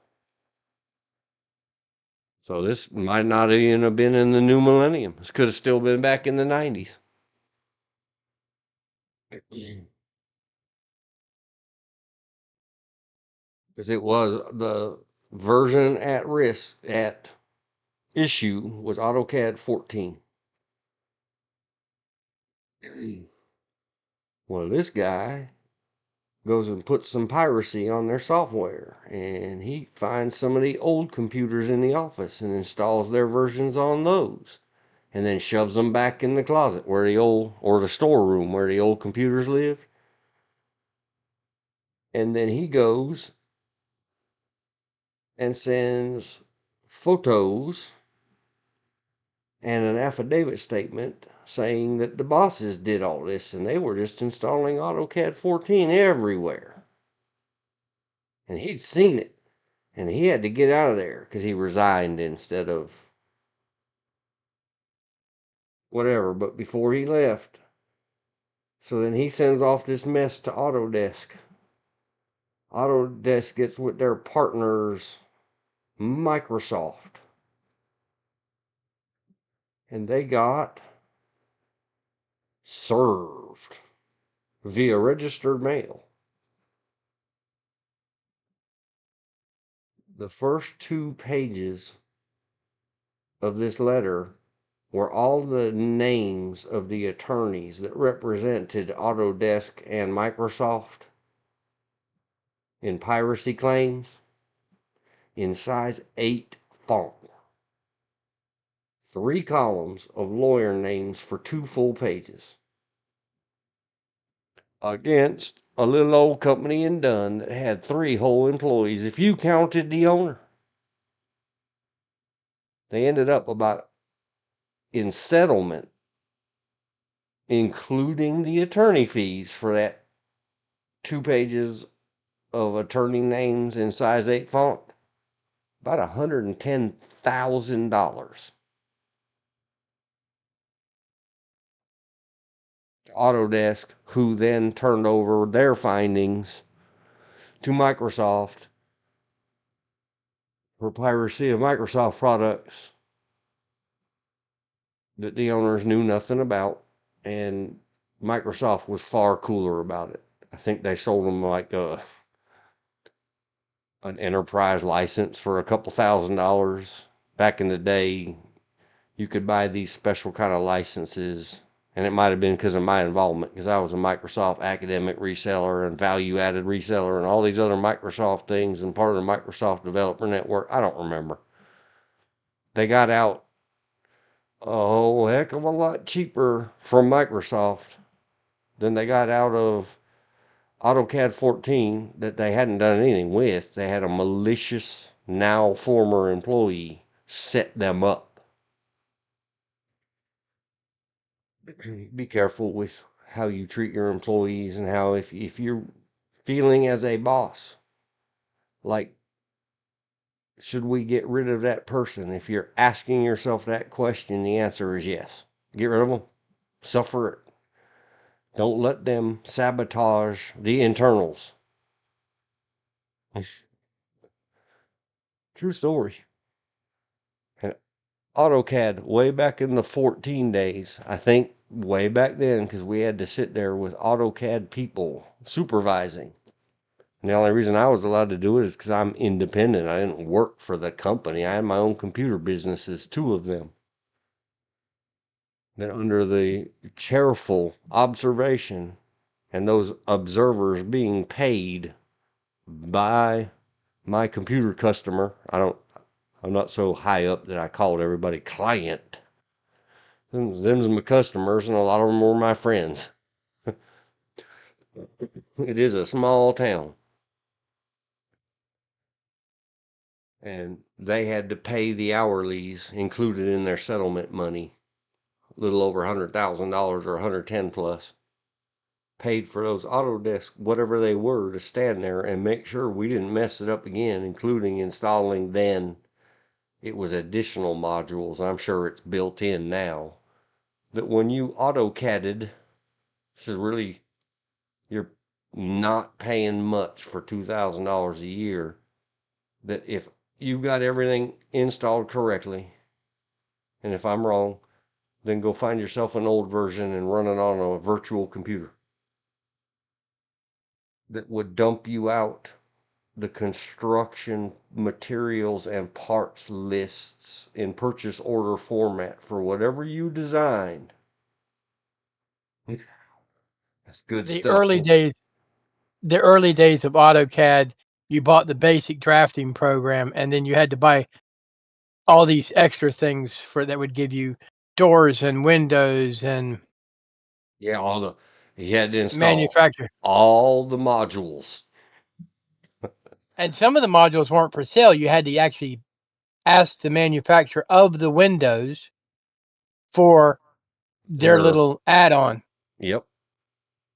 So this might not even have been in the new millennium. This could have still been back in the 90s. Because it was the version at risk, at issue, was AutoCAD 14. Well, this guy goes and puts some piracy on their software, and he finds some of the old computers in the office and installs their versions on those, and then shoves them back in the closet where the old, or the storeroom where the old computers lived. And then he goes and sends photos and an affidavit statement saying that the bosses did all this and they were just installing AutoCAD 14 everywhere. And he'd seen it, and he had to get out of there because he resigned instead of whatever. But before he left, so then he sends off this mess to Autodesk. Autodesk gets with their partners, Microsoft, and they got served via registered mail the first 2 pages of this letter were all the names of the attorneys that represented Autodesk and Microsoft in piracy claims in size 8 font. 3 columns of lawyer names for 2 full pages. Against a little old company in Dunn that had 3 whole employees, if you counted the owner. They ended up about, in settlement, including the attorney fees for that 2 pages of attorney names in size 8 font, about $110,000. Autodesk, who then turned over their findings to Microsoft for piracy of Microsoft products that the owners knew nothing about, and Microsoft was far cooler about it. I think they sold them like an enterprise license for a couple $1,000. Back in the day, you could buy these special kind of licenses, and it might have been because of my involvement, because I was a Microsoft academic reseller and value-added reseller and all these other Microsoft things and part of the Microsoft Developer Network. I don't remember. They got out a whole heck of a lot cheaper from Microsoft than they got out of AutoCAD 14 that they hadn't done anything with. They had a malicious, now former employee set them up. Be careful with how you treat your employees, and how if you're feeling as a boss like, should we get rid of that person? If you're asking yourself that question, the answer is yes. Get rid of them. Suffer it. Don't let them sabotage the internals. True story. And AutoCAD, way back in the 14 days, I think way back then, because we had to sit there with AutoCAD people supervising. And the only reason I was allowed to do it is because I'm independent. I didn't work for the company. I had my own computer businesses, 2 of them. That under the careful observation and those observers being paid by my computer customer. I'm not so high up that I called everybody client. Them's my customers, and a lot of them were my friends. It is a small town. And they had to pay the hourlies included in their settlement money, a little over $100,000 or 110 plus, paid for those Autodesk, whatever they were, to stand there and make sure we didn't mess it up again, including installing then. It was additional modules. I'm sure it's built in now. That when you AutoCADed, this is really, you're not paying much for $2,000 a year. That if you've got everything installed correctly, and if I'm wrong, then go find yourself an old version and run it on a virtual computer that would dump you out the construction materials and parts lists in purchase order format for whatever you designed. That's good The stuff. early days, the early days of AutoCAD, you bought the basic drafting program, and then you had to buy all these extra things for that would give you doors and windows and Yeah, he had to install manufacture. all the modules. And some of the modules weren't for sale. You had to actually ask the manufacturer of the windows for their Their little add-on. Yep,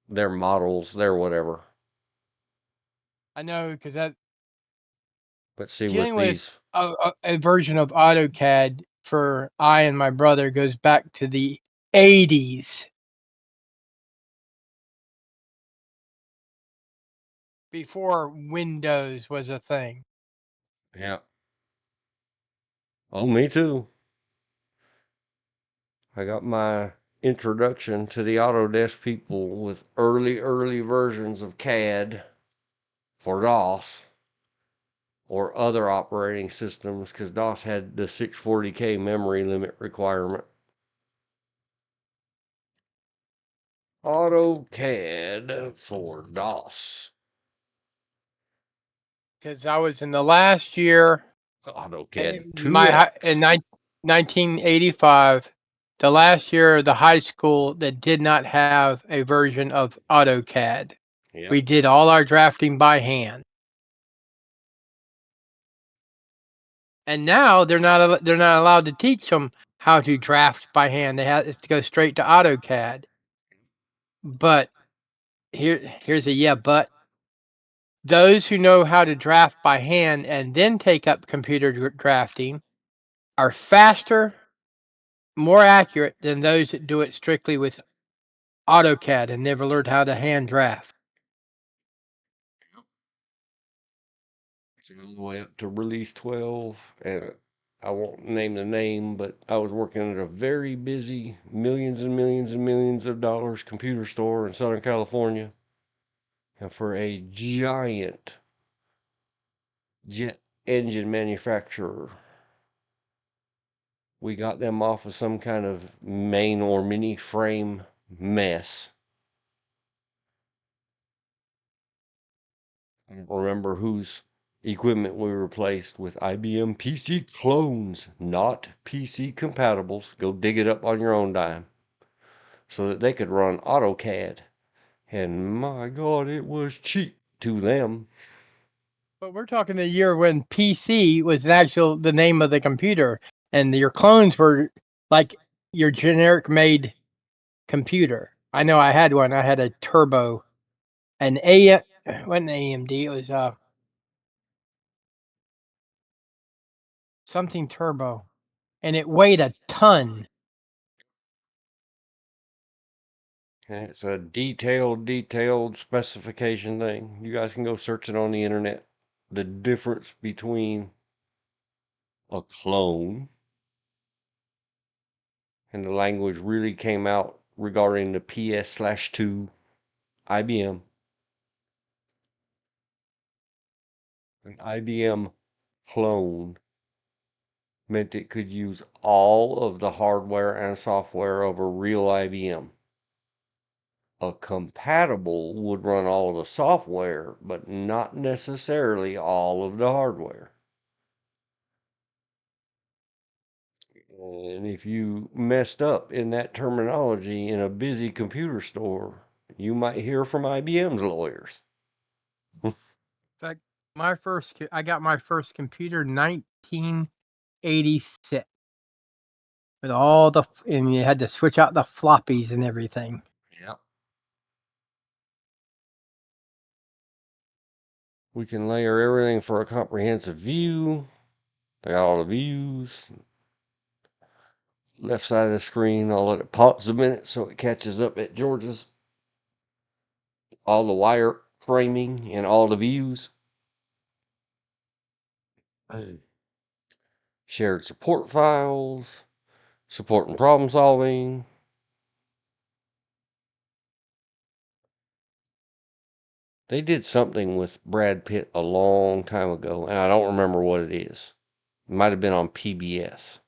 their models, their whatever. I know because that But see, with dealing with these, a version of AutoCAD for I and my brother goes back to the 80s before Windows was a thing. yeah. Oh, me too. I got my introduction to the Autodesk people with early versions of CAD for DOS or other operating systems because DOS had the 640K memory limit requirement. AutoCAD for DOS. Because I was in the last year AutoCAD in 2X. 1985, the last year of the high school that did not have a version of AutoCAD. Yep. We did all our drafting by hand. And now they're not allowed to teach them how to draft by hand. They have to go straight to AutoCAD. But here's a but. Those who know how to draft by hand and then take up computer drafting are faster, more accurate than those that do it strictly with AutoCAD and never learned how to hand draft. All the way up to release 12. And I won't name the name, but I was working at a very busy millions and millions and millions of dollars computer store in Southern California. And for a giant jet engine manufacturer, we got them off of some kind of main or mini frame mess. I don't remember whose equipment we replaced with IBM PC clones, not PC compatibles. Go dig it up on your own dime. So that they could run AutoCAD. And my God, it was cheap to them. But we're talking the year when PC was the name of the computer, and your clones were like your generic made computer. I know I had one. I had a Turbo, wasn't AMD. It was something Turbo, and it weighed a ton. And it's a detailed specification thing. You guys can go search it on the internet. The difference between a clone and the language really came out regarding the PS/2 IBM. An IBM clone meant it could use all of the hardware and software of a real IBM. A compatible would run all of the software, but not necessarily all of the hardware. And if you messed up in that terminology in a busy computer store, you might hear from IBM's lawyers. In fact, I got my first computer in 1986 with and you had to switch out the floppies and everything. Yeah. We can layer everything for a comprehensive view. They got all the views. Left side of the screen, I'll let it pause a minute so it catches up at George's. All the wire framing and all the views. Shared support files, support and problem solving. They did something with Brad Pitt a long time ago, and I don't remember what it is. It might have been on PBS.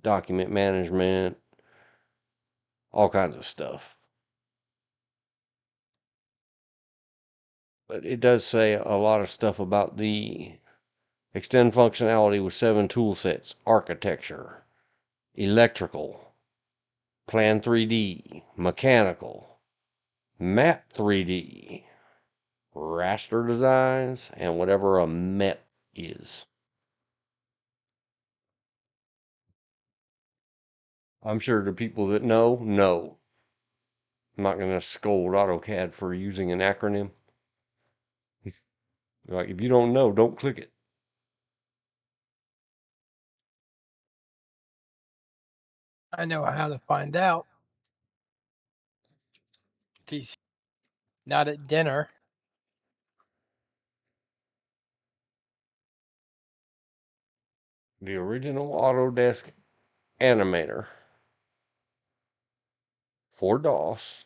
Document management, all kinds of stuff. But it does say a lot of stuff about the extend functionality with 7 tool sets: architecture, electrical, plan 3D, mechanical, map 3D, raster designs, and whatever a MEP is. I'm sure the people that know. I'm not going to scold AutoCAD for using an acronym. Like, if you don't know, don't click it. I know how to find out. If he's not at dinner. The original Autodesk Animator for DOS,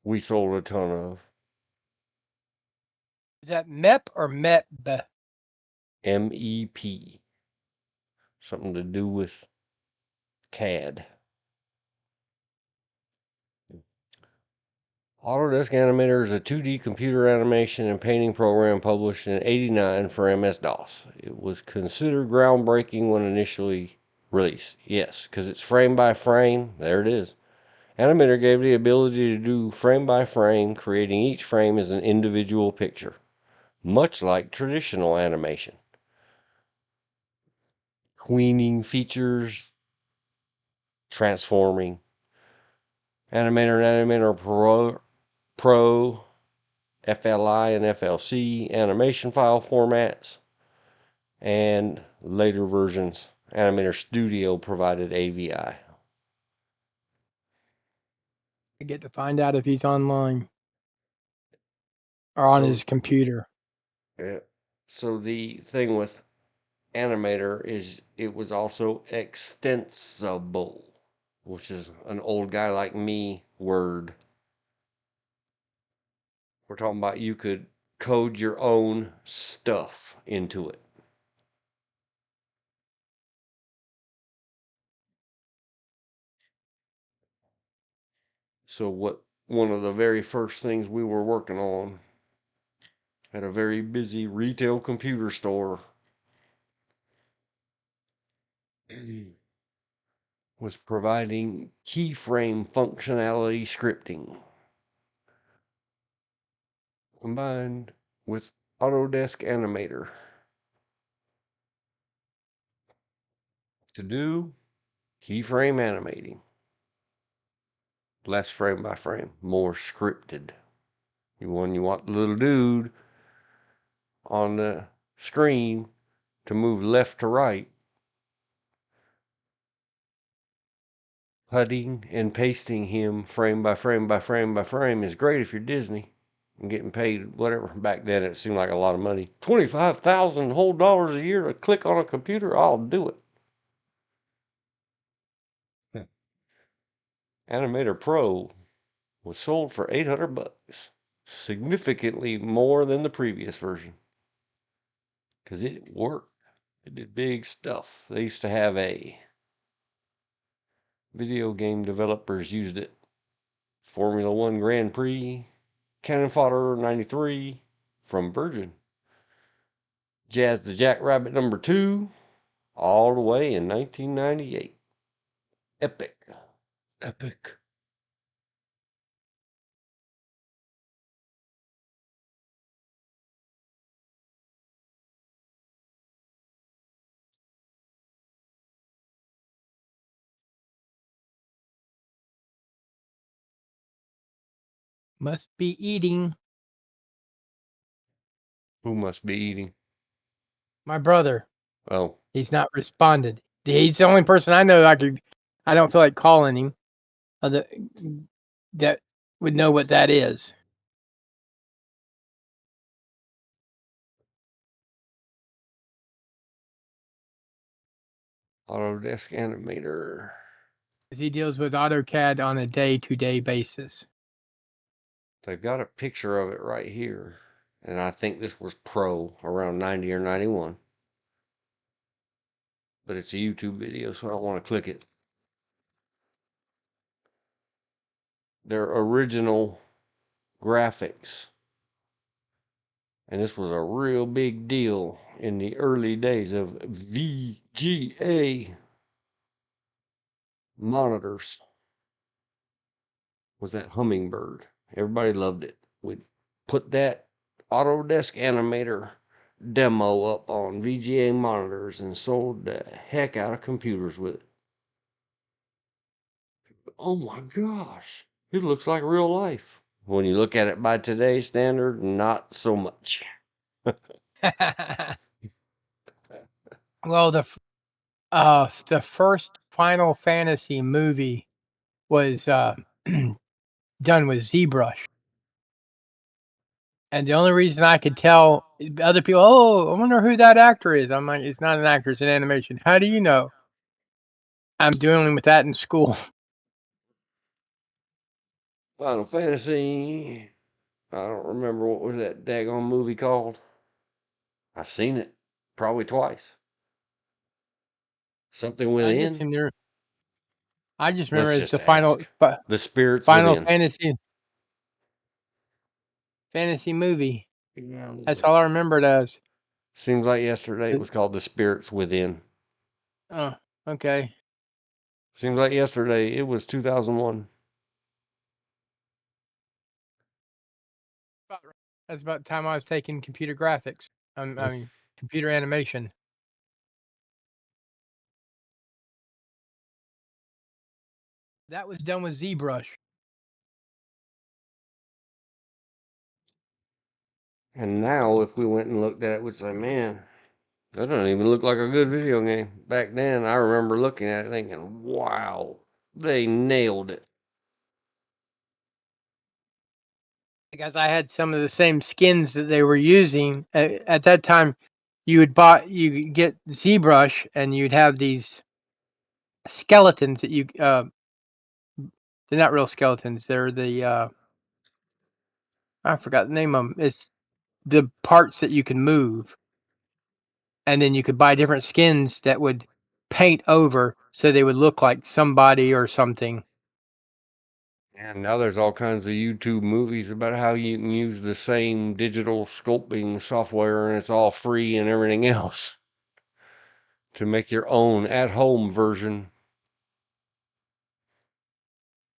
we sold a ton of. Is that MEP or MEP? MEP. Something to do with CAD. Autodesk Animator is a 2D computer animation and painting program published in '89 for MS-DOS. It was considered groundbreaking when initially released. Yes, because it's frame by frame. There it is. Animator gave the ability to do frame by frame, creating each frame as an individual picture, much like traditional animation. Queening features, transforming. Animator and Animator Pro, FLI and FLC animation file formats, and later versions, Animator Studio provided AVI. I get to find out if he's online or on his computer. Yeah. So the thing with Animator is it was also extensible, which is an old guy like me word. We're talking about you could code your own stuff into it. So what one of the very first things we were working on at a very busy retail computer store was providing keyframe functionality scripting combined with Autodesk Animator to do keyframe animating. Less frame by frame, more scripted. You want the little dude on the screen to move left to right. Cutting and pasting him frame by frame by frame by frame is great if you're Disney and getting paid whatever. Back then it seemed like a lot of money. 25,000 whole dollars a year to click on a computer, I'll do it. Animator Pro was sold for $800, significantly more than the previous version, because it worked. It did big stuff. They used to have a video game developers used it. Formula One Grand Prix, Cannon Fodder 93 from Virgin, Jazz the Jackrabbit number 2, all the way in 1998. Epic. Epic. Must be eating. Who must be eating? My brother. Oh, He's not responded. He's the only person I know I don't feel like calling him. Other that would know what that is. Autodesk Animator. He deals with AutoCAD on a day-to-day basis. They've got a picture of it right here. And I think this was Pro around 90 or 91. But it's a YouTube video, so I don't want to click it. Their original graphics. And this was a real big deal in the early days of VGA monitors. Was that Hummingbird. Everybody loved it. We'd put that Autodesk Animator demo up on VGA monitors and sold the heck out of computers with it. Oh my gosh, it looks like real life. When you look at it by today's standard, not so much. Well, the first Final Fantasy movie was done with ZBrush. And the only reason I could tell other people, oh, I wonder who that actor is. I'm like, it's not an actor, it's an animation. How do you know? I'm dealing with that in school. Final Fantasy. I don't remember what was that daggone movie called. I've seen it probably twice. Something I just within. remember, Let's it's the just ask. The spirits Final within. fantasy movie. Yeah. That's all I remember it as. Seems like yesterday it was called The Spirits Within. Oh, okay. Seems like yesterday it was 2001. That's about the time I was taking computer graphics. I mean, computer animation. That was done with ZBrush. And now, if we went and looked at it, we'd say, man, that doesn't even look like a good video game. Back then, I remember looking at it thinking, wow, they nailed it. Because I had some of the same skins that they were using at that time. You could get ZBrush, and you'd have these skeletons that they're not real skeletons. They're the I forgot the name of them. It's the parts that you can move, and then you could buy different skins that would paint over so they would look like somebody or something. And now there's all kinds of YouTube movies about how you can use the same digital sculpting software and it's all free and everything else to make your own at-home version.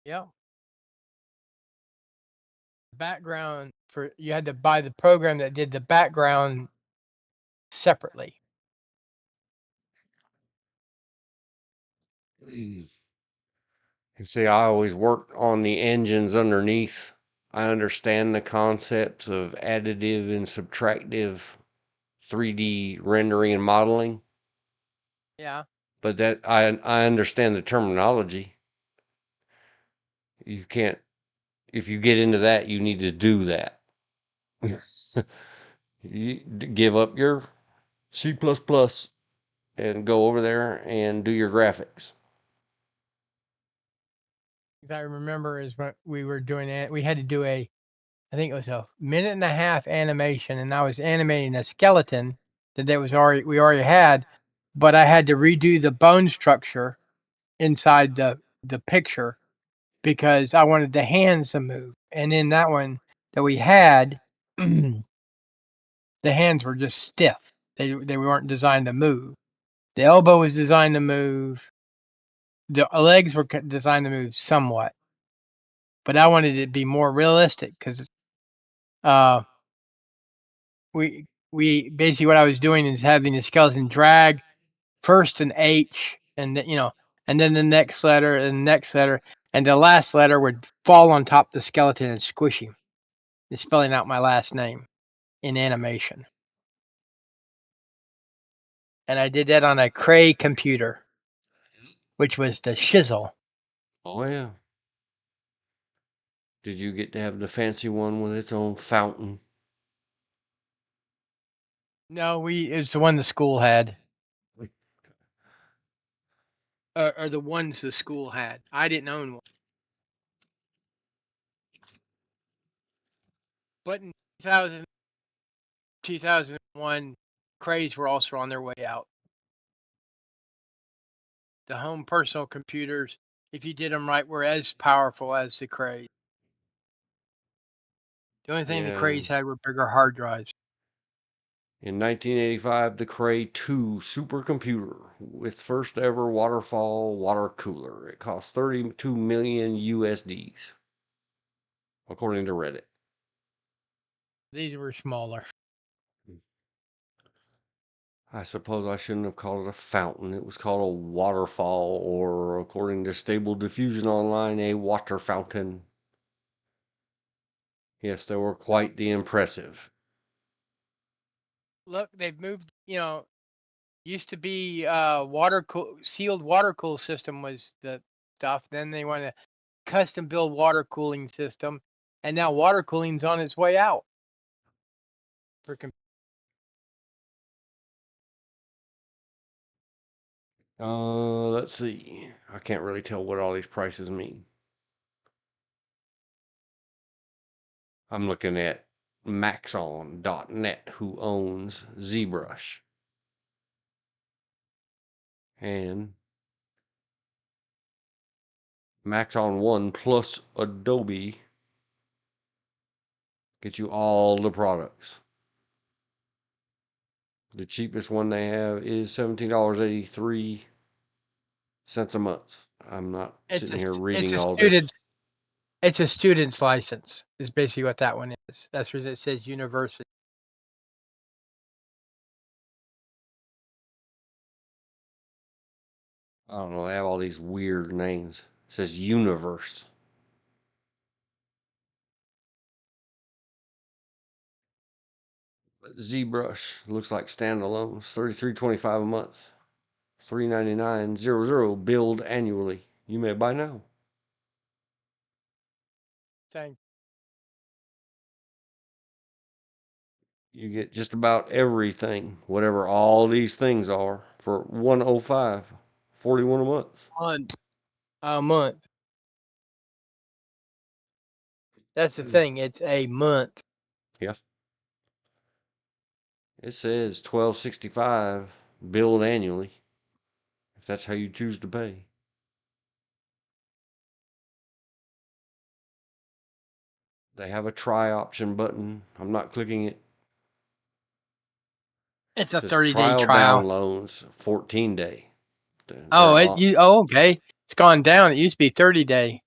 Yeah. Background for you had to buy the program that did the background separately. You see, I always worked on the engines underneath. I understand the concepts of additive and subtractive 3D rendering and modeling, Yeah. but that I understand the terminology. You can't, if you get into that, you need to do that. You give up your C++ and go over there and do your graphics. I remember is when we were doing it. We had to do I think it was a minute and a half animation, and I was animating a skeleton we already had, but I had to redo the bone structure inside the picture because I wanted the hands to move. And in that one that we had, the hands were just stiff. They weren't designed to move. The elbow was designed to move. The legs were designed to move somewhat, but I wanted it to be more realistic because uh, we basically what I was doing is having the skeleton drag first an H and and then the next letter and the next letter, and the last letter would fall on top of the skeleton and squish him. It's spelling out my last name in animation. And I did that on a Cray computer, which was the shizzle. Oh, yeah. Did you get to have the fancy one with its own fountain? No, it's the one the school had. Or the ones the school had. I didn't own one. But in 2001, Crays were also on their way out. The home personal computers, if you did them right, were as powerful as the Crays. The only thing the Yeah. Crays had were bigger hard drives. In 1985, the Cray 2 supercomputer with first ever waterfall water cooler. It cost 32 million USDs, according to Reddit. These were smaller. I suppose I shouldn't have called it a fountain. It was called a waterfall, or according to Stable Diffusion Online, a water fountain. Yes, they were quite the impressive. Look, they've moved. Used to be sealed water cool system was the stuff. Then they want to custom build water cooling system, and now water cooling's on its way out. Let's see. I can't really tell what all these prices mean. I'm looking at Maxon.net, who owns ZBrush. And Maxon 1 plus Adobe get you all the products. The cheapest one they have is $17.83 a month. I'm not sitting here reading all this. It's a student's license. Is basically what that one is. That's where it says university. I don't know. They have all these weird names. It says Universe. ZBrush looks like standalones. $33.25 a month. $399.00 billed annually. You may buy now. Thank. You get just about everything, whatever all these things are, for $105, $41 a month. A month. That's the thing. It's a month. Yeah. It says $12.65 billed annually, if that's how you choose to pay. They have a try option button. I'm not clicking it. It's It a says 30-day trial trial. downloads, 14-day. Okay. It's gone down. It used to be 30-day.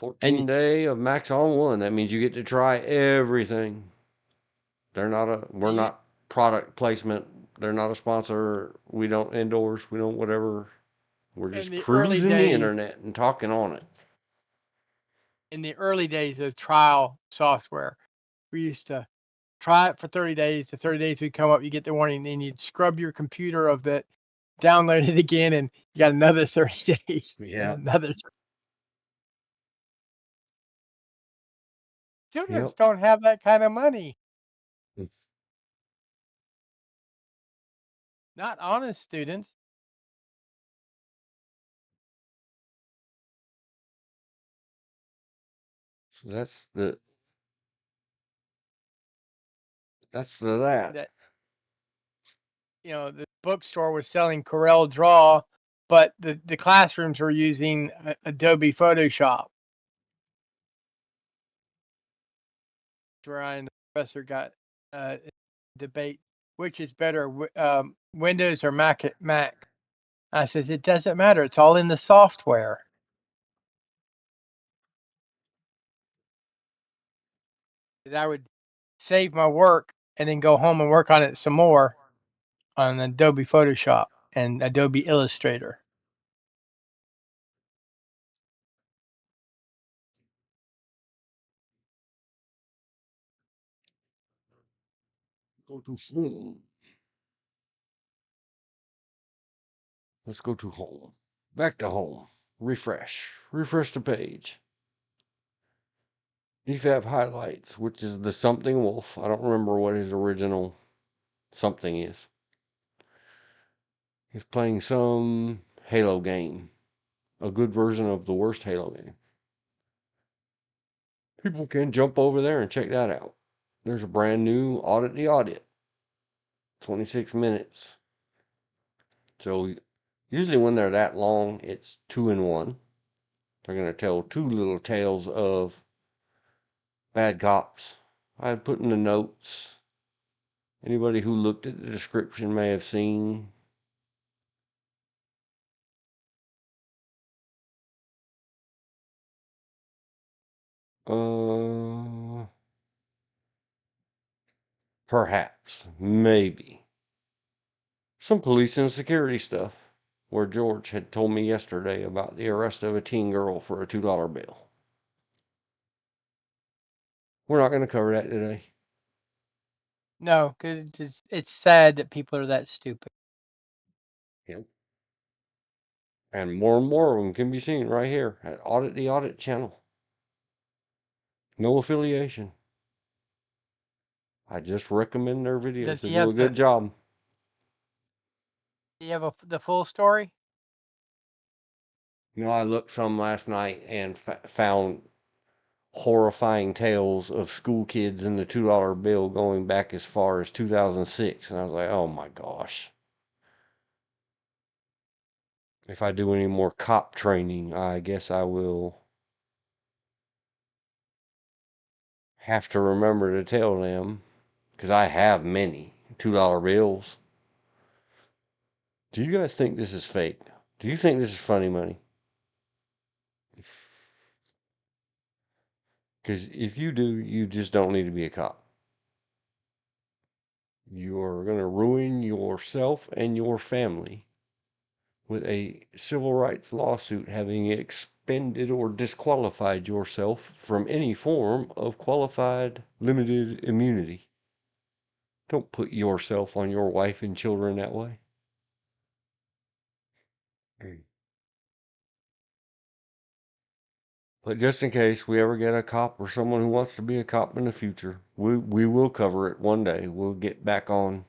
14-day of Max on 1. That means you get to try everything. We're not product placement. They're not a sponsor. We don't endorse. We don't whatever. We're just cruising the internet and talking on it. In the early days of trial software, we used to try it for 30 days. The 30 days would come up, you get the warning, then you'd scrub your computer of it, download it again, and you got another 30 days. Yeah. And another. Students Yep. don't have that kind of money. Not honest students. So that's that. The bookstore was selling Corel Draw, but the classrooms were using Adobe Photoshop. Where I and the professor got debate which is better, Windows or Mac. I says it doesn't matter. It's all in the software. I would save my work and then go home and work on it some more on Adobe Photoshop and Adobe Illustrator. Go to home. Let's go to home. Back to home. Refresh. Refresh the page. EFAB highlights, which is the Something Wolf. I don't remember what his original something is. He's playing some Halo game. A good version of the worst Halo game. People can jump over there and check that out. There's a brand new Audit the Audit. 26 minutes. So usually when they're that long, it's 2 in 1. They're going to tell two little tales of bad cops. I had put in the notes. Anybody who looked at the description may have seen. Perhaps, maybe. Some police and security stuff, where George had told me yesterday about the arrest of a teen girl for a $2 bill. We're not going to cover that today. No, because it's sad that people are that stupid. Yep. And more of them can be seen right here at Audit the Audit channel. No affiliation. I just recommend their videos. Does They he do a have good job. Do you have the full story? You know, I looked some last night and found horrifying tales of school kids in the $2 bill going back as far as 2006. And I was like, oh my gosh. If I do any more cop training, I guess I will have to remember to tell them, because I have many $2 bills. Do you guys think this is fake? Do you think this is funny money? Because if you do, you just don't need to be a cop. You're going to ruin yourself and your family with a civil rights lawsuit having expended or disqualified yourself from any form of qualified limited immunity. Don't put yourself on your wife and children that way. But just in case we ever get a cop or someone who wants to be a cop in the future, we will cover it one day. We'll get back on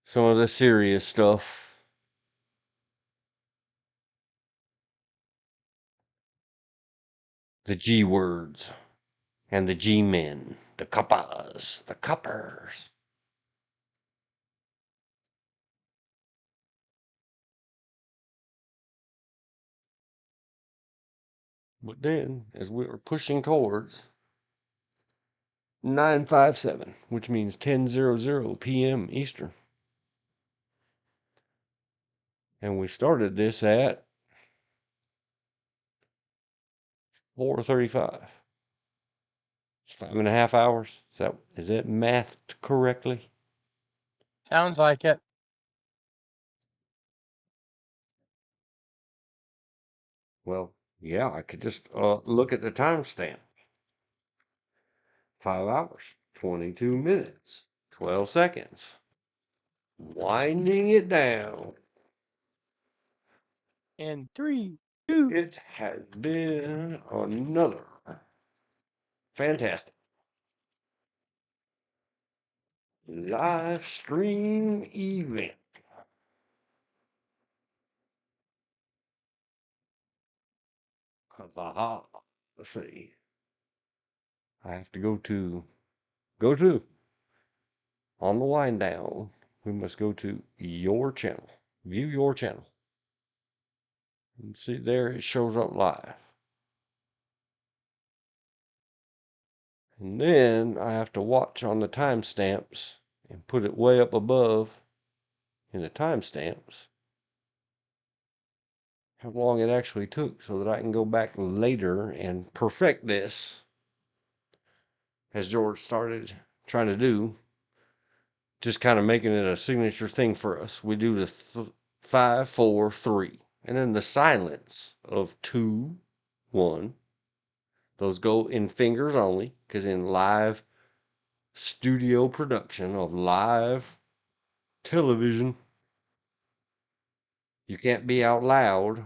some of the serious stuff. The G words and the G men, the coppas, the coppers. But then, as we were pushing towards 957, which means 10:00 p.m. Eastern, and we started this at 4:35. It's 5.5 hours. Is that mathed correctly? Sounds like it. Well, yeah, I could just look at the timestamp. 5 hours, 22 minutes, 12 seconds. Winding it down. In 3, 2. It has been another fantastic live stream event. Aha. Let's see. I have to go to on the wind down. We must go to your channel. View your channel. And see there it shows up live. And then I have to watch on the timestamps and put it way up above in the timestamps how long it actually took so that I can go back later and perfect this as George started trying to do, just kind of making it a signature thing for us. We do the 5, 4, 3, and then the silence of 2, 1. Those go in fingers only, because in live studio production of live television, you can't be out loud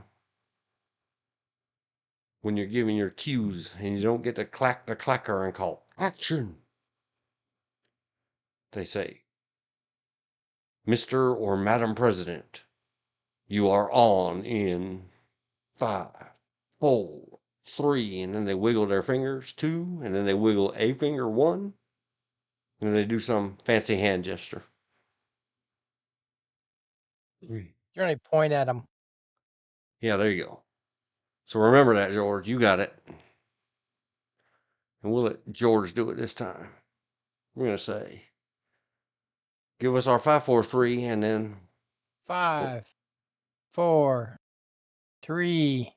when you're giving your cues, and you don't get to clack the clacker and call action. They say, Mr. or Madam President, you are on in 5, 4, 3, and then they wiggle their fingers 2, and then they wiggle a finger 1, and then they do some fancy hand gesture. You're going to point at them. Yeah, there you go. So remember that, George. You got it. And we'll let George do it this time. We're going to say, give us our 5, 4, 3, and then 5, 4, 3,